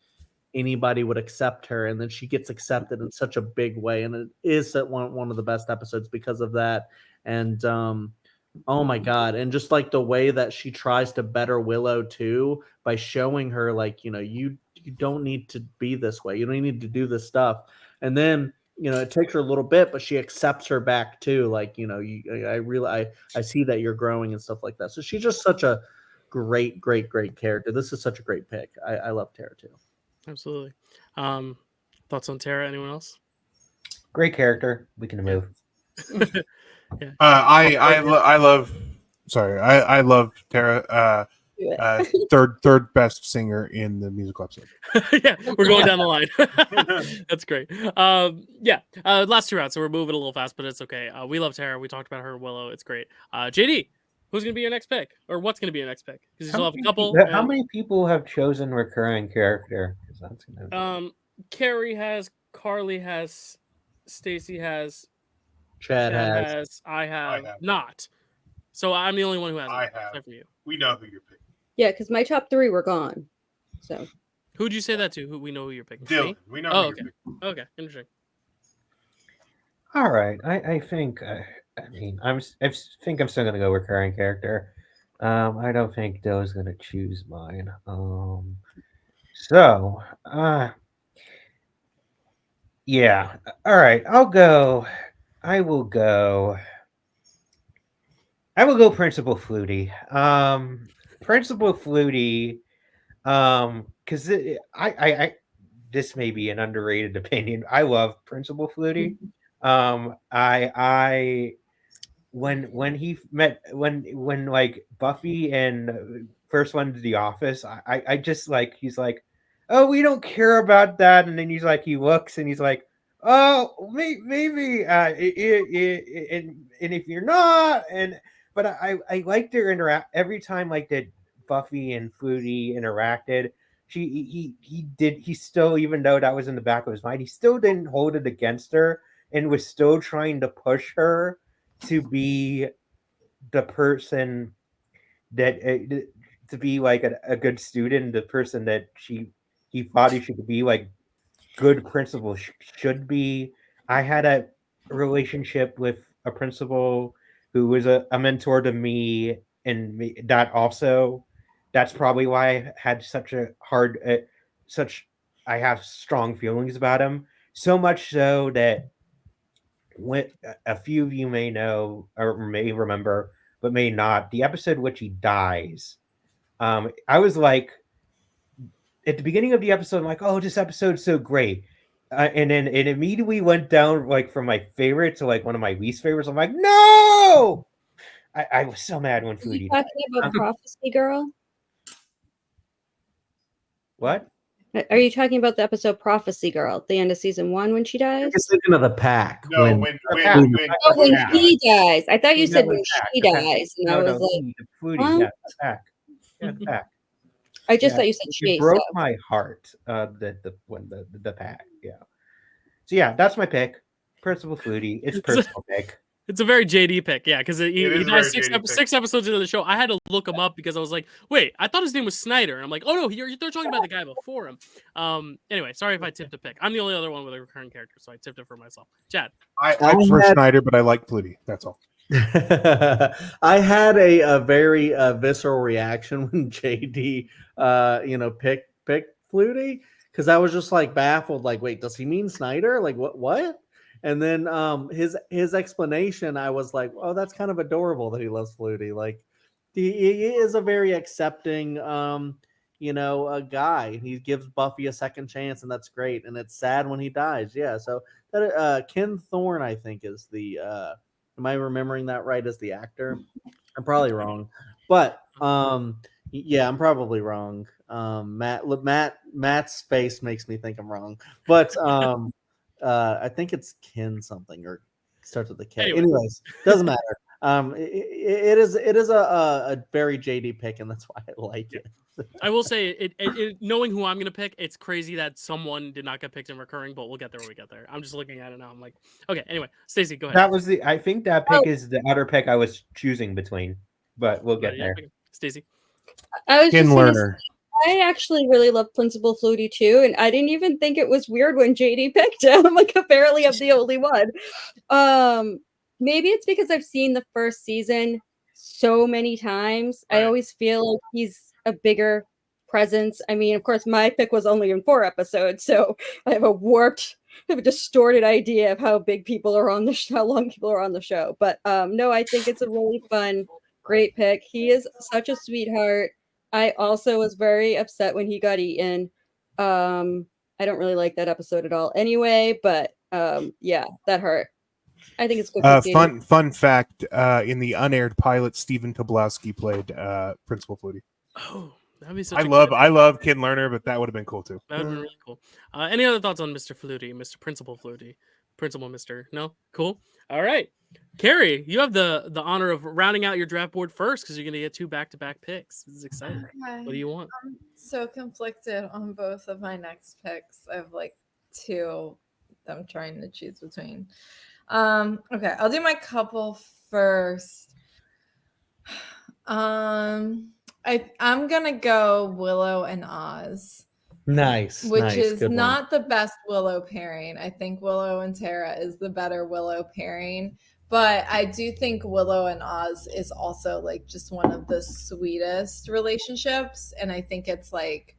anybody would accept her. And then she gets accepted in such a big way. And it is one of the best episodes because of that. And, oh my God. And just like the way that she tries to better Willow too, by showing her like, you know, you don't need to be this way. You don't need to do this stuff. And then, you know, it takes her a little bit, but she accepts her back too. Like, you know, I see that you're growing and stuff like that. So she's just such a great character. This is such a great pick. I love Tara too. Absolutely. Thoughts on Tara? Anyone else? Great character. We can move. Yeah. I love Tara. Third best singer in the musical episode. Yeah, we're going down the line. That's great. Last two rounds, so we're moving a little fast, but it's okay. We love Tara. We talked about her, Willow. It's great. JD, who's gonna be your next pick, or what's gonna be your next pick? Because you still have a couple. How many people have chosen recurring character? That's gonna... Kerri has, Carly has, Stacy has, Chad has. I have not. So I'm the only one who hasn't. I have. Except for you. We know who you're picking. Yeah, because my top three were gone. So who'd you say that to? Who we know who you're picking? Dylan. We know. Who okay. You're picking. Okay. Interesting. All right. I think. I think I'm still gonna go recurring character. I don't think Dill's gonna choose mine. So, yeah. All right, I'll go. I will go. I will go Principal Flutie. Principal Flutie. Because I this may be an underrated opinion. I love Principal Flutie. I when he met when like Buffy and first went to the office, I just like he's like, oh, we don't care about that, and then he's like he looks and he's like, oh, maybe and if you're not, and but I like their interact every time like that Buffy and Flutie interacted. He still, even though that was in the back of his mind, he still didn't hold it against her and was still trying to push her to be the person that to be like a good student, the person that he thought he should be, like good principal should be. I had a relationship with a principal who was a mentor to me, and that also that's probably why I had such a hard such I have strong feelings about him, so much so that when a few of you may know or may remember, but may not, the episode which he dies. I was like, at the beginning of the episode, I'm like, oh, this episode's so great. And then it immediately went down like from my favorite to like one of my least favorites. I'm like, no! I was so mad when Are you Foodie died. talking about Prophecy Girl? What? Are you talking about the episode Prophecy Girl at the end of season 1 when she dies? You're thinking of the pack. No, when Oh, when Yeah. he dies. I thought you said No, when the pack, she the pack. dies, and No, I no, was like, the Foodie, huh? yeah, the pack. Yeah, the pack. I just Yeah, thought you said it she. broke So. my heart. When the pack, yeah. So yeah, that's my pick. Principal Foodie. It's personal pick. It's a very JD pick, yeah, because he is a dies very JD pick. 6 episodes into the show. I had to look him up because I was like, wait, I thought his name was Snyder. And I'm like, oh no, they're talking about the guy before him. Anyway, sorry if I tipped a pick. I'm the only other one with a recurring character, so I tipped it for myself. Chad. I prefer Schneider, but I like Flutie. That's all. I had a very visceral reaction when JD picked Flutie, because I was just like baffled, like, wait, does he mean Snyder? Like what? And then his explanation, I was like, oh, that's kind of adorable that he loves Flutie. Like he is a very accepting a guy. He gives Buffy a second chance, and that's great. And it's sad when he dies. Yeah. So that Ken Thorne, I think, is the am I remembering that right as the actor? I'm probably wrong. But yeah, I'm probably wrong. Matt's face makes me think I'm wrong. But I think it's Ken something, or starts with a K. Anyway. Anyways, doesn't matter. It is a very JD pick, and that's why I like it. I will say, it knowing who I'm going to pick, it's crazy that someone did not get picked in recurring, but we'll get there when we get there. I'm just looking at it now. I'm like, okay, anyway, Stacey, go ahead. That was I think that pick is the other pick I was choosing between, but we'll get there. Stacey. I was Ken just Lerner. I actually really love Principal Flutie too, and I didn't even think it was weird when JD picked him. Like, apparently I'm the only one. Maybe it's because I've seen the first season so many times. Right. I always feel like he's a bigger presence. I mean, of course, my pick was only in 4 episodes, so I have a distorted idea of how big people are on how long people are on the show. But no, I think it's a really fun, great pick. He is such a sweetheart. I also was very upset when he got eaten. I don't really like that episode at all anyway, but yeah, that hurt. I think it's good. Fun fact, in the unaired pilot, Stephen Tobolowsky played Principal Flutie. Oh, that'd be such I love Ken Lerner, but that would have been cool too. That would have been really cool. Any other thoughts on Mr. Flutie, Mr. Principal Flutie? Principal Mr. No? Cool. All right. Kerri, you have the honor of rounding out your draft board first because you're going to get 2 back-to-back picks. This is exciting. Okay. What do you want? I'm so conflicted on both of my next picks. I have like 2 I'm trying to choose between. Okay, I'll do my couple first. I'm gonna go Willow and Oz. Nice. which nice. is Good one. not the best Willow pairing. I think Willow and Tara is the better Willow pairing. But I do think Willow and Oz is also like just one of the sweetest relationships. And I think it's like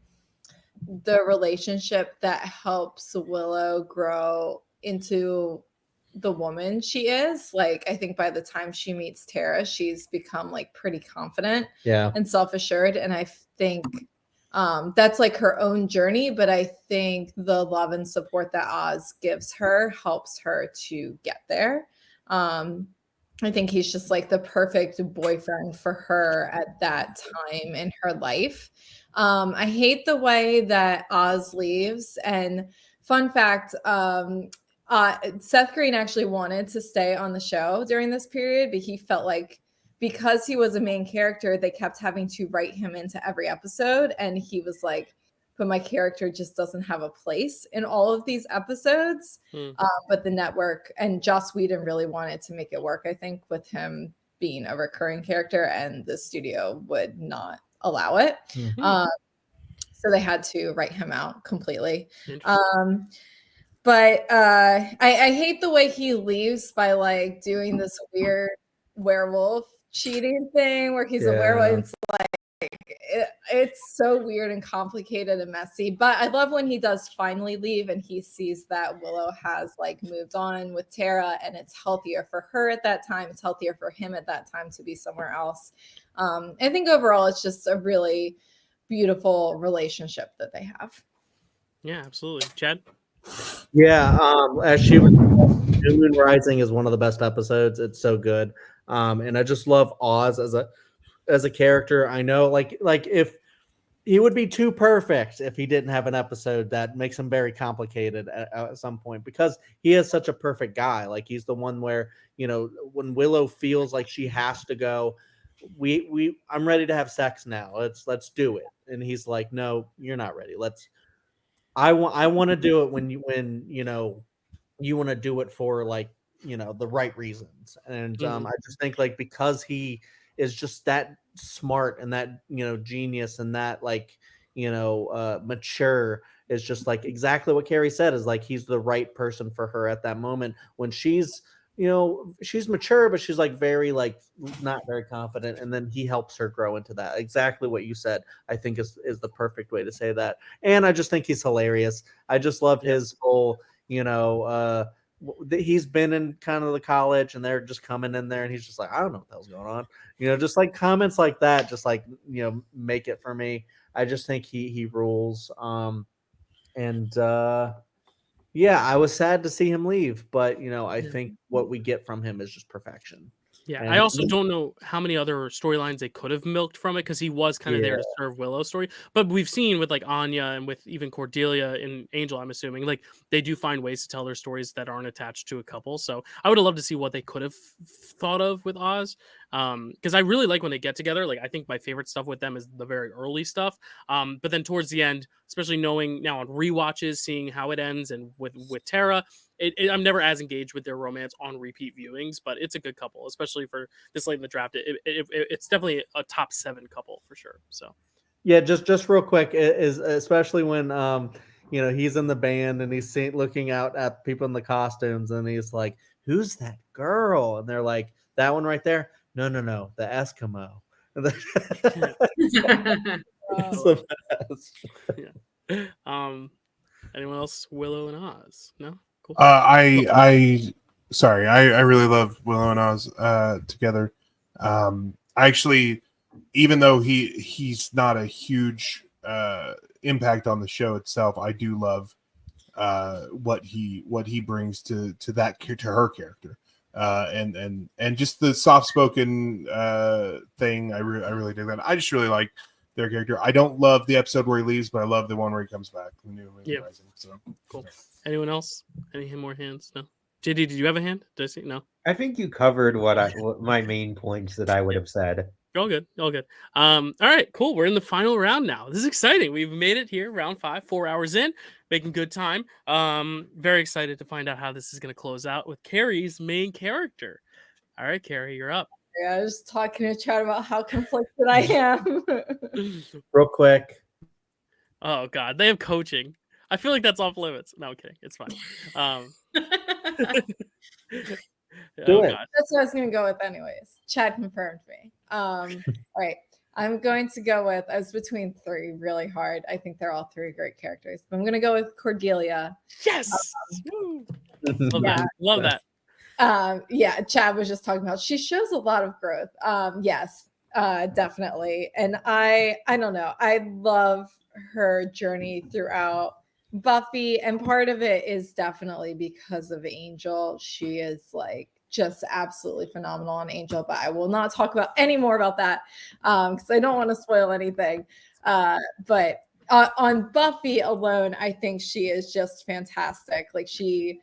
the relationship that helps Willow grow into the woman she is. Like, I think by the time she meets Tara, she's become like pretty confident Yeah. and self-assured. And I think that's like her own journey, but I think the love and support that Oz gives her helps her to get there. I think he's just like the perfect boyfriend for her at that time in her life. I hate the way that Oz leaves. And fun fact, Seth Green actually wanted to stay on the show during this period, but he felt like because he was a main character, they kept having to write him into every episode. And he was like, but my character just doesn't have a place in all of these episodes. But the network and Joss Whedon really wanted to make it work, I think, with him being a recurring character, and the studio would not allow it. So they had to write him out completely. But I hate the way he leaves by like doing this weird werewolf cheating thing where he's a werewolf. It's like it's so weird and complicated and messy. But I love when he does finally leave and he sees that Willow has like moved on with Tara, and it's healthier for her at that time. It's healthier for him at that time to be somewhere else. I think overall it's just a really beautiful relationship that they have. Yeah, absolutely. Chad? Yeah, as she was, New Moon Rising is one of the best episodes. It's so good, and I just love Oz as a character. I know, like if he would be too perfect if he didn't have an episode that makes him very complicated at some point, because he is such a perfect guy. Like he's the one where, you know, when Willow feels like she has to go, I'm ready to have sex now. Let's do it, and he's like, no, you're not ready. I want to do it when you know you want to do it for like, you know, the right reasons. And I just think like because he is just that smart and that, you know, genius and that like, you know, mature, is just like exactly what Kerri said, is like he's the right person for her at that moment when she's, you know, she's mature, but she's like very like not very confident, and then he helps her grow into that. Exactly what you said, I think is the perfect way to say that. And I just think he's hilarious. I just love his whole, you know, he's been in kind of the college and they're just coming in there and he's just like, I don't know what the hell's going on, you know, just like comments like that, just like, you know, make it for me. I just think he rules. Yeah, I was sad to see him leave, but you know, I think what we get from him is just perfection. Yeah, And I also don't know how many other storylines they could have milked from it, because he was kind of there to serve Willow's story. But we've seen with like Anya and with even Cordelia and Angel, I'm assuming, like they do find ways to tell their stories that aren't attached to a couple. So I would have loved to see what they could have thought of with Oz. Because I really like when they get together. Like I think my favorite stuff with them is the very early stuff. But then towards the end, especially knowing now on rewatches, seeing how it ends, and with Tara, I'm never as engaged with their romance on repeat viewings, but it's a good couple, especially for this late in the draft. It's definitely a top 7 couple for sure. So, yeah, just real quick, is especially when you know, he's in the band and he's looking out at people in the costumes and he's like, "Who's that girl?" And they're like, "That one right there." No, the Eskimo. It's the best. Yeah. Anyone else? Willow and Oz? No. Cool. I really love Willow and Oz together. I actually, even though he's not a huge impact on the show itself, I do love what he brings to her character, and just the soft spoken thing. I really dig that. I just really like their character. I don't love the episode where he leaves, but I love the one where he comes back. The New Moon Rising. So cool. Anyone else? Any more hands? No. JD, did you have a hand? Did I see? No. I think you covered what my main points that I would have said. All good. All right, cool. We're in the final round now. This is exciting. We've made it here, round 5, 4 hours in, making good time. Very excited to find out how this is going to close out with Kerri's main character. All right, Kerri, you're up. Yeah, I was talking to Chad about how conflicted I am. Real quick. Oh God, they have coaching. I feel like that's off limits. No, I'm kidding. It's fine. Do Oh it. God. That's what I was going to go with, anyways. Chad confirmed me. All right. I'm going to go with, I was between 3 really hard. I think they're all 3 great characters. But I'm going to go with Cordelia. Yes. Woo. Love Yeah. that. Love that. Yeah, Chad was just talking about, she shows a lot of growth. Yes, definitely. And I don't know. I love her journey throughout Buffy. And part of it is definitely because of Angel. She is like just absolutely phenomenal on Angel, but I will not talk about any more about that because I don't want to spoil anything. But on Buffy alone, I think she is just fantastic. Like she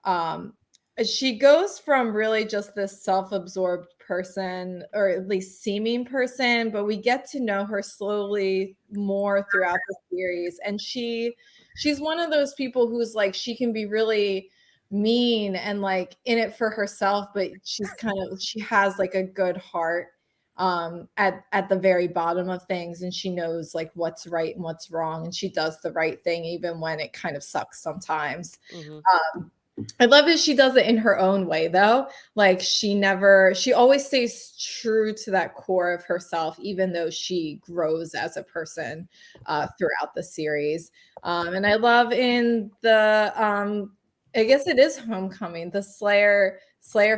goes from really just this self-absorbed person, or at least seeming person, but we get to know her slowly more throughout the series. And she's one of those people who's like, she can be really mean and like in it for herself, but she has like a good heart at the very bottom of things, and she knows like what's right and what's wrong, and she does the right thing even when it kind of sucks sometimes. I love that she does it in her own way, though. Like she always stays true to that core of herself, even though she grows as a person throughout the series. And I love in the, I guess it is Homecoming, the Slayer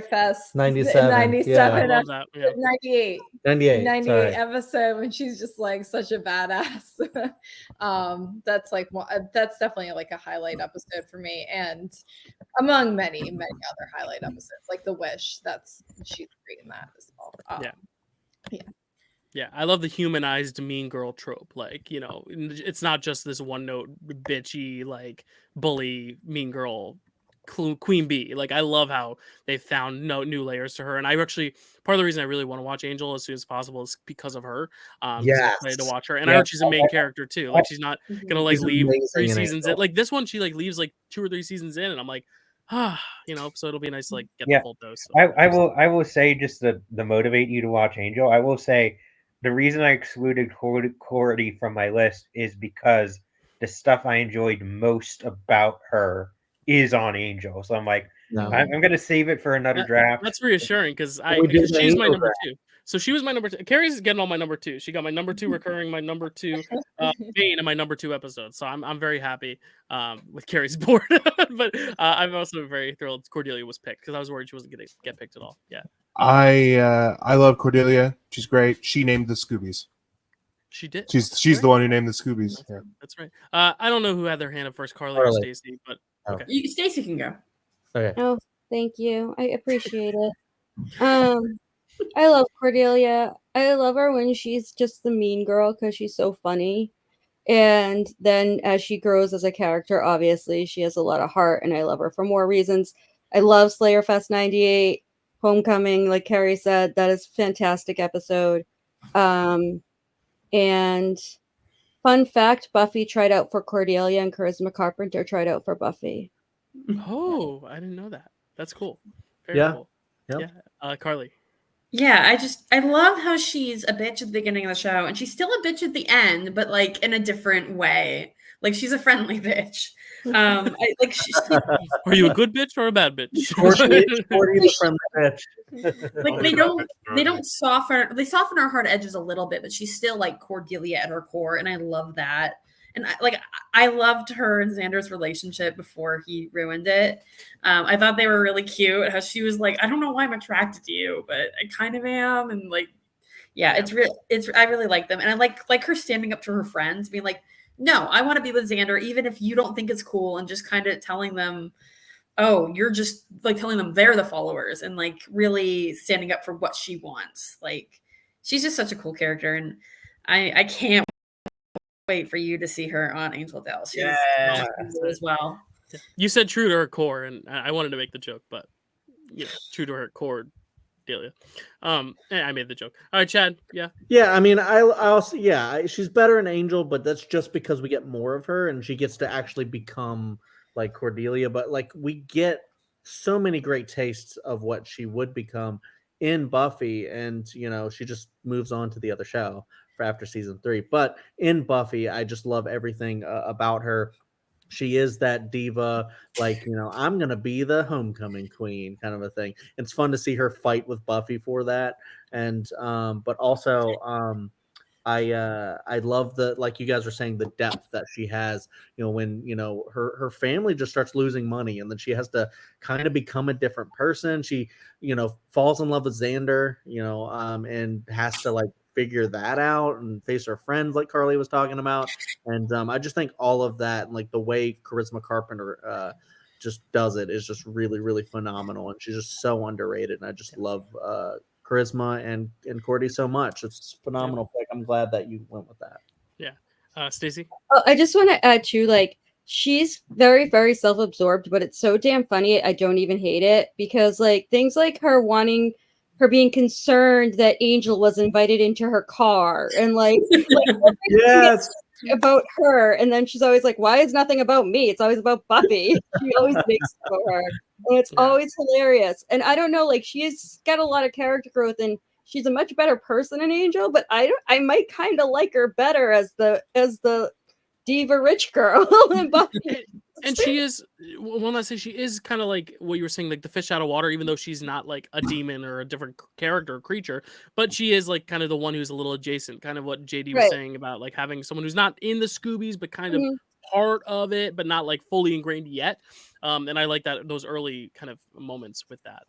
Fest 97. 97 I love that. Yeah. 98 98 sorry. episode when she's just like such a badass. That's definitely like a highlight episode for me, and among many other highlight episodes like The Wish. She's great in that as well. Yeah, I love the humanized mean girl trope. Like, you know, it's not just this one note bitchy like bully mean girl queen bee. Like, I love how they found new layers to her, and I actually, part of the reason I really want to watch Angel as soon as possible is because of her. I'm excited to watch her, and I heard she's a main character too. Like, she's not gonna like She's leave amazing 3 in seasons in. Angel. Like this one, she like leaves like 2 or 3 seasons in, and I'm like, you know, so it'll be nice to like get the full dose. I will say, just to motivate you to watch Angel, I will say the reason I excluded Cordy from my list is because the stuff I enjoyed most about her is on Angel. So I'm like, I'm going to save it for another draft. That's reassuring because she's my number 2. So she was my number 2. Kerri's getting all my number 2. She got my number 2 recurring, my number 2 main, and my number 2 episode. So I'm very happy with Kerri's board. But I'm also very thrilled Cordelia was picked because I was worried she wasn't going to get picked at all. Yeah. I love Cordelia. She's great. She named the Scoobies. She did. She's the one who named the Scoobies. That's right. I don't know who had their hand up first, Carly or Stacy, but okay. Stacy can go. Okay. Oh, thank you. I appreciate it. I love Cordelia. I love her when she's just the mean girl because she's so funny. And then as she grows as a character, obviously she has a lot of heart, and I love her for more reasons. I love Slayer Fest 98, Homecoming, like Kerri said, that is a fantastic episode. And fun fact, Buffy tried out for Cordelia and Charisma Carpenter tried out for Buffy. Oh, I didn't know that. That's cool. Very cool. Yep. Yeah. Carly. Yeah, I love how she's a bitch at the beginning of the show, and she's still a bitch at the end, but like in a different way. Like she's a friendly bitch. Are you a good bitch or a bad bitch? Like they don't soften. They soften her hard edges a little bit, but she's still like Cordelia at her core, and I love that. And I loved her and Xander's relationship before he ruined it. I thought they were really cute. How she was like, I don't know why I'm attracted to you, but I kind of am. And like, yeah, it's real. I really like them. And I like her standing up to her friends, being like, no, I want to be with Xander, even if you don't think it's cool, and just kind of telling them, oh, you're just like telling them they're the followers, and like really standing up for what she wants. Like, she's just such a cool character. And I can't wait for you to see her on Angel Dell. She's awesome as well. You said true to her core, and I wanted to make the joke, but you know, true to her core, Delia. I made the joke. All right, Chad. Yeah. Yeah, I mean, I also she's better in Angel, but that's just because we get more of her, and she gets to actually become like Cordelia. But like we get so many great tastes of what she would become in Buffy, and she just moves on to the other show for after season 3. But in Buffy, I just love everything about her. She is that diva, like, I'm gonna be the homecoming queen kind of a thing. It's fun to see her fight with Buffy for that, and but also I love the, like you guys were saying, the depth that she has, when her family just starts losing money, and then she has to kind of become a different person. She falls in love with Xander, and has to like figure that out and face her friends, like Carly was talking about. And I just think all of that, and like the way Charisma Carpenter just does it, is just really, really phenomenal. And she's just so underrated, and I just love Charisma and Cordy so much. It's phenomenal pick. I'm glad that you went with that. Yeah. Stacy? Oh, I just want to add too, like, she's very, very self-absorbed, but it's so damn funny. I don't even hate it, because like things like her being concerned that Angel was invited into her car, and like Yes. about her, and then she's always like, why is nothing about me? It's always about Buffy. She always makes it about her, and it's always hilarious. And I don't know, like, she's got a lot of character growth, and she's a much better person than Angel, but I might kind of like her better as the diva rich girl in Buffy. And she is, well, I say she is kind of like what you were saying, like the fish out of water, even though she's not like a demon or a different character or creature, but she is like kind of the one who's a little adjacent, kind of what JD was saying about like having someone who's not in the Scoobies, but kind of part of it, but not like fully ingrained yet. And I like those early kind of moments with that.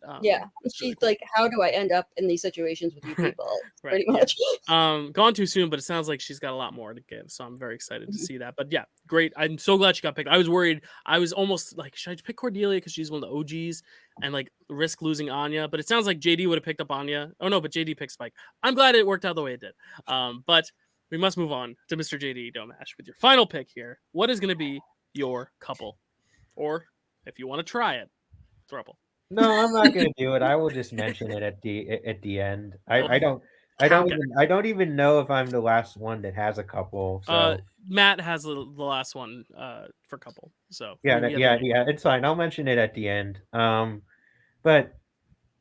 She's really cool. Like, how do I end up in these situations with you people? Pretty much. Gone too soon, but it sounds like she's got a lot more to give, so I'm very excited to see that. But yeah, great. I'm so glad she got picked. I was worried. I was almost like, should I pick Cordelia because she's one of the OGs and like risk losing Anya? But it sounds like JD would have picked up Anya. Oh no, but JD picked Spike. I'm glad it worked out the way it did. But we must move on to Mr. JD Domash with your final pick here. What is going to be your couple? Or if you want to try it, throuple. No, I'm not going to do it. I will just mention it at the end. I don't even know if I'm the last one that has a couple. So Matt has the last one for couple. So yeah, it's fine. I'll mention it at the end. But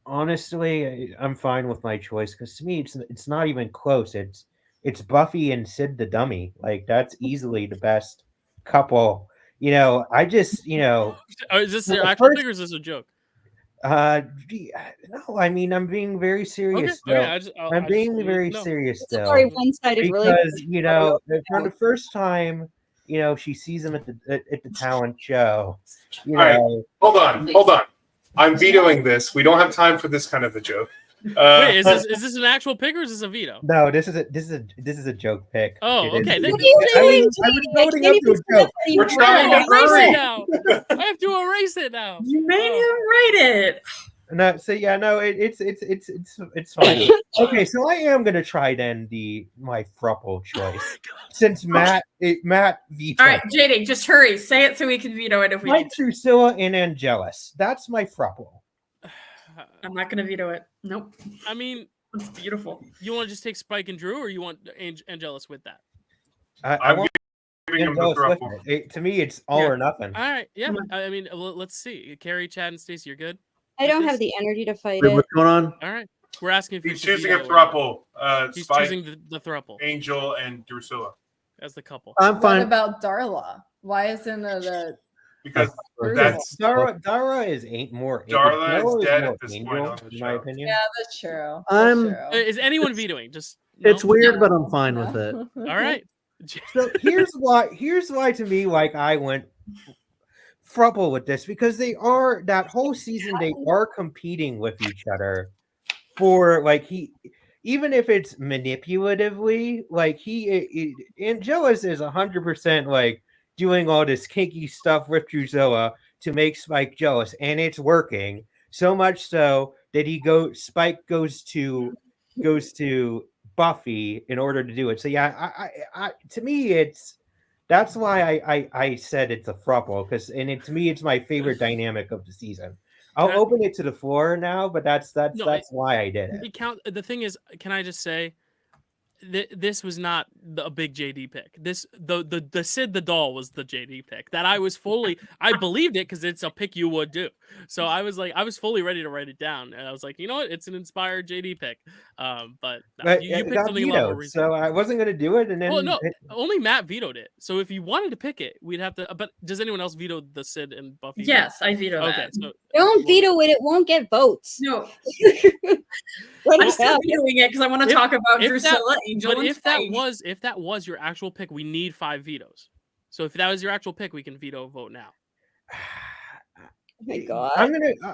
honestly, I'm fine with my choice, because to me, it's not even close. It's Buffy and Sid the Dummy. Like, that's easily the best couple. I just is this your actual pick or is this a joke? No, I mean, I'm being very serious. Okay. I'm being very serious still. Very one-sided, because for the first time, she sees him at the talent show. All right, hold on. I'm vetoing this. We don't have time for this kind of a joke. Wait, is this an actual pick or is this a veto? No, this is a joke pick. Oh, okay. What are you doing? I was voting up to a joke. We're trying to erase it now. I have to erase it now. You made him write it. No, so yeah, no, it's fine. Okay, so I am gonna try then my throuple choice, since Matt vetoed. All right, JD, just hurry, say it so we can veto it if we like Drusilla and Angelus. That's my throuple. I'm not gonna veto it. Nope. I mean, it's beautiful. You want to just take Spike and Drew, or you want Angelus with that? I want Angelus with it. To me, it's all or nothing. All right, yeah. I mean, let's see. Kerri, Chad, and Stacy, you're good. I don't have the energy to fight it. What's going on? All right, we're asking if he's choosing a throuple. He's Spike, choosing the throuple. Angel and Drusilla As the couple. I'm fine. What about Darla? Why isn't it a? Because that's Dara ain't more. Darla is dead at this Angel, point on the in show. my opinion. Yeah, that's true. Is anyone vetoing? Just it's weird, but I'm fine with it. All right. So here's why to me, like, I went throuple with this, because that whole season they are competing with each other for, like, even if it's manipulatively, like, Angelus is 100% like doing all this kinky stuff with Drusilla to make Spike jealous, and it's working so much so that Spike goes to Buffy in order to do it. So yeah, I to me that's why I said it's a throuple, because to me it's my favorite dynamic of the season. I'll open it to the floor now, but that's why I did it. The thing is, can I just say, this was not a big JD pick. The Sid the doll was the JD pick that I was fully I believed it because it's a pick you would do. So I was fully ready to write it down, and I was like, you know what, it's an inspired JD pick. But no, you it picked got something a lot more vetoed, reasonable. so I wasn't going to do it. And then Well, no, only Matt vetoed it. So if you wanted to pick it, we'd have to. But does anyone else veto the Sid and Buffy? Yes, I veto Okay, that. so Don't veto it; it won't get votes. No, Let I'm it still happen. vetoing it because I want to talk about Drusilla, Angel, but and if Spike. that was your actual pick, we need 5 vetoes. So if that was your actual pick, we can veto a vote now. Oh my God.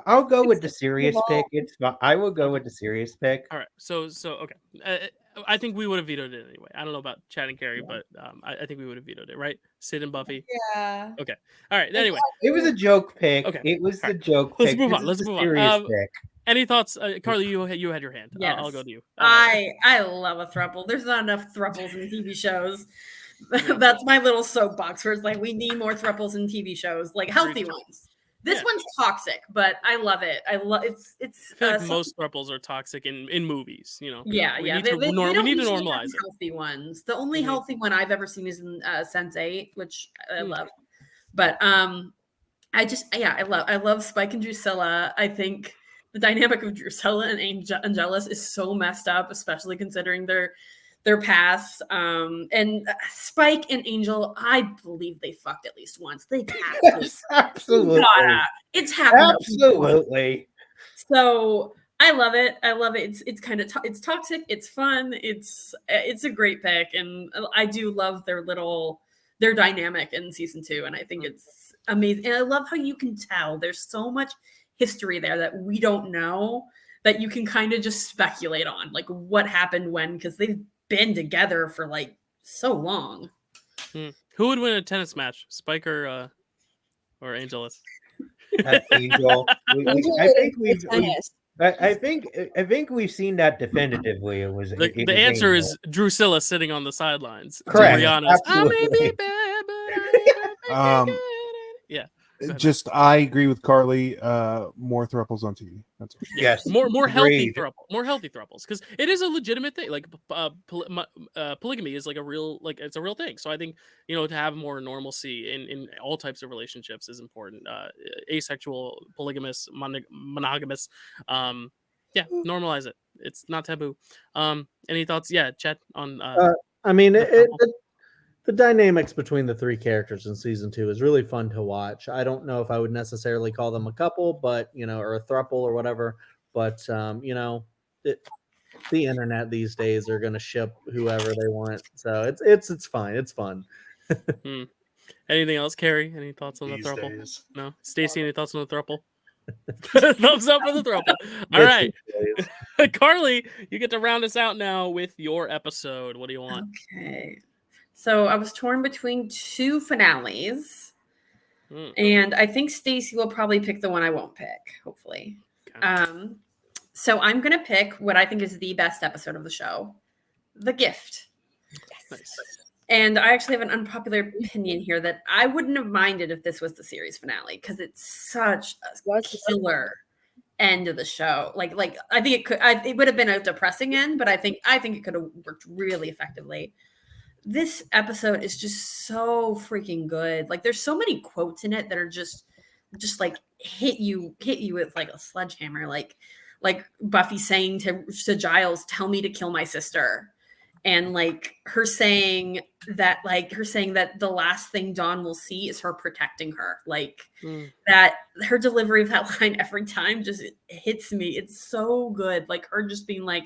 I'll go with the serious pick. It's fine. I will go with the serious pick. All right. So okay. I think we would have vetoed it anyway. I don't know about Chad and Kerri, but I think we would have vetoed it, right? Sid and Buffy. Yeah. Okay. All right. Anyway, It was a joke pick. Okay. It was All the right. joke Let's pick. move on. This Let's is the move on. serious pick. any thoughts, Carly? You had your hand. Yes. I'll go to you. I love a throuple. There's not enough thruples in TV shows. That's my little soapbox where it's like we need more thruples in TV shows, like healthy ones. This one's toxic, but I love it. I love it's. I feel like most thruples are toxic in movies. You know. Yeah, We yeah. need to normalize it. Healthy ones. The only Mhm. healthy one I've ever seen is in Sense8, which I love. But I love Spike and Drusilla. I think the dynamic of Drusilla and Angelus is so messed up, especially considering their past. And Spike and Angel, I believe they fucked at least once. They have to. Yes, absolutely. It's happened. Absolutely. So I love it. It's kind of it's toxic. It's fun. It's a great pick, and I do love their dynamic in season 2, and I think it's amazing. And I love how you can tell there's so much history there that we don't know that you can kind of just speculate on, like what happened when, because they've been together for like so long. Who would win a tennis match, Spike or Angelus? Angel. I think we've seen that definitively. It was the answer is Drusilla sitting on the sidelines. Correct. Rihanna's, I may Absolutely. be bad, but I may be good. Yeah. Just I agree with Carly. More thruples on TV. That's all. Yes. More healthy Agreed. thruples, because it is a legitimate thing. Like polygamy is like a real thing. So I think, you know, to have more normalcy in all types of relationships is important. Asexual, polygamous, monogamous. Normalize it. It's not taboo. Any thoughts? Yeah, Chet on. I mean, the dynamics between the 3 characters in season 2 is really fun to watch. I don't know if I would necessarily call them a couple, but or a throuple or whatever. But the internet these days are going to ship whoever they want, so it's fine. It's fun. Anything else, Kerri? Any thoughts on the These throuple? days. No, Stacy. Any thoughts on the throuple? Thumbs up for the throuple. All right, Carly, you get to round us out now with your episode. What do you want? Okay. So I was torn between 2 finales, and I think Stacy will probably pick the one I won't pick, hopefully. Okay. So I'm going to pick what I think is the best episode of the show, The Gift. Nice. And I actually have an unpopular opinion here that I wouldn't have minded if this was the series finale, because it's such a killer end of the show. Like I think it would have been a depressing end, but I think it could have worked really effectively. This episode is just so freaking good. Like there's so many quotes in it that are just like hit you with like a sledgehammer. Like Buffy saying to Giles, "Tell me to kill my sister," and like her saying that the last thing Dawn will see is her protecting her. Like that, her delivery of that line every time just hits me. It's so good. Like her just being like,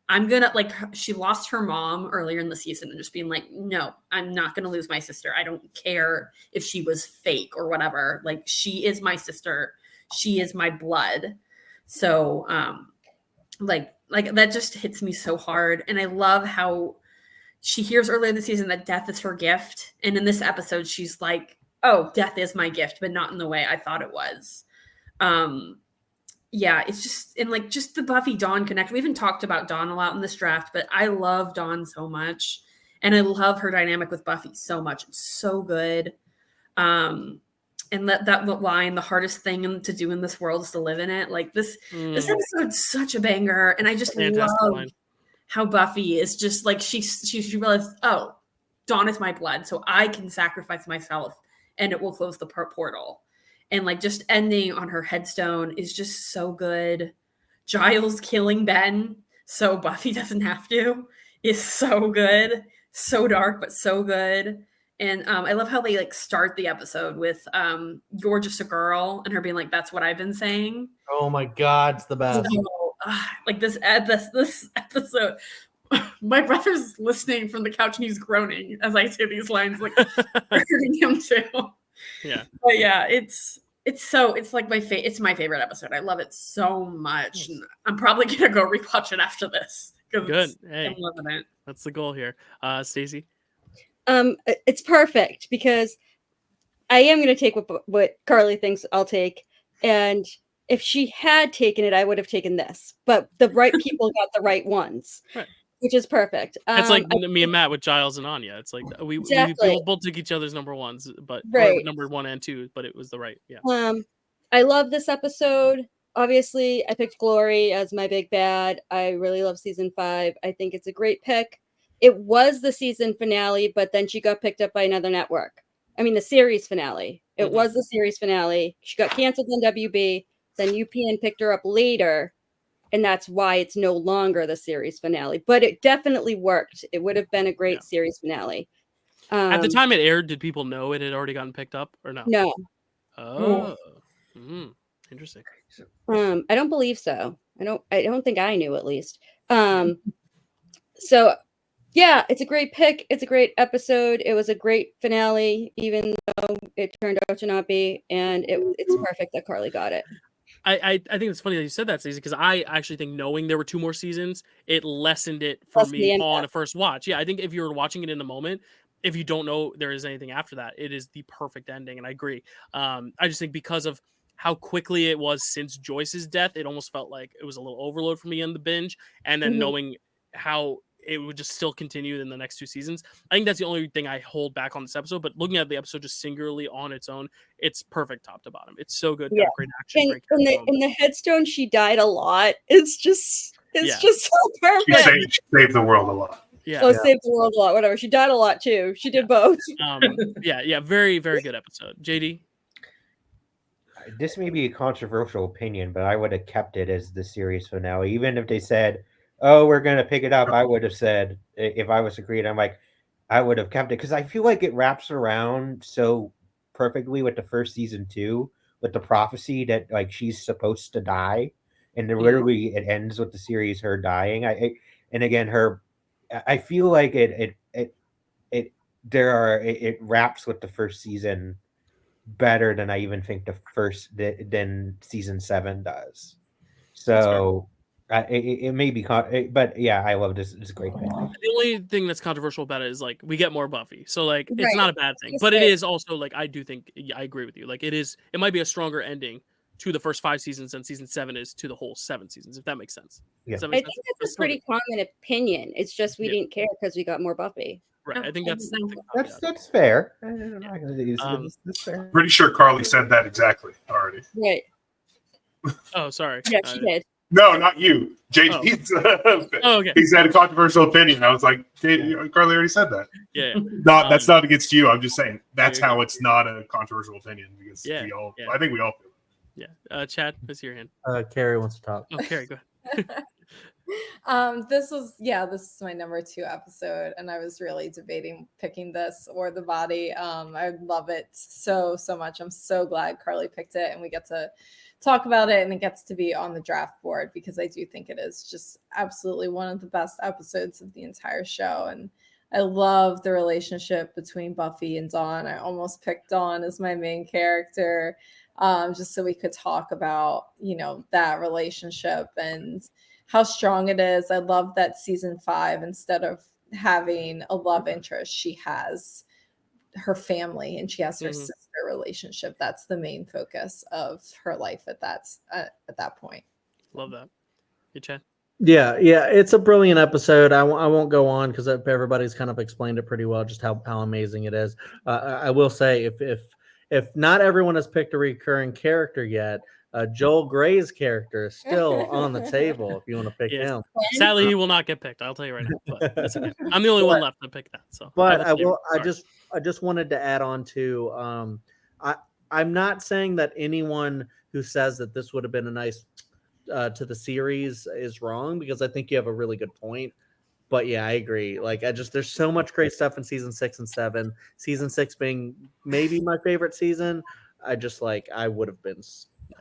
I'm gonna, like, she lost her mom earlier in the season and just being like, no, I'm not gonna lose my sister. I don't care if she was fake or whatever. Like, she is my sister. She is my blood. So, like that just hits me so hard. And I love how she hears earlier in the season that death is her gift. And in this episode, she's like, oh, death is my gift, but not in the way I thought it was. Yeah, it's just, and like just the Buffy Dawn connection. We haven't talked about Dawn a lot in this draft, but I love Dawn so much. And I love her dynamic with Buffy so much. It's so good. And that line, the hardest thing to do in this world is to live in it. Like this episode's such a banger. And I just love how Buffy is just like she realized, oh, Dawn is my blood, so I can sacrifice myself and it will close the portal. And like just ending on her headstone is just so good. Giles killing Ben so Buffy doesn't have to is so good. So dark, but so good. And I love how they like start the episode with "You're just a girl" and her being like, "That's what I've been saying." Oh my God, it's the best. So, like this episode, my brother's listening from the couch and he's groaning as I say these lines, like hurting him too. Yeah, but yeah, it's like it's my favorite episode. I love it so much. And I'm probably gonna go rewatch it after this. Good. Hey, I'm loving it. That's the goal here. Stacy? It's perfect because I am going to take what Carly thinks I'll take. And if she had taken it, I would have taken this. But the right people got the right ones, Right. which is perfect. It's like me and Matt with Giles and Anya. It's like we both took each other's number ones, but or number 1 and 2, but it was the right. Yeah. I love this episode. Obviously, I picked Glory as my big bad. I really love season 5. I think it's a great pick. It was the season finale, but then she got picked up by another network. I mean, the series finale. It was the series finale. She got canceled on WB. Then UPN picked her up later, and that's why it's no longer the series finale. But it definitely worked. It would have been a great series finale. At the time it aired, did people know it had already gotten picked up or no? No. Oh. Interesting. I don't believe so. I don't think I knew, at least. So yeah, it's a great pick. It's a great episode. It was a great finale, even though it turned out to not be. And it's perfect that Carly got it. I think it's funny that you said that, Stacey, because I actually think knowing there were 2 more seasons, it lessened it for me on a first watch. Yeah, I think if you were watching it in the moment, if you don't know there is anything after that, it is the perfect ending. And I agree. I just think because of how quickly it was since Joyce's death, it almost felt like it was a little overload for me in the binge. And then knowing how it would just still continue in the next 2 seasons, I think that's the only thing I hold back on this episode. But looking at the episode just singularly on its own, it's perfect top to bottom. It's so good. Yeah. Got great action. And in the headstone, she died a lot. It's just so perfect. She saved the world a lot. Yeah. Saved the world a lot. Whatever. She died a lot too. She did both. Very, very good episode. JD? This may be a controversial opinion, but I would have kept it as the series finale. Even if they said, "Oh, we're going to pick it up," I would have said, if I was agreed, I would have kept it because I feel like it wraps around so perfectly with the first season too, with the prophecy that like she's supposed to die, and then literally it ends with the series her dying. I feel like it wraps with the first season better than I even think than season 7 does. So it may be, but yeah, I love this. It's a great thing. The only thing that's controversial about it is like we get more Buffy, so like it's not a bad thing, but it is also like I do think I agree with you. Like it might be a stronger ending to the first 5 seasons than season 7 is to the whole 7 seasons, if that makes sense. Yeah. I think that's a pretty common opinion. It's just we didn't care because we got more Buffy. Right. I think that's fair. That's fair. Pretty sure Carly said that exactly already. Right. Oh, sorry. Yeah, she did. No, not you. JD. Okay. He said a controversial opinion. I was like, Carly already said that. Yeah. That's not against you. I'm just saying that's how it's not a controversial opinion because I think we all feel it. Yeah. Chad, what's your hand? Kerri wants to talk. Oh, Kerri, go ahead. This is my number 2 episode, and I was really debating picking this or The Body. I love it so much. I'm so glad Carly picked it, and we get to talk about it, and it gets to be on the draft board because I do think it is just absolutely one of the best episodes of the entire show. And I love the relationship between Buffy and Dawn. I almost picked Dawn as my main character, just so we could talk about, that relationship and how strong it is. I love that season 5, instead of having a love interest, she has her family and she has her sister relationship. That's the main focus of her life at that point. Love that. Hey, Chad. Yeah, it's a brilliant episode. I won't go on because everybody's kind of explained it pretty well, just how amazing it is. I will say if not everyone has picked a recurring character yet, Joel Gray's character is still on the table if you want to pick Yes. him. Sadly, he will not get picked. I'll tell you right now. But that's okay. I'm the only one left to pick that. So, But I will. I just wanted to add on to I'm not saying that anyone who says that this would have been a nice to the series is wrong, because I think you have a really good point. But yeah, I agree. Like, there's so much great stuff in season 6 and 7. Season 6 being maybe my favorite season. I would have been.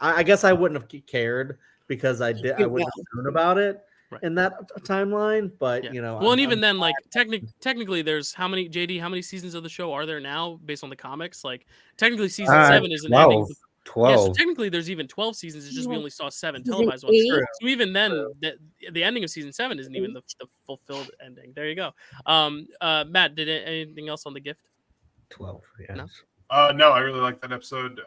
I guess I wouldn't have cared because I wouldn't have known about it in that timeline. But well, and even then, like technically, there's how many seasons of the show are there now based on the comics? Like, technically, season 7 is an ending. 12. Yeah, so technically there's even 12 seasons. It's just we only saw 7 televised ones. So even then, the ending of season 7 isn't even the fulfilled ending. There you go. Matt, did anything else on the gift? 12. Yes. No, I really liked that episode.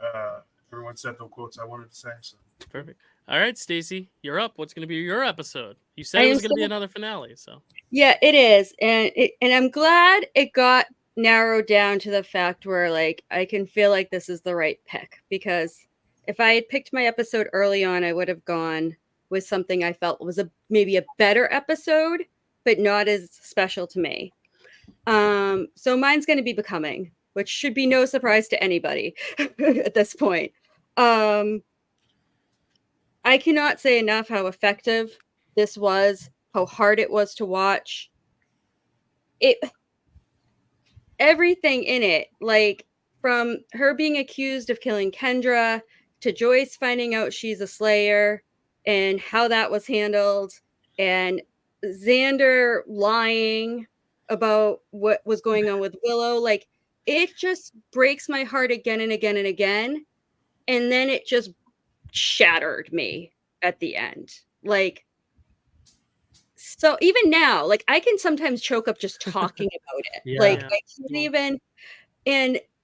Everyone said the quotes I wanted to say. So. Perfect. All right, Stacy, you're up. What's going to be your episode? You said it was going to be another finale. So yeah, it is, and I'm glad it got narrowed down to the fact where like I can feel like this is the right pick, because if I had picked my episode early on, I would have gone with something I felt was maybe a better episode, but not as special to me. So mine's going to be Becoming, which should be no surprise to anybody at this point. I cannot say enough how effective this was, how hard it was to watch. Everything in it, like from her being accused of killing Kendra to Joyce finding out she's a Slayer and how that was handled, and Xander lying about what was going on with Willow, like it just breaks my heart again and again and again. And then it just shattered me at the end. Like, so even now, like I can sometimes choke up just talking about it.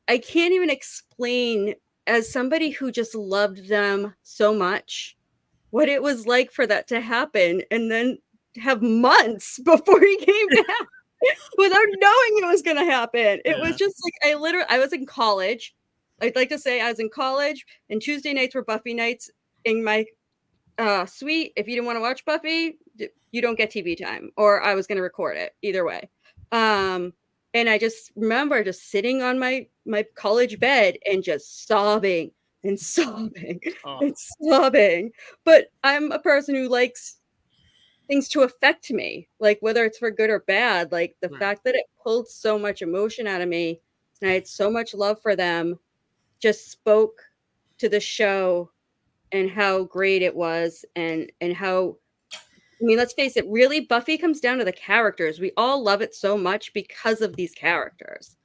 I can't even explain, as somebody who just loved them so much, what it was like for that to happen and then have months before he came back without knowing it was going to happen. It was just like, I was in college. I'd like to say I was in college, and Tuesday nights were Buffy nights in my suite. If you didn't want to watch Buffy, you don't get TV time, or I was going to record it either way. And I just remember just sitting on my college bed and just sobbing and sobbing and sobbing. But I'm a person who likes things to affect me, like whether it's for good or bad. Like the fact that it pulled so much emotion out of me, and I had so much love for them, just spoke to the show and how great it was, and how, I mean, let's face it, really Buffy comes down to the characters. We all love it so much because of these characters,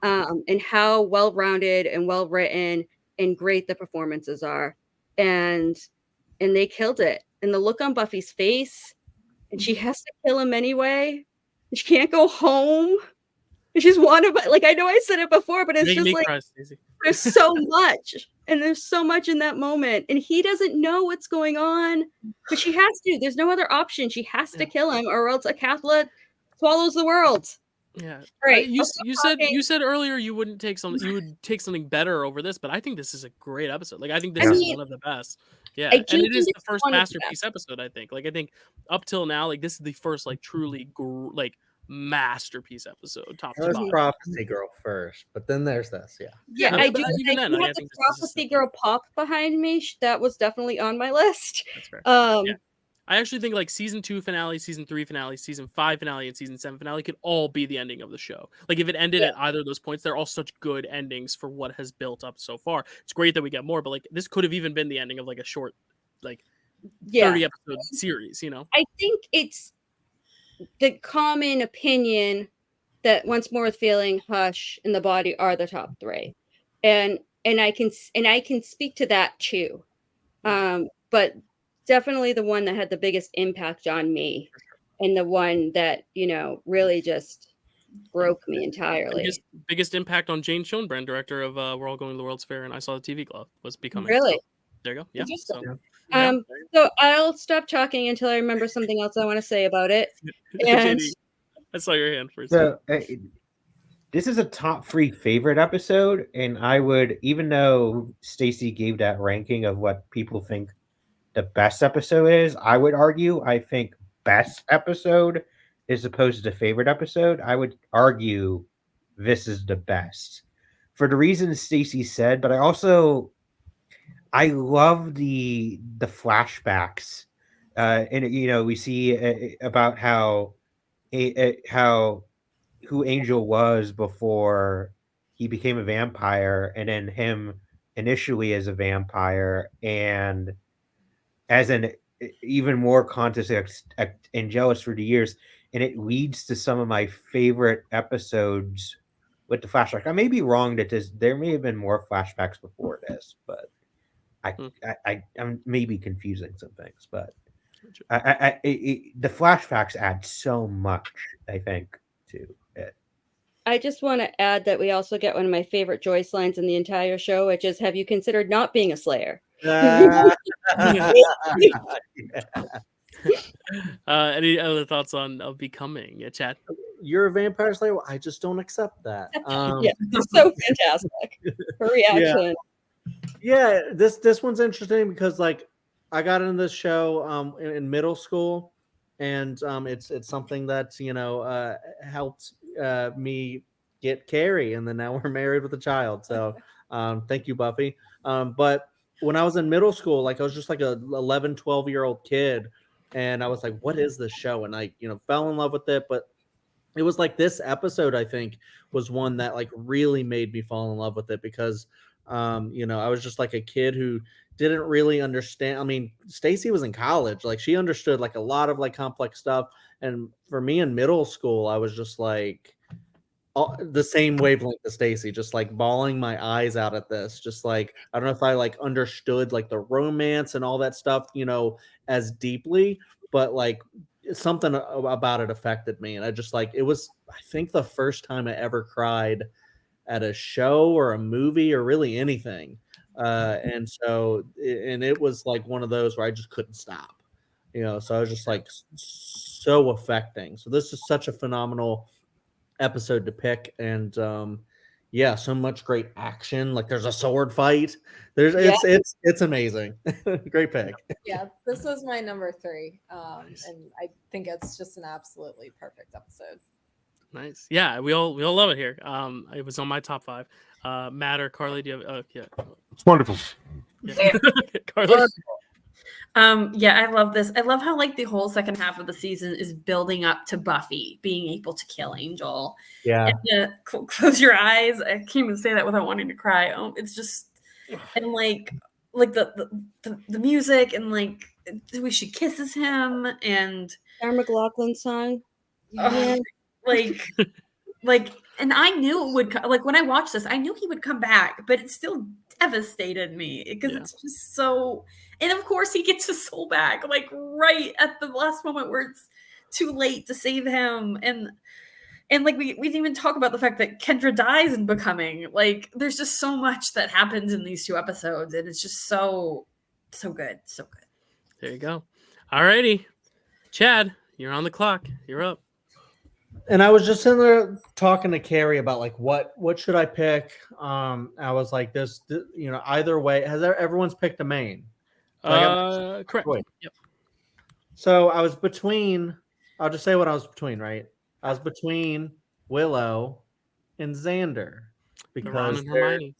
and how well-rounded and well-written and great the performances are. And they killed it. And the look on Buffy's face, and she has to kill him anyway. And she can't go home. And she's like, I know I said it before, but it's just like, there's so much. And there's so much in that moment. And he doesn't know what's going on, but she has to. There's no other option. She has to kill him, or else a Catholic swallows the world. Yeah. Right. You said earlier you would take something better over this, but I think this is a great episode. Like I think this is one of the best. Yeah. And it is the first masterpiece episode, I think. Like I think up till now, like this is the first like truly masterpiece episode, top to bottom. Prophecy Girl first, but then there's this. Yeah, I do. Even then, I think Prophecy Girl pop behind me. That was definitely on my list. That's fair. I actually think like season 2 finale, season 3 finale, season 5 finale, and season 7 finale could all be the ending of the show. Like if it ended at either of those points, they're all such good endings for what has built up so far. It's great that we get more, but like this could have even been the ending of like a short, like 30 episode series. You know, I think it's the common opinion that Once More with Feeling, Hush, and The Body are the top 3, and I can speak to that too, but definitely the one that had the biggest impact on me, and the one that really just broke me entirely. Biggest impact on Jane Schoenbrand, director of We're All Going to the World's Fair and I Saw the TV Club, was Becoming. Really? So, there you go. Yeah. So I'll stop talking until I remember something else I want to say about it. JD, I saw your hand for a second. This is a top 3 favorite episode, and I would, even though Stacy gave that ranking of what people think the best episode is, I would argue I think best episode as opposed to favorite episode. I would argue this is the best for the reasons Stacy said, but I love the flashbacks, and we see about how who Angel was before he became a vampire, and then him initially as a vampire, and as an even more context Angelus through the years, and it leads to some of my favorite episodes with the flashback. I may be wrong that there may have been more flashbacks before this, but I'm maybe confusing some things, but the flashbacks add so much, I think, to it. I just want to add that we also get one of my favorite Joyce lines in the entire show, which is, "Have you considered not being a Slayer?" Any other thoughts on becoming a Chad? You're a vampire slayer. Well, I just don't accept that. Yeah, it's so fantastic. Her reaction. Yeah, this one's interesting because like I got into this show in middle school, and it's something that's helped me get Kerri, and then now we're married with a child. So thank you, Buffy. But when I was in middle school, like I was just like a 11, 12-year-old kid, and I was like, what is this show? And I fell in love with it. But it was like this episode, I think, was one that like really made me fall in love with it because I was just like a kid who didn't really understand. I mean, Stacy was in college, like she understood like a lot of like complex stuff, and for me in middle school, I was just like the same wavelength as Stacy, just like bawling my eyes out at this. Just like I don't know if I like understood like the romance and all that stuff, as deeply, but like something about it affected me, and I just like it was. I think the first time I ever cried at a show or a movie or really anything, and it was like one of those where I just couldn't stop, So I was just like so affecting. So this is such a phenomenal episode to pick, and so much great action. Like there's a sword fight. It's amazing. Great pick. Yeah, this was my number 3, and I think it's just an absolutely perfect episode. Nice. Yeah, we all love it here. It was on my top 5. Matt or Carly, do you have? Yeah, It's wonderful. yeah. Carly. Yeah, I love this. I love how like the whole second half of the season is building up to Buffy being able to kill Angel. Yeah. And, close your eyes. I can't even say that without wanting to cry. Oh, it's just and like the music and like the way she kisses him and Sarah McLachlan song. Like and I knew it would like when I watched this, I knew he would come back, but it still devastated me because it's just so. And of course, he gets his soul back, like right at the last moment where it's too late to save him. And like we didn't even talk about the fact that Kendra dies in Becoming. Like there's just so much that happens in these 2 episodes, and it's just so good, so good. There you go. Alrighty, Chad, you're on the clock. You're up. And I was just sitting there talking to Kerri about like what should I pick. I was like this either way. Everyone's picked a main? Correct. Yep. So I was between. I'll just say what I was between. Right, I was between Willow and Xander because Ron and Hermione.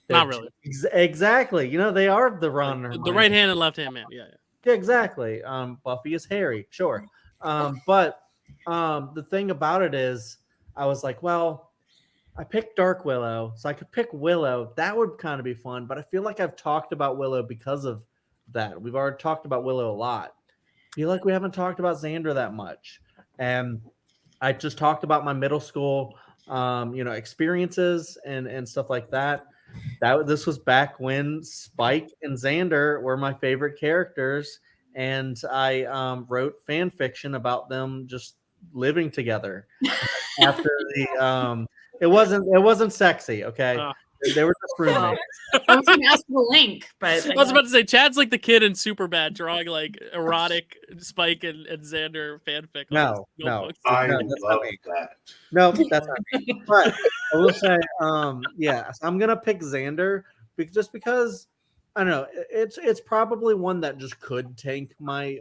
Not really. Exactly. They are the Ron and the right hand and left hand man. Yeah. Exactly. Buffy is Harry. Sure. But the thing about it is, I was like, well, I picked Dark Willow, so I could pick Willow. That would kind of be fun. But I feel like I've talked about Willow because of that. We've already talked about Willow a lot. I feel like we haven't talked about Xander that much. And I just talked about my middle school, experiences and stuff like that. This was back when Spike and Xander were my favorite characters, and I wrote fan fiction about them just living together. After the, it wasn't sexy, okay. They were just roommates. I was going to ask for the link, but I was about to say Chad's like the kid in Superbad drawing like erotic Spike and Xander fanfic. On his No. notebooks. I No, that's love not me. that. No, that's not me. But I will say, yeah, so I'm gonna pick Xander just because I don't know. It's probably one that just could tank my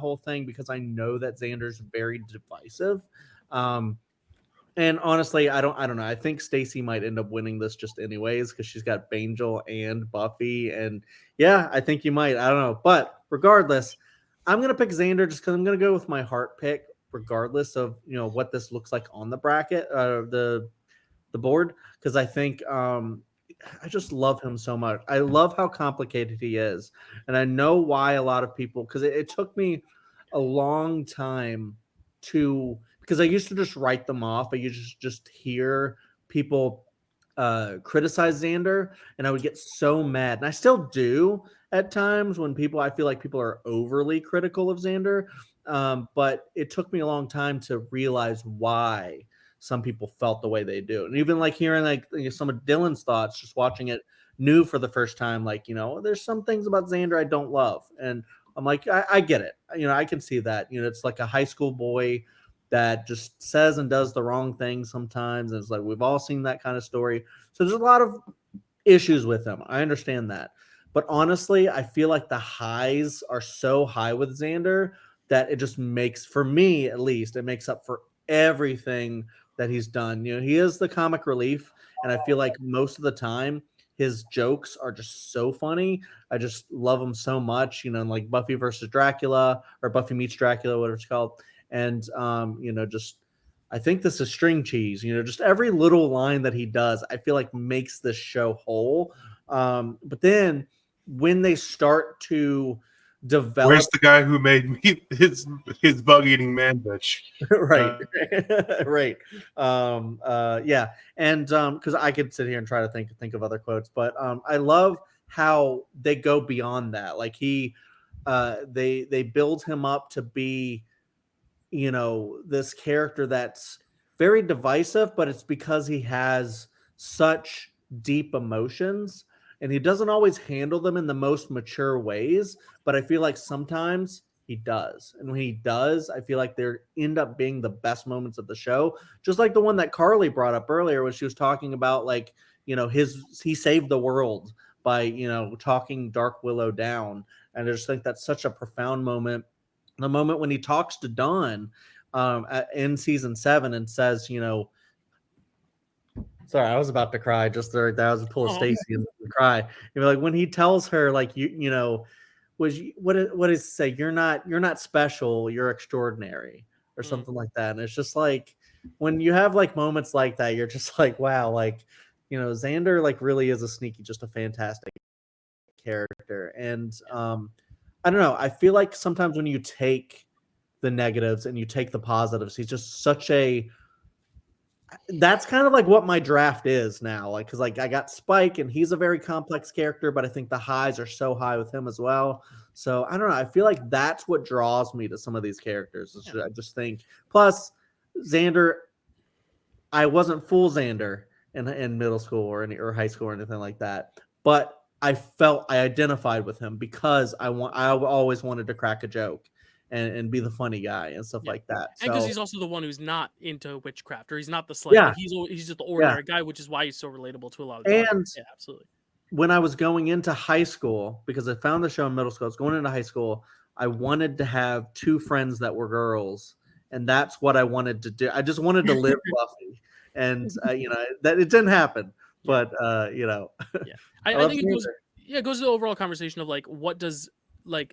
whole thing because I know that Xander's very divisive. And honestly, I don't know. I think Stacy might end up winning this just anyways because she's got Bangel and Buffy, and yeah, I think you might. I don't know, but regardless, I'm gonna pick Xander just because I'm gonna go with my heart pick, regardless of what this looks like on the bracket, the board, because I think I just love him so much. I love how complicated he is, and I know why a lot of people because it took me a long time to. Because I used to just write them off. I used to just hear people criticize Xander, and I would get so mad. And I still do at times when I feel like people are overly critical of Xander. But it took me a long time to realize why some people felt the way they do. And even like hearing some of Dylan's thoughts, just watching it new for the first time, there's some things about Xander I don't love. And I'm like, I get it. I can see that. It's like a high school boy that just says and does the wrong thing sometimes. And it's like, we've all seen that kind of story. So there's a lot of issues with him. I understand that. But honestly, I feel like the highs are so high with Xander that it just makes, for me at least, it makes up for everything that he's done. He is the comic relief. And I feel like most of the time, his jokes are just so funny. I just love him so much, like Buffy versus Dracula or Buffy meets Dracula, whatever it's called. And, just, I think this is string cheese, just every little line that he does, I feel like makes this show whole. But then when they start to develop. Where's the guy who made me his bug eating man bitch? Right. Right. Yeah. And, cause I could sit here and try to think of other quotes, but, I love how they go beyond that. Like they build him up to be, this character that's very divisive, but it's because he has such deep emotions and he doesn't always handle them in the most mature ways. But I feel like sometimes he does. And when he does, I feel like they end up being the best moments of the show. Just like the one that Carly brought up earlier when she was talking about he saved the world by, talking Dark Willow down. And I just think that's such a profound moment. The moment when he talks to Dawn in season 7 and says, sorry, I was about to cry just there. That was a pull of Stacy and cry. Like when he tells her, what does it say? You're not special. You're extraordinary, or something like that. And it's just like when you have moments like that, you're just like, wow, Xander really is just a fantastic character. And I don't know. I feel like sometimes when you take the negatives and you take the positives, he's just that's kind of like what my draft is now. Because I got Spike and he's a very complex character, but I think the highs are so high with him as well. So I don't know. I feel like that's what draws me to some of these characters. Yeah. I just think, plus Xander, I wasn't full Xander in middle school or high school or anything like that, but I identified with him because I always wanted to crack a joke and be the funny guy and stuff like that. And because he's also the one who's not into witchcraft, or he's not the slayer. Yeah. He's just the ordinary guy, which is why he's so relatable to a lot of and audience. Yeah, absolutely. When I was going into high school, because I found the show in middle school, I was going into high school, I wanted to have 2 friends that were girls, and that's what I wanted to do. I just wanted to live Buffy, and that it didn't happen. But yeah, I think it goes to the overall conversation of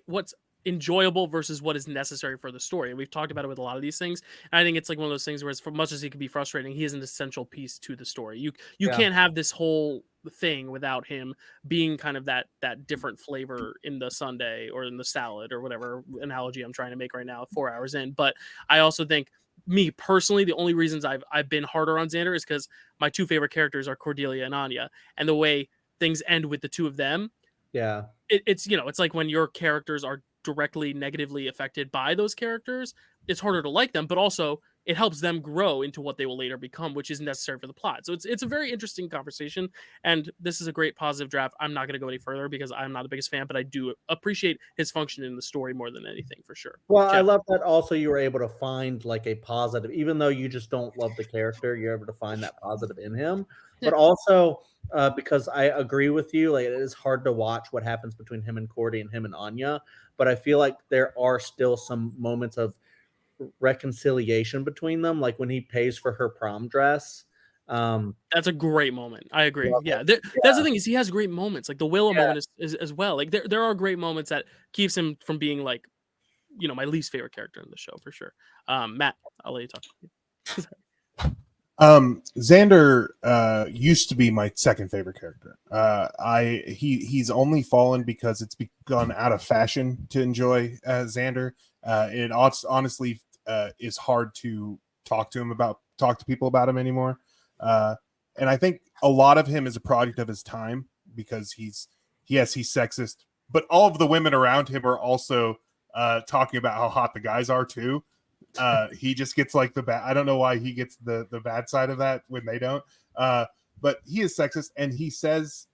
what's enjoyable versus what is necessary for the story. And we've talked about it with a lot of these things. And I think it's like one of those things where, for much as he can be frustrating, he is an essential piece to the story. You can't have this whole thing without him being kind of that different flavor in the sundae or in the salad or whatever analogy I'm trying to make right now, 4 hours in. But I also think, me personally, the only reasons I've been harder on Xander is because my 2 favorite characters are Cordelia and Anya, and the way things end with the 2 of them. Yeah, it's it's like when your characters are directly negatively affected by those characters, it's harder to like them. But also, it helps them grow into what they will later become, which is necessary for the plot. So it's a very interesting conversation, and this is a great positive draft. I'm not going to go any further because I'm not the biggest fan, but I do appreciate his function in the story more than anything, for sure. Well, I Chad? love that also you were able to find like a positive, even though you just don't love the character, you're able to find that positive in him. Yeah. But also because I agree with you, like it is hard to watch what happens between him and Cordy and him and Anya. But I feel like there are still some moments of reconciliation between them, like when he pays for her prom dress. That's a great moment. I agree. Love Yeah, it. that's the thing, is he has great moments. Like the Willow Yeah. moment is as well. Like there are great moments that keeps him from being like, my least favorite character in the show, for sure. Matt, I'll let you talk. Xander used to be my second favorite character. He's only fallen because it's gone out of fashion to enjoy Xander. It honestly is hard to talk to people about him anymore. And I think a lot of him is a product of his time, because he's sexist, but all of the women around him are also talking about how hot the guys are too. He just gets like the bad. I don't know why he gets the bad side of that when they don't. But he is sexist, and he says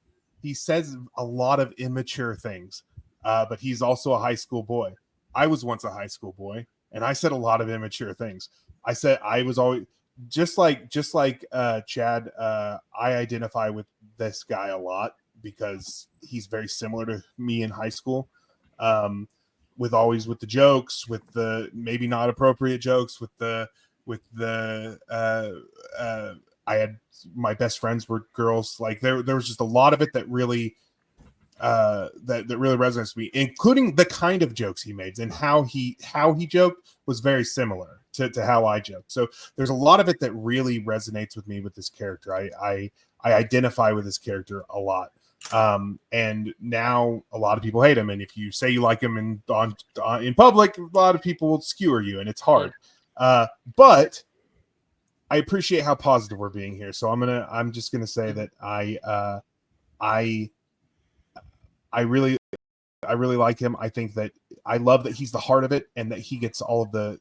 a lot of immature things. But he's also a high school boy. I was once a high school boy, and I said a lot of immature things. I said I was always just like Chad. I identify with this guy a lot because he's very similar to me in high school. With the jokes, with the maybe not appropriate jokes, with the I had my best friends were girls. Like there was just a lot of it that really that really resonates with me, including the kind of jokes he made, and how he joked was very similar to how I joked. So there's a lot of it that really resonates with me with this character. I identify with this character a lot. And now a lot of people hate him, and if you say you like him in public, a lot of people will skewer you, and it's hard. But I appreciate how positive we're being here, so I'm just gonna say that I really like him. I think that I love that he's the heart of it, and that he gets all of and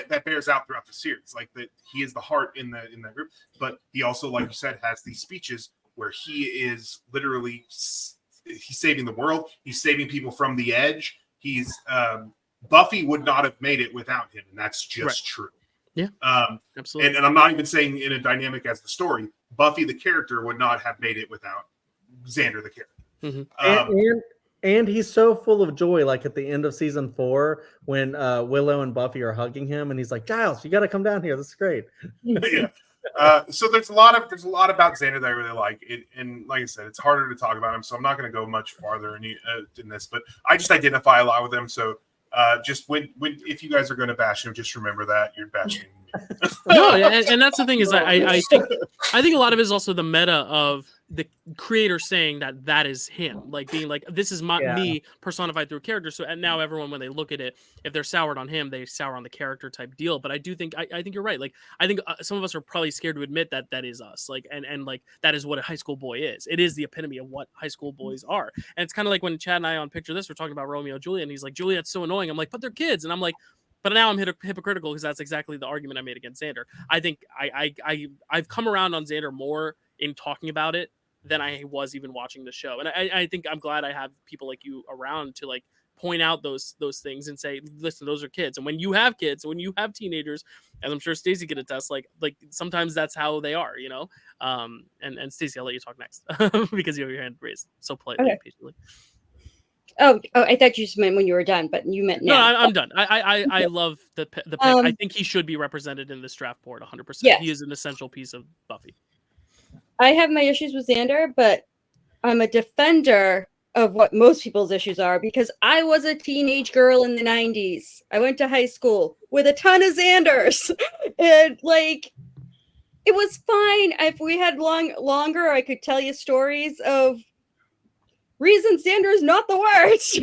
that bears out throughout the series, like that he is the heart in that group. But he also, like you said, has these speeches where he is literally he's saving the world. He's saving people from the edge. He's Buffy would not have made it without him, and that's just true. Yeah, absolutely. And I'm not even saying in a dynamic as the story. Buffy the character would not have made it without Xander the character. Mm-hmm. And he's so full of joy, like at the end of season 4 when Willow and Buffy are hugging him, and he's like, "Giles, you got to come down here. This is great." Yeah. So there's a lot about Xander that I really like. And like I said, it's harder to talk about him, so I'm not going to go much farther in this. But I just identify a lot with him. So just when if you guys are going to bash him, just remember that you're bashing me. No, and that's the thing, is I think a lot of it is also the meta of the creator saying that is him, like being like, this is me personified through a character. So and now everyone, when they look at it, if they're soured on him, they sour on the character type deal. But I do think I think you're right. Like I think some of us are probably scared to admit that is us. Like and like that is what a high school boy is. It is the epitome of what high school boys are. And it's kind of like when Chad and I on Picture This were talking about Romeo and Juliet, and he's like, Juliet's so annoying. I'm like, but they're kids, and I'm like. But now I'm hypocritical because that's exactly the argument I made against Xander. I think I've come around on Xander more in talking about it than I was even watching the show. And I think I'm glad I have people like you around to like point out those things and say, listen, those are kids. And when you have kids, when you have teenagers, as I'm sure Stacy could attest, like sometimes that's how they are, you know? And Stacy, I'll let you talk next because you have your hand raised so politely and patiently. Oh, I thought you just meant when you were done, but you meant now. No, I'm done. I love the pick. I think he should be represented in this draft board 100%. Yes. He is an essential piece of Buffy. I have my issues with Xander, but I'm a defender of what most people's issues are, because I was a teenage girl in the 90s. I went to high school with a ton of Xanders. And like, it was fine. If we had longer, I could tell you stories of reason Xander is not the worst.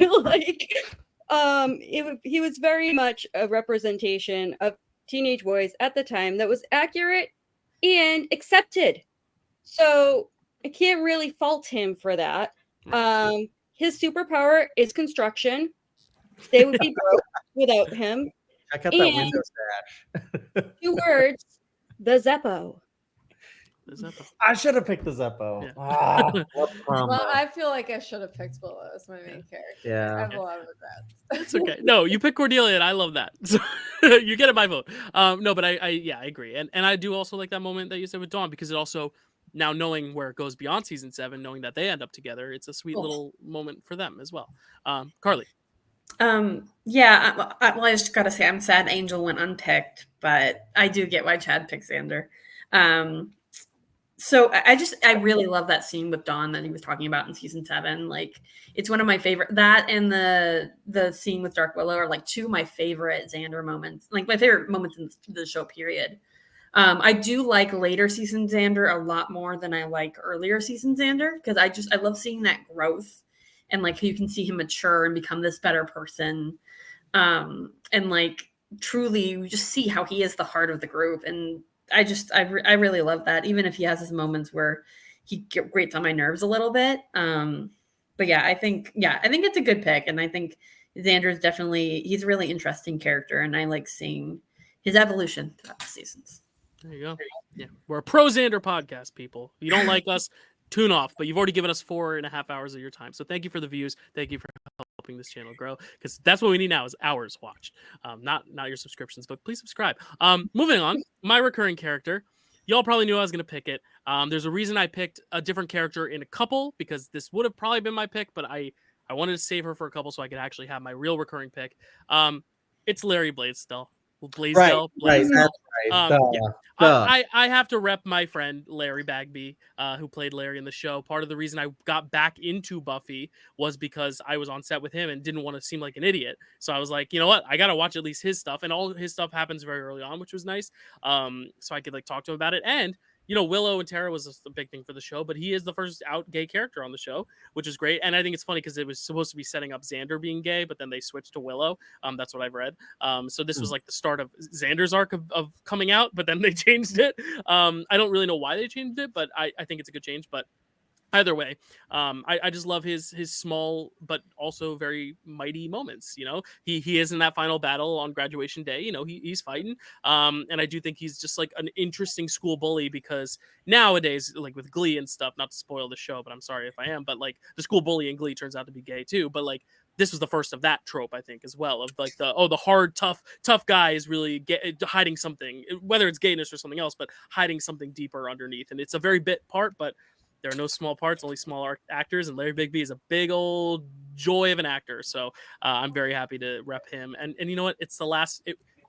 He was very much a representation of teenage boys at the time that was accurate and accepted. So I can't really fault him for that. His superpower is construction. They would be broke without him. Check out that And window sash. 2 words, the Zeppo. I should have picked the Zeppo. Yeah. Love prom, Well, though. I feel like I should have picked Willow as my main character. Yeah. I have a lot of regrets. It's okay. No, you pick Cordelia, and I love that. So you get it by vote. No, but I agree, and I do also like that moment that you said with Dawn, because it also, now knowing where it goes beyond season 7, knowing that they end up together, it's a sweet little moment for them as well. Carly. Yeah, well, I just gotta say, I'm sad Angel went unpicked, but I do get why Chad picked Xander. So I really love that scene with Dawn that he was talking about in season 7. Like, it's one of my favorite. That and the scene with Dark Willow are like 2 of my favorite Xander moments, like my favorite moments in the show. Period. I do like later season Xander a lot more than I like earlier season Xander, because I love seeing that growth, and like you can see him mature and become this better person, and like truly you just see how he is the heart of the group. And I really love that, even if he has his moments where he grates on my nerves a little bit. But yeah, I think it's a good pick, and I think Xander is he's a really interesting character, and I like seeing his evolution throughout the seasons. There you go. Yeah, we're a pro Xander podcast, people. If you don't like us, tune off. But you've already given us 4.5 hours of your time, so thank you for the views. Thank you for helping this channel grow, because that's what we need now is hours watched, not your subscriptions, but please subscribe. Moving on, my recurring character, y'all probably knew I was going to pick it. There's a reason I picked a different character in a couple, because this would have probably been my pick, but I wanted to save her for a couple so I could actually have my real recurring pick. It's Larry Blaisdell. Blaisdell. Right, that's right. I have to rep my friend Larry Bagby, who played Larry in the show. Part of the reason I got back into Buffy was because I was on set with him and didn't want to seem like an idiot. So I was like, you know what? I got to watch at least his stuff. And all his stuff happens very early on, which was nice. So I could like talk to him about it. And you know, Willow and Tara was a big thing for the show, but he is the first out gay character on the show, which is great. And I think it's funny because it was supposed to be setting up Xander being gay, but then they switched to Willow. That's what I've read. So this was like the start of Xander's arc of coming out, but then they changed it. I don't really know why they changed it, but I think it's a good change. But either way, I just love his small but also very mighty moments. You know, he is in that final battle on graduation day. You know, he's fighting, and I do think he's just like an interesting school bully, because nowadays, like with Glee and stuff, not to spoil the show, but I'm sorry if I am, but like the school bully in Glee turns out to be gay too. But like this was the first of that trope, I think, as well, of like the hard tough guy is really hiding something, whether it's gayness or something else, but hiding something deeper underneath. And it's a very bit part, but there are no small parts, only small actors, and Larry Bigby is a big old joy of an actor. So I'm very happy to rep him. And you know what? It's the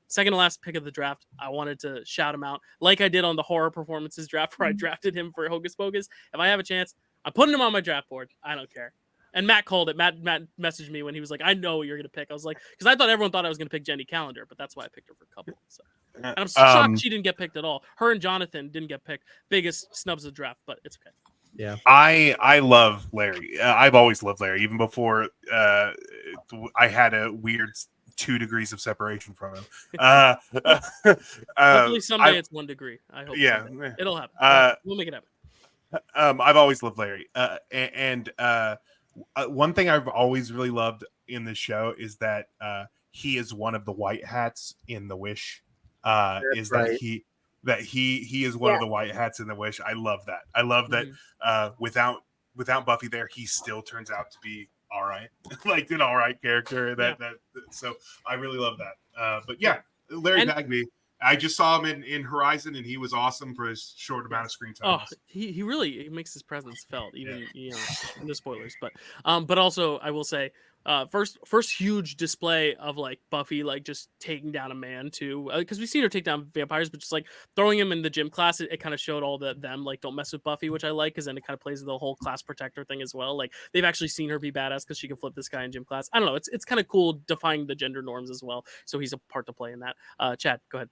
second to last pick of the draft. I wanted to shout him out like I did on the horror performances draft where I drafted him for Hocus Pocus. If I have a chance, I'm putting him on my draft board. I don't care. And Matt called it. Matt messaged me when he was like, I know what you're going to pick. I was like, because I thought everyone thought I was going to pick Jenny Calendar, but that's why I picked her for a couple. So. And I'm shocked she didn't get picked at all. Her and Jonathan didn't get picked. Biggest snubs of the draft, but it's okay. Yeah, I love Larry. I've always loved Larry, even before I had a weird 2 degrees of separation from him. Hopefully someday it's 1 degree. I hope. Yeah, someday. It'll happen. We'll make it happen. I've always loved Larry, and one thing I've always really loved in this show is that he is one of the white hats in the Wish. That he is one of the white hats in the Wish. I love that. I love that without Buffy there, he still turns out to be all right, like an all right character. So I really love that. But yeah, Larry Bagby. I just saw him in Horizon, and he was awesome for his short amount of screen time. Oh, he really makes his presence felt, even you know, no spoilers, but also I will say, first huge display of like Buffy like just taking down a man too, because we've seen her take down vampires, but just like throwing him in the gym class, it kind of showed all them like don't mess with Buffy, which I like, because then it kind of plays the whole class protector thing as well. Like they've actually seen her be badass because she can flip this guy in gym class. I don't know, it's kind of cool defying the gender norms as well. So he's a part to play in that. Chad, go ahead.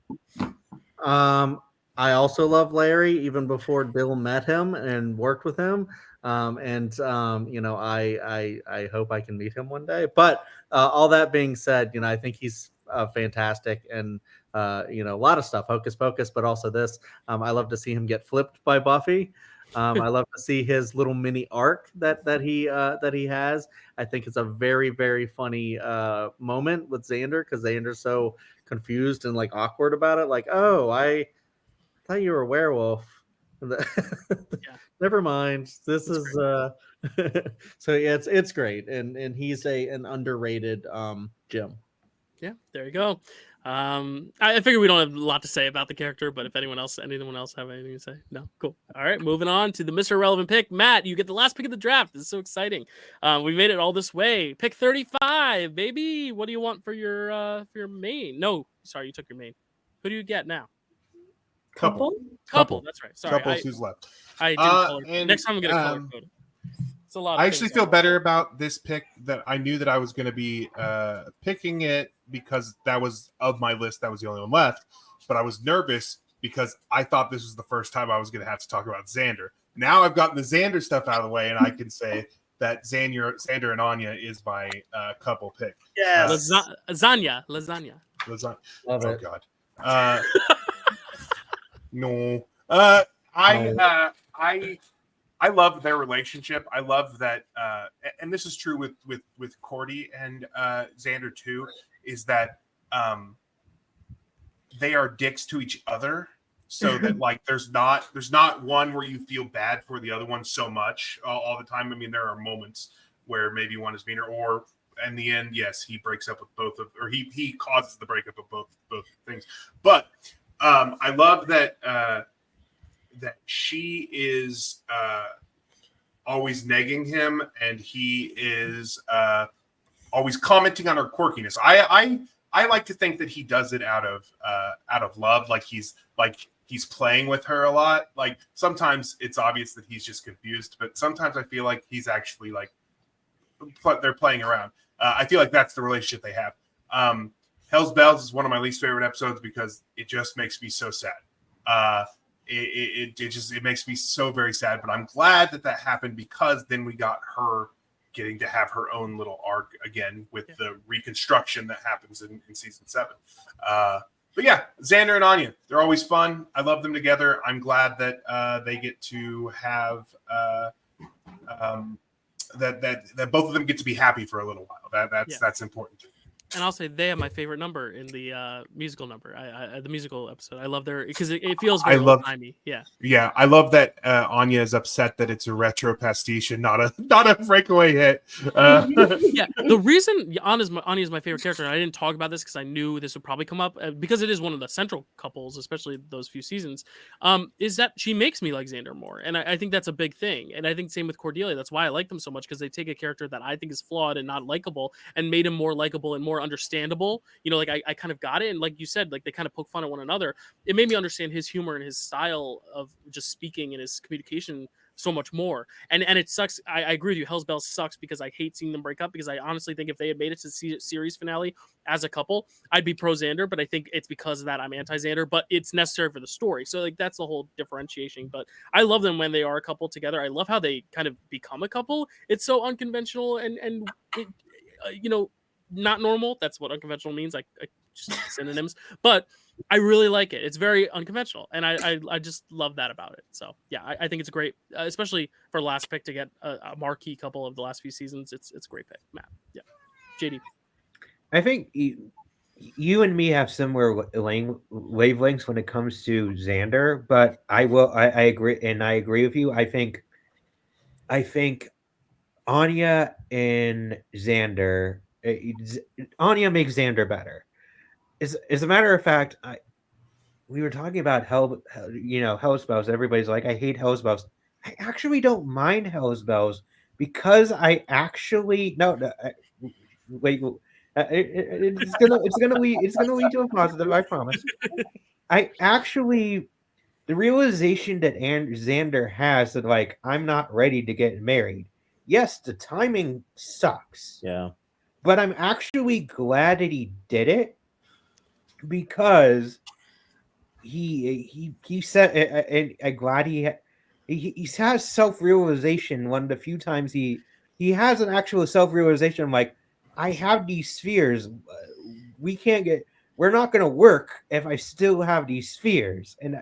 I also love Larry even before Dyl met him and worked with him. You know, I hope I can meet him one day. But all that being said, you know, I think he's fantastic, and you know, a lot of stuff, Hocus Pocus, but also this. I love to see him get flipped by Buffy. I love to see his little mini arc that he has. I think it's a very, very funny moment with Xander, because Xander's so confused and like awkward about it. Like, oh, I thought you were a werewolf. Never mind. This That's is so yeah, it's great, and he's an underrated Jim. Yeah, there you go. I figure we don't have a lot to say about the character, but if anyone else have anything to say? No, cool. All right, moving on to the Mr. Irrelevant pick. Matt, you get the last pick of the draft. This is so exciting. We made it all this way. Pick 35, baby. What do you want for your main? No, sorry, you took your main. Who do you get now? Couple. That's right. Sorry, Couples who's left. I didn't color. Next time I'm gonna color code it. It's a lot. I actually feel better about this pick, that I knew that I was going to be picking it because that was of my list. That was the only one left. But I was nervous because I thought this was the first time I was going to have to talk about Xander. Now I've gotten the Xander stuff out of the way, and I can say that Xander and Anya is my couple pick. Yeah, lasagna. Love it. God. No. I love their relationship. I love that, and this is true with Cordy and Xander too, is that they are dicks to each other, so that like there's not one where you feel bad for the other one so much all the time. I mean, there are moments where maybe one is meaner, or in the end, yes, he breaks up with both of, or he causes the breakup of both things. But I love that. That she is always negging him, and he is always commenting on her quirkiness. I like to think that he does it out of love, like he's playing with her a lot. Like sometimes it's obvious that he's just confused, but sometimes I feel like he's actually like they're playing around. I feel like that's the relationship they have. Hell's Bells is one of my least favorite episodes because it just makes me so sad. It makes me so very sad, but I'm glad that happened, because then we got her getting to have her own little arc again with the reconstruction that happens in season 7. But yeah, Xander and Anya, they're always fun. I love them together. I'm glad that they get to have that both of them get to be happy for a little while. That's important too. And I'll say they have my favorite number in the musical number. The musical episode. I love their, because it feels very old-timey. Yeah, I love that Anya is upset that it's a retro pastiche and not a breakaway hit. Yeah, the reason Anya is my favorite character, and I didn't talk about this because I knew this would probably come up, because it is one of the central couples, especially those few seasons, is that she makes me like Xander more, and I think that's a big thing. And I think same with Cordelia. That's why I like them so much, because they take a character that I think is flawed and not likable and made him more likable and more understandable. You know, like I kind of got it, and like you said, like they kind of poke fun at one another. It made me understand his humor and his style of just speaking and his communication so much more. And it sucks. I agree with you. Hell's Bells sucks because I hate seeing them break up, because I honestly think if they had made it to the series finale as a couple, I'd be pro Xander, but I think it's because of that I'm anti Xander, but it's necessary for the story. So like that's the whole differentiation. But I love them when they are a couple together. I love how they kind of become a couple. It's so unconventional and it, you know, not normal. That's what unconventional means. I just synonyms, but I really like it. It's very unconventional, and I just love that about it. So yeah, I think it's a great, especially for last pick to get a marquee couple of the last few seasons. It's a great pick, Matt. Yeah, JD. I think you and me have similar wavelengths when it comes to Xander, but I agree, and I agree with you. I think Anya and Xander. Anya makes Xander better. As a matter of fact, we were talking about Hell's Bells. Everybody's like, I hate Hell's Bells. I actually don't mind Hell's Bells, because I actually wait. It's gonna lead to a positive. I promise. The realization that Xander has that, like, I'm not ready to get married. Yes, the timing sucks. Yeah. But I'm actually glad that he did it, because he said, and I'm glad he has self-realization. One of the few times he has an actual self-realization, like, I have these fears. We're not going to work if I still have these fears. And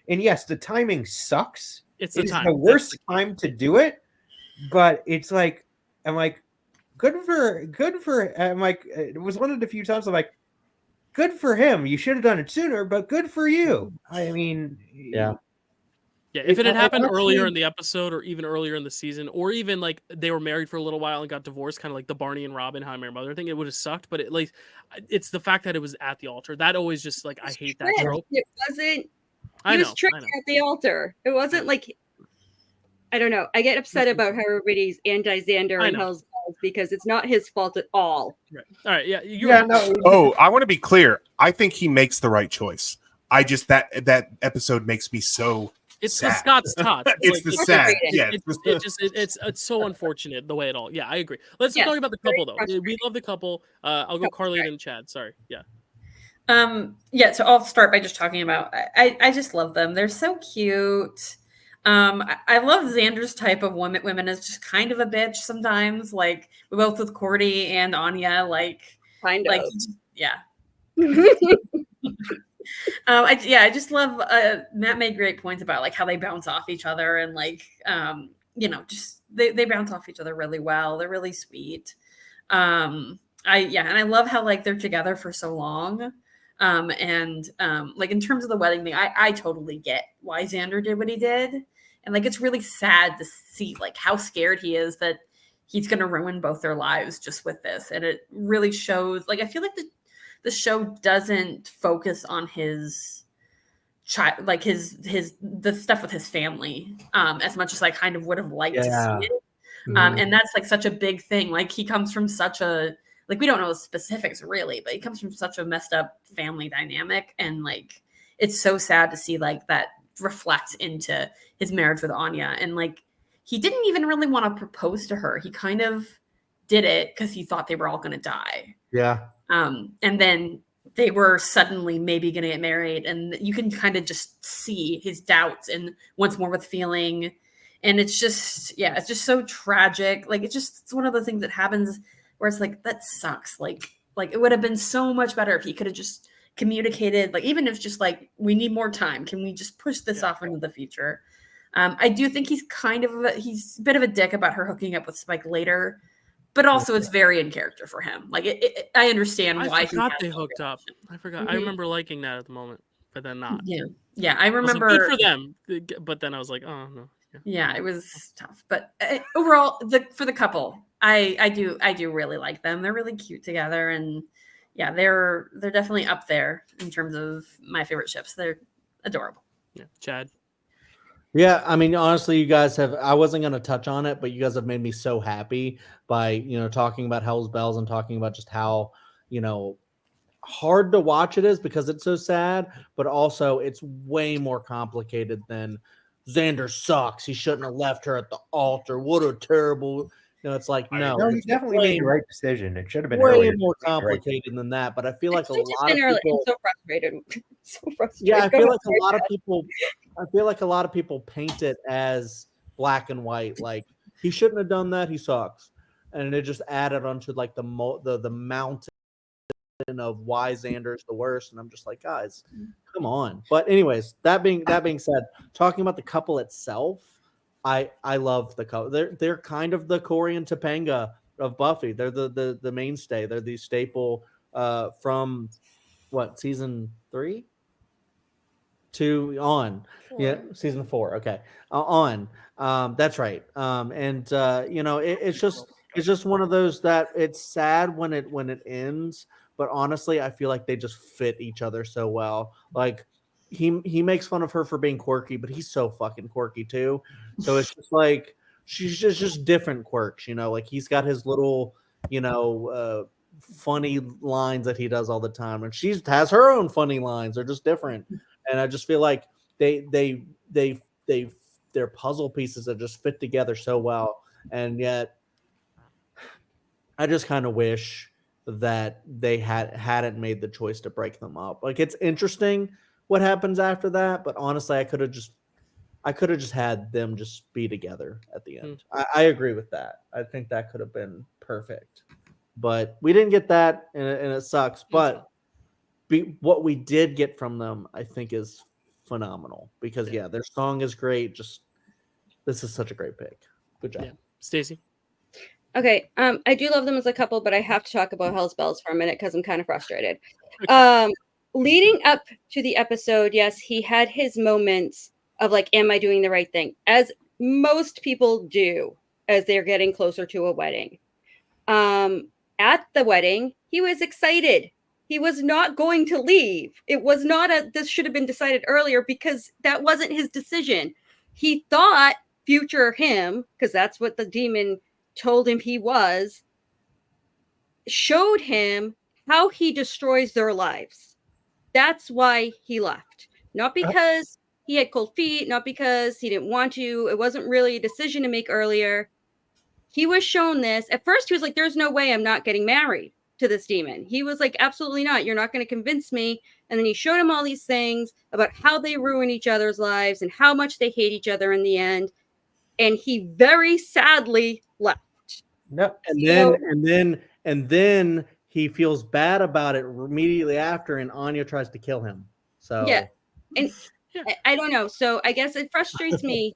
yes, the timing sucks, It's the It's time. the That's worst time to do it, but it's like I'm like, good for. I'm like, it was one of the few times I'm like, good for him. You should have done it sooner, but good for you. I mean, Yeah. Yeah, if it had I happened earlier actually- in the episode, or even earlier in the season, or even like they were married for a little while and got divorced, kind of like the Barney and Robin How I Met Your Mother thing, it would have sucked. But it's the fact that it was at the altar that always just like I hate that trope. It wasn't. I He know. was tricked I know. at the altar. It wasn't like. I don't know. I get upset about how everybody's anti-Xander I and know. Hell's Bells because it's not his fault at all. Right. All right. Yeah. yeah, no. Oh, I want to be clear. I think he makes the right choice. I just that episode makes me so. It's the sad. Scott's tots. It's the sad. Yeah, It's so unfortunate the way it all. Yeah, I agree. Let's Yes, talk about the couple though. frustrating. We love the couple. I'll go Carly and Chad. Sorry. Yeah. Yeah, so I'll start by just talking about I just love them. They're so cute. I love Xander's type of women is just kind of a bitch sometimes. Like both with Cordy and Anya, like Kind like of. yeah. I just love Matt made great points about like how they bounce off each other and like just they bounce off each other really well. They're really sweet. And I love how like they're together for so long. Like in terms of the wedding thing, I totally get why Xander did what he did. And like it's really sad to see like how scared he is that he's gonna ruin both their lives just with this. And it really shows like I feel like the show doesn't focus on his child, like the stuff with his family, as much as I kind of would have liked to see it. And that's like such a big thing. Like he comes from such a like we don't know the specifics really, but he comes from such a messed up family dynamic, and like it's so sad to see like that reflect into his marriage with Anya. And like he didn't even really want to propose to her. He kind of did it because he thought they were all going to die. Yeah. And then they were suddenly maybe going to get married, and you can kind of just see his doubts and wants more with feeling. And it's just, it's just so tragic. Like it's one of the things that happens where it's like, that sucks. Like it would have been so much better if he could have just communicated, like, even if just like, we need more time. Can we just push this off into the future? I do think he's he's a bit of a dick about her hooking up with Spike later, but also it's very in character for him. Like I understand why I forgot they hooked up. I forgot. Mm-hmm. I remember liking that at the moment, but then not. Yeah. I remember. I was like, good for them, but then I was like, oh no. Yeah, it was tough. But overall, for the couple, I do really like them. They're really cute together, and yeah, they're definitely up there in terms of my favorite ships. They're adorable. Yeah, Chad. Yeah, I mean, honestly, you guys have. I wasn't going to touch on it, but you guys have made me so happy by talking about Hell's Bells and talking about just how hard to watch it is because it's so sad, but also it's way more complicated than Xander sucks. He shouldn't have left her at the altar. What a terrible. It's like no, he definitely made the right decision. It should have been way earlier. more complicated than that. But I feel like a lot of I'm people. so frustrated. So frustrated. Yeah, I Go feel ahead, like a lot of Chad. people. I feel like a lot of people paint it as black and white. Like he shouldn't have done that. He sucks, and it just added onto like the mountain of why Xander's the worst. And I'm just like, guys, come on. But anyways, that being said, talking about the couple itself, I love the couple. They're kind of the Corey and Topanga of Buffy. They're the mainstay. They're the staple from what, season 3 to on. 4. Yeah, season 4. Okay, on. That's right. It's just one of those that it's sad when it ends. But honestly, I feel like they just fit each other so well. Like he makes fun of her for being quirky, but he's so fucking quirky too. So it's just like she's just different quirks, like he's got his little, funny lines that he does all the time, and she has her own funny lines. They're just different. And I just feel like their puzzle pieces that just fit together so well. And yet I just kind of wish that they hadn't made the choice to break them up. Like it's interesting what happens after that, but honestly, I could have just had them just be together at the end. I agree with that. I think that could have been perfect, but we didn't get that, and it sucks. But what we did get from them, I think, is phenomenal because their song is great. Just This is such a great pick. Good job. Yeah. Stacy. Okay, I do love them as a couple, but I have to talk about Hell's Bells for a minute because I'm kind of frustrated. Okay. Leading up to the episode, yes, he had his moments of like, am I doing the right thing? As most people do as they're getting closer to a wedding. At the wedding, he was excited. He was not going to leave. It was not this should have been decided earlier because that wasn't his decision. He thought future him, because that's what the demon told him he was, showed him how he destroys their lives. That's why he left. Not because he had cold feet, not because he didn't want to. It wasn't really a decision to make earlier. He was shown this. At first, he was like, there's no way I'm not getting married to this demon. He was like, absolutely not. You're not going to convince me. And then he showed him all these things about how they ruin each other's lives and how much they hate each other in the end. And he very sadly left. No. And then he feels bad about it immediately after, and Anya tries to kill him. So yeah, and I don't know. So I guess it frustrates me.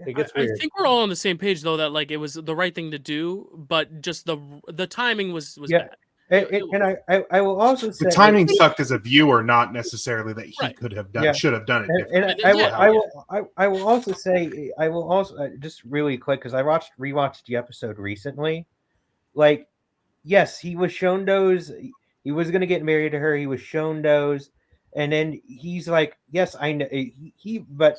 It gets I weird. think we're all on the same page though that like it was the right thing to do, but just the timing was Yeah. bad. And I will also say The timing sucked as a viewer, not necessarily that he Right. could have done, Yeah. should have done it. And differently. I will also say I will also just really quick because I rewatched the episode recently. Like, yes, he was shown those. He was gonna get married to her. He was shown those, and then he's like, "Yes, I know." But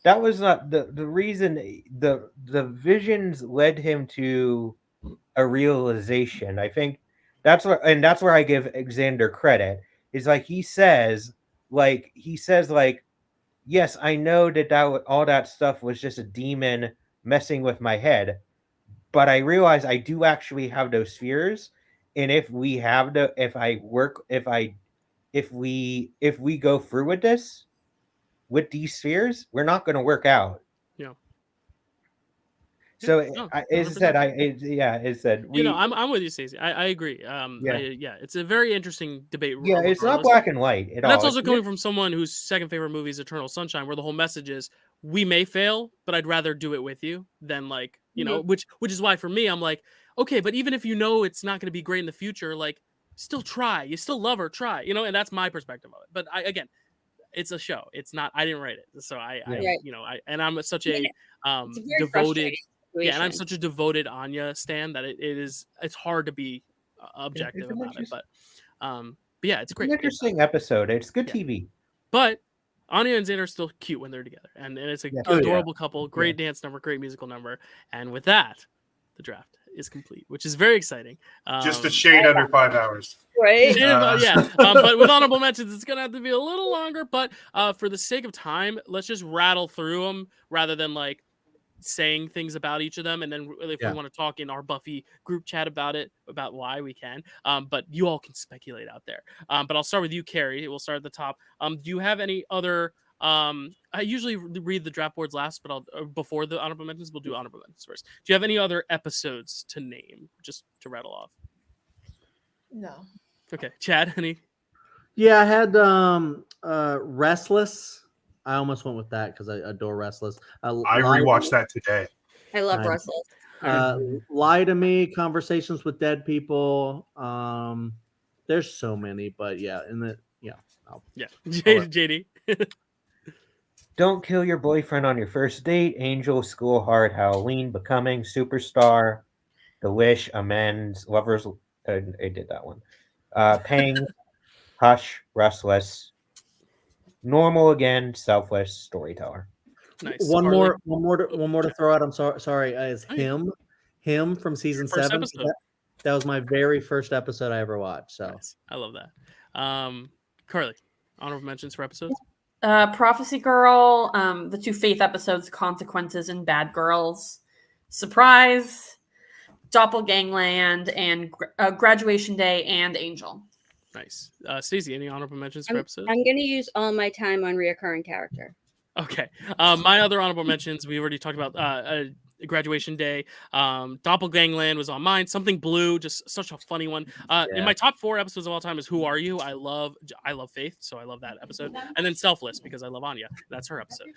that was not the reason. The visions led him to a realization. I think that's where I give Xander credit. Is like he says, yes, I know that all that stuff was just a demon messing with my head, but I realize I do actually have those fears, and if we go through with this, with these fears, we're not going to work out. Yeah. So No, as I said, it said you know, I'm with you, Stacey. I agree. It's a very interesting debate. Yeah, it's not black and white at all. That's also coming from someone whose second favorite movie is Eternal Sunshine, where the whole message is we may fail, but I'd rather do it with you than like, you know, which is why for me, I'm like, okay, but even if you know it's not going to be great in the future, like still try. You still love her, try, you know, and that's my perspective of it. But again, it's a show. It's not, I didn't write it. So I'm such a devoted, and I'm such a devoted Anya stan that it's hard to be objective about it. But yeah, it's great. Interesting episode. It's good TV. But Anya and Xander are still cute when they're together, and it's an adorable couple. Great dance number, great musical number, and with that, the draft is complete, which is very exciting. Just a shade under 5 hours, right? But with honorable mentions, it's gonna have to be a little longer. But for the sake of time, let's just rattle through them rather than like saying things about each of them, and then if we want to talk in our Buffy group chat about why we can, but you all can speculate out there. But I'll start with you, Kerri. We'll start at the top. Do you have any other I usually read the draft boards last, but before the honorable mentions, we'll do honorable mentions first. Do you have any other episodes to name, just to rattle off? No. Okay, Chad, any? Yeah, I had Restless. I almost went with that because I adore Restless. I rewatched that today. I love Restless. Lie to Me, Conversations with Dead People. There's so many, but yeah, JD. Don't Kill Your Boyfriend on Your First Date, Angel, School Hard, Halloween, Becoming, Superstar, The Wish, Amends, Lovers. I did that one. Pang, Hush, Restless, Normal Again, Selfless, Storyteller. Nice. One more to throw out. I'm sorry. Is him from season 7. That was my very first episode I ever watched. So nice. I love that. Carly, honorable mentions for episodes. Prophecy Girl, the 2 Faith episodes, Consequences and Bad Girls, Surprise, Doppelgangland, and Graduation Day and Angel. Nice. Stacey, any honorable mentions for episodes? I'm going to use all my time on reoccurring character. Okay. My other honorable mentions, we already talked about Graduation Day. Doppelgangland was on mine. Something Blue, just such a funny one. In my top 4 episodes of all time is Who Are You? I love Faith, so I love that episode. And then Selfless because I love Anya. That's her episode.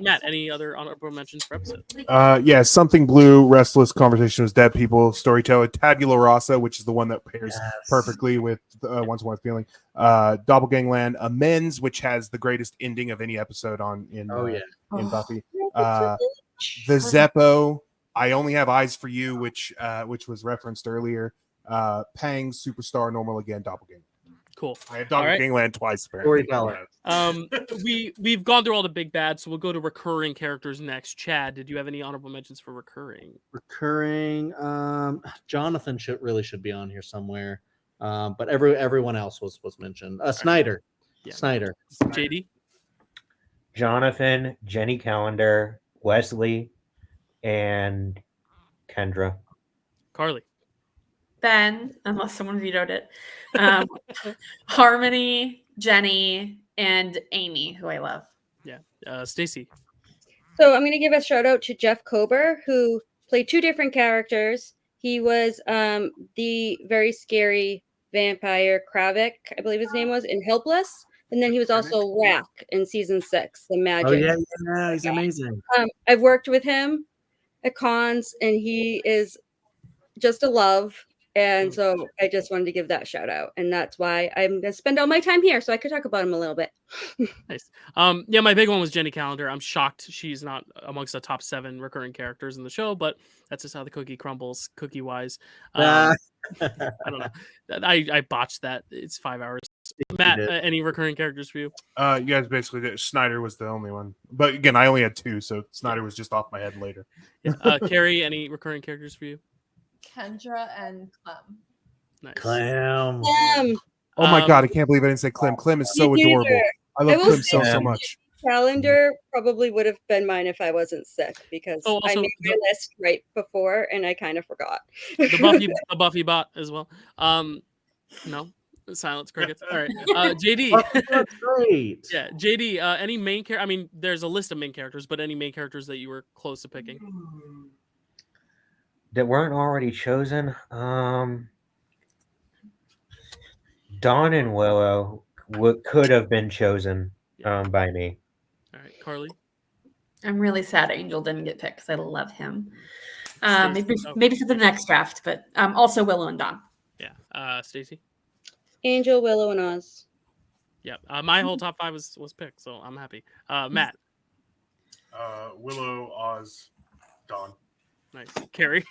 Matt, any other honorable mentions for episodes? Yeah, Something Blue, Restless, Conversation with Dead People, Storyteller, Tabula Rasa, which is the one that pairs perfectly with Once More Feeling, Doppelgangland, Amends, which has the greatest ending of any episode in Buffy. The Zeppo, I Only Have Eyes for You, which was referenced earlier. Pangs, Superstar, Normal Again, Doppelganger. Cool. I have Doppelgangland twice. Apparently. We've gone through all the big bads, so we'll go to recurring characters next. Chad, did you have any honorable mentions for recurring? Jonathan should be on here somewhere. But everyone else was mentioned. Snyder. Yeah. Snyder. JD? Jonathan, Jenny Calendar, Wesley, and Kendra. Carly. Ben, unless someone vetoed it. Harmony, Jenny, and Amy, who I love. Yeah. Stacy. So I'm going to give a shout out to Jeff Kober, who played 2 different characters. He was the very scary vampire Kravik, I believe his name was, in Helpless. And then he was also Rack in season 6, the Magic. Oh yeah, he's amazing. I've worked with him at cons, and he is just a love. And so I just wanted to give that shout out, and that's why I'm going to spend all my time here, so I could talk about him a little bit. Nice. Yeah, my big one was Jenny Calendar. I'm shocked she's not amongst the top 7 recurring characters in the show, but that's just how the cookie crumbles, cookie wise. I don't know. I botched that. It's 5 hours. Matt, any recurring characters for you? You guys basically did. Snyder was the only one, but again, I only had 2, so Snyder was just off my head later. Yeah. Kerri, any recurring characters for you? Kendra and Clem. Nice. Clem. Oh my god, I can't believe I didn't say Clem. Clem is so adorable. I love Clem so much. Calendar probably would have been mine if I wasn't sick, because I made my list right before and I kind of forgot. The Buffy bot as well. No. Silence crickets. All right. JD. That's great. Yeah, JD, any main character? I mean, there's a list of main characters, but any main characters that you were close to picking? That weren't already chosen? Dawn and Willow could have been chosen by me. All right, Carly. I'm really sad Angel didn't get picked because I love him. Maybe for the next draft, but also Willow and Dawn. Yeah. Stacy. Angel, Willow, and Oz. Yep. My whole top 5 was picked, so I'm happy. Matt. Willow, Oz, Dawn. Nice. Kerri.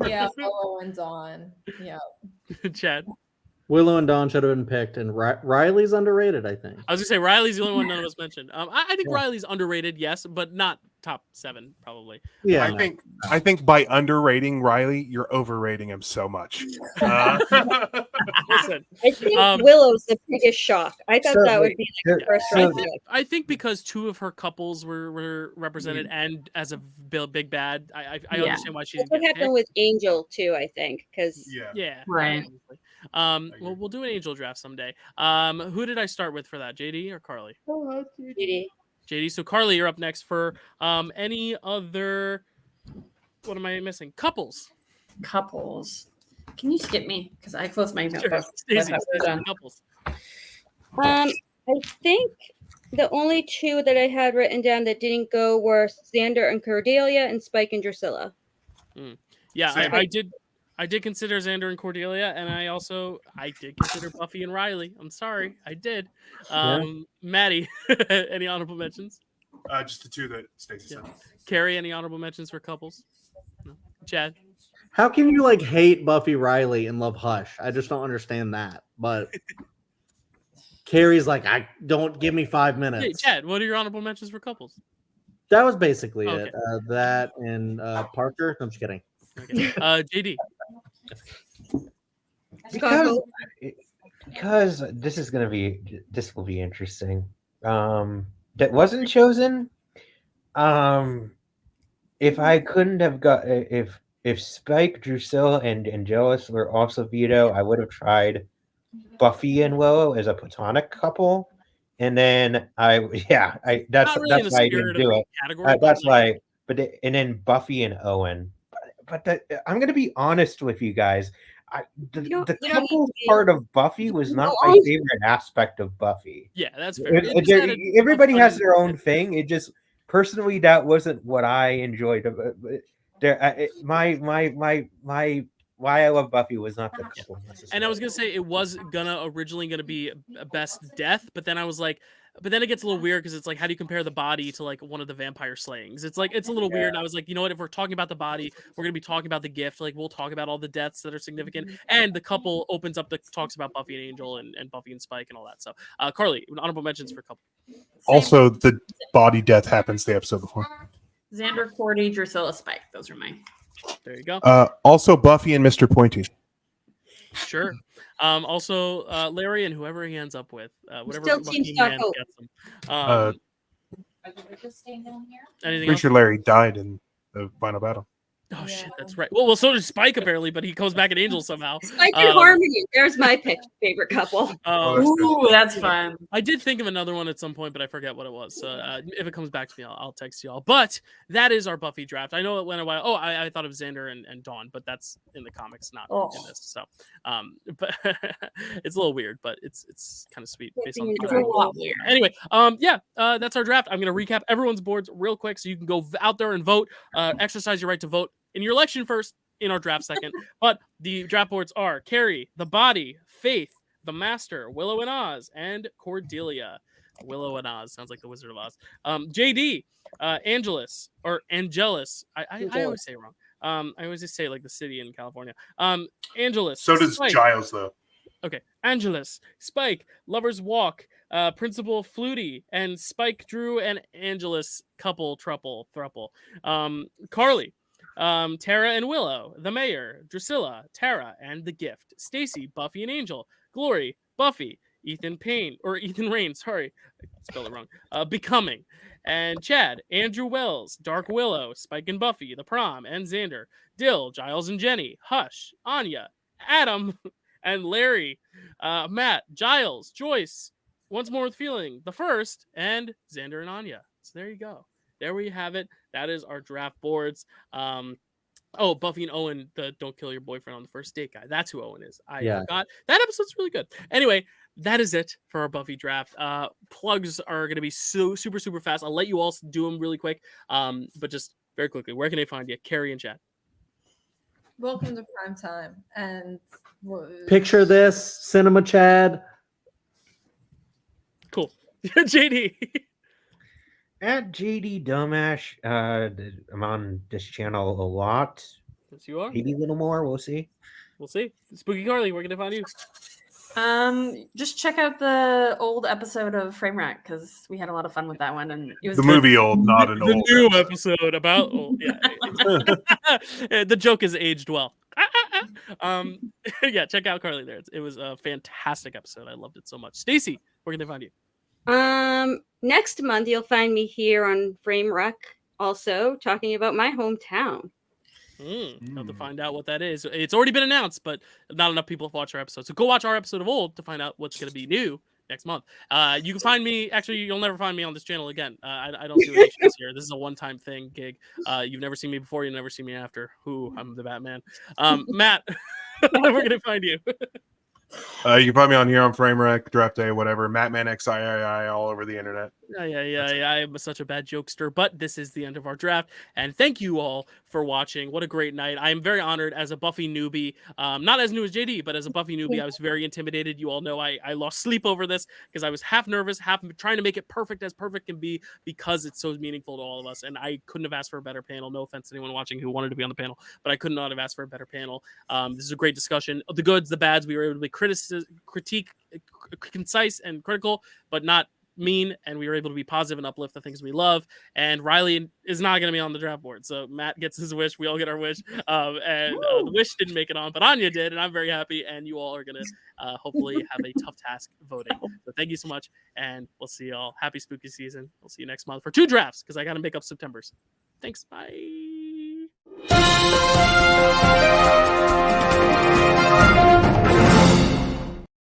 Yeah, Willow and Dawn. Yeah. Chad. Willow and Dawn should have been picked, and Riley's underrated, I think. I was gonna say Riley's the only one none of us mentioned. I think Riley's underrated, yes, but not top 7 probably. Yeah, I think by underrating Riley, you're overrating him so much. Listen, I think Willow's the biggest shock. I thought that would be like the first round. I think because 2 of her couples were represented, and as a big bad, I understand why she didn't That's what happened with Angel too, I think, because Right. Well, we'll do an Angel draft someday. Who did I start with for that? JD or Carly? JD. So Carly, you're up next for any other. What am I missing? Couples. Can you skip me? Because I closed my notebook. Sure. Stacey, couples. I think the only 2 that I had written down that didn't go were Xander and Cordelia, and Spike and Drusilla. Yeah, I did consider Xander and Cordelia, and I did consider Buffy and Riley. I'm sorry, I did. Maddie, any honorable mentions? Just the 2 that Stacey said. Kerri, any honorable mentions for couples? No. Chad? How can you hate Buffy Riley and love Hush? I just don't understand that. But Carrie's I don't give me 5 minutes. Hey, Chad, what are your honorable mentions for couples? That was basically it. That and Parker. I'm just kidding. Okay. JD. Because this will be interesting. That wasn't chosen. If I couldn't have got if Spike, Drusilla, and Angelus were also veto, I would have tried Buffy and Willow as a platonic couple, and then that's why I didn't do it. That's why. and then Buffy and Owen. I'm going to be honest with you guys. The couple part of Buffy was not my favorite aspect of Buffy. Yeah, that's fair. Everybody has their own thing. It just personally that wasn't what I enjoyed. Why I love Buffy was not the couple necessarily. And I was gonna say it was originally gonna be a best death, but then I was like, but then it gets a little weird because it's like, how do you compare the body to like one of the vampire slayings? It's like it's a little weird. And I was like, you know what? If we're talking about the body, we're gonna be talking about the gift. Like we'll talk about all the deaths that are significant, and the couple opens up talks about Buffy and Angel and Buffy and Spike and all that. So, Carly, honorable mentions for a couple. Also, the body death happens the episode before. Xander, Cordy, Drusilla, Spike. Those are mine. There you go. Also, Buffy and Mr. Pointy. Sure. Also, Larry and whoever he ends up with, whatever Still Team lucky Star man Hope. gets him. Are you just staying down here? Anything Pretty else? sure Larry died in the final battle. Oh shit, that's right. Well, so did Spike apparently, but he comes back in Angel somehow. Spike and Harmony. There's my favorite couple. Ooh, that's fun. I did think of another one at some point, but I forget what it was. So if it comes back to me, I'll text y'all. But that is our Buffy draft. I know it went a while. Oh, I thought of Xander and Dawn, but that's in the comics, not in this. So, but it's a little weird, but it's kind of sweet based on the It's a lot weird. Anyway, that's our draft. I'm gonna recap everyone's boards real quick so you can go out there and vote. Exercise your right to vote in your election first, in our draft second. But the draft boards are Kerri, The Body, Faith, The Master, Willow and Oz, and Cordelia. Willow and Oz sounds like the Wizard of Oz. JD, Angelus or Angelus. I always say it wrong. I always just say like the city in California. Angelus. So does Spike. Giles though. Okay, Angelus, Spike, Lover's Walk, Principal Flutie, and Spike, Drew, and Angelus couple thruple. Carly, Tara and Willow, the Mayor, Drusilla, Tara, and the Gift. Stacy, Buffy and Angel, Glory, Buffy, Ethan Rain, sorry, I spelled it wrong. Becoming, and Chad, Andrew Wells, Dark Willow, Spike and Buffy, The Prom, and Xander, Dyl, Giles and Jenny, Hush, Anya, Adam, and Larry, Matt, Giles, Joyce, Once More with Feeling, The First, and Xander and Anya. So there you go. There we have it. That is our draft boards. Buffy and Owen, the don't kill your boyfriend on the first date guy. That's who Owen is. I forgot. That episode's really good. Anyway, that is it for our Buffy draft. Plugs are going to be super, super fast. I'll let you all do them really quick. But just very quickly, where can they find you? Kerri and Chad. Welcome to prime time. And Picture this, Cinema Chad. Cool. JD. At JD Domash, I'm on this channel a lot. Yes, you are. Maybe a little more. We'll see. We'll see. Spooky Carly, where can they find you? Just check out the old episode of Framewreck because we had a lot of fun with that one, and it was The movie old, not an the old. new episode about old. Yeah, the joke is aged well. Yeah, check out Carly there. It was a fantastic episode. I loved it so much. Stacy, where can they find you? Next month you'll find me here on Framewreck, also talking about my hometown. Have to find out what that is. It's already been announced, but not enough people have watched our episode. So go watch our episode of Old to find out what's going to be new next month. You can find me. Actually, you'll never find me on this channel again. I don't do any shows here. This is a one-time thing gig. You've never seen me before. You'll never see me after. I'm the Batman. Matt, where can I find you? You can find me on here on Framewreck, Draft Day, whatever. Mattman XIII all over the internet. Yeah. I'm such a bad jokester, but this is the end of our draft. And thank you all for watching. What a great night. I am very honored as a Buffy newbie. Not as new as JD, but as a Buffy newbie, I was very intimidated. You all know I lost sleep over this because I was half nervous, half trying to make it perfect as perfect can be because it's so meaningful to all of us. And I couldn't have asked for a better panel. No offense to anyone watching who wanted to be on the panel, but I could not have asked for a better panel. This is a great discussion. The goods, the bads, we were able to be critique, concise and critical, but not mean, and we were able to be positive and uplift the things we love. And Riley is not going to be on the draft board, so Matt gets his wish, we all get our wish, and the wish didn't make it on, but Anya did, and I'm very happy, and you all are going to hopefully have a tough task voting. So thank you so much, and we'll see y'all. Happy spooky season. We'll see you next month for 2 drafts because I got to make up September's. Thanks. Bye.